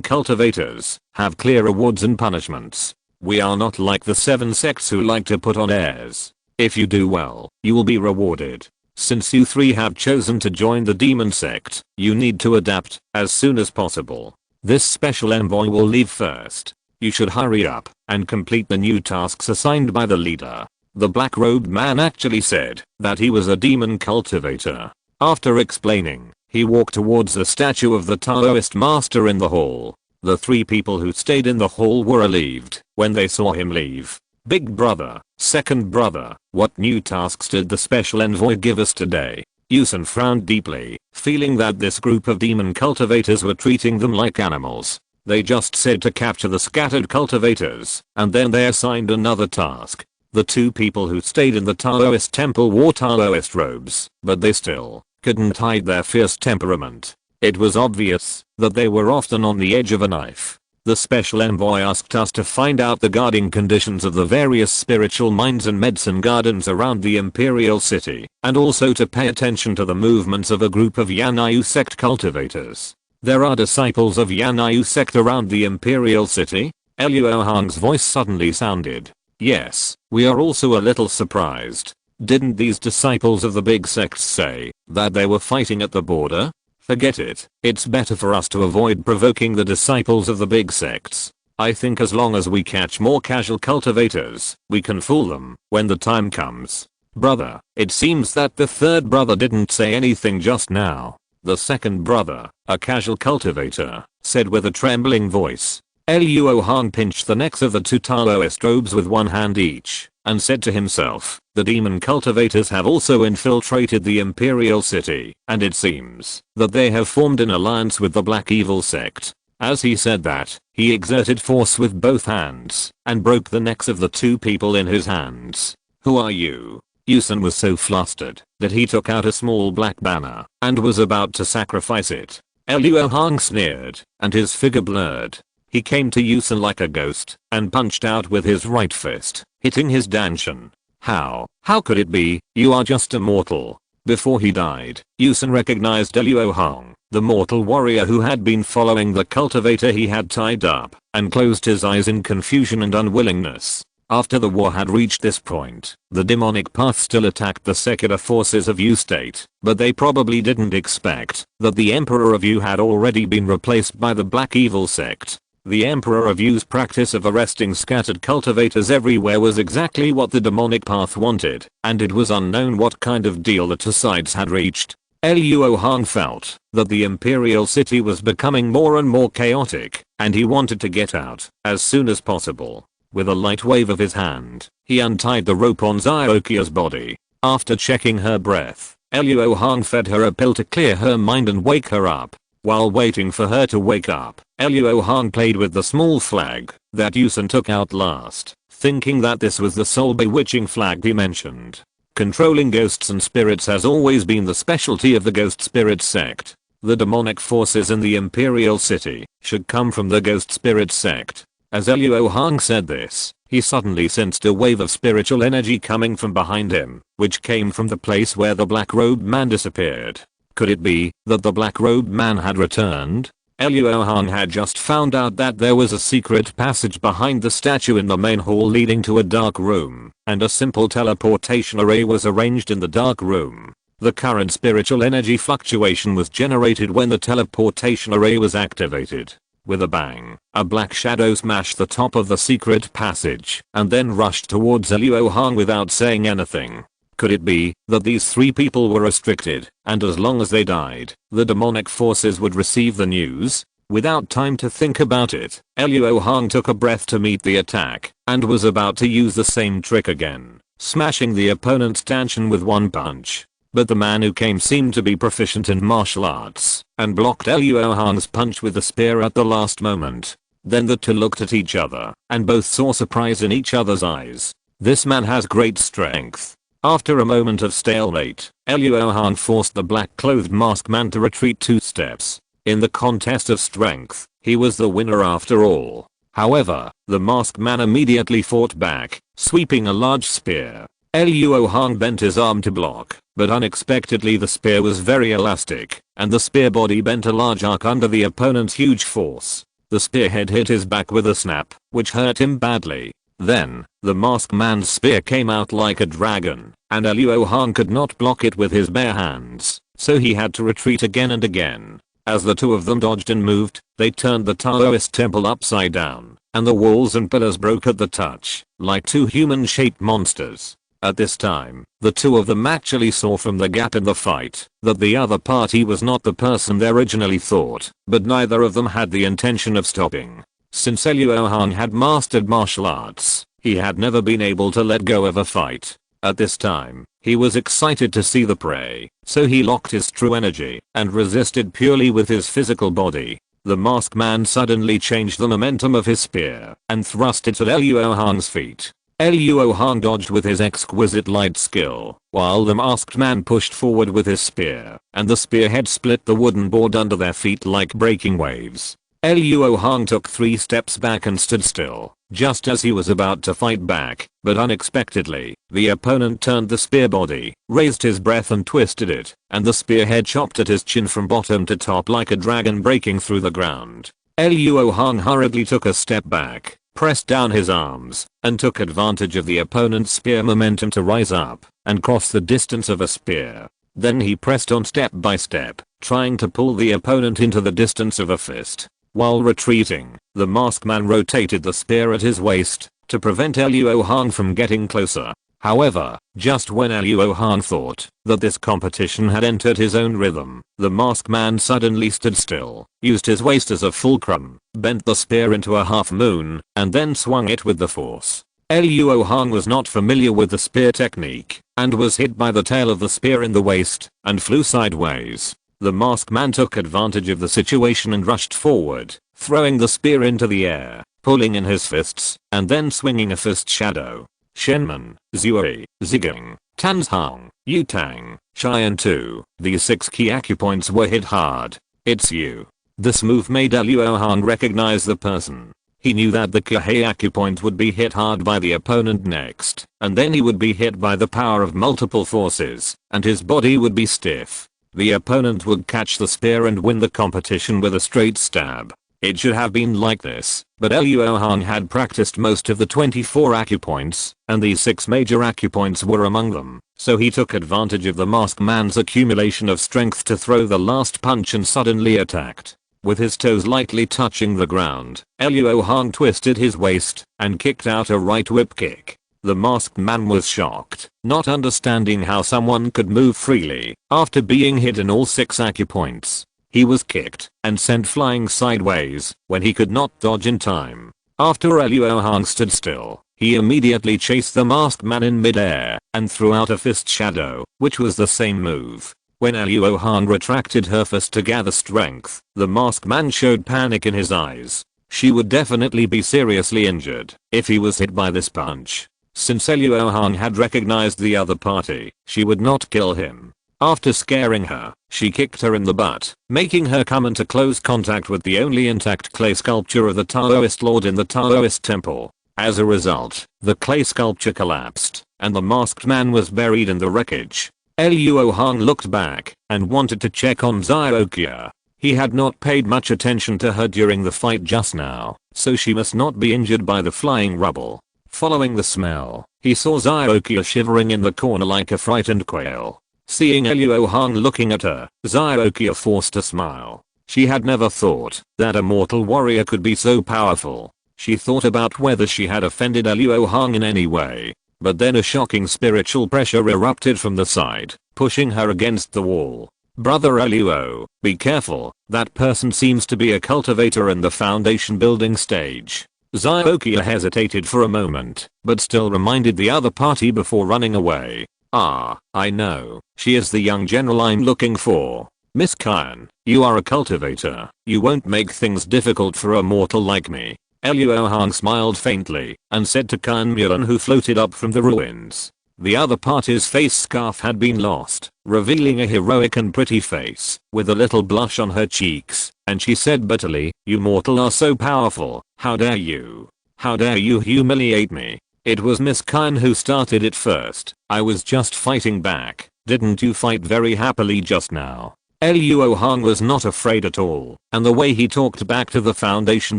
cultivators, have clear rewards and punishments. We are not like the 7 sects who like to put on airs. If you do well, you will be rewarded. Since you 3 have chosen to join the demon sect, you need to adapt as soon as possible. This special envoy will leave first. You should hurry up and complete the new tasks assigned by the leader." The black-robed man actually said that he was a demon cultivator. After explaining, he walked towards the statue of the Taoist master in the hall. The 3 people who stayed in the hall were relieved when they saw him leave. "Big brother, second brother, what new tasks did the special envoy give us today?" Yusan frowned deeply, feeling that this group of demon cultivators were treating them like animals. They just said to capture the scattered cultivators, and then they assigned another task. The two people who stayed in the Taoist temple wore Taoist robes, but they still couldn't hide their fierce temperament. It was obvious that they were often on the edge of a knife. The special envoy asked us to find out the guarding conditions of the various spiritual mines and medicine gardens around the imperial city, and also to pay attention to the movements of a group of Yan'yu sect cultivators. There are disciples of Yan'yu sect around the imperial city? Luo Hong's voice suddenly sounded. Yes, we are also a little surprised. Didn't these disciples of the big sects say that they were fighting at the border? Forget it. It's better for us to avoid provoking the disciples of the big sects. I think as long as we catch more casual cultivators, we can fool them when the time comes. Brother, it seems that the third brother didn't say anything just now. The second brother, a casual cultivator, said with a trembling voice. Luo Hong pinched the necks of the two Taoist robes with one hand each, and said to himself, the demon cultivators have also infiltrated the imperial city, and it seems that they have formed an alliance with the Black Evil sect. As he said that, he exerted force with both hands, and broke the necks of the two people in his hands. Who are you? Yusun was so flustered that he took out a small black banner, and was about to sacrifice it. Luo Hong sneered, and his figure blurred. He came to Yusun like a ghost, and punched out with his right fist, hitting his dantian. How could it be? You are just a mortal. Before he died, Yusun recognized Luo Hong, the mortal warrior who had been following the cultivator he had tied up, and closed his eyes in confusion and unwillingness. After the war had reached this point, the demonic path still attacked the secular forces of Yu State, but they probably didn't expect that the Emperor of Yu had already been replaced by the Black Evil sect. The Emperor of Yu's practice of arresting scattered cultivators everywhere was exactly what the demonic path wanted, and it was unknown what kind of deal the two sides had reached. Luo Hong felt that the imperial city was becoming more and more chaotic, and he wanted to get out as soon as possible. With a light wave of his hand, he untied the rope on Xiaoqia's body. After checking her breath, Luo Hong fed her a pill to clear her mind and wake her up. While waiting for her to wake up, Luo Hong played with the small flag that Yusun took out last, thinking that this was the soul bewitching flag he mentioned. Controlling ghosts and spirits has always been the specialty of the Ghost Spirit sect. The demonic forces in the Imperial City should come from the Ghost Spirit sect. As Luo Hong said this, he suddenly sensed a wave of spiritual energy coming from behind him, which came from the place where the black-robed man disappeared. Could it be that the black-robed man had returned? Luo Hong had just found out that there was a secret passage behind the statue in the main hall leading to a dark room, and a simple teleportation array was arranged in the dark room. The current spiritual energy fluctuation was generated when the teleportation array was activated. With a bang, a black shadow smashed the top of the secret passage, and then rushed towards Luo Hong without saying anything. Could it be that these three people were restricted, and as long as they died, the demonic forces would receive the news? Without time to think about it, Luo Hong took a breath to meet the attack, and was about to use the same trick again, smashing the opponent's dantian with one punch. But the man who came seemed to be proficient in martial arts, and blocked Luo Hong's punch with a spear at the last moment. Then the two looked at each other, and both saw surprise in each other's eyes. This man has great strength. After a moment of stalemate, Luo Hong forced the black-clothed masked man to retreat 2 steps. In the contest of strength, he was the winner after all. However, the masked man immediately fought back, sweeping a large spear. Luo Hong bent his arm to block, but unexpectedly the spear was very elastic, and the spear body bent a large arc under the opponent's huge force. The spearhead hit his back with a snap, which hurt him badly. Then, the masked man's spear came out like a dragon, and Luo Hong could not block it with his bare hands, so he had to retreat again and again. As the two of them dodged and moved, they turned the Taoist temple upside down, and the walls and pillars broke at the touch, like 2 human-shaped monsters. At this time, the two of them actually saw from the gap in the fight that the other party was not the person they originally thought, but neither of them had the intention of stopping. Since Luo Hong had mastered martial arts, he had never been able to let go of a fight. At this time, he was excited to see the prey, so he locked his true energy and resisted purely with his physical body. The masked man suddenly changed the momentum of his spear and thrust it at Luo Hong's feet. Luo Hong dodged with his exquisite light skill, while the masked man pushed forward with his spear, and the spearhead split the wooden board under their feet like breaking waves. Luo Hong took 3 steps back and stood still, just as he was about to fight back, but unexpectedly, the opponent turned the spear body, raised his breath and twisted it, and the spearhead chopped at his chin from bottom to top like a dragon breaking through the ground. Luo Hong hurriedly took a step back, pressed down his arms, and took advantage of the opponent's spear momentum to rise up and cross the distance of a spear. Then he pressed on step by step, trying to pull the opponent into the distance of a fist. While retreating, the masked man rotated the spear at his waist to prevent Luo Hong from getting closer. However, just when Luo Hong thought that this competition had entered his own rhythm, the masked man suddenly stood still, used his waist as a fulcrum, bent the spear into a half moon, and then swung it with the force. Luo Hong was not familiar with the spear technique, and was hit by the tail of the spear in the waist, and flew sideways. The masked man took advantage of the situation and rushed forward, throwing the spear into the air, pulling in his fists, and then swinging a fist shadow. Shenman, Zui, Zigong, Tanzhong, Yutang, Cheyenne 2, these 6 key acupoints were hit hard. It's you. This move made Luo Hong recognize the person. He knew that the Kihei acupoint would be hit hard by the opponent next, and then he would be hit by the power of multiple forces, and his body would be stiff. The opponent would catch the spear and win the competition with a straight stab. It should have been like this, but Luo Hong had practiced most of the 24 acupoints, and these 6 major acupoints were among them, so he took advantage of the masked man's accumulation of strength to throw the last punch and suddenly attacked. With his toes lightly touching the ground, Luo Hong twisted his waist and kicked out a right whip kick. The masked man was shocked, not understanding how someone could move freely after being hit in all 6 acupoints. He was kicked and sent flying sideways when he could not dodge in time. After Luo Hong stood still, he immediately chased the masked man in midair and threw out a fist shadow, which was the same move. When Luo Hong retracted her fist to gather strength, the masked man showed panic in his eyes. She would definitely be seriously injured if he was hit by this punch. Since Luo Hong had recognized the other party, she would not kill him. After scaring her, she kicked her in the butt, making her come into close contact with the only intact clay sculpture of the Taoist lord in the Taoist temple. As a result, the clay sculpture collapsed, and the masked man was buried in the wreckage. Luo Hong looked back and wanted to check on Xiaoqia. He had not paid much attention to her during the fight just now, so she must not be injured by the flying rubble. Following the smell, he saw Xiaoqia shivering in the corner like a frightened quail. Seeing Luo Hong looking at her, Xiaoqia forced a smile. She had never thought that a mortal warrior could be so powerful. She thought about whether she had offended Luo Hong in any way. But then a shocking spiritual pressure erupted from the side, pushing her against the wall. Brother Luo, be careful, that person seems to be a cultivator in the foundation building stage. Xiaoqia hesitated for a moment, but still reminded the other party before running away. Ah, I know, she is the young general I'm looking for. Miss Kyan, you are a cultivator, you won't make things difficult for a mortal like me. Luo Hong smiled faintly and said to Kyan Mulan, who floated up from the ruins. The other party's face scarf had been lost, revealing a heroic and pretty face with a little blush on her cheeks, and she said bitterly, "You mortal are so powerful, how dare you? How dare you humiliate me? It was Miss Kyan who started it first. I was just fighting back. Didn't you fight very happily just now?" Luo Hong was not afraid at all, and the way he talked back to the foundation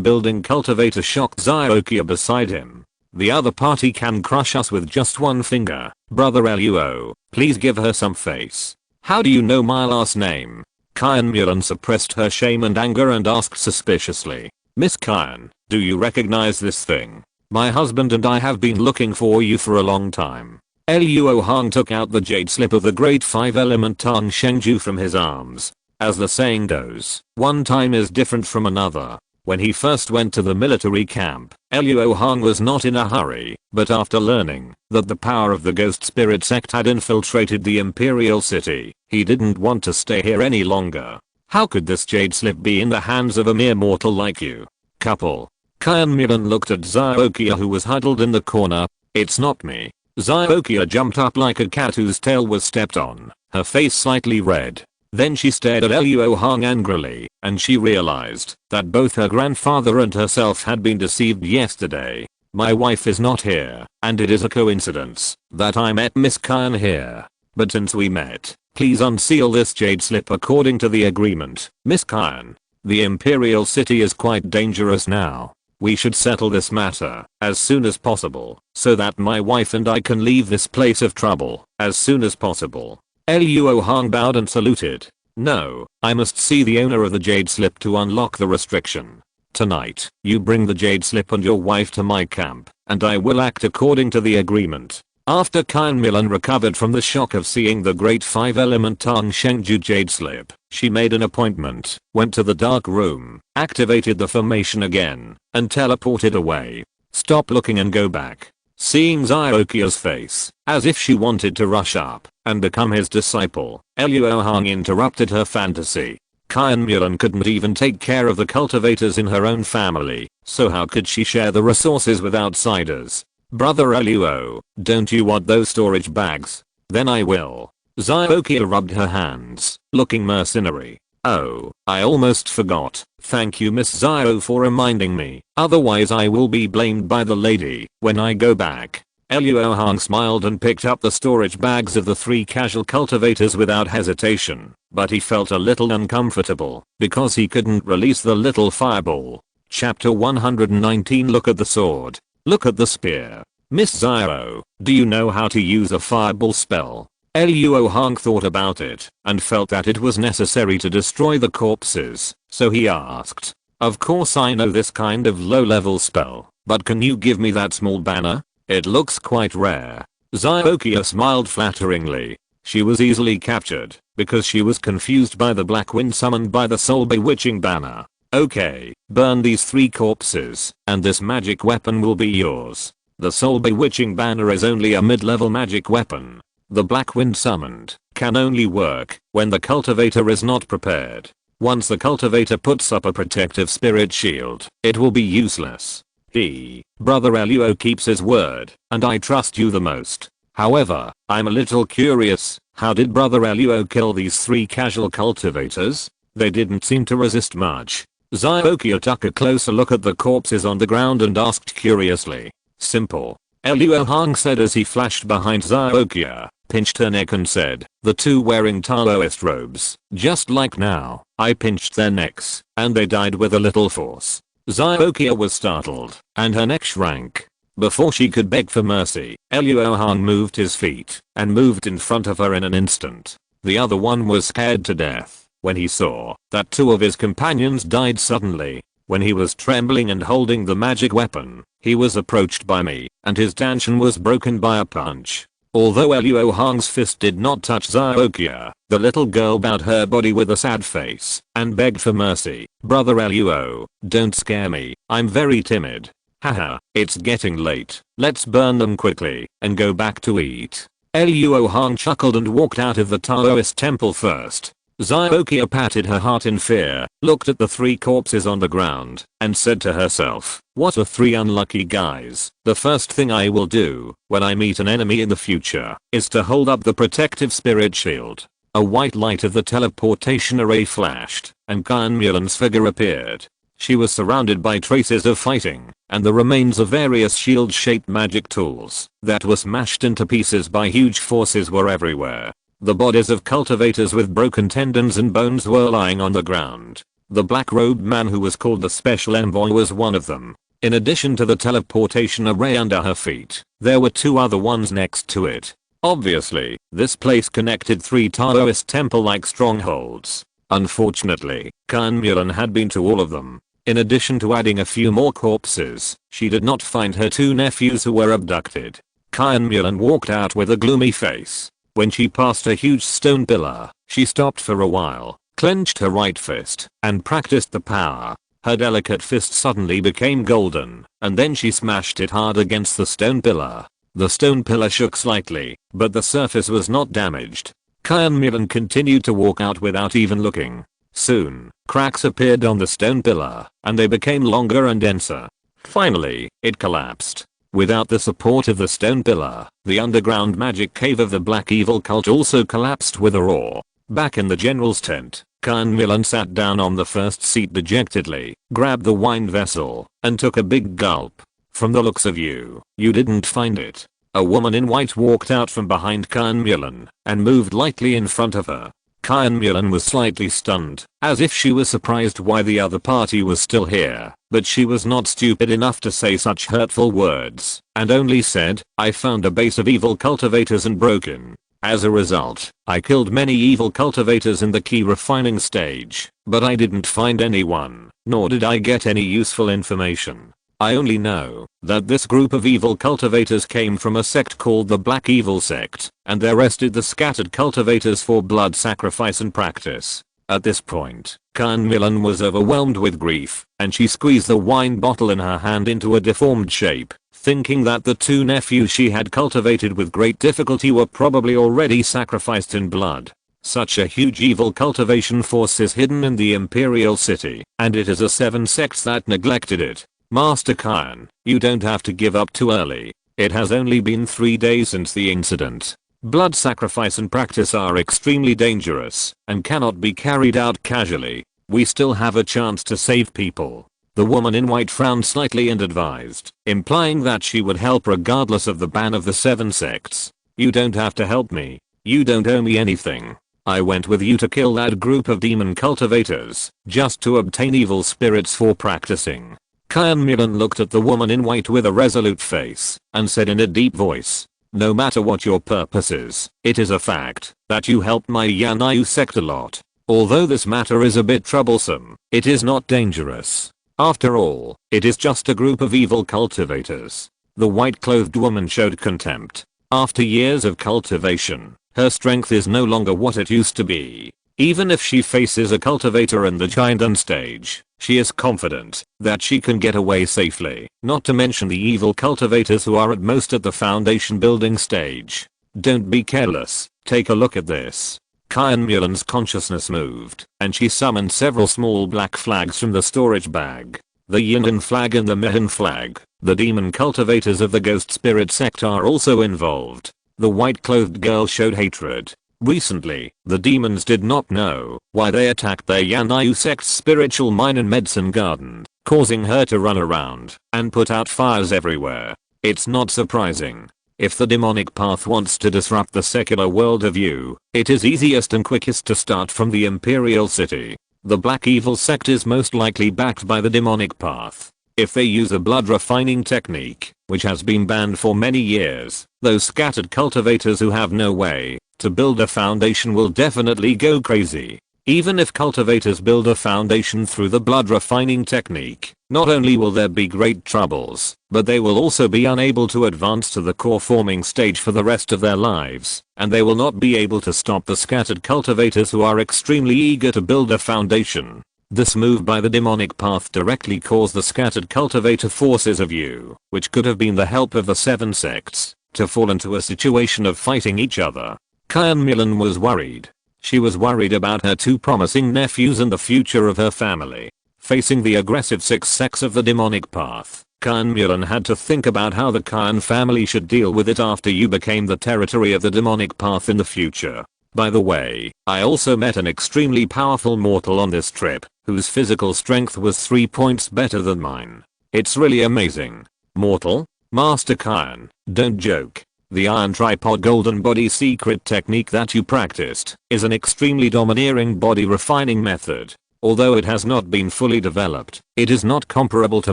building cultivator shocked Xiaoqia beside him. The other party can crush us with just one finger. Brother Luo, please give her some face. How do you know my last name? Kyan Mulan suppressed her shame and anger and asked suspiciously. Miss Kyan, do you recognize this thing? My husband and I have been looking for you for a long time. Luo Hong took out the jade slip of the great 5-element Tang Shengju from his arms. As the saying goes, one time is different from another. When he first went to the military camp, Luo Hong was not in a hurry, but after learning that the power of the ghost spirit sect had infiltrated the imperial city, he didn't want to stay here any longer. How could this jade slip be in the hands of a mere mortal like you? Couple. Kyan Miran looked at Xiaokia, who was huddled in the corner. It's not me. Xiaokia jumped up like a cat whose tail was stepped on, her face slightly red. Then she stared at Luo Hong angrily, and she realized that both her grandfather and herself had been deceived yesterday. My wife is not here, and it is a coincidence that I met Miss Kyan here. But since we met, please unseal this jade slip according to the agreement. Miss Kyan, the Imperial City is quite dangerous now. We should settle this matter as soon as possible so that my wife and I can leave this place of trouble as soon as possible. Luo Hong bowed and saluted. No, I must see the owner of the jade slip to unlock the restriction. Tonight, you bring the jade slip and your wife to my camp, and I will act according to the agreement. After Kyan Milan recovered from the shock of seeing the great 5-element Tang Shengju jade slip, she made an appointment, went to the dark room, activated the formation again, and teleported away. Stop looking and go back. Seeing Xiaokia's face, as if she wanted to rush up and become his disciple, Luo Hong interrupted her fantasy. Kyan Milan couldn't even take care of the cultivators in her own family, so how could she share the resources with outsiders? Brother Luo, don't you want those storage bags? Then I will. Xiaokia rubbed her hands, looking mercenary. Oh, I almost forgot. Thank you Miss Xiao for reminding me. Otherwise I will be blamed by the lady when I go back. Luo Hong smiled and picked up the storage bags of the 3 casual cultivators without hesitation, but he felt a little uncomfortable because he couldn't release the little fireball. Chapter 119. Look at the sword. Look at the spear. Miss Xiao, do you know how to use a fireball spell? Luo Hong thought about it and felt that it was necessary to destroy the corpses, so he asked. Of course I know this kind of low-level spell, but can you give me that small banner? It looks quite rare. Xiaokia smiled flatteringly. She was easily captured because she was confused by the black wind summoned by the soul bewitching banner. Okay, burn these 3 corpses, and this magic weapon will be yours. The soul bewitching banner is only a mid-level magic weapon. The black wind summoned can only work when the cultivator is not prepared. Once the cultivator puts up a protective spirit shield, it will be useless. Brother Luo keeps his word, and I trust you the most. However, I'm a little curious, how did Brother Luo kill these 3 casual cultivators? They didn't seem to resist much. Xiaokia took a closer look at the corpses on the ground and asked curiously. Simple. Luo Hong said as he flashed behind Xiaokia, pinched her neck and said, the 2 wearing Taoist robes, just like now, I pinched their necks, and they died with a little force. Xiaokia was startled, and her neck shrank. Before she could beg for mercy, Luo Hong moved his feet, and moved in front of her in an instant. The other one was scared to death when he saw that 2 of his companions died suddenly. When he was trembling and holding the magic weapon, he was approached by me, and his tension was broken by a punch. Although Luo Hong's fist did not touch Xiaokia, the little girl bowed her body with a sad face, and begged for mercy. Brother Luo, don't scare me, I'm very timid. Haha, it's getting late, let's burn them quickly, and go back to eat. Luo Hong chuckled and walked out of the Taoist temple first. Xiaokia patted her heart in fear, looked at the 3 corpses on the ground, and said to herself, what are 3 unlucky guys? The first thing I will do, when I meet an enemy in the future, is to hold up the protective spirit shield. A white light of the teleportation array flashed, and Kyan Milan's figure appeared. She was surrounded by traces of fighting, and the remains of various shield-shaped magic tools that were smashed into pieces by huge forces were everywhere. The bodies of cultivators with broken tendons and bones were lying on the ground. The black-robed man who was called the Special Envoy was one of them. In addition to the teleportation array under her feet, there were 2 other ones next to it. Obviously, this place connected 3 Taoist temple-like strongholds. Unfortunately, Kyan Milan had been to all of them. In addition to adding a few more corpses, she did not find her 2 nephews who were abducted. Kyan Milan walked out with a gloomy face. When she passed a huge stone pillar, she stopped for a while, clenched her right fist, and practiced the power. Her delicate fist suddenly became golden, and then she smashed it hard against the stone pillar. The stone pillar shook slightly, but the surface was not damaged. Kyan Milan continued to walk out without even looking. Soon, cracks appeared on the stone pillar, and they became longer and denser. Finally, it collapsed. Without the support of the stone pillar, the underground magic cave of the Black Evil cult also collapsed with a roar. Back in the general's tent, Kyan Milan sat down on the first seat dejectedly, grabbed the wine vessel, and took a big gulp. From the looks of you, you didn't find it. A woman in white walked out from behind Kyan Milan, and moved lightly in front of her. Kyan Milan was slightly stunned, as if she was surprised why the other party was still here, but she was not stupid enough to say such hurtful words, and only said, I found a base of evil cultivators and broken. As a result, I killed many evil cultivators in the key refining stage, but I didn't find anyone, nor did I get any useful information. I only know that this group of evil cultivators came from a sect called the Black Evil Sect, and they arrested the scattered cultivators for blood sacrifice and practice. At this point, Kyan Milan was overwhelmed with grief, and she squeezed the wine bottle in her hand into a deformed shape, thinking that the two nephews she had cultivated with great difficulty were probably already sacrificed in blood. Such a huge evil cultivation force is hidden in the Imperial City, and it is a 7 sects that neglected it. Master Kyan, you don't have to give up too early. It has only been 3 days since the incident. Blood sacrifice and practice are extremely dangerous and cannot be carried out casually. We still have a chance to save people. The woman in white frowned slightly and advised, implying that she would help regardless of the ban of the 7 sects. You don't have to help me. You don't owe me anything. I went with you to kill that group of demon cultivators, just to obtain evil spirits for practicing. Kyan Milan looked at the woman in white with a resolute face, and said in a deep voice, no matter what your purpose is, it is a fact that you helped my Yanayu sect a lot. Although this matter is a bit troublesome, it is not dangerous. After all, it is just a group of evil cultivators. The white-clothed woman showed contempt. After years of cultivation, her strength is no longer what it used to be. Even if she faces a cultivator in the Giant stage, she is confident that she can get away safely, not to mention the evil cultivators who are at most at the foundation building stage. Don't be careless, take a look at this. Kyan Milan's consciousness moved, and she summoned several small black flags from the storage bag. The Yinhan flag and the Mehan flag. The demon cultivators of the ghost spirit sect are also involved. The white-clothed girl showed hatred. Recently, the demons did not know why they attacked their Yanayu sect's spiritual mine and medicine garden, causing her to run around and put out fires everywhere. It's not surprising. If the demonic path wants to disrupt the secular world of you, it is easiest and quickest to start from the Imperial City. The Black Evil sect is most likely backed by the demonic path. If they use a blood refining technique, which has been banned for many years, those scattered cultivators who have no way to build a foundation will definitely go crazy. Even if cultivators build a foundation through the blood refining technique, not only will there be great troubles, but they will also be unable to advance to the core forming stage for the rest of their lives, and they will not be able to stop the scattered cultivators who are extremely eager to build a foundation. This move by the demonic path directly caused the scattered cultivator forces of you, which could have been the help of the 7 sects, to fall into a situation of fighting each other. Kyan Milan was worried. She was worried about her 2 promising nephews and the future of her family. Facing the aggressive 6 sects of the demonic path, Kyan Milan had to think about how the Kyan family should deal with it after you became the territory of the demonic path in the future. By the way, I also met an extremely powerful mortal on this trip, whose physical strength was 3 points better than mine. It's really amazing. Mortal? Master Kyan, don't joke. The iron tripod golden body secret technique that you practiced is an extremely domineering body refining method. Although it has not been fully developed, it is not comparable to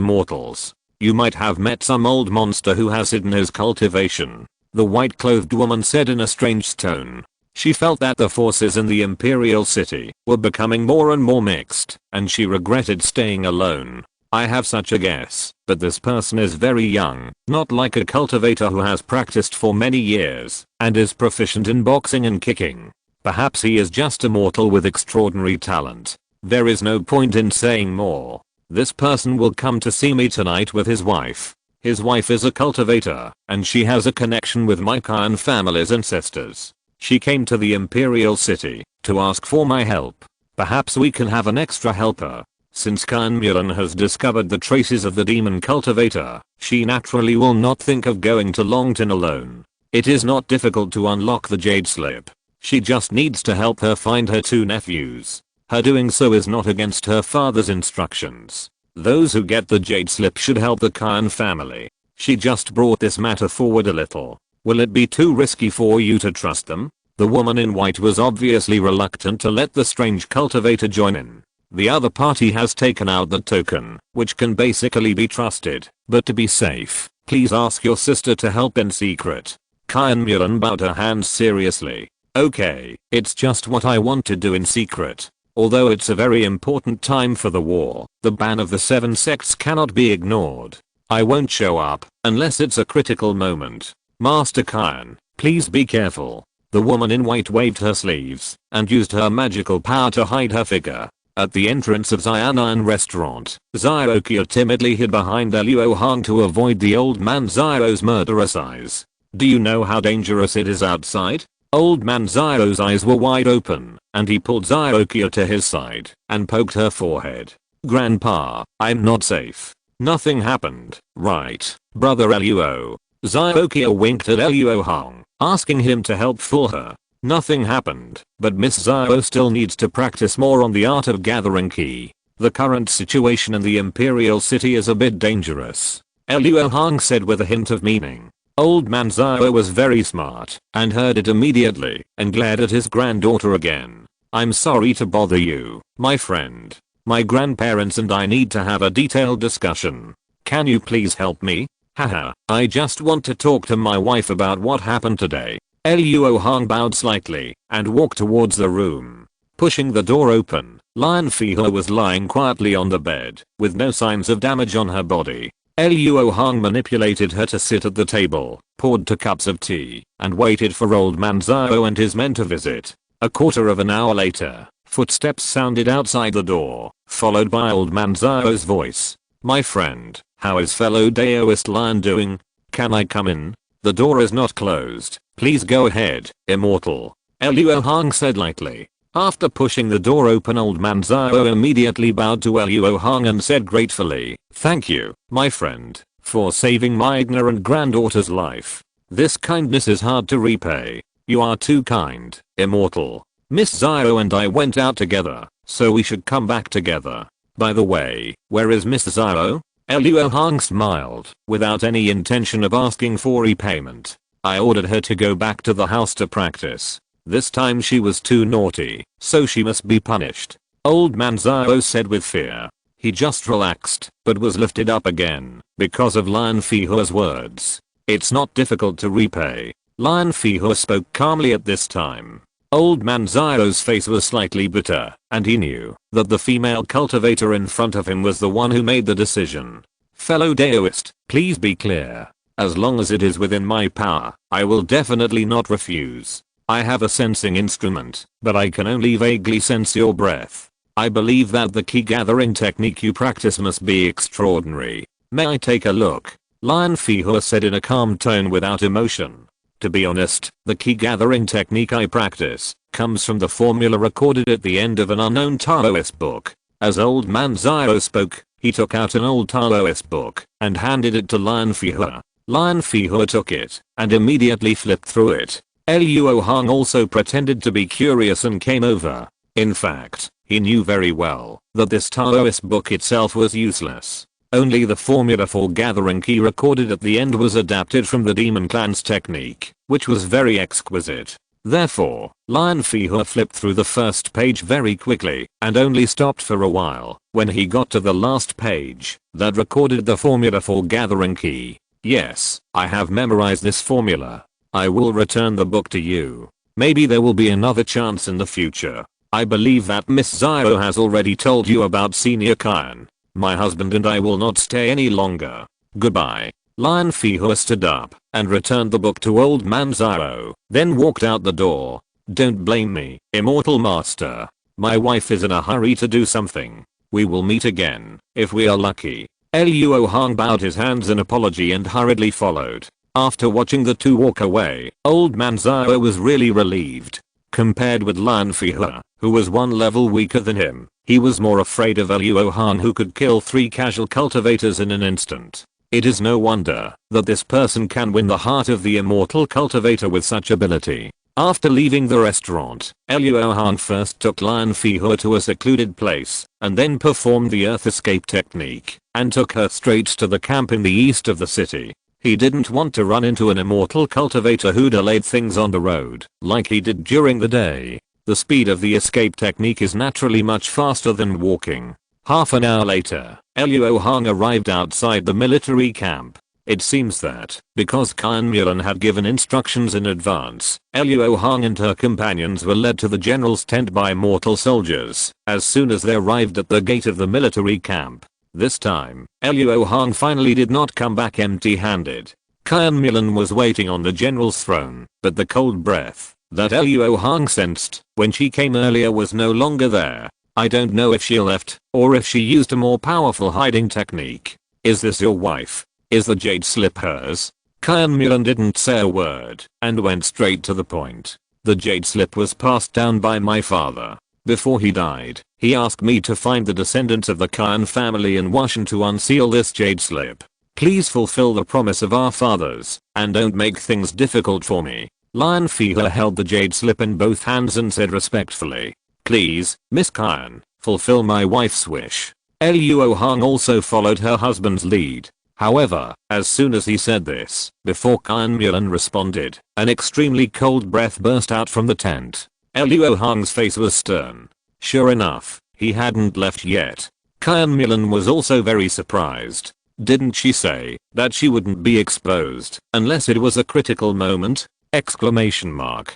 mortals. You might have met some old monster who has hidden his cultivation. The white-clothed woman said in a strange tone. She felt that the forces in the Imperial City were becoming more and more mixed, and she regretted staying alone. I have such a guess, but this person is very young, not like a cultivator who has practiced for many years, and is proficient in boxing and kicking. Perhaps he is just a mortal with extraordinary talent. There is no point in saying more. This person will come to see me tonight with his wife. His wife is a cultivator, and she has a connection with my Kyan family's ancestors. She came to the Imperial City to ask for my help. Perhaps we can have an extra helper. Since Kyan Mulan has discovered the traces of the demon cultivator, she naturally will not think of going to Longton alone. It is not difficult to unlock the jade slip. She just needs to help her find her 2 nephews. Her doing so is not against her father's instructions. Those who get the jade slip should help the Kyan family. She just brought this matter forward a little. Will it be too risky for you to trust them? The woman in white was obviously reluctant to let the strange cultivator join in. The other party has taken out the token, which can basically be trusted, but to be safe, please ask your sister to help in secret. Kyan Mulan bowed her hands seriously. Okay, it's just what I want to do in secret. Although it's a very important time for the war, the ban of the 7 sects cannot be ignored. I won't show up unless it's a critical moment. Master Kyan, please be careful. The woman in white waved her sleeves and used her magical power to hide her figure. At the entrance of Xianan restaurant, Xiaoqia timidly hid behind the Luo Hong to avoid the old man Xiao's murderous eyes. Do you know how dangerous it is outside? Old man Xiao's eyes were wide open, and he pulled Xiaoqia to his side and poked her forehead. Grandpa, I'm not safe. Nothing happened, right, brother Luo? Xiaoqia winked at Luo Hong, asking him to help fool her. Nothing happened, but Miss Xiao still needs to practice more on the art of gathering ki. The current situation in the Imperial City is a bit dangerous, Luo Hong said with a hint of meaning. Old man Xiao was very smart and heard it immediately and glared at his granddaughter again. I'm sorry to bother you, my friend. My grandparents and I need to have a detailed discussion. Can you please help me? Haha, I just want to talk to my wife about what happened today. Luo Hong bowed slightly and walked towards the room. Pushing the door open, Lian Feihe was lying quietly on the bed with no signs of damage on her body. Luo Hong manipulated her to sit at the table, poured 2 cups of tea, and waited for old man Xiao and his men to visit. A quarter of an hour later, footsteps sounded outside the door, followed by old man Xiao's voice. My friend, how is fellow Daoist Lion doing? Can I come in? The door is not closed. Please go ahead, immortal. Luo Hong said lightly. After pushing the door open, old man Xiao immediately bowed to Luo Hong and said gratefully, thank you, my friend, for saving my ignorant granddaughter's life. This kindness is hard to repay. You are too kind, immortal. Miss Xiao and I went out together, so we should come back together. By the way, where is Miss Xiao? Luo Hong smiled, without any intention of asking for repayment. I ordered her to go back to the house to practice. This time she was too naughty, so she must be punished. Old man Xiao said with fear. He just relaxed, but was lifted up again, because of Lian Feihe's words. It's not difficult to repay. Lian Feihe spoke calmly at this time. Old man Xiao's face was slightly bitter, and he knew that the female cultivator in front of him was the one who made the decision. Fellow Daoist, please be clear. As long as it is within my power, I will definitely not refuse. I have a sensing instrument, but I can only vaguely sense your breath. I believe that the key gathering technique you practice must be extraordinary. May I take a look? Lian Feihe said in a calm tone without emotion. To be honest, the key gathering technique I practice comes from the formula recorded at the end of an unknown Taoist book. As old man Xiao spoke, he took out an old Taoist book and handed it to Lian Feihe. Lian Feihe took it and immediately flipped through it. Luo Hong also pretended to be curious and came over. In fact, he knew very well that this Taoist book itself was useless. Only the formula for gathering ki recorded at the end was adapted from the demon clan's technique, which was very exquisite. Therefore, Lian Feihe flipped through the first page very quickly and only stopped for a while when he got to the last page that recorded the formula for gathering ki. Yes, I have memorized this formula. I will return the book to you. Maybe there will be another chance in the future. I believe that Miss Xiao has already told you about Senior Kyan. My husband and I will not stay any longer. Goodbye. Lian Feihe stood up and returned the book to old man Xiao, then walked out the door. Don't blame me, immortal master. My wife is in a hurry to do something. We will meet again, if we are lucky. Luo Hong bowed his hands in apology and hurriedly followed. After watching the two walk away, old man Xiao was really relieved. compared with Lan Fihua, who was one level weaker than him. He was more afraid of Luo Hong, who could kill 3 casual cultivators in an instant. It is no wonder that this person can win the heart of the immortal cultivator with such ability. After leaving the restaurant, Luo Hong first took Lan Fihua to a secluded place, and then performed the earth escape technique, and took her straight to the camp in the east of the city. He didn't want to run into an immortal cultivator who delayed things on the road, like he did during the day. The speed of the escape technique is naturally much faster than walking. Half an hour later, Luo Hong arrived outside the military camp. It seems that, because Kyan Mulan had given instructions in advance, Luo Hong and her companions were led to the general's tent by mortal soldiers as soon as they arrived at the gate of the military camp. This time, Luo Hong finally did not come back empty-handed. Kyan Mulan was waiting on the general's throne, but the cold breath that Luo Hong sensed when she came earlier was no longer there. I don't know if she left, or if she used a more powerful hiding technique. Is this your wife? Is the jade slip hers? Kyan Mulan didn't say a word, and went straight to the point. The jade slip was passed down by my father. Before he died, he asked me to find the descendants of the Kyan family and Washan to unseal this jade slip. Please fulfill the promise of our fathers, and don't make things difficult for me. Lan Fihua held the jade slip in both hands and said respectfully, "Please, Miss Kyan, fulfill my wife's wish." Luo Hong also followed her husband's lead. However, as soon as he said this, before Kyan Mulan responded, an extremely cold breath burst out from the tent. Luo Hong's face was stern. Sure enough, he hadn't left yet. Kyan Mulan was also very surprised. Didn't she say that she wouldn't be exposed unless it was a critical moment? Exclamation mark.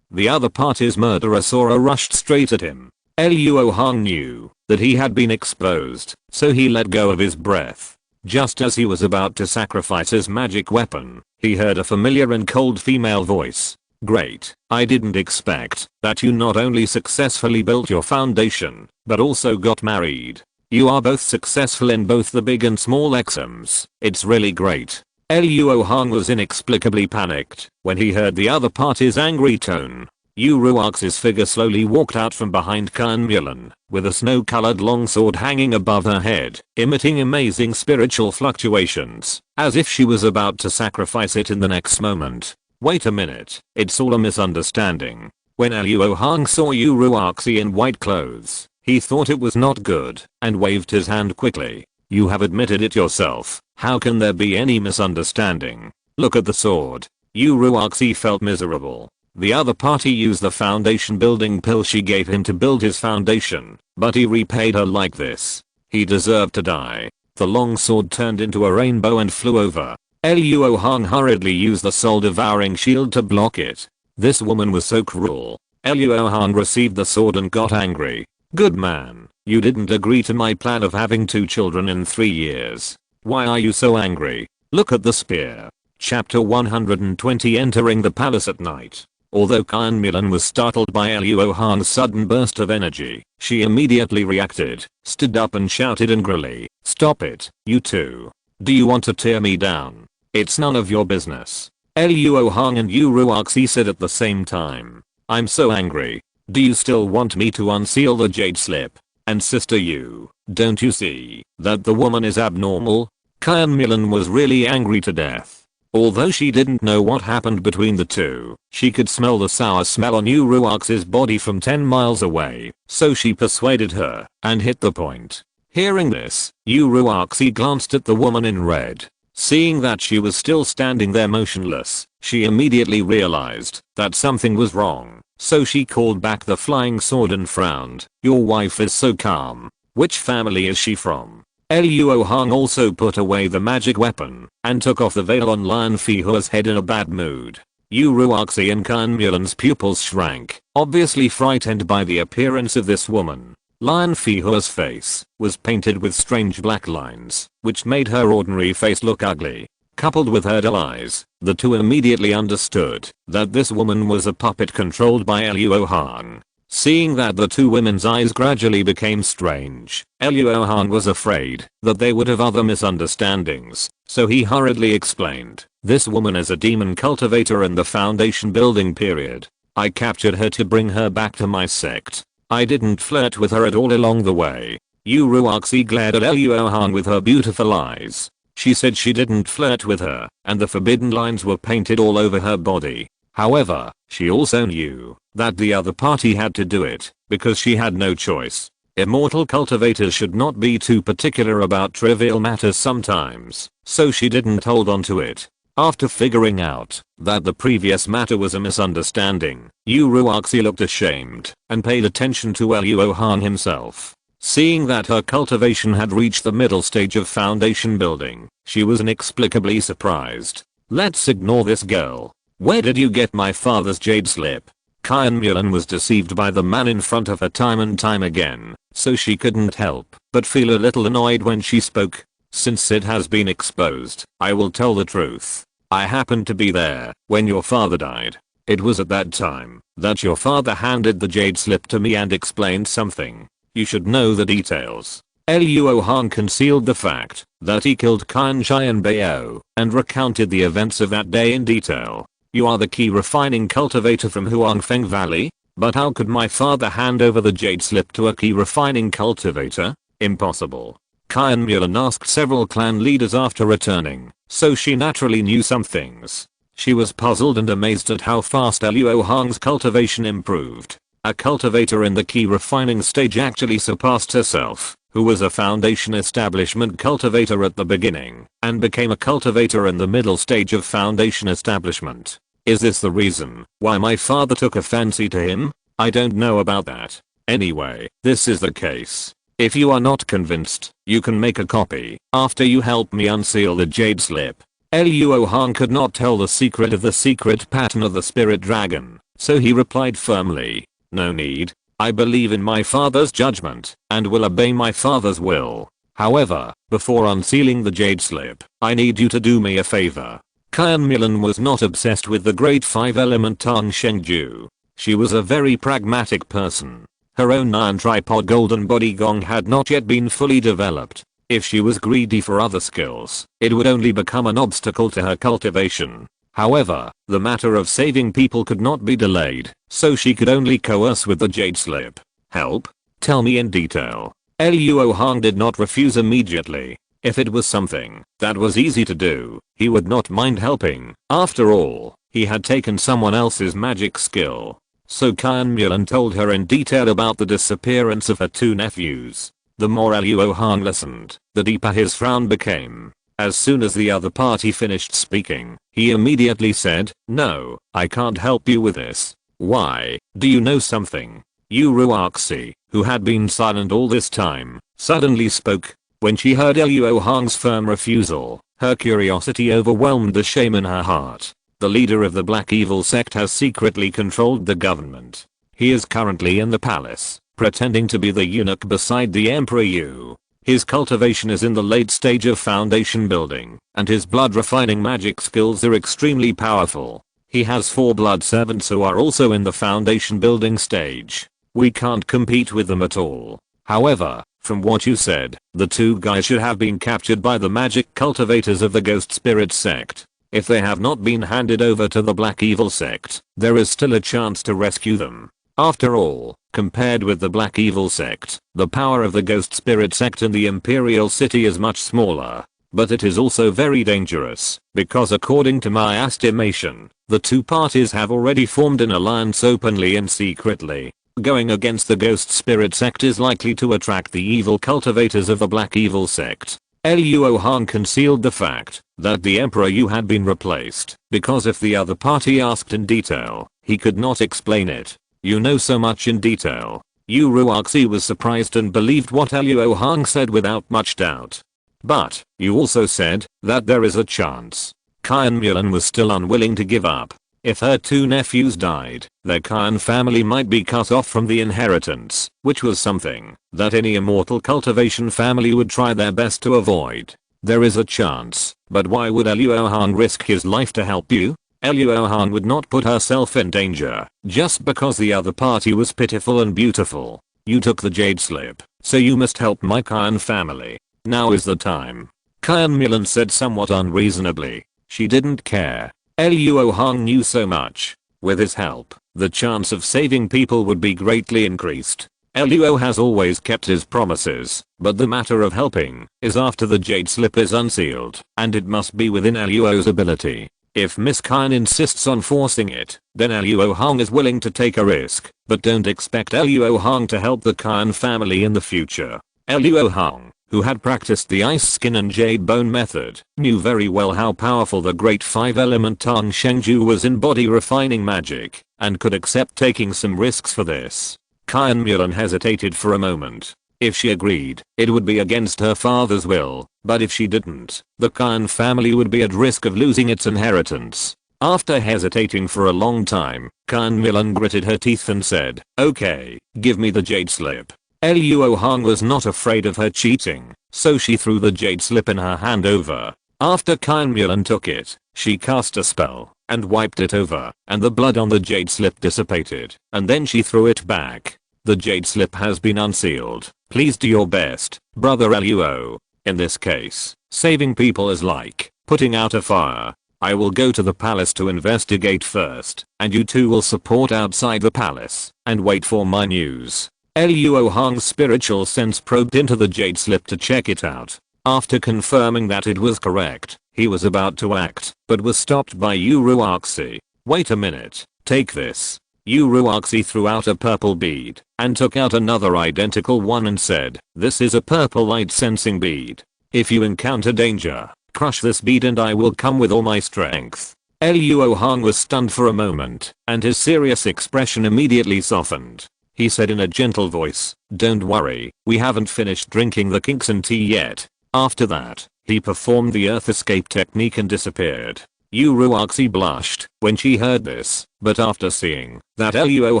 The other party's murderer Sora rushed straight at him. Luo Hong knew that he had been exposed, so he let go of his breath. Just as he was about to sacrifice his magic weapon, he heard a familiar and cold female voice. "Great, I didn't expect that you not only successfully built your foundation, but also got married. You are both successful in both the big and small exams. It's really great." Luo Hong was inexplicably panicked when he heard the other party's angry tone. Yu Ruox's figure slowly walked out from behind Kyan Mulan, with a snow-colored longsword hanging above her head, emitting amazing spiritual fluctuations, as if she was about to sacrifice it in the next moment. Wait a minute, it's all a misunderstanding. When Luo Hong saw Yu Ruoxi in white clothes, he thought it was not good, and waved his hand quickly. You have admitted it yourself. How can there be any misunderstanding? Look at the sword. Yu Ruoxi felt miserable. The other party used the foundation building pill she gave him to build his foundation, but he repaid her like this. He deserved to die. The long sword turned into a rainbow and flew over. Luo Hong hurriedly used the soul-devouring shield to block it. This woman was so cruel. Luo Hong received the sword and got angry. Good man, you didn't agree to my plan of having 2 children in 3 years. Why are you so angry? Look at the spear. Chapter 120 Entering the palace at night. Although Kyan Mulan was startled by Luo Hong's sudden burst of energy, she immediately reacted, stood up and shouted angrily, "Stop it, you two. Do you want to tear me down? It's none of your business." Luo Hong and Yu Ruoxi said at the same time, "I'm so angry. Do you still want me to unseal the jade slip? And Sister Yu, don't you see that the woman is abnormal?" Kyan Mulan was really angry to death. Although she didn't know what happened between the two, she could smell the sour smell on Yu Ruox's body from 10 miles away, so she persuaded her and hit the point. Hearing this, Yu Ruoxi glanced at the woman in red. Seeing that she was still standing there motionless, she immediately realized that something was wrong, so she called back the flying sword and frowned. "Your wife is so calm. Which family is she from?" Luo Hong also put away the magic weapon and took off the veil on Lan Fihua's head in a bad mood. Yu Ruoxi and Kyan Mulan's pupils shrank, obviously frightened by the appearance of this woman. Lan Fihua's face was painted with strange black lines, which made her ordinary face look ugly. Coupled with her dull eyes, the two immediately understood that this woman was a puppet controlled by Luo Hong. Seeing that the two women's eyes gradually became strange, Luo Hong was afraid that they would have other misunderstandings, so he hurriedly explained, "This woman is a demon cultivator in the foundation building period. I captured her to bring her back to my sect. I didn't flirt with her at all along the way. Uruoxi glared at Luo Hong with her beautiful eyes. She said she didn't flirt with her, and the forbidden lines were painted all over her body. However, she also knew that the other party had to do it, because she had no choice. Immortal cultivators should not be too particular about trivial matters sometimes, so she didn't hold on to it. After figuring out that the previous matter was a misunderstanding, Uruoxi looked ashamed and paid attention to Luo Hong himself. Seeing that her cultivation had reached the middle stage of foundation building, she was inexplicably surprised. Let's ignore this girl. Where did you get my father's jade slip? Kyan Mulan was deceived by the man in front of her time and time again, so she couldn't help but feel a little annoyed when she spoke. Since it has been exposed, I will tell the truth. I happened to be there when your father died. It was at that time that your father handed the jade slip to me and explained something. You should know the details. Luo Hong concealed the fact that he killed Kyan Xianbao and recounted the events of that day in detail. You are the key refining cultivator from Huangfeng Valley? But how could my father hand over the jade slip to a key refining cultivator? Impossible. Kyan Mulan asked several clan leaders after returning, so she naturally knew some things. She was puzzled and amazed at how fast Luo Hong's cultivation improved. A cultivator in the key refining stage actually surpassed herself, who was a foundation establishment cultivator at the beginning, and became a cultivator in the middle stage of foundation establishment. Is this the reason why my father took a fancy to him? I don't know about that. Anyway, this is the case. If you are not convinced, you can make a copy after you help me unseal the jade slip. Luo Hong could not tell the secret of the secret pattern of the spirit dragon, so he replied firmly, no need. I believe in my father's judgment and will obey my father's will. However, before unsealing the jade slip, I need you to do me a favor. Kyan Mulan was not obsessed with the great 5-element Tang Shengju. She was a very pragmatic person. Her own 9-tripod golden body gong had not yet been fully developed. If she was greedy for other skills, it would only become an obstacle to her cultivation. However, the matter of saving people could not be delayed, so she could only coerce with the jade slip. Help? Tell me in detail. Luo Hong did not refuse immediately. If it was something that was easy to do, he would not mind helping. After all, he had taken someone else's magic skill. So Kyan Mulan told her in detail about the disappearance of her 2 nephews. The more Luo Hong listened, the deeper his frown became. As soon as the other party finished speaking, he immediately said, no, I can't help you with this. Why? Do you know something? Uruoxi, who had been silent all this time, suddenly spoke. When she heard Luo Hong's firm refusal, her curiosity overwhelmed the shame in her heart. The leader of the Black Evil sect has secretly controlled the government. He is currently in the palace, pretending to be the eunuch beside the Emperor Yu. His cultivation is in the late stage of foundation building, and his blood refining magic skills are extremely powerful. He has 4 blood servants who are also in the foundation building stage. We can't compete with them at all. However, from what you said, the 2 guys should have been captured by the magic cultivators of the Ghost Spirit sect. If they have not been handed over to the Black Evil sect, there is still a chance to rescue them. After all, compared with the Black Evil sect, the power of the Ghost Spirit sect in the Imperial City is much smaller. But it is also very dangerous, because according to my estimation, the 2 parties have already formed an alliance openly and secretly. Going against the Ghost Spirit sect is likely to attract the evil cultivators of the Black Evil sect. Luo Hong concealed the fact that the Emperor Yu had been replaced, because if the other party asked in detail, he could not explain it. You know so much in detail. Uruoxi was surprised and believed what Luo Hong said without much doubt. But, you also said that there is a chance. Kyan Mulan was still unwilling to give up. If her 2 nephews died, their Kyan family might be cut off from the inheritance, which was something that any immortal cultivation family would try their best to avoid. There is a chance, but why would Luo Hong risk his life to help you? Luo Hong would not put herself in danger, just because the other party was pitiful and beautiful. You took the jade slip, so you must help my Kyan family. Now is the time. Kyan Mulan said somewhat unreasonably. She didn't care. Luo Hong knew so much. With his help, the chance of saving people would be greatly increased. Luo has always kept his promises, but the matter of helping is after the jade slip is unsealed, and it must be within Luo's ability. If Miss Kyan insists on forcing it, then Luo Hong is willing to take a risk, but don't expect Luo Hong to help the Kyan family in the future. Luo Hong, who had practiced the ice skin and jade bone method, knew very well how powerful the great 5-element Tang Shengju was in body refining magic, and could accept taking some risks for this. Kyan Mulan hesitated for a moment. If she agreed, it would be against her father's will, but if she didn't, the Kyan family would be at risk of losing its inheritance. After hesitating for a long time, Kyan Mulan gritted her teeth and said, "Okay, give me the jade slip." Luo Hong was not afraid of her cheating, so she threw the jade slip in her hand over. After Kyan Mulan took it, she cast a spell and wiped it over, and the blood on the jade slip dissipated, and then she threw it back. The jade slip has been unsealed. Please do your best, brother Luo. In this case, saving people is like putting out a fire. I will go to the palace to investigate first, and you two will support outside the palace and wait for my news. Luo Hong's spiritual sense probed into the jade slip to check it out. After confirming that it was correct, he was about to act, but was stopped by Uruaxi. "Wait a minute, take this." Uruaxi threw out a purple bead and took out another identical one and said, "This is a purple light sensing bead. If you encounter danger, crush this bead and I will come with all my strength." Luo Hong was stunned for a moment, and his serious expression immediately softened. He said in a gentle voice, "Don't worry, we haven't finished drinking the Kinkson tea yet." After that, he performed the earth escape technique and disappeared. Uruaxi blushed when she heard this, but after seeing that Luo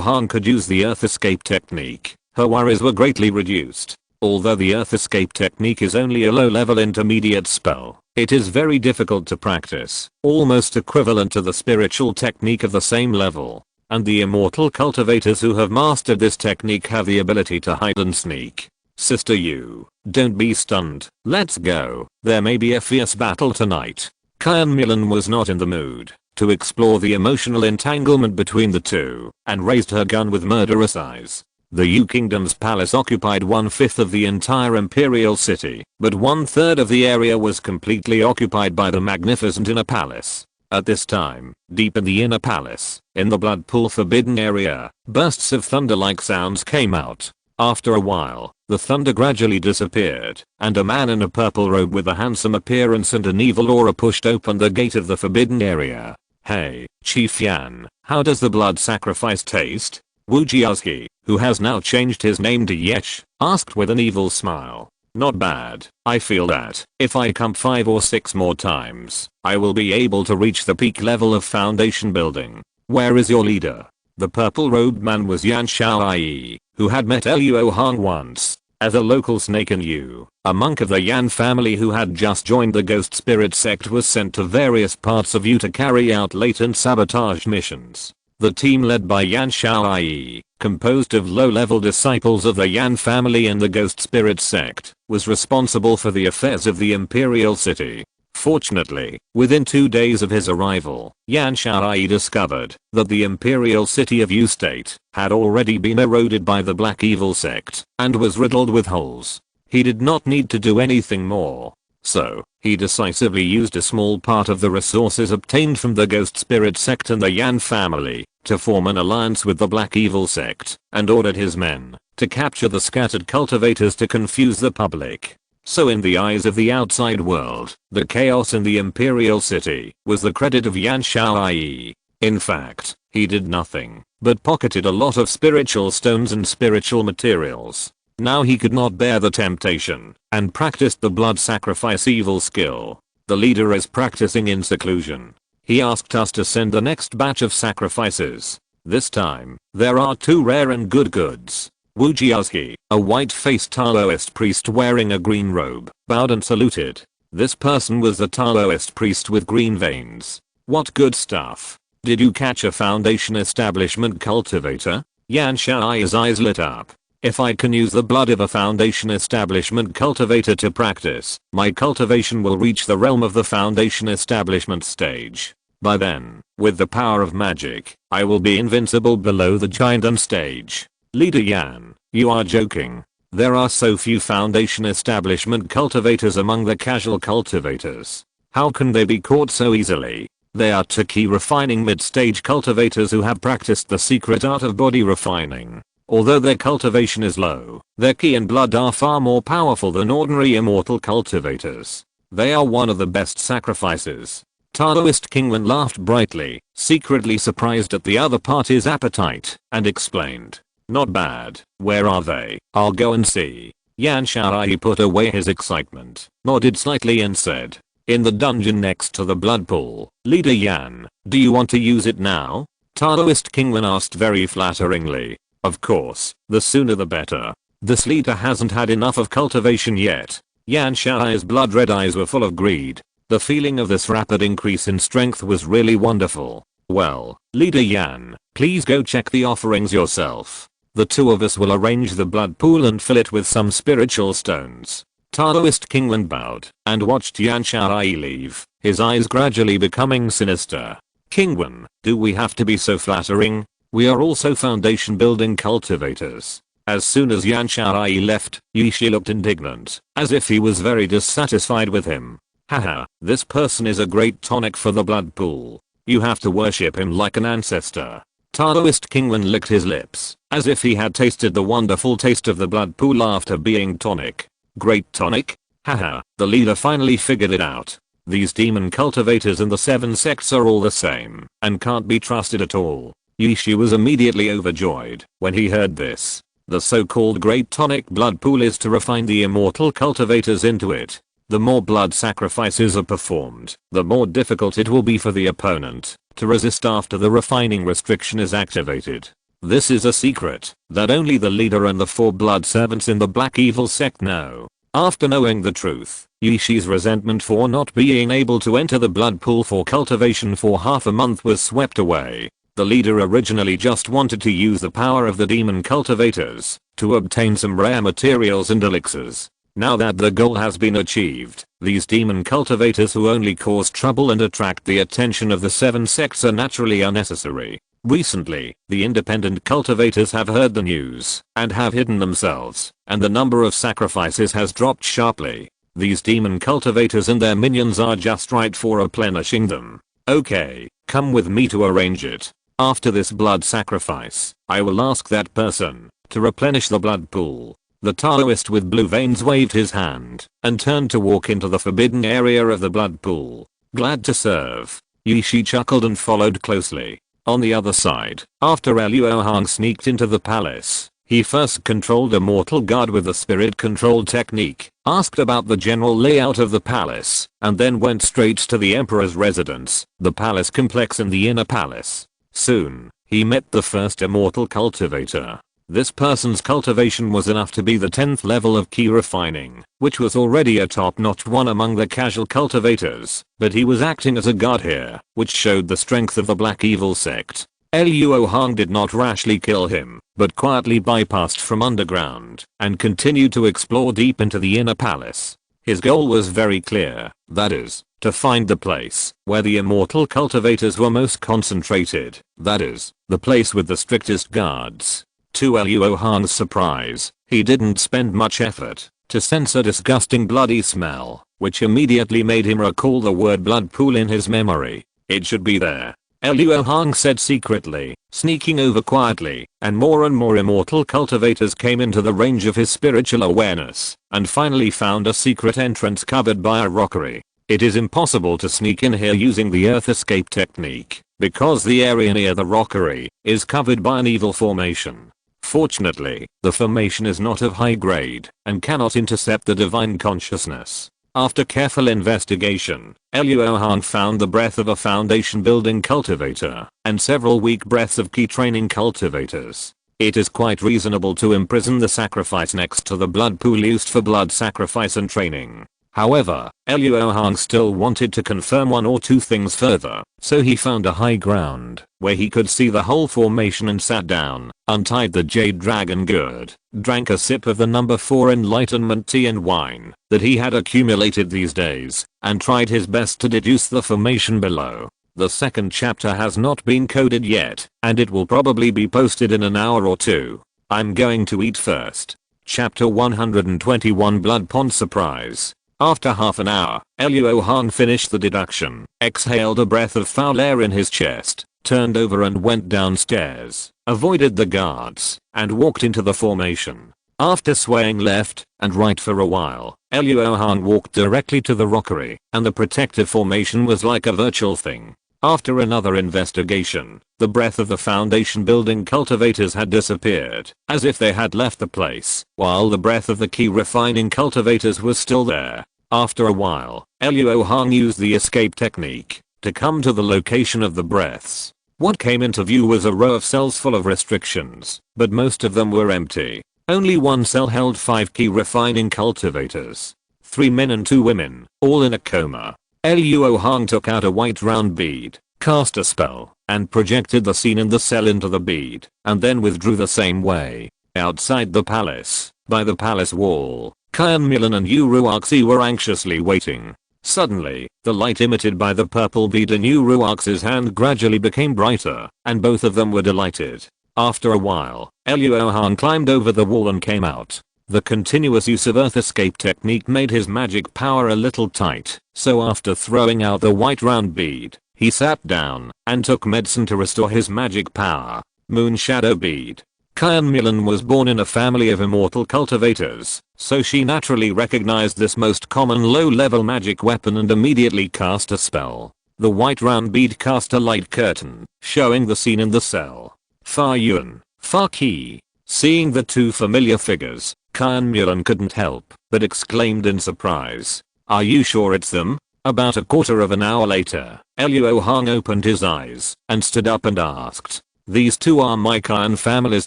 Hong could use the earth escape technique, her worries were greatly reduced. Although the earth escape technique is only a low-level intermediate spell, it is very difficult to practice, almost equivalent to the spiritual technique of the same level. And the immortal cultivators who have mastered this technique have the ability to hide and sneak. "Sister Yu, don't be stunned, let's go, there may be a fierce battle tonight." Kyan Mulan was not in the mood to explore the emotional entanglement between the two, and raised her gun with murderous eyes. The Yu Kingdom's palace occupied 1/5 of the entire imperial city, but 1/3 of the area was completely occupied by the magnificent inner palace. At this time, deep in the inner palace, in the blood pool forbidden area, bursts of thunder-like sounds came out. After a while, the thunder gradually disappeared, and a man in a purple robe with a handsome appearance and an evil aura pushed open the gate of the forbidden area. "Hey, Chief Yan, how does the blood sacrifice taste?" Wu Jiazhi, who has now changed his name to Yesh, asked with an evil smile. "Not bad. I feel that if I come 5 or 6 more times, I will be able to reach the peak level of foundation building. Where is your leader?" The purple-robed man was Yan Xiaoyi, who had met Luo Hong once as a local snake in Yu. A monk of the Yan family who had just joined the ghost spirit sect was sent to various parts of Yu to carry out latent sabotage missions. The team led by Yan Xiaoyi, composed of low-level disciples of the Yan family and the ghost spirit sect, was responsible for the affairs of the imperial city. Fortunately, within 2 days of his arrival, Yan Xiaoyi discovered that the imperial city of Yu State had already been eroded by the Black Evil sect and was riddled with holes. He did not need to do anything more. So, he decisively used a small part of the resources obtained from the Ghost Spirit sect and the Yan family to form an alliance with the Black Evil sect, and ordered his men to capture the scattered cultivators to confuse the public. So in the eyes of the outside world, the chaos in the Imperial City was the credit of Yan Xiaoyi. In fact, he did nothing but pocketed a lot of spiritual stones and spiritual materials. Now he could not bear the temptation and practiced the blood sacrifice evil skill. The leader is practicing in seclusion. He asked us to send the next batch of sacrifices. This time, there are 2 rare and good goods. Wu Jiazhi, a white-faced Taoist priest wearing a green robe, bowed and saluted. This person was the Taoist priest with green veins. "What good stuff. Did you catch a foundation establishment cultivator?" Yan Xiaoyi's eyes lit up. "If I can use the blood of a foundation establishment cultivator to practice, my cultivation will reach the realm of the foundation establishment stage." By then, with the power of magic, I will be invincible below the giant on stage. Leader Yan, you are joking. There are so few foundation establishment cultivators among the casual cultivators. How can they be caught so easily? They are key refining mid-stage cultivators who have practiced the secret art of body refining. Although their cultivation is low, their ki and blood are far more powerful than ordinary immortal cultivators. They are one of the best sacrifices. Taoist Kingwen laughed brightly, secretly surprised at the other party's appetite, and explained. Not bad. Where are they? I'll go and see. Yan Xiaoyi put away his excitement, nodded slightly and said. In the dungeon next to the blood pool. Leader Yan, do you want to use it now? Taoist Kingwen asked very flatteringly. Of course, the sooner the better. This leader hasn't had enough of cultivation yet. Yan Xiaoyi's blood red eyes were full of greed. The feeling of this rapid increase in strength was really wonderful. Well, Leader Yan, please go check the offerings yourself. The two of us will arrange the blood pool and fill it with some spiritual stones. Taoist Kingwen bowed and watched Yan Xiaoyi leave, his eyes gradually becoming sinister. Kingwen, do we have to be so flattering? We are also foundation building cultivators. As soon as Yan Xiaoyi left, Yishi looked indignant, as if he was very dissatisfied with him. Haha, this person is a great tonic for the blood pool. You have to worship him like an ancestor. Taoist Kingwen licked his lips, as if he had tasted the wonderful taste of the blood pool after being tonic. Great tonic? Haha, the leader finally figured it out. These demon cultivators in the 7 sects are all the same, and can't be trusted at all. Yishi was immediately overjoyed when he heard this. The so-called great tonic blood pool is to refine the immortal cultivators into it. The more blood sacrifices are performed, the more difficult it will be for the opponent to resist after the refining restriction is activated. This is a secret that only the leader and the 4 blood servants in the Black Evil sect know. After knowing the truth, Yishi's resentment for not being able to enter the blood pool for cultivation for half a month was swept away. The leader originally just wanted to use the power of the demon cultivators to obtain some rare materials and elixirs. Now that the goal has been achieved, these demon cultivators who only cause trouble and attract the attention of the 7 sects are naturally unnecessary. Recently, the independent cultivators have heard the news and have hidden themselves, and the number of sacrifices has dropped sharply. These demon cultivators and their minions are just right for replenishing them. Okay, come with me to arrange it. After this blood sacrifice, I will ask that person to replenish the blood pool. The Taoist with blue veins waved his hand and turned to walk into the forbidden area of the blood pool. Glad to serve. Yishi chuckled and followed closely. On the other side, after Luo Hong sneaked into the palace, he first controlled a mortal guard with the spirit control technique, asked about the general layout of the palace, and then went straight to the emperor's residence, the palace complex and the inner palace. Soon, he met the first immortal cultivator. This person's cultivation was enough to be the 10th level of ki refining, which was already a top-notch one among the casual cultivators, but he was acting as a guard here, which showed the strength of the Black Evil sect. Luo Hong did not rashly kill him, but quietly bypassed from underground and continued to explore deep into the inner palace. His goal was very clear, that is, to find the place where the immortal cultivators were most concentrated, that is, the place with the strictest guards. To Luo Hong's surprise, he didn't spend much effort to sense a disgusting bloody smell, which immediately made him recall the word blood pool in his memory. It should be there. Luo Hong said secretly, sneaking over quietly, and more immortal cultivators came into the range of his spiritual awareness, and finally found a secret entrance covered by a rockery. It is impossible to sneak in here using the earth escape technique, because the area near the rockery is covered by an evil formation. Fortunately, the formation is not of high grade and cannot intercept the divine consciousness. After careful investigation, Luo Hong found the breath of a foundation building cultivator and several weak breaths of ki training cultivators. It is quite reasonable to imprison the sacrifice next to the blood pool used for blood sacrifice and training. However, Luo Hong still wanted to confirm 1 or 2 things further, so he found a high ground where he could see the whole formation and sat down, untied the jade dragon gourd, drank a sip of the number 4 enlightenment tea and wine that he had accumulated these days, and tried his best to deduce the formation below. The second chapter has not been coded yet, and it will probably be posted in an hour or two. I'm going to eat first. Chapter 121 Blood Pond Surprise. After half an hour, Luo Hong finished the deduction, exhaled a breath of foul air in his chest, turned over and went downstairs, avoided the guards, and walked into the formation. After swaying left and right for a while, Luo Hong walked directly to the rockery, and the protective formation was like a virtual thing. After another investigation, the breath of the foundation building cultivators had disappeared, as if they had left the place, while the breath of the key refining cultivators was still there. After a while, Luo Hong used the escape technique to come to the location of the breaths. What came into view was a row of cells full of restrictions, but most of them were empty. Only one cell held 5 key refining cultivators. 3 men and 2 women, all in a coma. Luo Hong took out a white round bead, cast a spell, and projected the scene in the cell into the bead, and then withdrew the same way. Outside the palace, by the palace wall, Kyan Mulan and Yu Ruoxi were anxiously waiting. Suddenly, the light emitted by the purple bead in Yu Ruoxi's hand gradually became brighter, and both of them were delighted. After a while, Luo Hong climbed over the wall and came out. The continuous use of earth escape technique made his magic power a little tight, so after throwing out the white round bead, he sat down and took medicine to restore his magic power. Moon Shadow Bead. Kyan Mulan was born in a family of immortal cultivators, so she naturally recognized this most common low-level magic weapon and immediately cast a spell. The white round bead cast a light curtain, showing the scene in the cell. Fa Yuan, Fa Qi. Seeing the two familiar figures, Kyan Mulan couldn't help but exclaimed in surprise. Are you sure it's them? About a quarter of an hour later, Luo Hong opened his eyes and stood up and asked. These two are my Kyan family's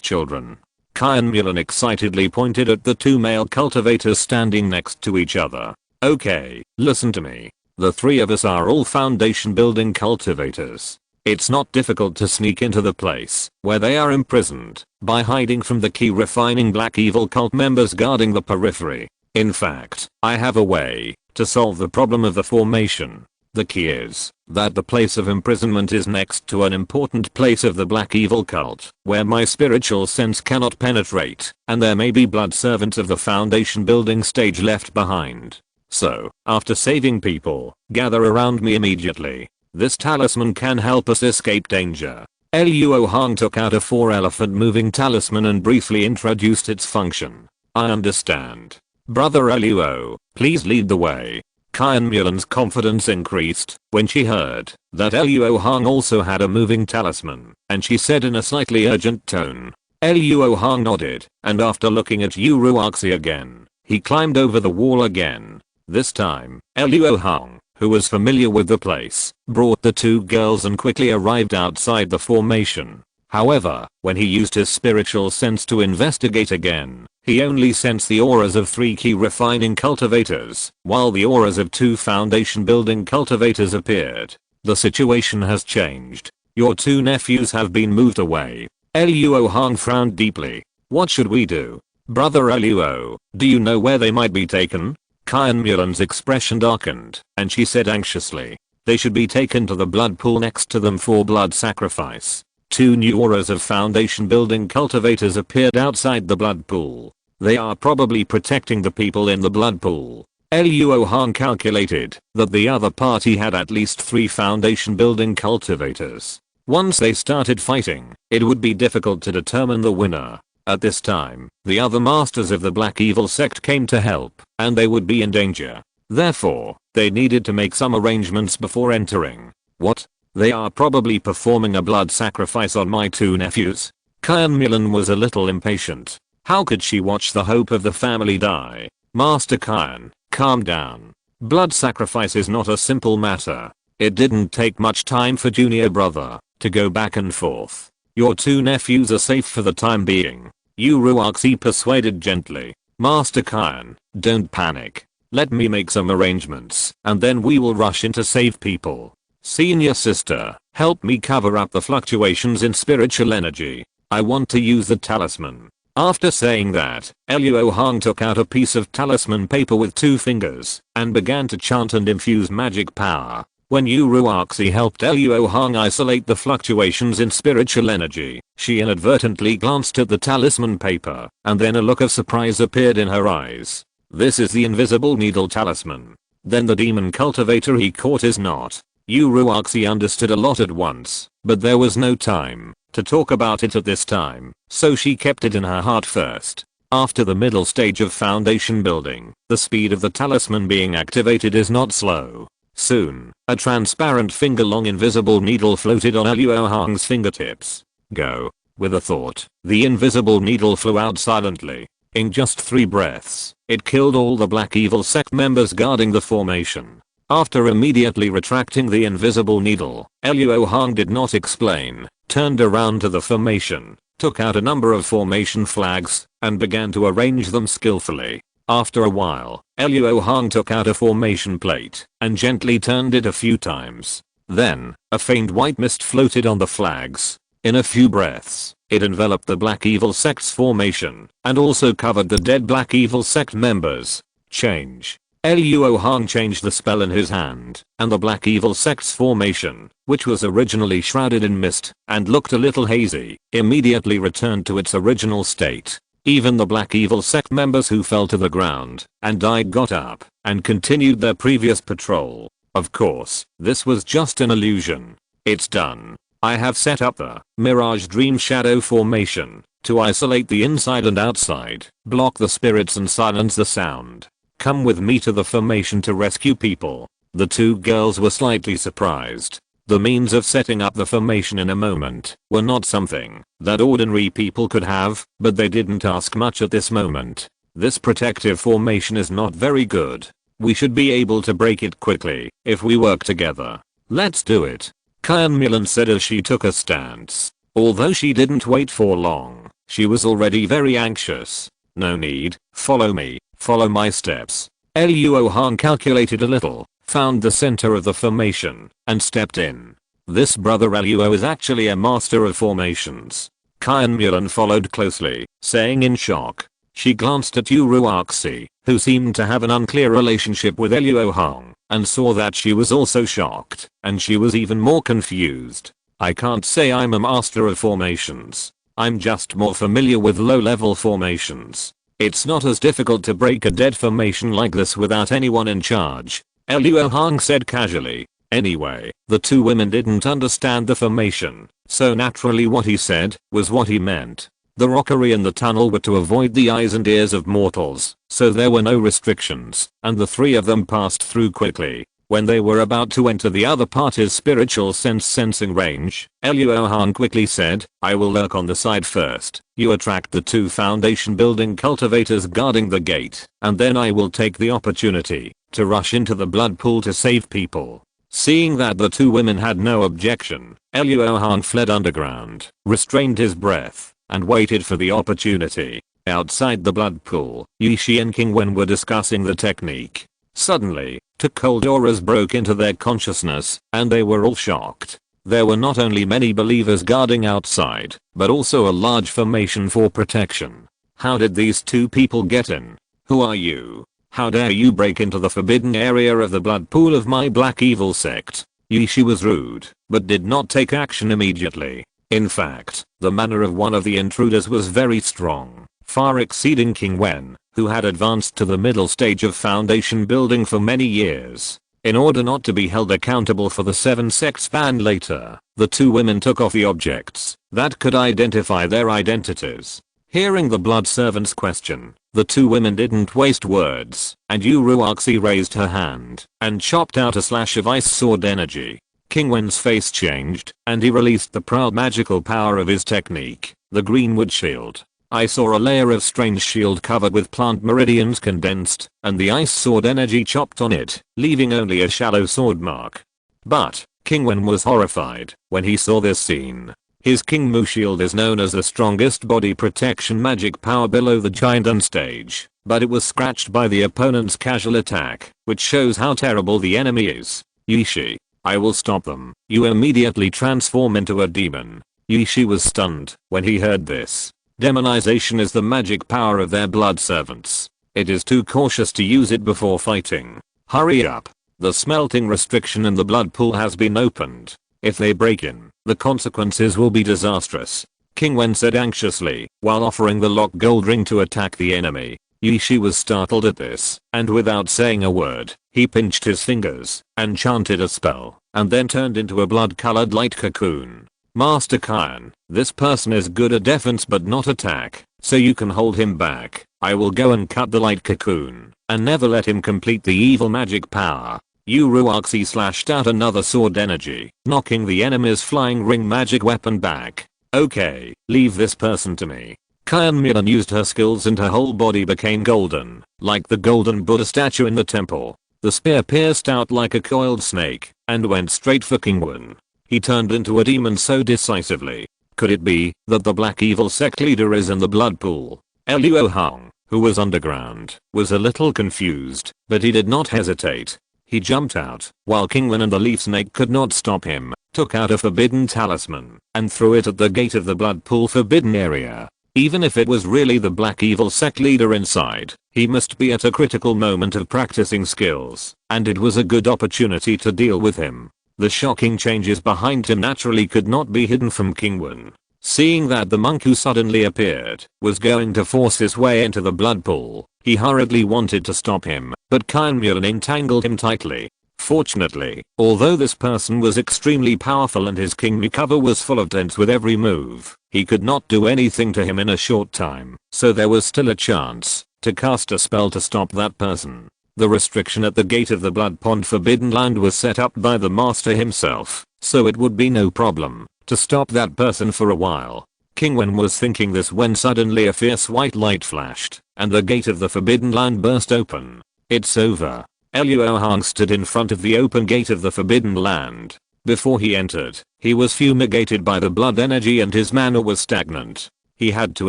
children. Kyan Mulan excitedly pointed at the 2 male cultivators standing next to each other. Okay, listen to me. The 3 of us are all foundation building cultivators. It's not difficult to sneak into the place where they are imprisoned by hiding from the key refining black evil cult members guarding the periphery. In fact, I have a way to solve the problem of the formation. The key is that the place of imprisonment is next to an important place of the black evil cult where my spiritual sense cannot penetrate, and there may be blood servants of the foundation building stage left behind. So, after saving people, gather around me immediately. This talisman can help us escape danger. Luo Hong took out a 4-elephant moving talisman and briefly introduced its function. I understand. Brother Luo, please lead the way. Kyan Mulan's confidence increased when she heard that Luo Hong also had a moving talisman, and she said in a slightly urgent tone. Luo Hong nodded, and after looking at Yu Ruoxi again, he climbed over the wall again. This time, Luo Hong, who was familiar with the place, brought the 2 girls and quickly arrived outside the formation. However, when he used his spiritual sense to investigate again, he only sensed the auras of 3 key refining cultivators, while the auras of 2 foundation building cultivators appeared. The situation has changed. Your 2 nephews have been moved away. Luo Hong frowned deeply. What should we do? Brother Luo, do you know where they might be taken? Kyan Mulan's expression darkened, and she said anxiously. They should be taken to the blood pool next to them for blood sacrifice. 2 new auras of foundation building cultivators appeared outside the blood pool. They are probably protecting the people in the blood pool. Luo Hong calculated that the other party had at least 3 foundation building cultivators. Once they started fighting, it would be difficult to determine the winner. At this time, the other masters of the Black Evil sect came to help, and they would be in danger. Therefore, they needed to make some arrangements before entering. What? They are probably performing a blood sacrifice on my 2 nephews? Kyan Mulan was a little impatient. How could she watch the hope of the family die? Master Kyan, calm down. Blood sacrifice is not a simple matter. It didn't take much time for junior brother to go back and forth. Your 2 nephews are safe for the time being. Yu Ruoxi persuaded gently. Master Kyan, don't panic. Let me make some arrangements, and then we will rush in to save people. Senior sister, help me cover up the fluctuations in spiritual energy. I want to use the talisman. After saying that, Luo Hong took out a piece of talisman paper with 2 fingers and began to chant and infuse magic power. When Uruaxi helped Luo Hong isolate the fluctuations in spiritual energy, she inadvertently glanced at the talisman paper, and then a look of surprise appeared in her eyes. This is the invisible needle talisman. Then the demon cultivator he caught is not. Uruaxi understood a lot at once, but there was no time to talk about it at this time, so she kept it in her heart first. After the middle stage of foundation building, the speed of the talisman being activated is not slow. Soon, a transparent finger-long invisible needle floated on Luo Hong's fingertips. Go. With a thought, the invisible needle flew out silently. In just 3 breaths, it killed all the Black Evil sect members guarding the formation. After immediately retracting the invisible needle, Luo Hong did not explain, turned around to the formation, took out a number of formation flags, and began to arrange them skillfully. After a while, Luo Hong took out a formation plate, and gently turned it a few times. Then, a faint white mist floated on the flags. In a few breaths, it enveloped the Black Evil sect's formation, and also covered the dead Black Evil sect members. Change. Luo Hong changed the spell in his hand, and the Black Evil sect's formation, which was originally shrouded in mist and looked a little hazy, immediately returned to its original state. Even the Black Evil sect members who fell to the ground and died got up and continued their previous patrol. Of course, this was just an illusion. It's done. I have set up the Mirage Dream Shadow formation to isolate the inside and outside, block the spirits and silence the sound. Come with me to the formation to rescue people. The 2 girls were slightly surprised. The means of setting up the formation in a moment were not something that ordinary people could have, but they didn't ask much at this moment. This protective formation is not very good. We should be able to break it quickly if we work together. Let's do it. Kyan Milan said as she took a stance. Although she didn't wait for long, she was already very anxious. No need, follow me, follow my steps. Luo Hong calculated a little, found the center of the formation, and stepped in. This brother Luo is actually a master of formations. Kyan Milan followed closely, saying in shock. She glanced at Uruaxi, who seemed to have an unclear relationship with Luo Hong, and saw that she was also shocked, and she was even more confused. I can't say I'm a master of formations. I'm just more familiar with low-level formations. It's not as difficult to break a dead formation like this without anyone in charge, Luo Hong said casually. Anyway, the 2 women didn't understand the formation, so naturally what he said was what he meant. The rockery and the tunnel were to avoid the eyes and ears of mortals, so there were no restrictions, and the 3 of them passed through quickly. When they were about to enter the other party's spiritual sensing range, Luo Hong quickly said, I will lurk on the side first. You attract the 2 foundation building cultivators guarding the gate, and then I will take the opportunity to rush into the blood pool to save people. Seeing that the 2 women had no objection, Luo Hong fled underground, restrained his breath, and waited for the opportunity. Outside the blood pool, Yishi and King Wen were discussing the technique. Suddenly, 2 cold auras broke into their consciousness, and they were all shocked. There were not only many believers guarding outside, but also a large formation for protection. How did these 2 people get in? Who are you? How dare you break into the forbidden area of the blood pool of my Black Evil sect? Yishi was rude, but did not take action immediately. In fact, the manner of one of the intruders was very strong, far exceeding King Wen, who had advanced to the middle stage of foundation building for many years. In order not to be held accountable for the 7 sects banned later, the 2 women took off the objects that could identify their identities. Hearing the blood servant's question, the 2 women didn't waste words, and Uruaxi raised her hand and chopped out a slash of ice sword energy. King Wen's face changed, and he released the proud magical power of his technique, the Greenwood Shield. I saw a layer of strange shield covered with plant meridians condensed, and the ice sword energy chopped on it, leaving only a shallow sword mark. But, King Wen was horrified when he saw this scene. His King Mu shield is known as the strongest body protection magic power below the Giant stage, but it was scratched by the opponent's casual attack, which shows how terrible the enemy is. Yishi, I will stop them. You immediately transform into a demon. Yishi was stunned when he heard this. Demonization is the magic power of their blood servants. It is too cautious to use it before fighting. Hurry up. The smelting restriction in the blood pool has been opened. If they break in, the consequences will be disastrous. King Wen said anxiously, while offering the locked gold ring to attack the enemy. Yi Shi was startled at this, and without saying a word, he pinched his fingers and chanted a spell, and then turned into a blood-colored light cocoon. Master Kyan, this person is good at defense but not attack, so you can hold him back. I will go and cut the light cocoon, and never let him complete the evil magic power. Yu Ruoxi slashed out another sword energy, knocking the enemy's flying ring magic weapon back. Okay, leave this person to me. Kyan Milan used her skills and her whole body became golden, like the golden Buddha statue in the temple. The spear pierced out like a coiled snake, and went straight for King Wen. He turned into a demon so decisively. Could it be that the black evil sect leader is in the blood pool? Luo Hong, who was underground, was a little confused, but he did not hesitate. He jumped out, while King Wen and the leaf snake could not stop him, took out a forbidden talisman, and threw it at the gate of the blood pool forbidden area. Even if it was really the black evil sect leader inside, he must be at a critical moment of practicing skills, and it was a good opportunity to deal with him. The shocking changes behind him naturally could not be hidden from King Wen. Seeing that the monk who suddenly appeared was going to force his way into the blood pool, he hurriedly wanted to stop him, but Kyan Mulan entangled him tightly. Fortunately, although this person was extremely powerful and his kingly cover was full of dents with every move, he could not do anything to him in a short time, so there was still a chance to cast a spell to stop that person. The restriction at the gate of the Blood Pond Forbidden Land was set up by the master himself, so it would be no problem to stop that person for a while. King Wen was thinking this when suddenly a fierce white light flashed, and the gate of the Forbidden Land burst open. It's over. Luo Hong stood in front of the open gate of the Forbidden Land. Before he entered, he was fumigated by the blood energy and his mana was stagnant. He had to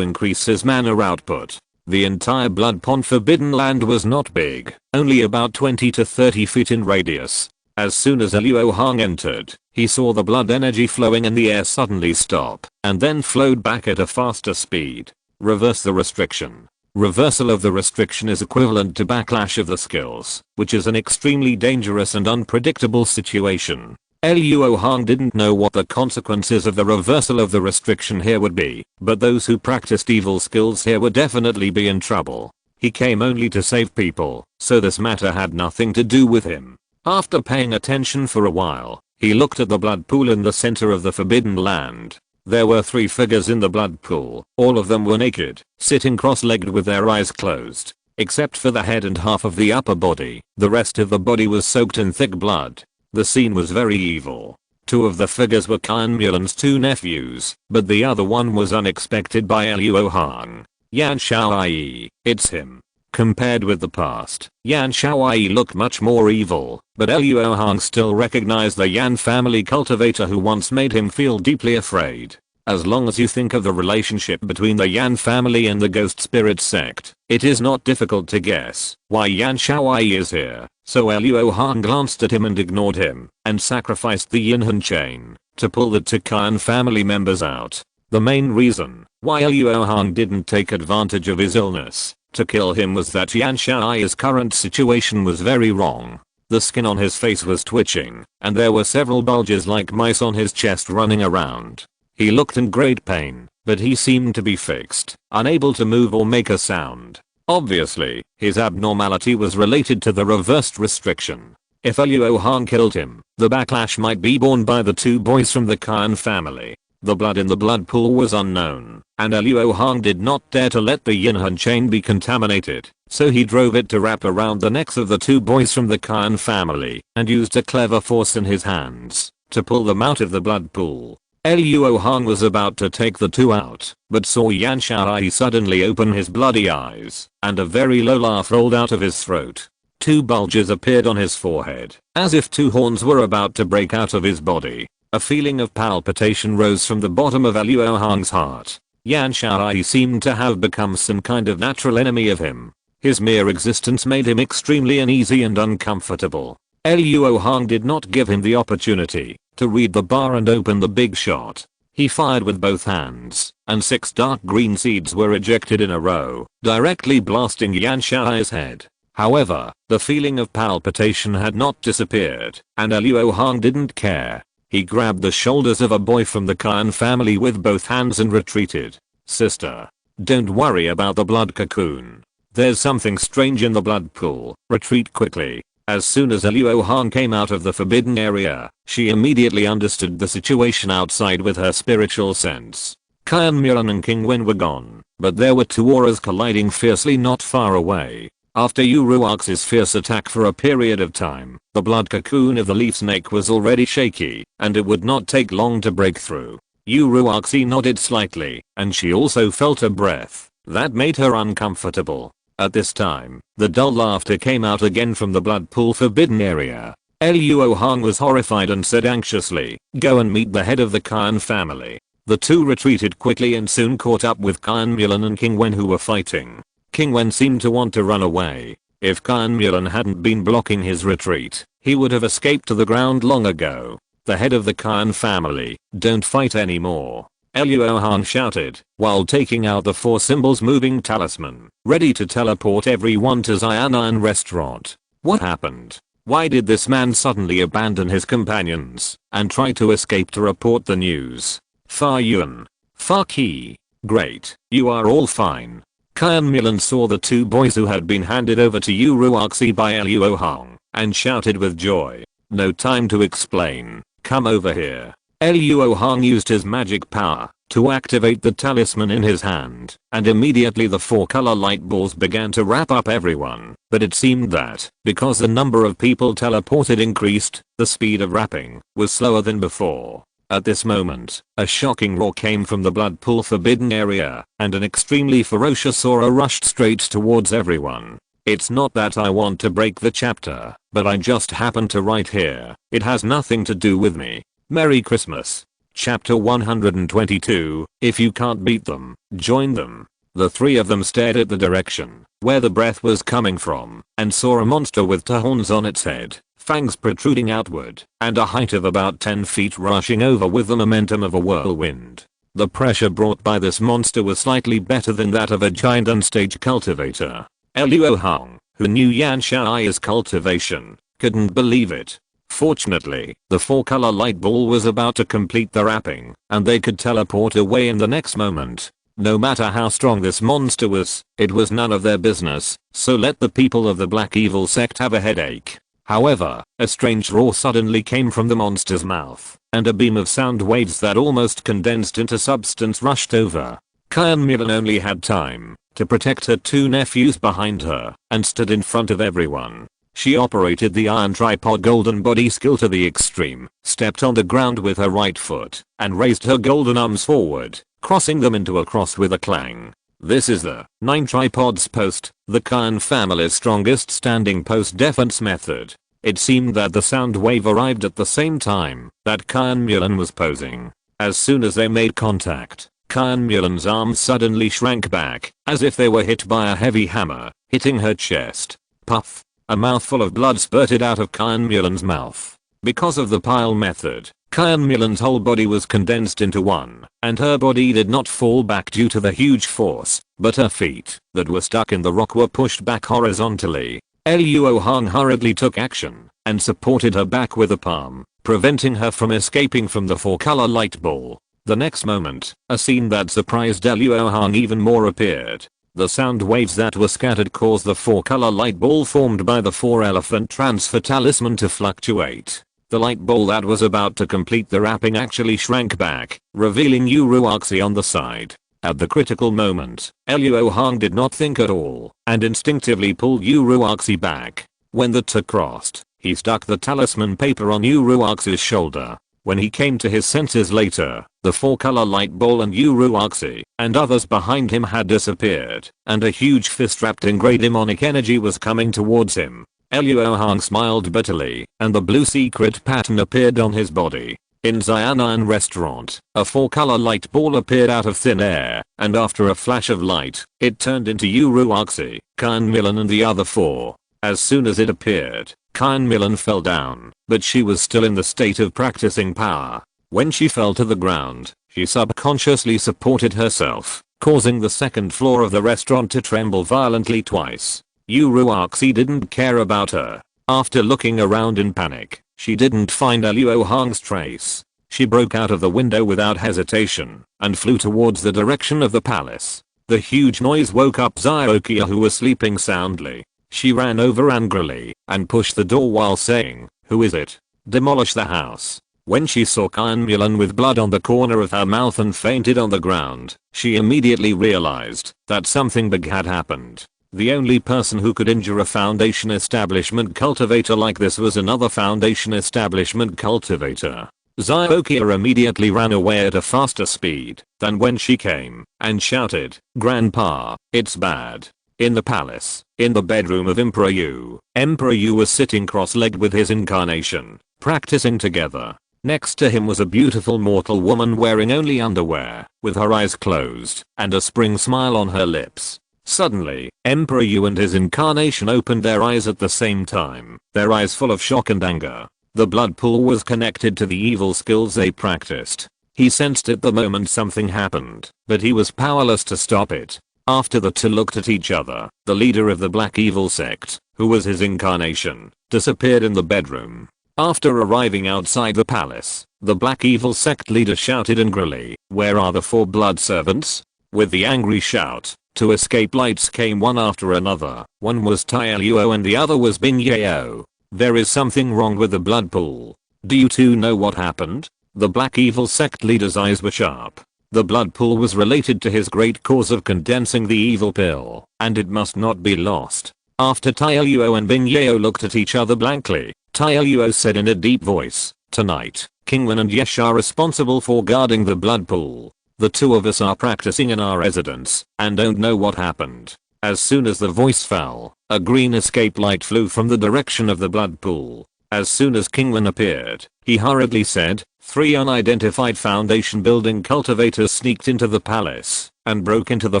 increase his mana output. The entire Blood Pond Forbidden Land was not big, only about 20 to 30 feet in radius. As soon as Luo Hong entered, he saw the blood energy flowing in the air suddenly stop, and then flowed back at a faster speed. Reverse the restriction. Reversal of the restriction is equivalent to backlash of the skills, which is an extremely dangerous and unpredictable situation. Luo Hong didn't know what the consequences of the reversal of the restriction here would be, but those who practiced evil skills here would definitely be in trouble. He came only to save people, so this matter had nothing to do with him. After paying attention for a while, he looked at the blood pool in the center of the Forbidden Land. There were 3 figures in the blood pool. All of them were naked, sitting cross-legged with their eyes closed. Except for the head and half of the upper body, the rest of the body was soaked in thick blood. The scene was very evil. 2 of the figures were Kyan Mulan's 2 nephews, but the other one was unexpected by Luo Hong. Yan Xiaoyi, it's him. Compared with the past, Yan Xiaoyi looked much more evil, but Luo Hong still recognized the Yan family cultivator who once made him feel deeply afraid. As long as you think of the relationship between the Yan family and the ghost spirit sect, it is not difficult to guess why Yan Xiaoyi is here. So Luo Hong glanced at him and ignored him, and sacrificed the Yinhan chain to pull the 2 Kyan family members out. The main reason why Luo Hong didn't take advantage of his illness to kill him was that Yan Xiaoyi's current situation was very wrong. The skin on his face was twitching, and there were several bulges like mice on his chest running around. He looked in great pain, but he seemed to be fixed, unable to move or make a sound. Obviously, his abnormality was related to the reversed restriction. If Luo Hong killed him, the backlash might be borne by the 2 boys from the Kyan family. The blood in the blood pool was unknown, and Luo Hong did not dare to let the Yinhan chain be contaminated, so he drove it to wrap around the necks of the 2 boys from the Kyan family, and used a clever force in his hands to pull them out of the blood pool. Luo Hong was about to take the 2 out, but saw Yan Xiaoyi suddenly open his bloody eyes, and a very low laugh rolled out of his throat. 2 bulges appeared on his forehead, as if 2 horns were about to break out of his body. A feeling of palpitation rose from the bottom of Luo Hong's heart. Yan Xiaoyi seemed to have become some kind of natural enemy of him. His mere existence made him extremely uneasy and uncomfortable. Luo Hong did not give him the opportunity to read the bar and open the big shot. He fired with both hands, and 6 dark green seeds were ejected in a row, directly blasting Yan Xiaoyi's head. However, the feeling of palpitation had not disappeared, and Luo Hong didn't care. He grabbed the shoulders of a boy from the Khan family with both hands and retreated. Sister, don't worry about the blood cocoon. There's something strange in the blood pool. Retreat quickly. As soon as Luo Hong came out of the forbidden area, she immediately understood the situation outside with her spiritual sense. Kyan Mulan and King Wen were gone, but there were two auras colliding fiercely not far away. After Yu Ruox's fierce attack for a period of time, the blood cocoon of the leaf snake was already shaky, and it would not take long to break through. Yu Ruoxi nodded slightly, and she also felt a breath that made her uncomfortable. At this time, the dull laughter came out again from the blood pool forbidden area. Luo Hong was horrified and said anxiously, "Go and meet the head of the Kyan family." The two retreated quickly and soon caught up with Kyan Mulan and King Wen, who were fighting. King Wen seemed to want to run away. If Kyan Mulan hadn't been blocking his retreat, he would have escaped to the ground long ago. The head of the Kyan family, don't fight anymore. Luo Hong shouted, while taking out the 4 symbols moving talisman, ready to teleport everyone to Xianan restaurant. What happened? Why did this man suddenly abandon his companions and try to escape to report the news? Fa Yuan. Fa Qi. Great, you are all fine. Kyan Mulan saw the 2 boys who had been handed over to Yu Ruoxi by Luo Hong and shouted with joy. No time to explain. Come over here. Luo Hong used his magic power to activate the talisman in his hand, and immediately the 4 color light balls began to wrap up everyone. But it seemed that, because the number of people teleported increased, the speed of wrapping was slower than before. At this moment, a shocking roar came from the blood pool forbidden area, and an extremely ferocious aura rushed straight towards everyone. It's not that I want to break the chapter, but I just happened to write here. It has nothing to do with me. Merry Christmas. Chapter 122, if you can't beat them, join them. The 3 of them stared at the direction where the breath was coming from and saw a monster with 2 horns on its head, fangs protruding outward, and a height of about 10 feet rushing over with the momentum of a whirlwind. The pressure brought by this monster was slightly better than that of a giant unstage cultivator. Luo Hong, who knew Yan Shai's cultivation, couldn't believe it. Fortunately, the 4 color light ball was about to complete the wrapping, and they could teleport away in the next moment. No matter how strong this monster was, it was none of their business, so let the people of the Black Evil sect have a headache. However, a strange roar suddenly came from the monster's mouth, and a beam of sound waves that almost condensed into substance rushed over. Kyan Mulan only had time to protect her 2 nephews behind her, and stood in front of everyone. She operated the iron tripod golden body skill to the extreme, stepped on the ground with her right foot, and raised her golden arms forward, crossing them into a cross with a clang. This is the 9 tripods post, the Kyan family's strongest standing post defense method. It seemed that the sound wave arrived at the same time that Kyan Mulan was posing. As soon as they made contact, Kyan Mulan's arms suddenly shrank back, as if they were hit by a heavy hammer, hitting her chest. Puff. A mouthful of blood spurted out of Kyan Mulan's mouth. Because of the pile method, Kyan Mulan's whole body was condensed into one, and her body did not fall back due to the huge force, but her feet, that were stuck in the rock, were pushed back horizontally. Luo Hong hurriedly took action, and supported her back with a palm, preventing her from escaping from the 4 color light ball. The next moment, a scene that surprised Luo Hong even more appeared. The sound waves that were scattered caused the 4 color light ball formed by the 4 elephant transfer talisman to fluctuate. The light ball that was about to complete the wrapping actually shrank back, revealing Yu Ruoxi on the side. At the critical moment, Luo Hong did not think at all, and instinctively pulled Yu Ruoxi back. When the 2 crossed, he stuck the talisman paper on Yu Ruoxi's shoulder. When he came to his senses later, the 4 color light ball and Yu Ruoxi and others behind him had disappeared, and a huge fist wrapped in grey demonic energy was coming towards him. Luo Hong smiled bitterly, and the blue secret pattern appeared on his body. In Xianan restaurant, a 4 color light ball appeared out of thin air, and after a flash of light, it turned into Yu Ruoxi, Kyan Mulan and the other 4. As soon as it appeared, Kyan Mulan fell down, but she was still in the state of practicing power. When she fell to the ground, she subconsciously supported herself, causing the 2nd floor of the restaurant to tremble violently twice. Uruaxi didn't care about her. After looking around in panic, she didn't find Luo Hong's trace. She broke out of the window without hesitation and flew towards the direction of the palace. The huge noise woke up Xiaoqia, who was sleeping soundly. She ran over angrily and pushed the door while saying, "Who is it? Demolish the house." When she saw Qian Mulan with blood on the corner of her mouth and fainted on the ground, she immediately realized that something big had happened. The only person who could injure a Foundation Establishment cultivator like this was another Foundation Establishment cultivator. Xiaoqia immediately ran away at a faster speed than when she came and shouted, "Grandpa, it's bad." In the palace, in the bedroom of Emperor Yu was sitting cross-legged with his incarnation, practicing together. Next to him was a beautiful mortal woman wearing only underwear, with her eyes closed and a spring smile on her lips. Suddenly, Emperor Yu and his incarnation opened their eyes at the same time, their eyes full of shock and anger. The blood pool was connected to the evil skills they practiced. He sensed it the moment something happened, but he was powerless to stop it. After the two looked at each other, the leader of the Black Evil sect, who was his incarnation, disappeared in the bedroom. After arriving outside the palace, the Black Evil sect leader shouted angrily, "Where are the 4 blood servants?" With the angry shout, 2 escape lights came one after another. One was Tai Luo and the other was Bin Yao. "There is something wrong with the blood pool. Do you two know what happened?" The Black Evil sect leader's eyes were sharp. The blood pool was related to his great cause of condensing the evil pill, and it must not be lost. After Tai Luo and Bin Yao looked at each other blankly, Tai Luo said in a deep voice, "Tonight, King Wen and Yesh are responsible for guarding the blood pool. The 2 of us are practicing in our residence and don't know what happened." As soon as the voice fell, a green escape light flew from the direction of the blood pool. As soon as King Wen appeared, he hurriedly said, 3 unidentified Foundation building cultivators sneaked into the palace and broke into the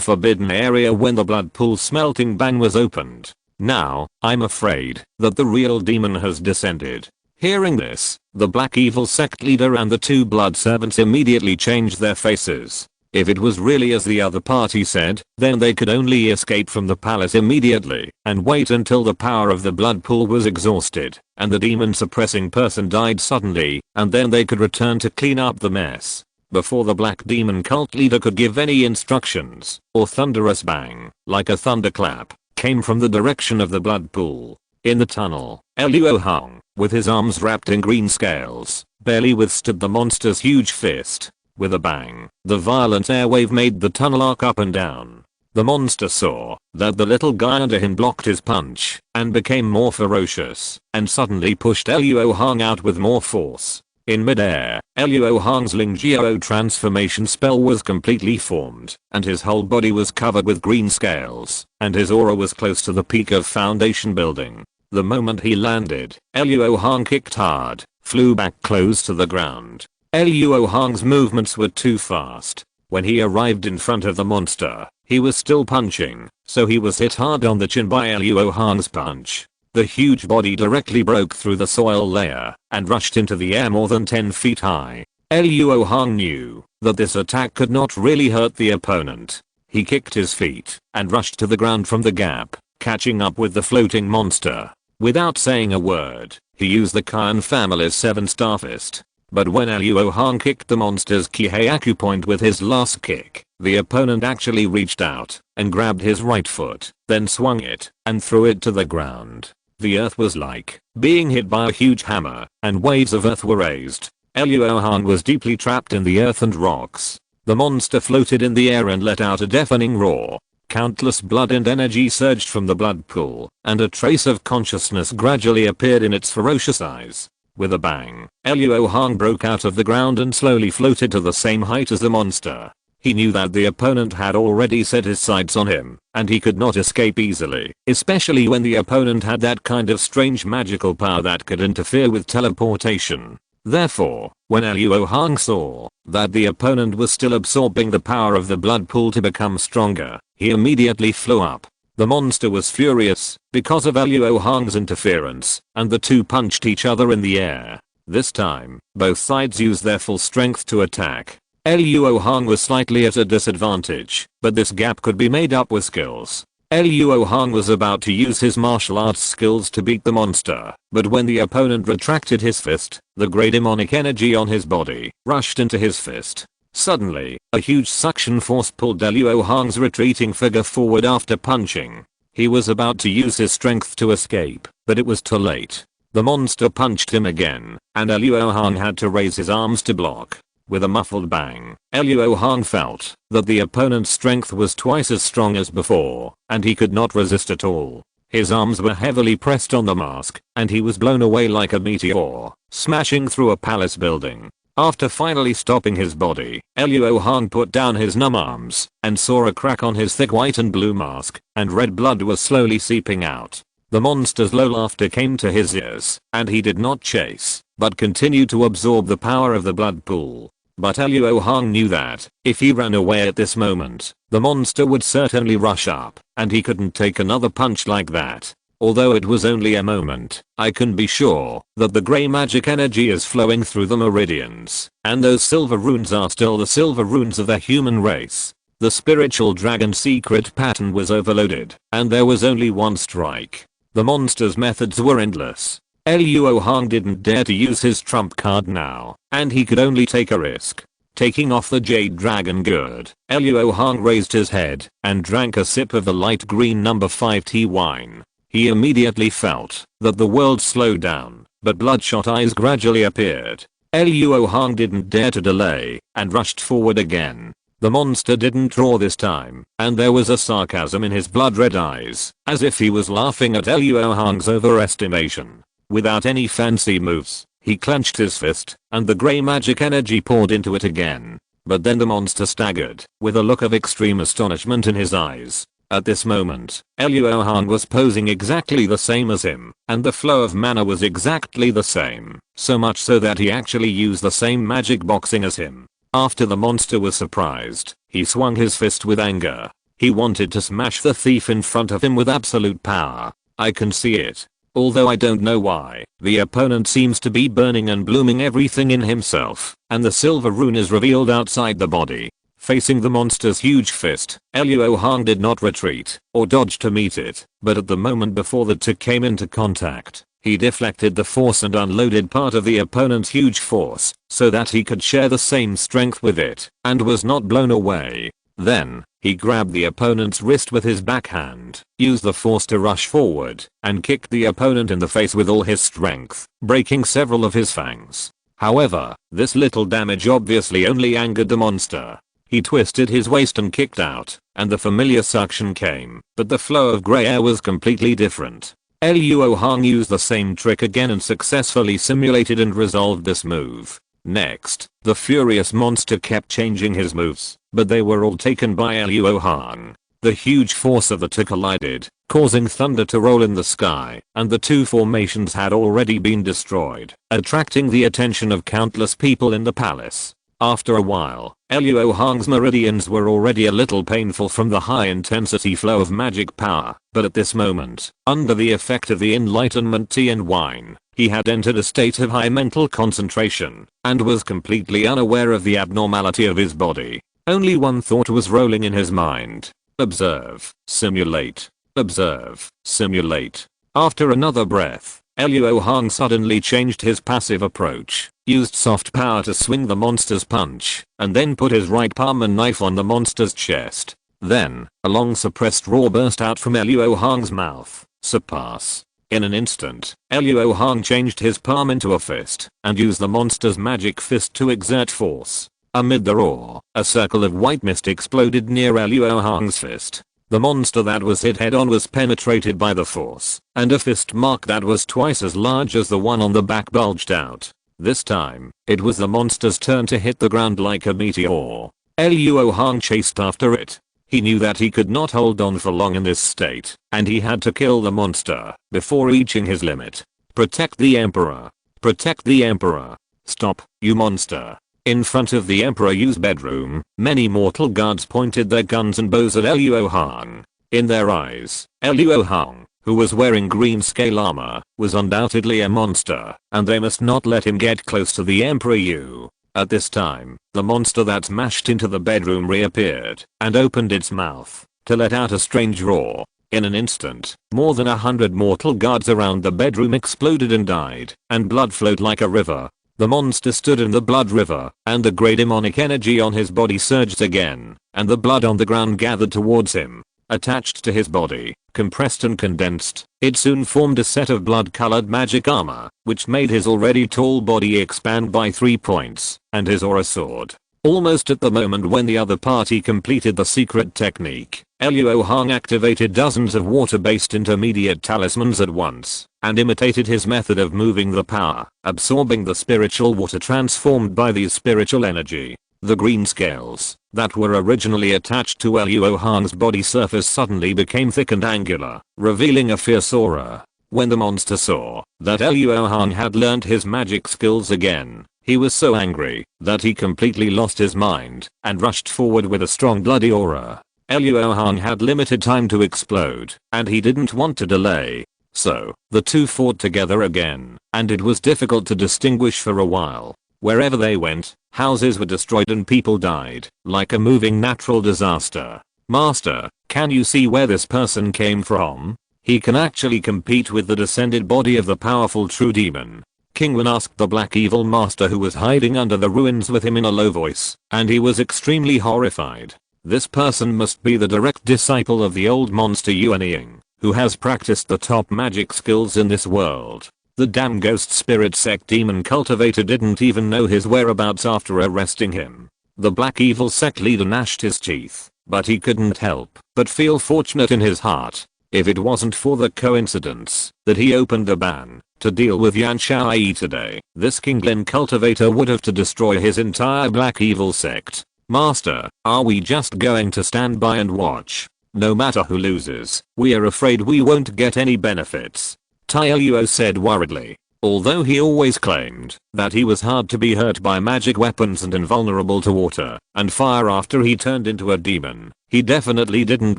forbidden area when the blood pool smelting ban was opened. Now, I'm afraid that the real demon has descended. Hearing this, the Black Evil sect leader and the 2 blood servants immediately changed their faces. If it was really as the other party said, then they could only escape from the palace immediately and wait until the power of the blood pool was exhausted and the demon suppressing person died suddenly, and then they could return to clean up the mess. Before the black demon cult leader could give any instructions, a thunderous bang, like a thunderclap, came from the direction of the blood pool. In the tunnel, Luo Hong, with his arms wrapped in green scales, barely withstood the monster's huge fist. With a bang, the violent airwave made the tunnel arc up and down. The monster saw that the little guy under him blocked his punch and became more ferocious and suddenly pushed Luo Hong out with more force. In midair, Luo Hong's Lingjiao transformation spell was completely formed and his whole body was covered with green scales and his aura was close to the peak of Foundation building. The moment he landed, Luo Hong kicked hard, flew back close to the ground. Luo Hong's movements were too fast. When he arrived in front of the monster, he was still punching, so he was hit hard on the chin by Luo Hong's punch. The huge body directly broke through the soil layer and rushed into the air more than 10 feet high. Luo Hong knew that this attack could not really hurt the opponent. He kicked his feet and rushed to the ground from the gap, catching up with the floating monster. Without saying a word, he used the Qian family's 7-star fist. But when Luo Hong kicked the monster's Kihei acupoint with his last kick, the opponent actually reached out and grabbed his right foot, then swung it and threw it to the ground. The earth was like being hit by a huge hammer, and waves of earth were raised. Luo Hong was deeply trapped in the earth and rocks. The monster floated in the air and let out a deafening roar. Countless blood and energy surged from the blood pool, and a trace of consciousness gradually appeared in its ferocious eyes. With a bang, Luo Hong broke out of the ground and slowly floated to the same height as the monster. He knew that the opponent had already set his sights on him, and he could not escape easily, especially when the opponent had that kind of strange magical power that could interfere with teleportation. Therefore, when Luo Hong saw that the opponent was still absorbing the power of the blood pool to become stronger, he immediately flew up. The monster was furious because of Luo Hong's interference, and the two punched each other in the air. This time, both sides used their full strength to attack. Luo Hong was slightly at a disadvantage, but this gap could be made up with skills. Luo Hong was about to use his martial arts skills to beat the monster, but when the opponent retracted his fist, the grey demonic energy on his body rushed into his fist. Suddenly, a huge suction force pulled Luo Hong's retreating figure forward after punching. He was about to use his strength to escape, but it was too late. The monster punched him again, and Luo Hong had to raise his arms to block. With a muffled bang, Luo Hong felt that the opponent's strength was twice as strong as before, and he could not resist at all. His arms were heavily pressed on the mask, and he was blown away like a meteor, smashing through a palace building. After finally stopping his body, Luo Hong put down his numb arms and saw a crack on his thick white and blue mask, and red blood was slowly seeping out. The monster's low laughter came to his ears, and he did not chase, but continued to absorb the power of the blood pool. But Luo Hong knew that, if he ran away at this moment, the monster would certainly rush up, and he couldn't take another punch like that. Although it was only a moment, I can be sure that the grey magic energy is flowing through the meridians, and those silver runes are still the silver runes of the human race. The spiritual dragon secret pattern was overloaded, and there was only one strike. The monster's methods were endless. Luo Hong didn't dare to use his trump card now, and he could only take a risk. Taking off the jade dragon gourd, Luo Hong raised his head and drank a sip of the light green number 5 tea wine. He immediately felt that the world slowed down, but bloodshot eyes gradually appeared. Luo Hong didn't dare to delay and rushed forward again. The monster didn't draw this time, and there was a sarcasm in his blood-red eyes, as if he was laughing at Luo Hong's overestimation. Without any fancy moves, he clenched his fist, and the grey magic energy poured into it again. But then the monster staggered, with a look of extreme astonishment in his eyes. At this moment, Luo Hong was posing exactly the same as him, and the flow of mana was exactly the same, so much so that he actually used the same magic boxing as him. After the monster was surprised, he swung his fist with anger. He wanted to smash the thief in front of him with absolute power. I can see it. Although I don't know why, the opponent seems to be burning and blooming everything in himself, and the silver rune is revealed outside the body. Facing the monster's huge fist, Luo Hong did not retreat or dodge to meet it, but at the moment before the two came into contact, he deflected the force and unloaded part of the opponent's huge force, so that he could share the same strength with it, and was not blown away. Then, he grabbed the opponent's wrist with his backhand, used the force to rush forward, and kicked the opponent in the face with all his strength, breaking several of his fangs. However, this little damage obviously only angered the monster. He twisted his waist and kicked out, and the familiar suction came, but the flow of grey air was completely different. Luo Hong used the same trick again and successfully simulated and resolved this move. Next, the furious monster kept changing his moves, but they were all taken by Luo Hong. The huge force of the two collided, causing thunder to roll in the sky, and the two formations had already been destroyed, attracting the attention of countless people in the palace. After a while, Luo Hong's meridians were already a little painful from the high intensity flow of magic power, but at this moment, under the effect of the enlightenment tea and wine, he had entered a state of high mental concentration, and was completely unaware of the abnormality of his body. Only one thought was rolling in his mind. Observe, simulate. Observe, simulate. After another breath, Luo Hong suddenly changed his passive approach, used soft power to swing the monster's punch, and then put his right palm and knife on the monster's chest. Then, a long suppressed roar burst out from Luo Hong's mouth. Surpass. In an instant, Luo Hong changed his palm into a fist, and used the monster's magic fist to exert force. Amid the roar, a circle of white mist exploded near Luo Hong's fist. The monster that was hit head on was penetrated by the force, and a fist mark that was twice as large as the one on the back bulged out. This time, it was the monster's turn to hit the ground like a meteor. Luo Hong chased after it. He knew that he could not hold on for long in this state, and he had to kill the monster before reaching his limit. Protect the Emperor. Protect the Emperor. Stop, you monster. In front of the Emperor's bedroom, many mortal guards pointed their guns and bows at Luo Hong. In their eyes, Luo Hong, who was wearing green scale armor, was undoubtedly a monster, and they must not let him get close to the Emperor. At this time, the monster that smashed into the bedroom reappeared, and opened its mouth, to let out a strange roar. In an instant, more than 100 mortal guards around the bedroom exploded and died, and blood flowed like a river. The monster stood in the blood river, and the grey demonic energy on his body surged again, and the blood on the ground gathered towards him. Attached to his body, compressed and condensed, it soon formed a set of blood-colored magic armor, which made his already tall body expand by 3 points, and his aura soared. Almost at the moment when the other party completed the secret technique, Luo Hong activated dozens of water-based intermediate talismans at once, and imitated his method of moving the power, absorbing the spiritual water transformed by the spiritual energy. The green scales, that were originally attached to Luo Hong's body surface suddenly became thick and angular, revealing a fierce aura. When the monster saw that Luo Hong had learned his magic skills again, he was so angry that he completely lost his mind and rushed forward with a strong bloody aura. Luo Hong had limited time to explode, and he didn't want to delay. So, the two fought together again, and it was difficult to distinguish for a while. Wherever they went, houses were destroyed and people died, like a moving natural disaster. Master, can you see where this person came from? He can actually compete with the descended body of the powerful true demon. King Wen asked the black evil master who was hiding under the ruins with him in a low voice, and he was extremely horrified. This person must be the direct disciple of the old monster Yuan Ying, who has practiced the top magic skills in this world. The damn ghost spirit sect demon cultivator didn't even know his whereabouts after arresting him. The black evil sect leader gnashed his teeth, but he couldn't help but feel fortunate in his heart. If it wasn't for the coincidence that he opened a ban to deal with Yan Shaoyi today, this King Lin cultivator would have to destroy his entire black evil sect. Master, are we just going to stand by and watch? No matter who loses, we are afraid we won't get any benefits. Tai Luo said worriedly. Although he always claimed that he was hard to be hurt by magic weapons and invulnerable to water and fire after he turned into a demon, he definitely didn't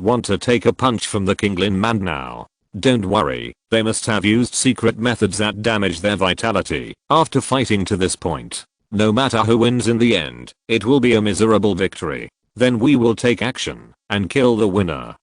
want to take a punch from the King Lin man now. Don't worry, they must have used secret methods that damage their vitality after fighting to this point. No matter who wins in the end, it will be a miserable victory. Then we will take action and kill the winner.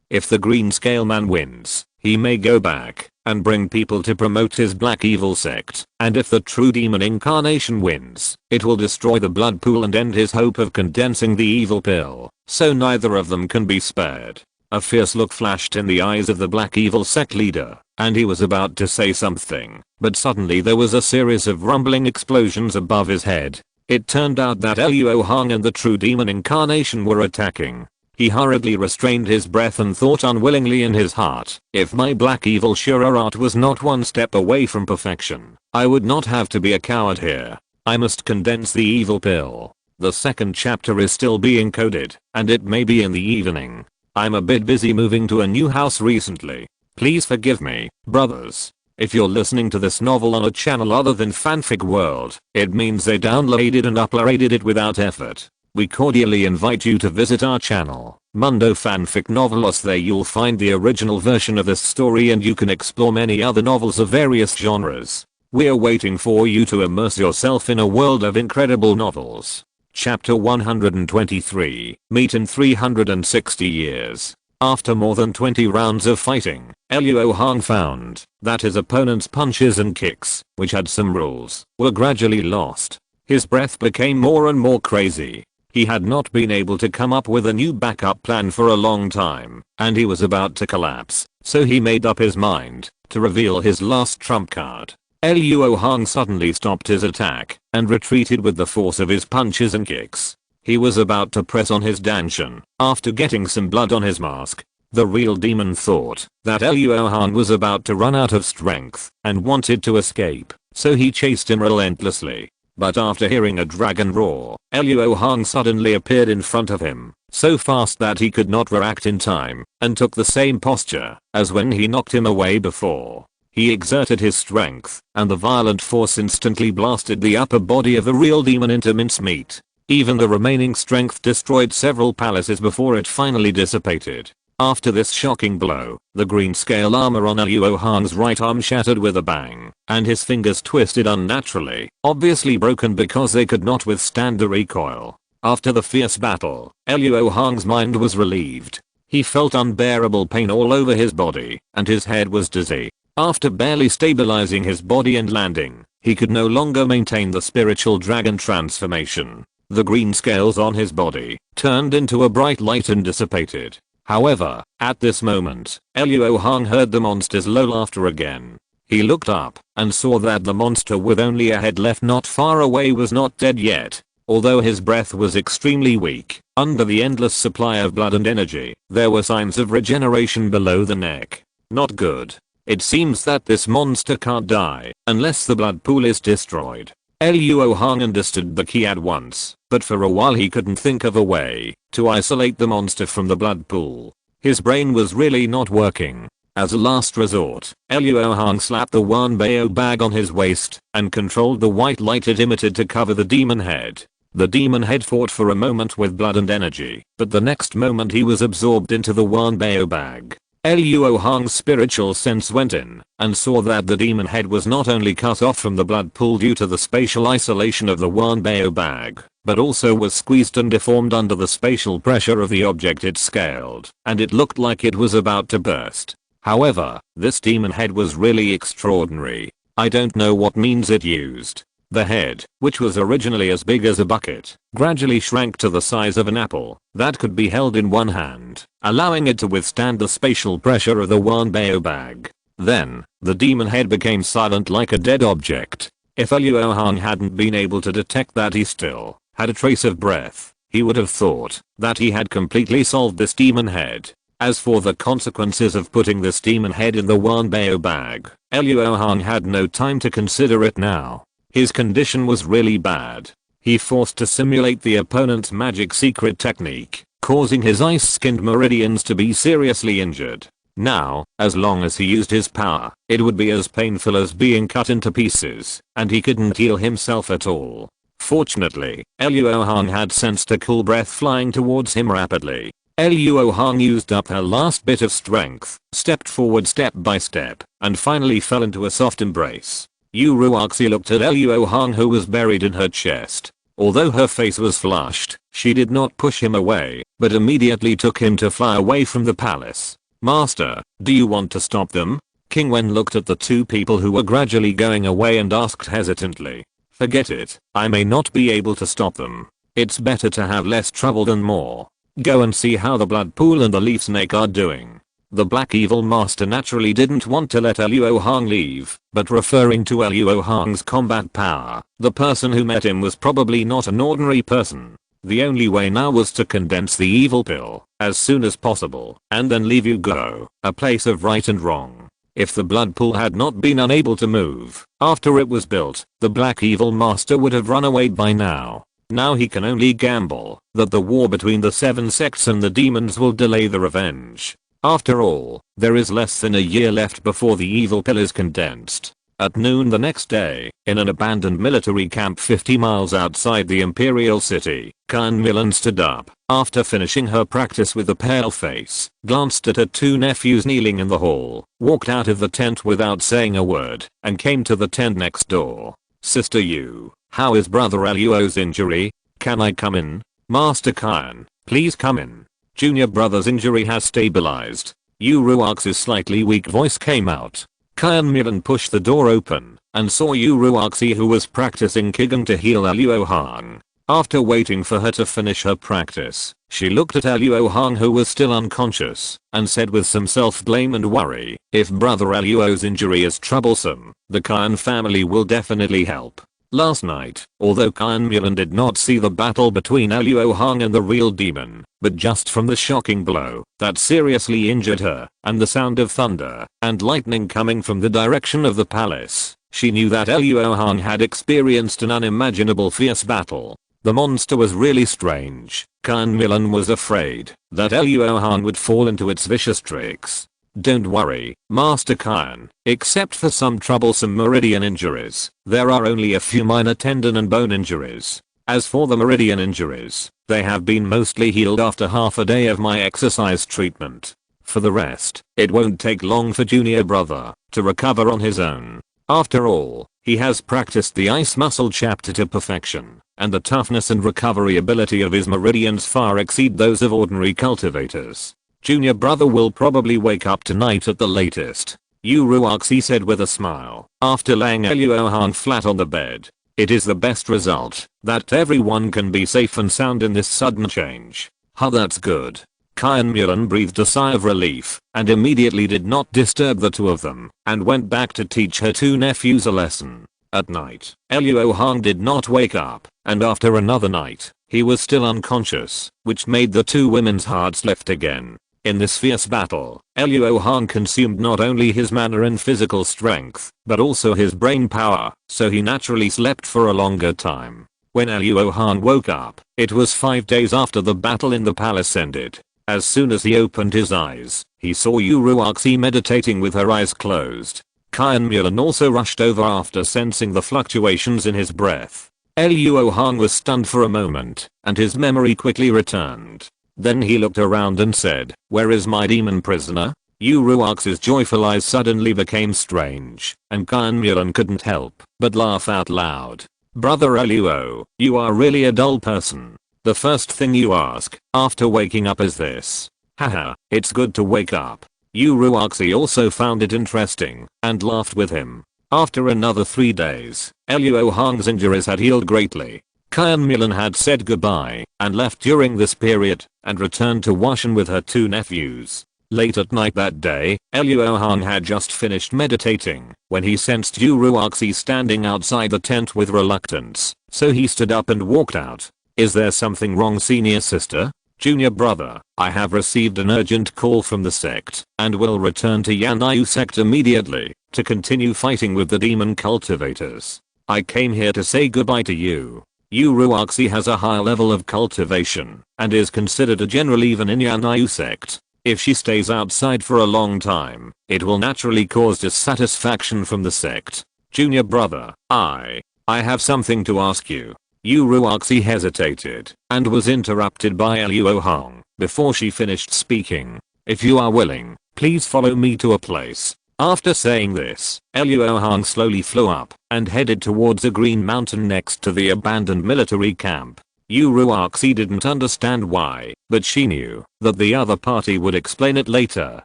If the green scale man wins, he may go back and bring people to promote his black evil sect, and if the true demon incarnation wins, it will destroy the blood pool and end his hope of condensing the evil pill, so neither of them can be spared. A fierce look flashed in the eyes of the black evil sect leader, and he was about to say something, but suddenly there was a series of rumbling explosions above his head. It turned out that Luo Hong and the true demon incarnation were attacking. He hurriedly restrained his breath and thought unwillingly in his heart, if my black evil Shura art was not one step away from perfection, I would not have to be a coward here. I must condense the evil pill. The second chapter is still being coded, and it may be in the evening. I'm a bit busy moving to a new house recently. Please forgive me, brothers. If you're listening to this novel on a channel other than Fanfic World, it means they downloaded and uploaded it without effort. We cordially invite you to visit our channel, Mundo Fanfic Novelos. There you'll find the original version of this story and you can explore many other novels of various genres. We're waiting for you to immerse yourself in a world of incredible novels. Chapter 123, Meet in 360 years. After more than 20 rounds of fighting, Luo Hong found that his opponent's punches and kicks, which had some rules, were gradually lost. His breath became more and more crazy. He had not been able to come up with a new backup plan for a long time, and he was about to collapse, so he made up his mind to reveal his last trump card. Luo Hong suddenly stopped his attack and retreated with the force of his punches and kicks. He was about to press on his Danshan after getting some blood on his mask. The real demon thought that Luo Hong was about to run out of strength and wanted to escape, so he chased him relentlessly. But after hearing a dragon roar, Luo Hong suddenly appeared in front of him, so fast that he could not react in time, and took the same posture as when he knocked him away before. He exerted his strength, and the violent force instantly blasted the upper body of the real demon into mincemeat. Even the remaining strength destroyed several palaces before it finally dissipated. After this shocking blow, the green scale armor on Luo Hong's right arm shattered with a bang, and his fingers twisted unnaturally, obviously broken because they could not withstand the recoil. After the fierce battle, Luo Hong's mind was relieved. He felt unbearable pain all over his body, and his head was dizzy. After barely stabilizing his body and landing, he could no longer maintain the spiritual dragon transformation. The green scales on his body turned into a bright light and dissipated. However, at this moment, Luo Hong heard the monster's low laughter again. He looked up and saw that the monster with only a head left not far away was not dead yet. Although his breath was extremely weak, under the endless supply of blood and energy, there were signs of regeneration below the neck. Not good. It seems that this monster can't die unless the blood pool is destroyed. Luo Hong understood the key at once, but for a while he couldn't think of a way to isolate the monster from the blood pool. His brain was really not working. As a last resort, Luo Hong slapped the Wanbao bag on his waist and controlled the white light it emitted to cover the demon head. The demon head fought for a moment with blood and energy, but the next moment he was absorbed into the Wanbao bag. Luo Hong's spiritual sense went in and saw that the demon head was not only cut off from the blood pool due to the spatial isolation of the Wanbao bag, but also was squeezed and deformed under the spatial pressure of the object it scaled, and it looked like it was about to burst. However, this demon head was really extraordinary. I don't know what means it used. The head, which was originally as big as a bucket, gradually shrank to the size of an apple that could be held in one hand, allowing it to withstand the spatial pressure of the Wanbao bag. Then, the demon head became silent like a dead object. If Luo Hong hadn't been able to detect that he still had a trace of breath, he would have thought that he had completely solved this demon head. As for the consequences of putting this demon head in the Wanbao bag, Luo Hong had no time to consider it now. His condition was really bad. He forced to simulate the opponent's magic secret technique, causing his ice-skinned meridians to be seriously injured. Now, as long as he used his power, it would be as painful as being cut into pieces, and he couldn't heal himself at all. Fortunately, Luo Hong had sensed a cool breath flying towards him rapidly. Luo Hong used up her last bit of strength, stepped forward step by step, and finally fell into a soft embrace. Uruaxi looked at Luo Hong, who was buried in her chest. Although her face was flushed, she did not push him away, but immediately took him to fly away from the palace. Master, do you want to stop them? King Wen looked at the two people who were gradually going away and asked hesitantly. Forget it, I may not be able to stop them. It's better to have less trouble than more. Go and see how the blood pool and the leaf snake are doing. The black evil master naturally didn't want to let Luo Hong leave, but referring to Luo Hong's combat power, the person who met him was probably not an ordinary person. The only way now was to condense the evil pill as soon as possible and then leave you go, a place of right and wrong. If the blood pool had not been unable to move after it was built, the black evil master would have run away by now. Now he can only gamble that the war between the 7 sects and the demons will delay the revenge. After all, there is less than a year left before the evil pill is condensed. At noon the next day, in an abandoned military camp 50 miles outside the imperial city, Khan Milan stood up, after finishing her practice with a pale face, glanced at her 2 nephews kneeling in the hall, walked out of the tent without saying a word, and came to the tent next door. Sister Yu, how is brother Luo's injury? Can I come in? Master Khan, please come in. Junior brother's injury has stabilized. Uruax's slightly weak voice came out. Khan Milan pushed the door open and saw Uruaxi, who was practicing Qigong to heal Luo Hong. After waiting for her to finish her practice, she looked at Luo Hong, who was still unconscious, and said with some self-blame and worry, if brother Luo's injury is troublesome, the Khan family will definitely help. Last night, although Khan Milan did not see the battle between Luo Hong and the real demon, but just from the shocking blow that seriously injured her, and the sound of thunder and lightning coming from the direction of the palace, she knew that Luo Hong had experienced an unimaginable fierce battle. The monster was really strange. Khan Milan was afraid that Luo Hong would fall into its vicious tricks. Don't worry, Master Khan, except for some troublesome meridian injuries, there are only a few minor tendon and bone injuries. As for the meridian injuries, they have been mostly healed after half a day of my exercise treatment. For the rest, it won't take long for junior brother to recover on his own. After all, he has practiced the ice muscle chapter to perfection, and the toughness and recovery ability of his meridians far exceed those of ordinary cultivators. Junior brother will probably wake up tonight at the latest. Yu Ruoxi said with a smile, after laying Luo Hong flat on the bed. It is the best result, that everyone can be safe and sound in this sudden change. Huh, that's good. Kyan Mulan breathed a sigh of relief, and immediately did not disturb the two of them, and went back to teach her two nephews a lesson. At night, Luo Hong did not wake up, and after another night, he was still unconscious, which made the two women's hearts lift again. In this fierce battle, Luo Hong consumed not only his mana and physical strength, but also his brain power, so he naturally slept for a longer time. When Luo Hong woke up, it was 5 days after the battle in the palace ended. As soon as he opened his eyes, he saw Yu Ruoxi meditating with her eyes closed. Kyan Mulan also rushed over after sensing the fluctuations in his breath. Luo Hong was stunned for a moment, and his memory quickly returned. Then he looked around and said, "Where is my demon prisoner?" Yu Ruoxi's joyful eyes suddenly became strange, and Kyan Mulan couldn't help but laugh out loud. "Brother Luo, you are really a dull person. The first thing you ask after waking up is this. Haha, it's good to wake up." Yu Ruoxi also found it interesting, and laughed with him. After another 3 days, Luo Hong's injuries had healed greatly. Kyan Mulan had said goodbye, and left during this period, and returned to Washan with her two nephews. Late at night that day, Luo Hong had just finished meditating, when he sensed Yu Ruoxi standing outside the tent with reluctance, so he stood up and walked out. "Is there something wrong, senior sister?" "Junior brother, I have received an urgent call from the sect, and will return to Yan'yu sect immediately, to continue fighting with the demon cultivators. I came here to say goodbye to you." Yu Ruoxi has a high level of cultivation, and is considered a general even in Yan'yu sect. If she stays outside for a long time, it will naturally cause dissatisfaction from the sect. "Junior brother, I have something to ask you." Yu Ruoxi hesitated, and was interrupted by Luo Hong, before she finished speaking. "If you are willing, please follow me to a place." After saying this, Luo Hong slowly flew up, and headed towards a green mountain next to the abandoned military camp. Yu Ruoxi didn't understand why, but she knew that the other party would explain it later,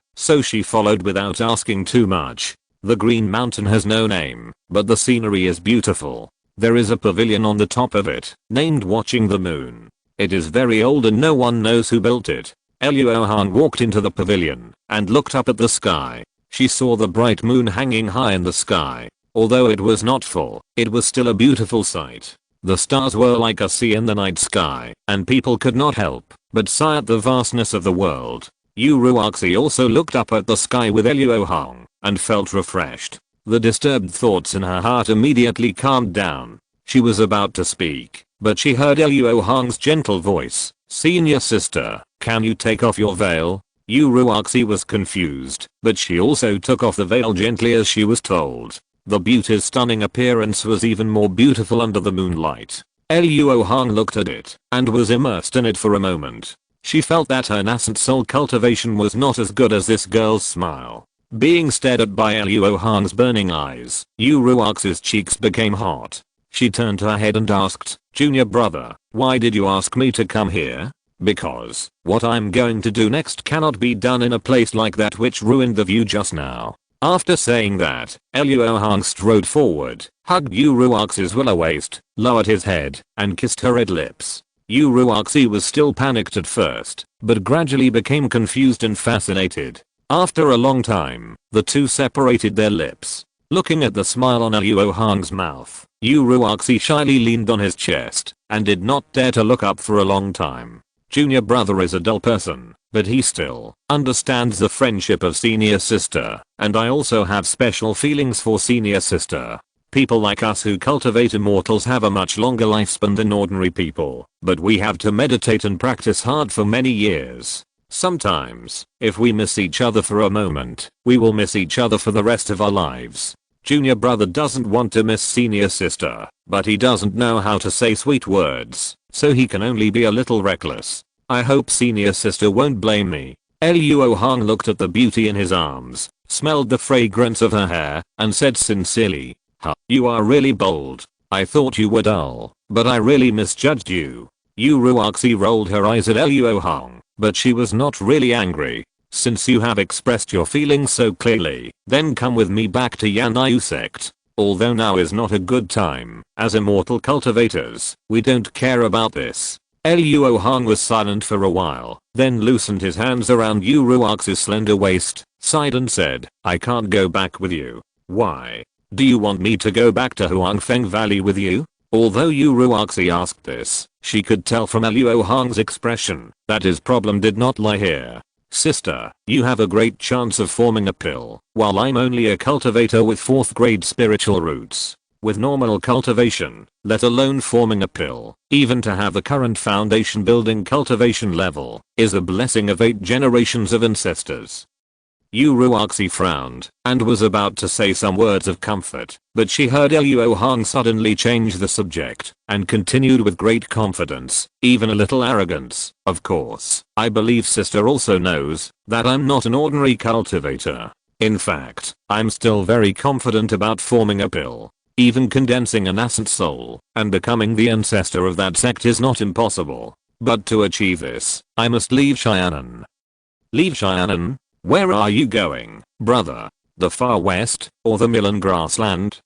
so she followed without asking too much. The green mountain has no name, but the scenery is beautiful. There is a pavilion on the top of it, named Watching the Moon. It is very old and no one knows who built it. Luo Hong walked into the pavilion, and looked up at the sky. She saw the bright moon hanging high in the sky. Although it was not full, it was still a beautiful sight. The stars were like a sea in the night sky, and people could not help but sigh at the vastness of the world. Yu Ruoxi also looked up at the sky with Luo Hong, and felt refreshed. The disturbed thoughts in her heart immediately calmed down. She was about to speak, but she heard Luo Hong's gentle voice. "Senior sister, can you take off your veil?" Yu Ruoxi was confused, but she also took off the veil gently as she was told. The beauty's stunning appearance was even more beautiful under the moonlight. Luo Hong looked at it, and was immersed in it for a moment. She felt that her nascent soul cultivation was not as good as this girl's smile. Being stared at by Luo Hong's burning eyes, Yu Ruoxi's cheeks became hot. She turned her head and asked, "Junior brother, why did you ask me to come here?" "Because what I'm going to do next cannot be done in a place like that which ruined the view just now." After saying that, Luo Hong strode forward, hugged Yu Ruoxi's willow waist, lowered his head, and kissed her red lips. Yu Ruoxi was still panicked at first, but gradually became confused and fascinated. After a long time, the two separated their lips. Looking at the smile on Luo Hong's mouth, Yu Ruoxi shyly leaned on his chest, and did not dare to look up for a long time. Junior brother is a dull person, but he still understands the friendship of senior sister, and I also have special feelings for senior sister. People like us who cultivate immortals have a much longer lifespan than ordinary people, but we have to meditate and practice hard for many years. Sometimes, if we miss each other for a moment, we will miss each other for the rest of our lives. Junior brother doesn't want to miss senior sister, but he doesn't know how to say sweet words, so he can only be a little reckless. I hope senior sister won't blame me. Luo Hong looked at the beauty in his arms, smelled the fragrance of her hair, and said sincerely, "Huh, you are really bold. I thought you were dull, but I really misjudged you." Yu Ruoxi rolled her eyes at Luo Hong, but she was not really angry. Since you have expressed your feelings so clearly, then come with me back to Yan'yu sect. Although now is not a good time, as immortal cultivators, we don't care about this. Luo Hong was silent for a while, then loosened his hands around Yu Ruox's slender waist, sighed and said, I can't go back with you. Why? Do you want me to go back to Huangfeng Valley with you? Although Yu Ruoxi asked this, she could tell from Luo Hong's expression that his problem did not lie here. Sister, you have a great chance of forming a pill, while I'm only a cultivator with 4th grade spiritual roots. With normal cultivation, let alone forming a pill, even to have the current foundation building cultivation level, is a blessing of 8 generations of ancestors. Yu Ruoxi frowned, and was about to say some words of comfort, but she heard Luo Hong suddenly change the subject, and continued with great confidence, even a little arrogance. Of course, I believe sister also knows that I'm not an ordinary cultivator. In fact, I'm still very confident about forming a pill. Even condensing a nascent soul and becoming the ancestor of that sect is not impossible. But to achieve this, I must leave Xianan. Leave Xianan? Where are you going, brother? The far west, or the Milan grassland?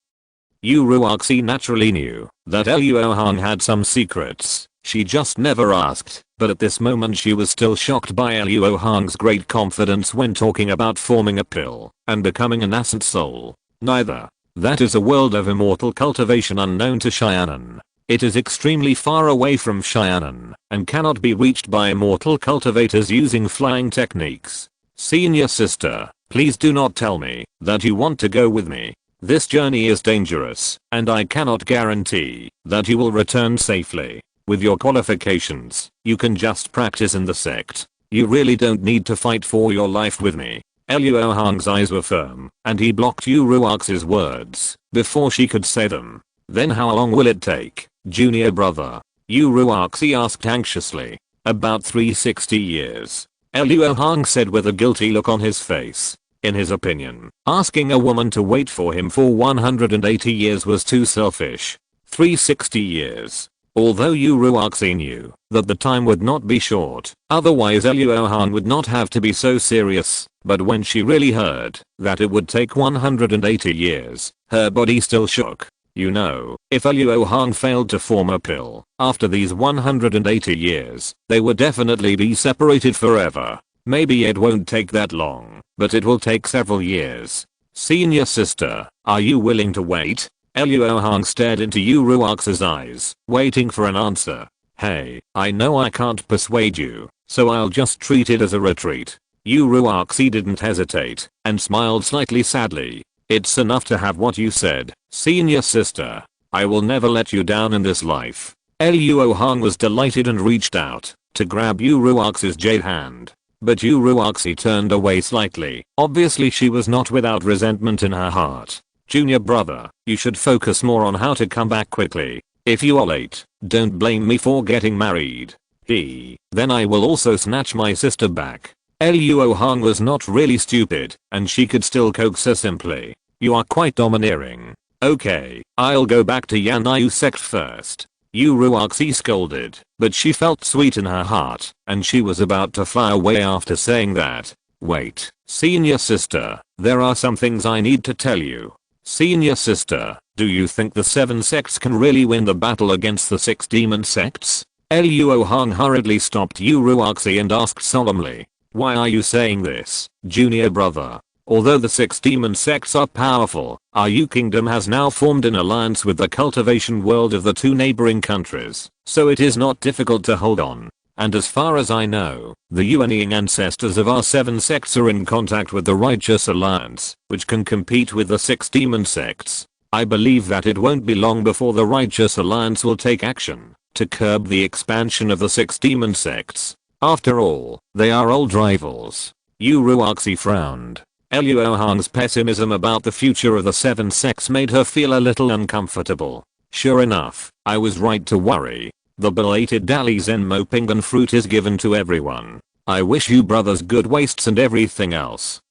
Yu Ruoxi naturally knew that Luo Hong had some secrets. She just never asked, but at this moment she was still shocked by Luo Hong's great confidence when talking about forming a pill and becoming a nascent soul. Neither. That is a world of immortal cultivation unknown to Xianan. It is extremely far away from Xianan and cannot be reached by immortal cultivators using flying techniques. Senior sister, please do not tell me that you want to go with me. This journey is dangerous, and I cannot guarantee that you will return safely. With your qualifications, you can just practice in the sect. You really don't need to fight for your life with me. Luo Hong's eyes were firm, and he blocked Yu Ruox's words before she could say them. Then how long will it take, junior brother? Yu Ruoxi asked anxiously. About 360 years. Luo Hong said with a guilty look on his face. In his opinion, asking a woman to wait for him for 180 years was too selfish. 360 years. Although Yu Ruoxi knew that the time would not be short, otherwise Luo Hong would not have to be so serious, but when she really heard that it would take 180 years, her body still shook. You know, if Luo Hong failed to form a pill, after these 180 years, they would definitely be separated forever. Maybe it won't take that long, but it will take several years. Senior sister, are you willing to wait? Luo Hong stared into Yu Ruox's eyes, waiting for an answer. Hey, I know I can't persuade you, so I'll just treat it as a retreat. Yu Ruoxi didn't hesitate, and smiled slightly sadly. It's enough to have what you said, senior sister. I will never let you down in this life. Luo Hong was delighted and reached out to grab Yu Ruox's jade hand. But Yu Ruoxi turned away slightly. Obviously she was not without resentment in her heart. Junior brother, you should focus more on how to come back quickly. If you are late, don't blame me for getting married. Then I will also snatch my sister back. Luo Hong was not really stupid, and she could still coax her simply. You are quite domineering. Okay, I'll go back to Yan'yu sect first. Yu Ruoxi scolded, but she felt sweet in her heart, and she was about to fly away after saying that. Wait, senior sister, there are some things I need to tell you. Senior sister, do you think the 7 sects can really win the battle against the 6 demon sects? Luo Hong hurriedly stopped Yu Ruoxi and asked solemnly. Why are you saying this, junior brother? Although the 6 demon sects are powerful, our Yu kingdom has now formed an alliance with the cultivation world of the 2 neighboring countries, so it is not difficult to hold on. And as far as I know, the Yuanying ancestors of our 7 sects are in contact with the Righteous Alliance, which can compete with the 6 demon sects. I believe that it won't be long before the Righteous Alliance will take action to curb the expansion of the 6 demon sects. After all, they are old rivals. Yu Ruoxi frowned. Luo Hong's pessimism about the future of the 7 sects made her feel a little uncomfortable. Sure enough, I was right to worry. The belated Dali Zen Mopingan fruit is given to everyone. I wish you brothers good wastes and everything else.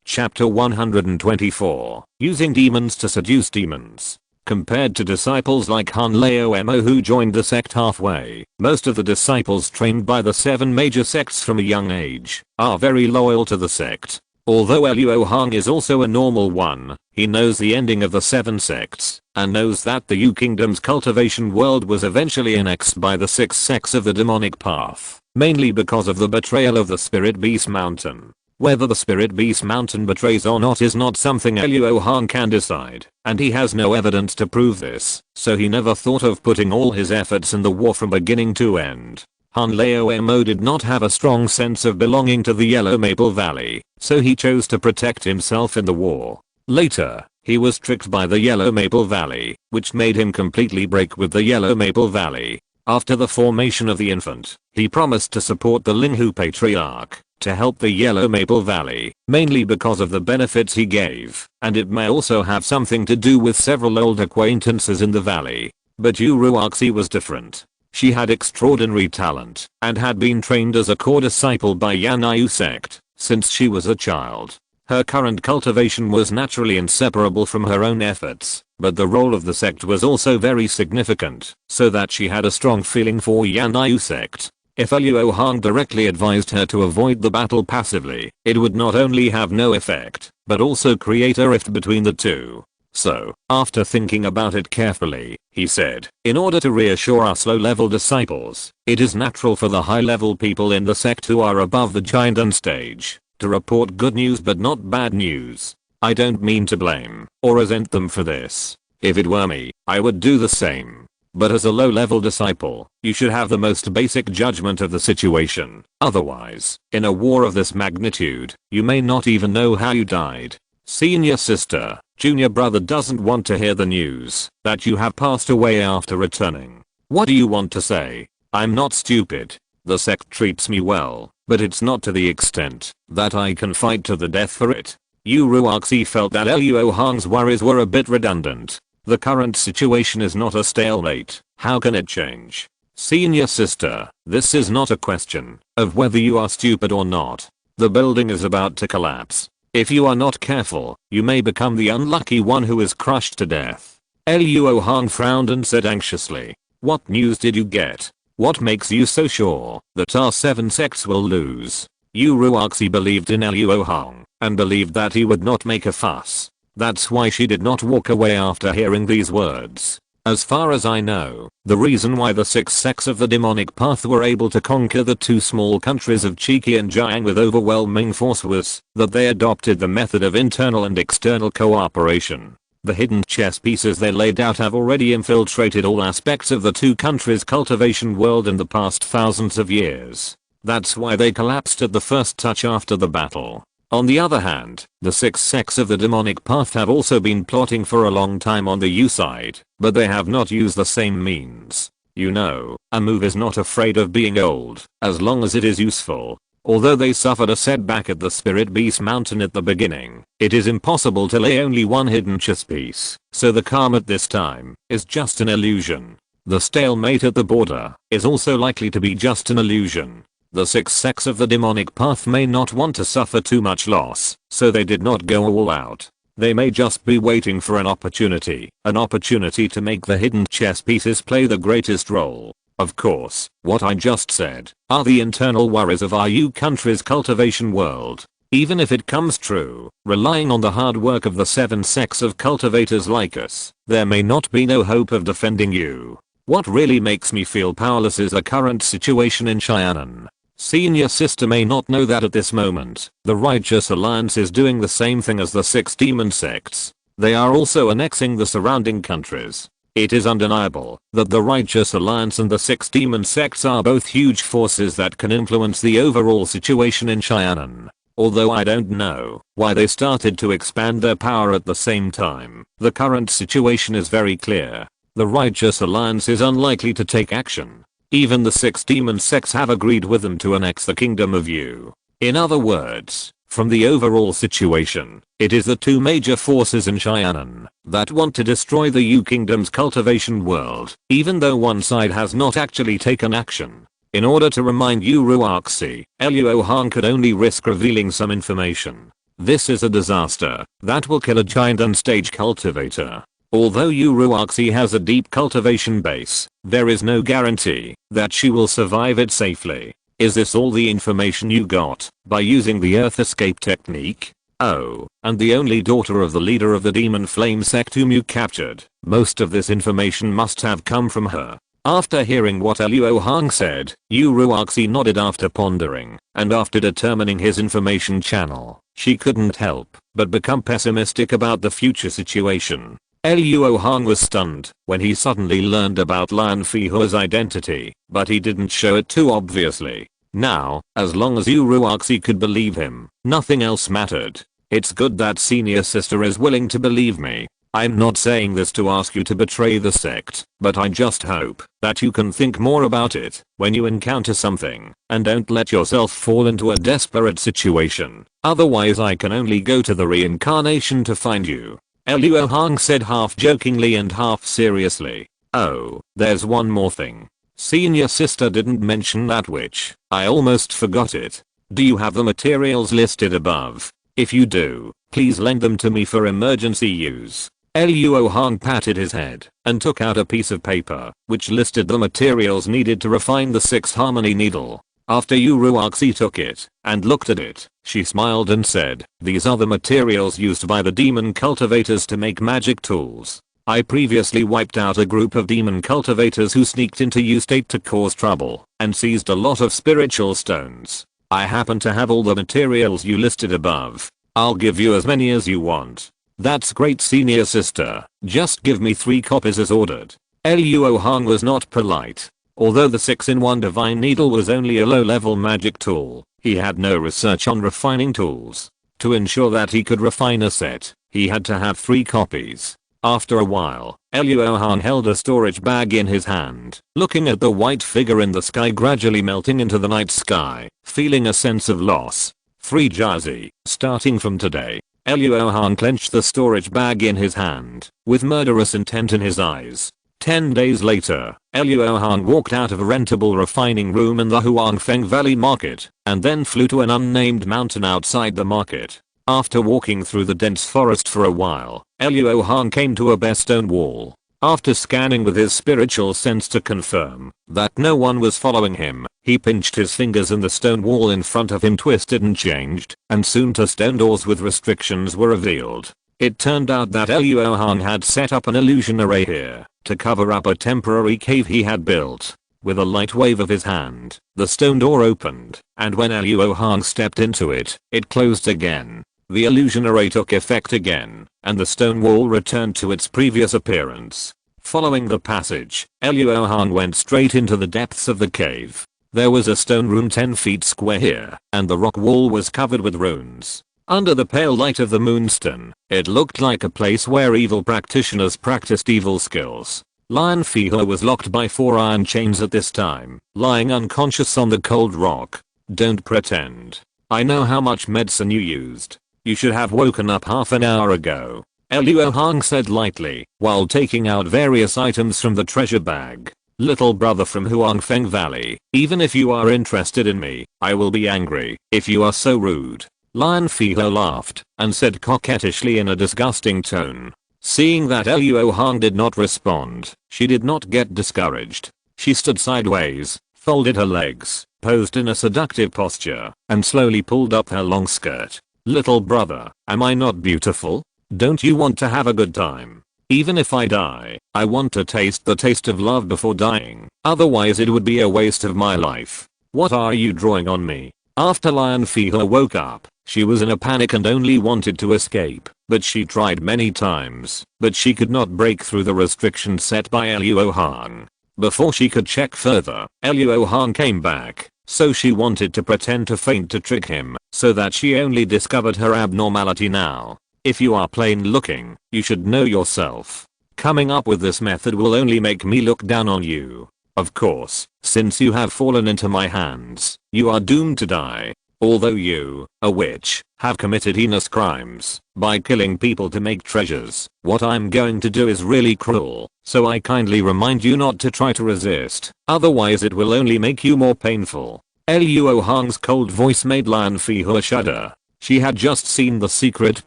Chapter 124. Using demons to seduce demons. Compared to disciples like Han Laomo who joined the sect halfway, most of the disciples trained by the 7 major sects from a young age are very loyal to the sect. Although Luo Hong is also a normal one, he knows the ending of the 7 sects, and knows that the Yu Kingdom's cultivation world was eventually annexed by the 6 sects of the demonic path, mainly because of the betrayal of the Spirit Beast Mountain. Whether the Spirit Beast Mountain betrays or not is not something Luo Hong can decide, and he has no evidence to prove this, so he never thought of putting all his efforts in the war from beginning to end. Han Laomo did not have a strong sense of belonging to the Yellow Maple Valley, so he chose to protect himself in the war. Later, he was tricked by the Yellow Maple Valley, which made him completely break with the Yellow Maple Valley. After the formation of the infant, he promised to support the Linghu Patriarch to help the Yellow Maple Valley, mainly because of the benefits he gave, and it may also have something to do with several old acquaintances in the valley. But Yu Ruoxi was different. She had extraordinary talent, and had been trained as a core disciple by Yan'yu sect since she was a child. Her current cultivation was naturally inseparable from her own efforts, but the role of the sect was also very significant, so that she had a strong feeling for Yan'yu sect. If Luo Hong directly advised her to avoid the battle passively, it would not only have no effect, but also create a rift between the two. So, after thinking about it carefully, he said, in order to reassure us low-level disciples, it is natural for the high-level people in the sect who are above the giant stage to report good news but not bad news. I don't mean to blame or resent them for this. If it were me, I would do the same. But as a low-level disciple, you should have the most basic judgment of the situation. Otherwise, in a war of this magnitude, you may not even know how you died. Senior sister, junior brother doesn't want to hear the news that you have passed away after returning. What do you want to say? I'm not stupid. The sect treats me well, but it's not to the extent that I can fight to the death for it. Yu Ruoxi felt that Luo Hong's worries were a bit redundant. The current situation is not a stalemate. How can it change? Senior sister, this is not a question of whether you are stupid or not. The building is about to collapse. If you are not careful, you may become the unlucky one who is crushed to death. Luo Hong frowned and said anxiously, what news did you get? What makes you so sure that our 7 sects will lose? Yu Ruoxi believed in Luo Hong, and believed that he would not make a fuss. That's why she did not walk away after hearing these words. As far as I know, the reason why the 6 sects of the demonic path were able to conquer the 2 small countries of Cheeki and Jiang with overwhelming force was that they adopted the method of internal and external cooperation. The hidden chess pieces they laid out have already infiltrated all aspects of the 2 countries' cultivation world in the past thousands of years. That's why they collapsed at the first touch after the battle. On the other hand, the 6 sects of the demonic path have also been plotting for a long time on the Yu side, but they have not used the same means. You know, a move is not afraid of being old, as long as it is useful. Although they suffered a setback at the Spirit Beast Mountain at the beginning, it is impossible to lay only one hidden chess piece, so the calm at this time is just an illusion. The stalemate at the border is also likely to be just an illusion. The 6 sects of the demonic path may not want to suffer too much loss, so they did not go all out. They may just be waiting for an opportunity to make the hidden chess pieces play the greatest role. Of course, what I just said are the internal worries of our Yu country's cultivation world. Even if it comes true, relying on the hard work of the 7 sects of cultivators like us, there may not be no hope of defending you. What really makes me feel powerless is the current situation in Xianan. Senior sister may not know that at this moment, the Righteous Alliance is doing the same thing as the 6 demon sects. They are also annexing the surrounding countries. It is undeniable that the Righteous Alliance and the 6 demon sects are both huge forces that can influence the overall situation in Xianan. Although I don't know why they started to expand their power at the same time, the current situation is very clear. The Righteous Alliance is unlikely to take action. Even the 6 demon sects have agreed with them to annex the kingdom of Yu. In other words, from the overall situation, it is the 2 major forces in Xianan that want to destroy the Yu kingdom's cultivation world, even though one side has not actually taken action. In order to remind Yu Ruoxi, Luo Hong could only risk revealing some information. This is a disaster that will kill a giant unstage cultivator. Although Uruaxi has a deep cultivation base, there is no guarantee that she will survive it safely. Is this all the information you got by using the Earth Escape technique? Oh, and the only daughter of the leader of the Demon Flame sect whom you captured. Most of this information must have come from her. After hearing what Luo Hong said, Uruaxi nodded after pondering, and after determining his information channel, she couldn't help but become pessimistic about the future situation. Luo Hong was stunned when he suddenly learned about Lan Fihua's identity, but he didn't show it too obviously. Now, as long as Uruaxi could believe him, nothing else mattered. It's good that senior sister is willing to believe me. I'm not saying this to ask you to betray the sect, but I just hope that you can think more about it when you encounter something, and don't let yourself fall into a desperate situation. Otherwise I can only go to the reincarnation to find you. Luo Hong said half jokingly and half seriously. Oh, there's one more thing. Senior sister didn't mention that, which I almost forgot it. Do you have the materials listed above? If you do, please lend them to me for emergency use. Luo Hong patted his head and took out a piece of paper which listed the materials needed to refine the 6 harmony needle. After Uruaxi took it and looked at it, she smiled and said, "These are the materials used by the demon cultivators to make magic tools. I previously wiped out a group of demon cultivators who sneaked into U-State to cause trouble and seized a lot of spiritual stones. I happen to have all the materials you listed above. I'll give you as many as you want." "That's great, senior sister. Just give me 3 copies as ordered." Luo Hong was not polite. Although the 6-in-1 divine needle was only a low-level magic tool, he had no research on refining tools. To ensure that he could refine a set, he had to have 3 copies. After a while, Luo Hong held a storage bag in his hand, looking at the white figure in the sky gradually melting into the night sky, feeling a sense of loss. 3 Jazi, starting from today. Luo Hong clenched the storage bag in his hand, with murderous intent in his eyes. 10 days later, Luo Hong walked out of a rentable refining room in the Huangfeng Valley market, and then flew to an unnamed mountain outside the market. After walking through the dense forest for a while, Luo Hong came to a bare stone wall. After scanning with his spiritual sense to confirm that no one was following him, he pinched his fingers and the stone wall in front of him twisted and changed, and soon 2 stone doors with restrictions were revealed. It turned out that Luo Hong had set up an illusion array here to cover up a temporary cave he had built. With a light wave of his hand, the stone door opened, and when Luo Hong stepped into it, it closed again. The illusion array took effect again, and the stone wall returned to its previous appearance. Following the passage, Luo Hong went straight into the depths of the cave. There was a stone room 10 feet square here, and the rock wall was covered with runes. Under the pale light of the moonstone, it looked like a place where evil practitioners practiced evil skills. Lan Fihua was locked by 4 iron chains at this time, lying unconscious on the cold rock. "Don't pretend. I know how much medicine you used. You should have woken up half an hour ago," Luo Hong said lightly, while taking out various items from the treasure bag. "Little brother from Huangfeng Valley, even if you are interested in me, I will be angry if you are so rude." Lan Fihua laughed and said coquettishly in a disgusting tone. Seeing that Luo Hong did not respond, she did not get discouraged. She stood sideways, folded her legs, posed in a seductive posture, and slowly pulled up her long skirt. "Little brother, am I not beautiful? Don't you want to have a good time? Even if I die, I want to taste the taste of love before dying. Otherwise it would be a waste of my life. What are you drawing on me?" After Lan Fihua woke up, she was in a panic and only wanted to escape, but she tried many times, but she could not break through the restrictions set by Luo Hong. Before she could check further, Luo Hong came back, so she wanted to pretend to faint to trick him, so that she only discovered her abnormality now. If you are plain looking, you should know yourself. Coming up with this method will only make me look down on you. Of course, since you have fallen into my hands, you are doomed to die. Although you, a witch, have committed heinous crimes by killing people to make treasures, what I'm going to do is really cruel, so I kindly remind you not to try to resist, otherwise it will only make you more painful. Luo Hong's cold voice made Lan Fihua shudder. She had just seen the secret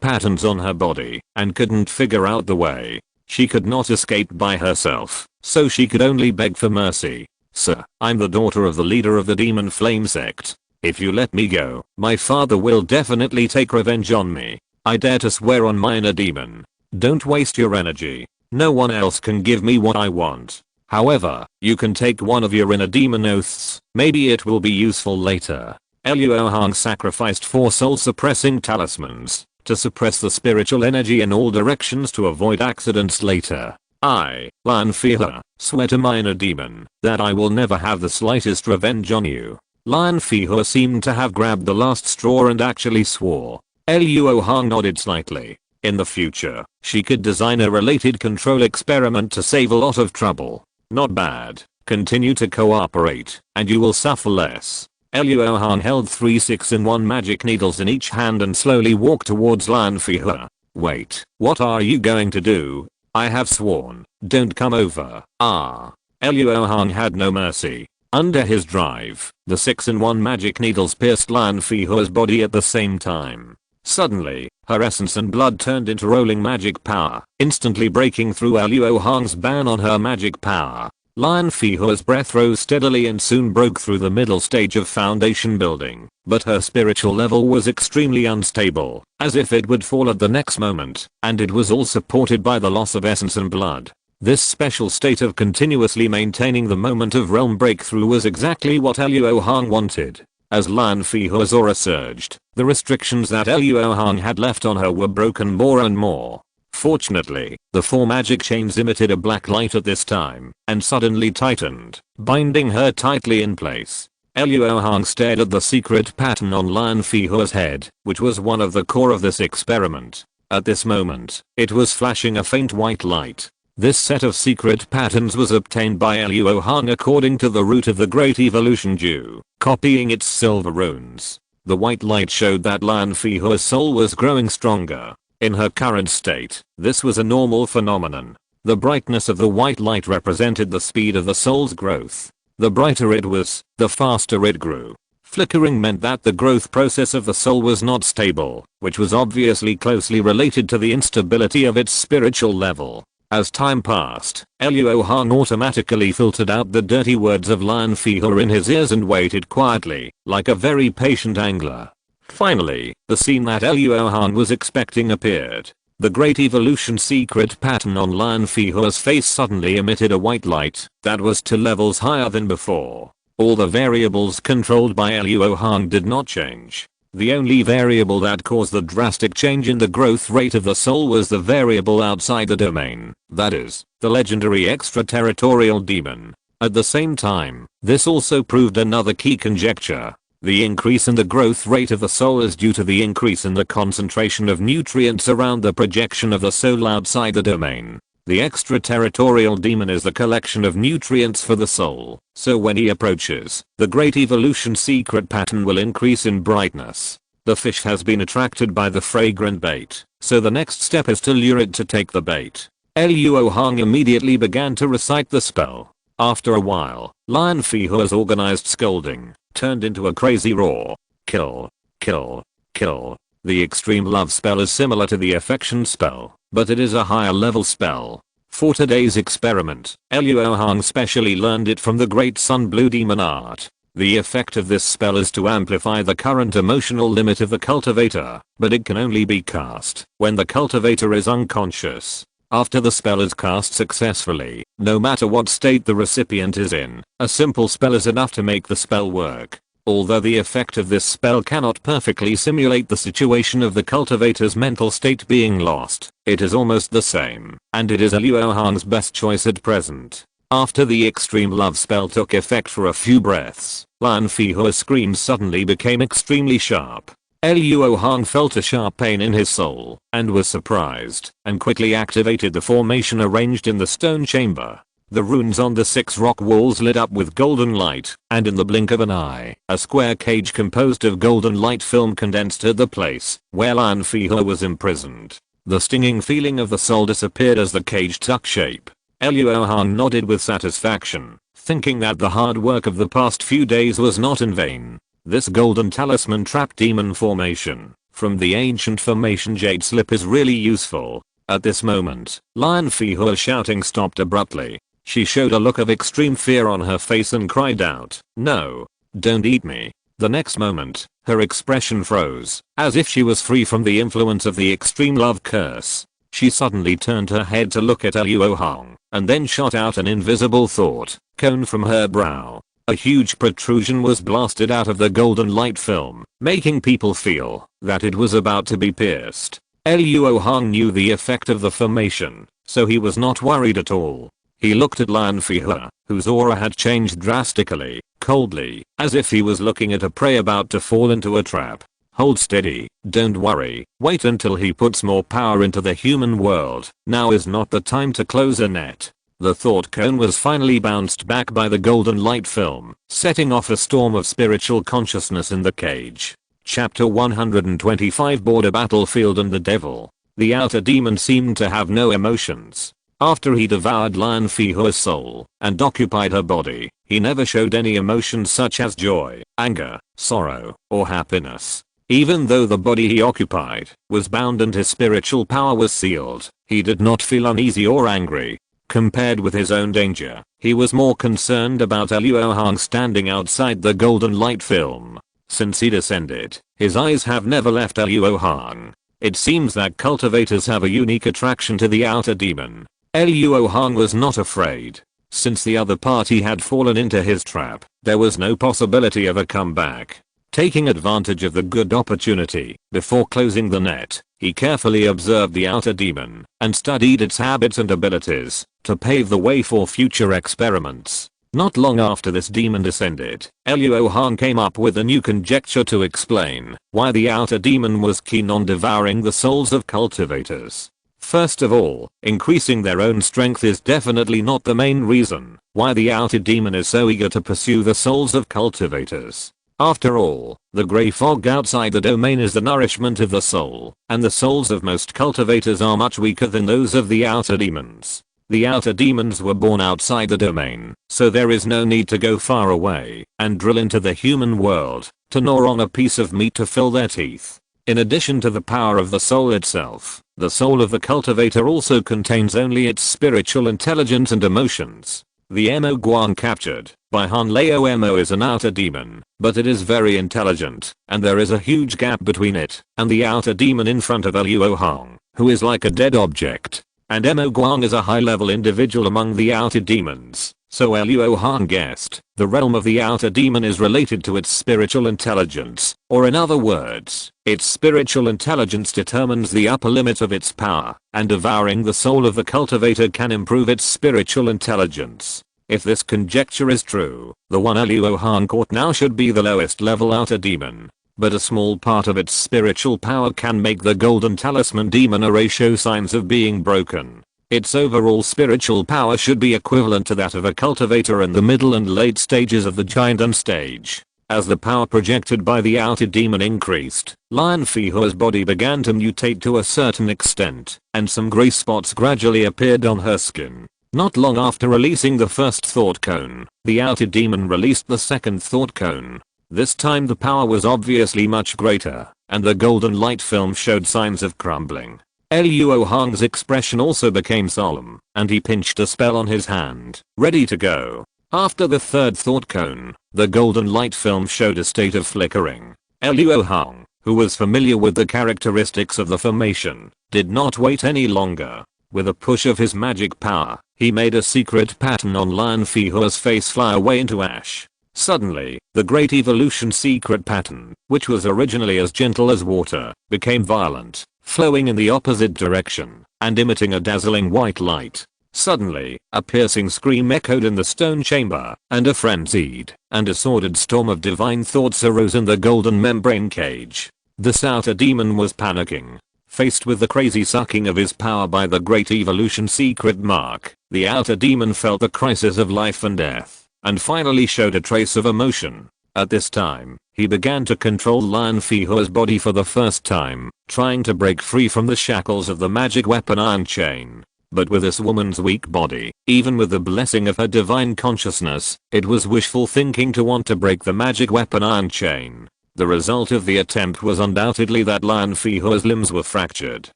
patterns on her body and couldn't figure out the way She could not escape by herself, so she could only beg for mercy. "Sir, I'm the daughter of the leader of the demon flame sect. If you let me go, my father will definitely take revenge on me. I dare to swear on my inner demon. Don't waste your energy. No one else can give me what I want. However, you can take one of your inner demon oaths. Maybe it will be useful later." Luo Hong sacrificed 4 soul suppressing talismans to suppress the spiritual energy in all directions to avoid accidents later. "I, Lan Fihua, swear to my inner demon that I will never have the slightest revenge on you." Lan Fihua seemed to have grabbed the last straw and actually swore. Luo Hong nodded slightly. In the future, she could design a related control experiment to save a lot of trouble. Not bad. Continue to cooperate, and you will suffer less. Luo Hong held 3 6-in-1 magic needles in each hand and slowly walked towards Lan Fihua. "Wait, what are you going to do? I have sworn, don't come over." Luo Hong had no mercy. Under his drive, the 6-in-1 magic needles pierced Lan Fihua's body at the same time. Suddenly, her essence and blood turned into rolling magic power, instantly breaking through Luo Hong's ban on her magic power. Lan Fihua's breath rose steadily and soon broke through the middle stage of foundation building, but her spiritual level was extremely unstable, as if it would fall at the next moment, and it was all supported by the loss of essence and blood. This special state of continuously maintaining the moment of realm breakthrough was exactly what Luo Hong wanted. As Lan Fihua's aura surged, the restrictions that Luo Hong had left on her were broken more and more. Fortunately, the 4 magic chains emitted a black light at this time, and suddenly tightened, binding her tightly in place. Luo Hong stared at the secret pattern on Lan Fihua's head, which was one of the core of this experiment. At this moment, it was flashing a faint white light. This set of secret patterns was obtained by Luo Hong according to the root of the Great Evolution Dew, copying its silver runes. The white light showed that Lan Fihua's soul was growing stronger. In her current state, this was a normal phenomenon. The brightness of the white light represented the speed of the soul's growth. The brighter it was, the faster it grew. Flickering meant that the growth process of the soul was not stable, which was obviously closely related to the instability of its spiritual level. As time passed, Luo Hong automatically filtered out the dirty words of Lan Fihua in his ears and waited quietly, like a very patient angler. Finally, the scene that Luo Hong was expecting appeared. The Great Evolution secret pattern on Lan Fihua's face suddenly emitted a white light that was 2 levels higher than before. All the variables controlled by Luo Hong did not change. The only variable that caused the drastic change in the growth rate of the soul was the variable outside the domain, that is, the legendary extraterritorial demon. At the same time, this also proved another key conjecture. The increase in the growth rate of the soul is due to the increase in the concentration of nutrients around the projection of the soul outside the domain. The extraterritorial demon is the collection of nutrients for the soul, so when he approaches, the Great Evolution secret pattern will increase in brightness. The fish has been attracted by the fragrant bait, so the next step is to lure it to take the bait. Luo Hong immediately began to recite the spell. After a while, Lan Fihua's organized scolding turned into a crazy roar. Kill, kill, kill. The extreme love spell is similar to the affection spell, but it is a higher level spell. For today's experiment, Luo Hong specially learned it from the Great Sun Blue Demon art. The effect of this spell is to amplify the current emotional limit of the cultivator, but it can only be cast when the cultivator is unconscious. After the spell is cast successfully, no matter what state the recipient is in, a simple spell is enough to make the spell work. Although the effect of this spell cannot perfectly simulate the situation of the cultivator's mental state being lost, it is almost the same, and it is Luo Hong's best choice at present. After the extreme love spell took effect for a few breaths, Lan Fihua's screams suddenly became extremely sharp. Luo Hong felt a sharp pain in his soul, and was surprised, and quickly activated the formation arranged in the stone chamber. The runes on the 6 rock walls lit up with golden light, and in the blink of an eye, a square cage composed of golden light film condensed at the place where Lan Fihua was imprisoned. The stinging feeling of the soul disappeared as the cage took shape. Luo Hong nodded with satisfaction, thinking that the hard work of the past few days was not in vain. This golden talisman trap demon formation from the ancient formation jade slip is really useful. At this moment, Lian Fihua's shouting stopped abruptly. She showed a look of extreme fear on her face and cried out, "No! Don't eat me." The next moment, her expression froze, as if she was free from the influence of the extreme love curse. She suddenly turned her head to look at Luo Hong, and then shot out an invisible thought cone from her brow. A huge protrusion was blasted out of the golden light film, making people feel that it was about to be pierced. Luo Hong knew the effect of the formation, so he was not worried at all. He looked at Lian Fihua, whose aura had changed drastically, coldly, as if he was looking at a prey about to fall into a trap. Hold steady, don't worry, wait until he puts more power into the human world. Now is not the time to close a net. The thought cone was finally bounced back by the golden light film, setting off a storm of spiritual consciousness in the cage. Chapter 125 Border Battlefield and the Devil. The outer demon seemed to have no emotions. After he devoured Lian Fihua's soul and occupied her body, he never showed any emotions such as joy, anger, sorrow, or happiness. Even though the body he occupied was bound and his spiritual power was sealed, he did not feel uneasy or angry. Compared with his own danger, he was more concerned about Luo Hong standing outside the golden light film. Since he descended, his eyes have never left Luo Hong. It seems that cultivators have a unique attraction to the outer demon. Luo Hong was not afraid. Since the other party had fallen into his trap, there was no possibility of a comeback. Taking advantage of the good opportunity, before closing the net, he carefully observed the outer demon and studied its habits and abilities to pave the way for future experiments. Not long after this demon descended, Luo Hong came up with a new conjecture to explain why the outer demon was keen on devouring the souls of cultivators. First of all, increasing their own strength is definitely not the main reason why the outer demon is so eager to pursue the souls of cultivators. After all, the grey fog outside the domain is the nourishment of the soul, and the souls of most cultivators are much weaker than those of the outer demons. The outer demons were born outside the domain, so there is no need to go far away and drill into the human world to gnaw on a piece of meat to fill their teeth. In addition to the power of the soul itself, the soul of the cultivator also contains only its spiritual intelligence and emotions. The Mo Guan captured by Han Lao Mo is an outer demon, but it is very intelligent, and there is a huge gap between it and the outer demon in front of Luo Hong, who is like a dead object. And Mo Guan is a high-level individual among the outer demons, so Luo Hong guessed the realm of the outer demon is related to its spiritual intelligence, or in other words, its spiritual intelligence determines the upper limit of its power, and devouring the soul of the cultivator can improve its spiritual intelligence. If this conjecture is true, the one Luo Hong caught now should be the lowest level outer demon. But a small part of its spiritual power can make the golden talisman demon array show signs of being broken. Its overall spiritual power should be equivalent to that of a cultivator in the middle and late stages of the giant stage. As the power projected by the outer demon increased, Lian Fihua's body began to mutate to a certain extent, and some gray spots gradually appeared on her skin. Not long after releasing the first thought cone, the outer demon released the second thought cone. This time the power was obviously much greater, and the golden light film showed signs of crumbling. Luo Hong's expression also became solemn, and he pinched a spell on his hand, ready to go. After the third thought cone, the golden light film showed a state of flickering. Luo Hong, who was familiar with the characteristics of the formation, did not wait any longer. With a push of his magic power, he made a secret pattern on Lian Fihua's face fly away into ash. Suddenly, the Great Evolution secret pattern, which was originally as gentle as water, became violent, flowing in the opposite direction, and emitting a dazzling white light. Suddenly, a piercing scream echoed in the stone chamber, and a frenzied and disordered storm of divine thoughts arose in the golden membrane cage. This outer demon was panicking. Faced with the crazy sucking of his power by the Great Evolution secret mark, the outer demon felt the crisis of life and death, and finally showed a trace of emotion. At this time, he began to control Lian Fihua's body for the first time, trying to break free from the shackles of the magic weapon iron chain. But with this woman's weak body, even with the blessing of her divine consciousness, it was wishful thinking to want to break the magic weapon iron chain. The result of the attempt was undoubtedly that Lian Fihua's limbs were fractured,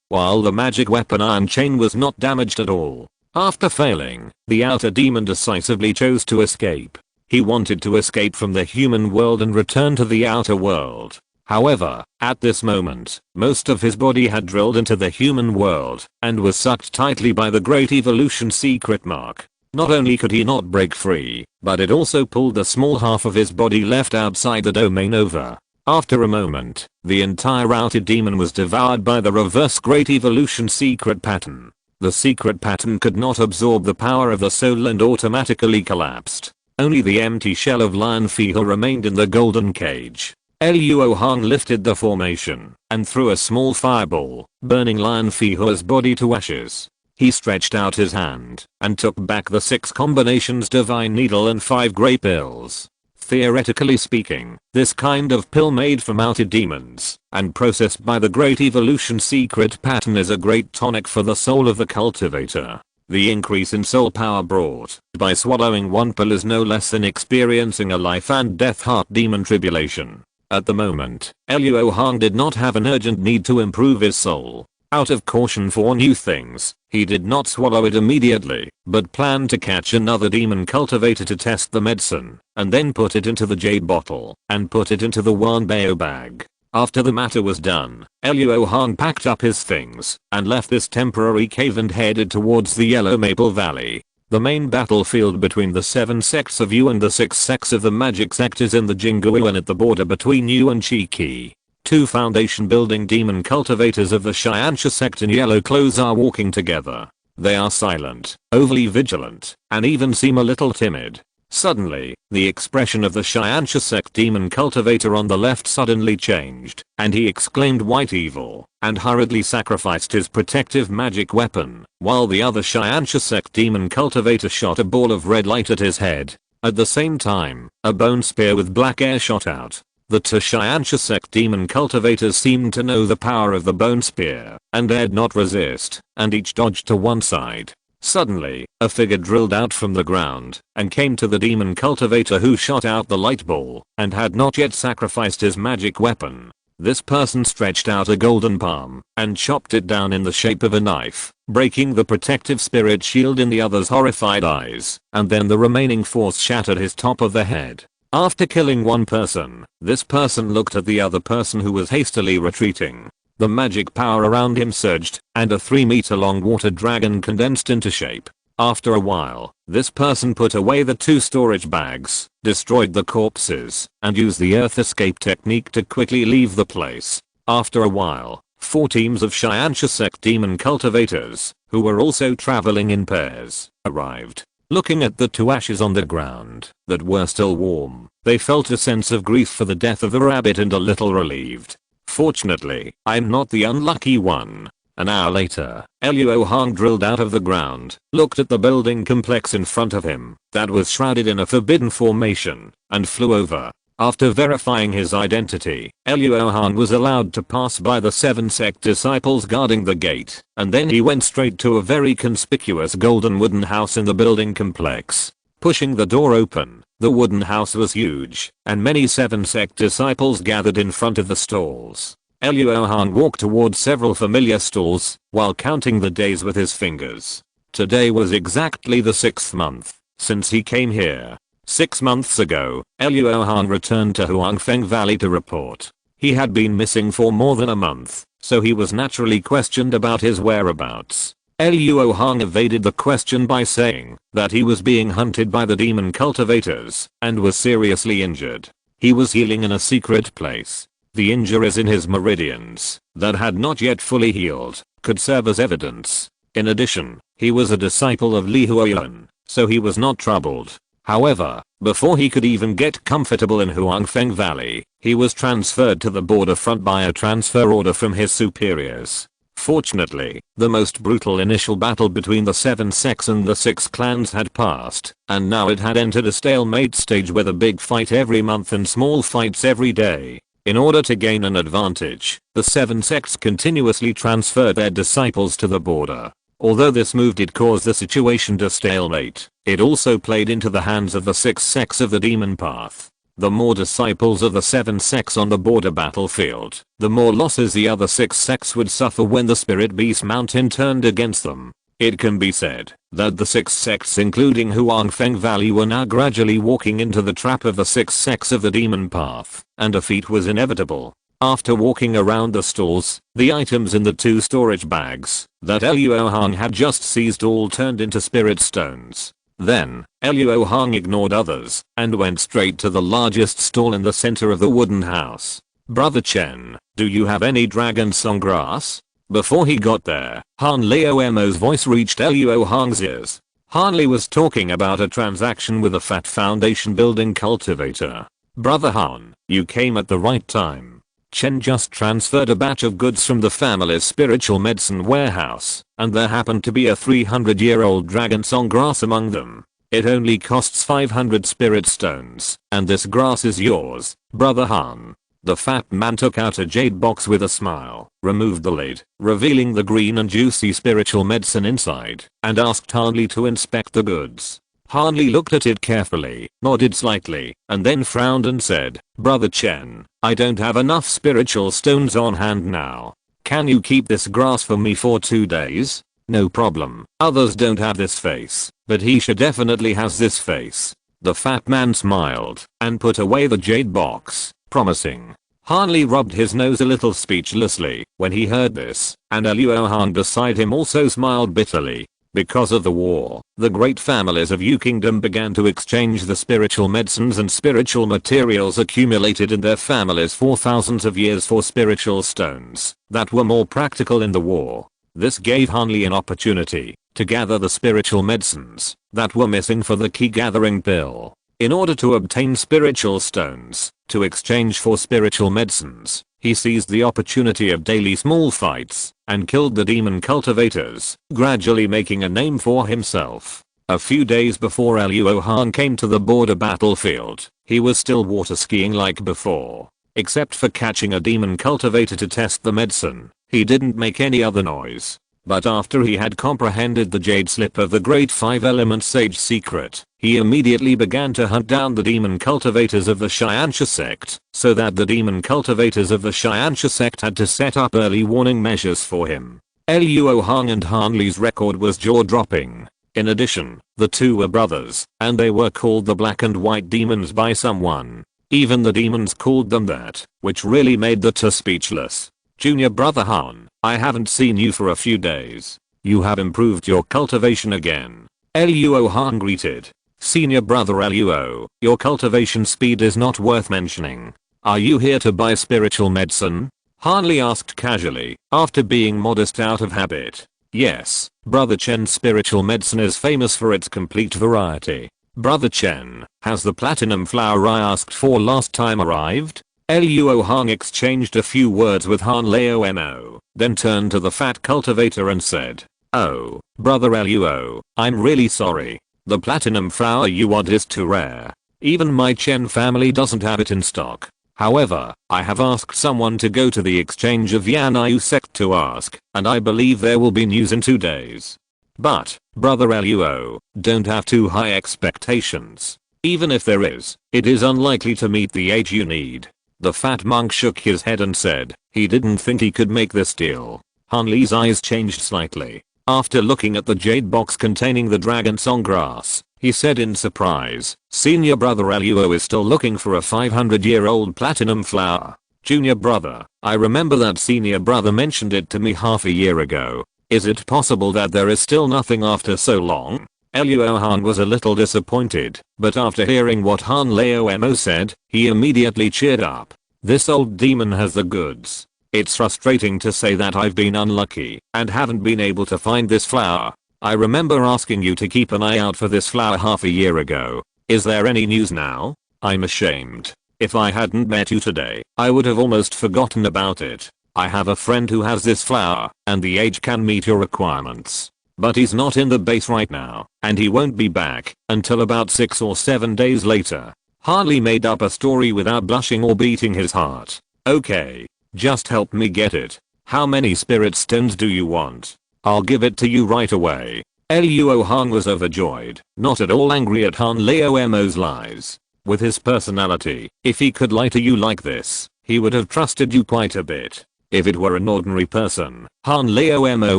while the magic weapon Iron Chain was not damaged at all. After failing, the outer demon decisively chose to escape. He wanted to escape from the human world and return to the outer world. However, at this moment, most of his body had drilled into the human world and was sucked tightly by the Great Evolution secret mark. Not only could he not break free, but it also pulled the small half of his body left outside the domain over. After a moment, the entire outer demon was devoured by the reverse Great Evolution secret pattern. The secret pattern could not absorb the power of the soul and automatically collapsed. Only the empty shell of Lian Fihua remained in the golden cage. Luo Hong lifted the formation and threw a small fireball, burning Lian Fihua's body to ashes. He stretched out his hand and took back the 6 combinations divine needle and 5 grey pills. Theoretically speaking, this kind of pill made from outer demons and processed by the Great Evolution secret pattern is a great tonic for the soul of the cultivator. The increase in soul power brought by swallowing one pill is no less than experiencing a life and death heart demon tribulation. At the moment, Luo Hong did not have an urgent need to improve his soul. Out of caution for new things, he did not swallow it immediately, but planned to catch another demon cultivator to test the medicine, and then put it into the jade bottle, and put it into the Wanbao bag. After the matter was done, Luo Hong packed up his things, and left this temporary cave and headed towards the Yellow Maple Valley. The main battlefield between the 7 sects of Yu and the 6 sects of the magic sect is in the Jinguan at the border between Yu and Qi. 2 foundation building demon cultivators of the Xianxia sect in yellow clothes are walking together. They are silent, overly vigilant, and even seem a little timid. Suddenly, the expression of the Xianxia sect demon cultivator on the left suddenly changed, and he exclaimed white evil, and hurriedly sacrificed his protective magic weapon, while the other Xianxia sect demon cultivator shot a ball of red light at his head. At the same time, a bone spear with black air shot out. The 2 Xianxia sect demon cultivators seemed to know the power of the bone spear, and dared not resist, and each dodged to one side. Suddenly, a figure drilled out from the ground, and came to the demon cultivator who shot out the light ball, and had not yet sacrificed his magic weapon. This person stretched out a golden palm, and chopped it down in the shape of a knife, breaking the protective spirit shield in the other's horrified eyes, and then the remaining force shattered his top of the head. After killing one person, this person looked at the other person who was hastily retreating. The magic power around him surged, and a 3-meter long water dragon condensed into shape. After a while, this person put away the 2 storage bags, destroyed the corpses, and used the earth escape technique to quickly leave the place. After a while, 4 teams of Xianxia sect demon cultivators, who were also traveling in pairs, arrived. Looking at the 2 ashes on the ground that were still warm, they felt a sense of grief for the death of the rabbit and a little relieved. Fortunately, I'm not the unlucky one. An hour later, Luo Hong drilled out of the ground, looked at the building complex in front of him that was shrouded in a forbidden formation, and flew over. After verifying his identity, Luo Hong was allowed to pass by the 7 sect disciples guarding the gate, and then he went straight to a very conspicuous golden wooden house in the building complex. Pushing the door open, the wooden house was huge, and many 7 sect disciples gathered in front of the stalls. Luo Hong walked towards several familiar stalls, while counting the days with his fingers. Today was exactly the 6th month since he came here. 6 months ago, Luo Hong returned to Huangfeng Valley to report. He had been missing for more than a month, so he was naturally questioned about his whereabouts. Luo Hong evaded the question by saying that he was being hunted by the demon cultivators and was seriously injured. He was healing in a secret place. The injuries in his meridians that had not yet fully healed could serve as evidence. In addition, he was a disciple of Li Huoyuan, so he was not troubled. However, before he could even get comfortable in Huangfeng Valley, he was transferred to the border front by a transfer order from his superiors. Fortunately, the most brutal initial battle between the 7 sects and the 6 clans had passed, and now it had entered a stalemate stage with a big fight every month and small fights every day. In order to gain an advantage, the 7 sects continuously transferred their disciples to the border. Although this move did cause the situation to stalemate, it also played into the hands of the 6 sects of the demon path. The more disciples of the 7 sects on the border battlefield, the more losses the other 6 sects would suffer when the Spirit Beast Mountain turned against them. It can be said that the 6 sects including Huangfeng Valley were now gradually walking into the trap of the 6 sects of the demon path, and defeat was inevitable. After walking around the stalls, the items in the 2 storage bags that Luo Hong had just seized all turned into spirit stones. Then, Luo Hong ignored others and went straight to the largest stall in the center of the wooden house. "Brother Chen, do you have any dragon song grass?" Before he got there, Han Leomo's voice reached Luo Hong's ears. Hanli was talking about a transaction with a fat foundation building cultivator. "Brother Han, you came at the right time. Chen just transferred a batch of goods from the family's spiritual medicine warehouse, and there happened to be a 300-year-old dragon song grass among them. It only costs 500 spirit stones, and this grass is yours, Brother Han." The fat man took out a jade box with a smile, removed the lid, revealing the green and juicy spiritual medicine inside, and asked Hanli to inspect the goods. Hanli looked at it carefully, nodded slightly, and then frowned and said, "Brother Chen, I don't have enough spiritual stones on hand now. Can you keep this grass for me for 2 days?" "No problem. Others don't have this face, but he sure definitely has this face." The fat man smiled and put away the jade box, promising. Hanli rubbed his nose a little speechlessly when he heard this, and Luo Hong beside him also smiled bitterly. Because of the war, the great families of Yu Kingdom began to exchange the spiritual medicines and spiritual materials accumulated in their families for thousands of years for spiritual stones that were more practical in the war. This gave Hanli an opportunity to gather the spiritual medicines that were missing for the key gathering pill. In order to obtain spiritual stones to exchange for spiritual medicines, he seized the opportunity of daily small fights and killed the demon cultivators, gradually making a name for himself. A few days before Luo Hong came to the border battlefield, he was still water skiing like before. Except for catching a demon cultivator to test the medicine, he didn't make any other noise. But after he had comprehended the jade slip of the great 5-element sage secret, he immediately began to hunt down the demon cultivators of the Xianxia sect, so that the demon cultivators of the Xianxia sect had to set up early warning measures for him. Luo Hong and Hanli's record was jaw-dropping. In addition, the two were brothers, and they were called the Black and White Demons by someone. Even the demons called them that, which really made the two speechless. "Junior Brother Han, I haven't seen you for a few days. You have improved your cultivation again." Luo Hong greeted. "Senior Brother Luo, your cultivation speed is not worth mentioning. Are you here to buy spiritual medicine?" Hanli asked casually, after being modest out of habit. "Yes, Brother Chen's spiritual medicine is famous for its complete variety. Brother Chen, has the platinum flower I asked for last time arrived?" Luo Hong exchanged a few words with Han Leomo, then turned to the fat cultivator and said, "Oh, Brother Luo, I'm really sorry. The platinum flower you want is too rare. Even my Chen family doesn't have it in stock. However, I have asked someone to go to the exchange of Yanyu sect to ask, and I believe there will be news in 2 days. But, Brother Luo, don't have too high expectations. Even if there is, it is unlikely to meet the age you need." The fat monk shook his head and said he didn't think he could make this deal. Hanli's eyes changed slightly. After looking at the jade box containing the dragon song grass, he said in surprise, "Senior Brother Luo is still looking for a 500-year-old platinum flower. Junior Brother, I remember that Senior Brother mentioned it to me half a year ago. Is it possible that there is still nothing after so long?" Luo Hong was a little disappointed, but after hearing what Han Leomo said, he immediately cheered up. "This old demon has the goods. It's frustrating to say that I've been unlucky and haven't been able to find this flower. I remember asking you to keep an eye out for this flower half a year ago. Is there any news now? I'm ashamed. If I hadn't met you today, I would have almost forgotten about it. I have a friend who has this flower, and the age can meet your requirements. But he's not in the base right now, and he won't be back until about 6 or 7 days later." Hanli made up a story without blushing or beating his heart. "Okay, just help me get it. How many spirit stones do you want? I'll give it to you right away." Luo Hong was overjoyed, not at all angry at Han Leomo's lies. With his personality, if he could lie to you like this, he would have trusted you quite a bit. If it were an ordinary person, Han Leo Mo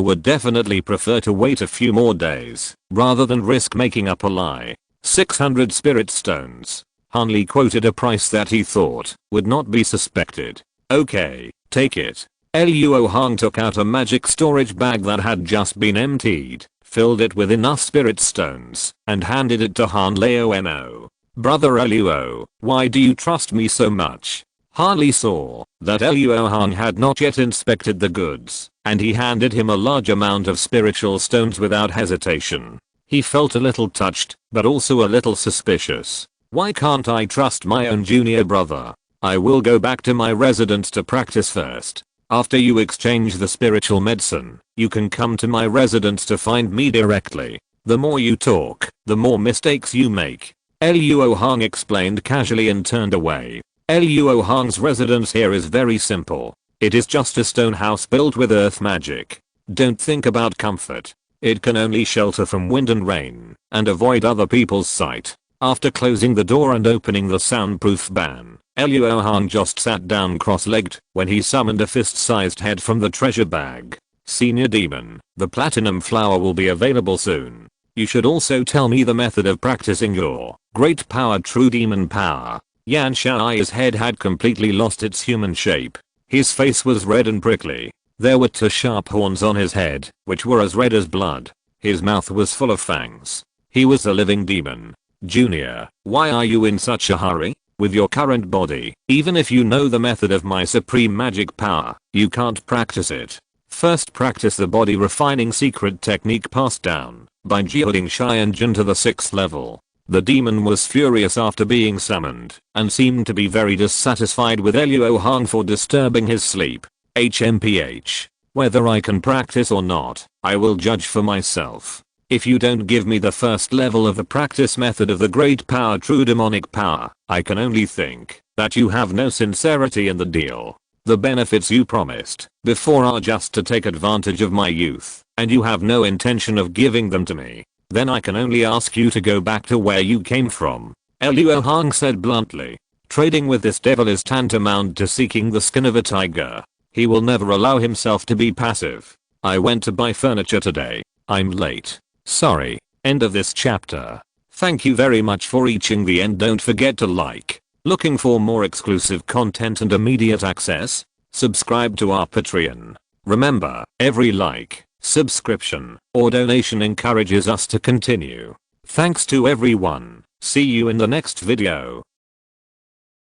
would definitely prefer to wait a few more days, rather than risk making up a lie. 600 spirit stones. Han Li quoted a price that he thought would not be suspected. Okay, take it. Luo Hong took out a magic storage bag that had just been emptied, filled it with enough spirit stones, and handed it to Han Leo Mo. Brother Luo, why do you trust me so much? Han Li saw that Luo Hong had not yet inspected the goods, and he handed him a large amount of spiritual stones without hesitation. He felt a little touched, but also a little suspicious. Why can't I trust my own junior brother? I will go back to my residence to practice first. After you exchange the spiritual medicine, you can come to my residence to find me directly. The more you talk, the more mistakes you make. Luo Hong explained casually and turned away. Luo Hong's residence here is very simple. It is just a stone house built with earth magic. Don't think about comfort. It can only shelter from wind and rain, and avoid other people's sight. After closing the door and opening the soundproof ban, Luo Hong just sat down cross-legged when he summoned a fist-sized head from the treasure bag. Senior Demon, the platinum flower will be available soon. You should also tell me the method of practicing your great power, true demon power. Yan Shai's head had completely lost its human shape. His face was red and prickly. There were 2 sharp horns on his head, which were as red as blood. His mouth was full of fangs. He was a living demon. Junior, why are you in such a hurry? With your current body, even if you know the method of my supreme magic power, you can't practice it. First practice the body refining secret technique passed down by Jialing Shai and Jin to the 6th level. The demon was furious after being summoned, and seemed to be very dissatisfied with Luo Hong for disturbing his sleep. HMPH. Whether I can practice or not, I will judge for myself. If you don't give me the first level of the practice method of the great power, true demonic power, I can only think that you have no sincerity in the deal. The benefits you promised before are just to take advantage of my youth, and you have no intention of giving them to me. Then I can only ask you to go back to where you came from. Luo Hong said bluntly. Trading with this devil is tantamount to seeking the skin of a tiger. He will never allow himself to be passive. I went to buy furniture today. I'm late. Sorry. End of this chapter. Thank you very much for reaching the end. Don't forget to like. Looking for more exclusive content and immediate access? Subscribe to our Patreon. Remember, every like, subscription, or donation encourages us to continue. Thanks to everyone. See you in the next video.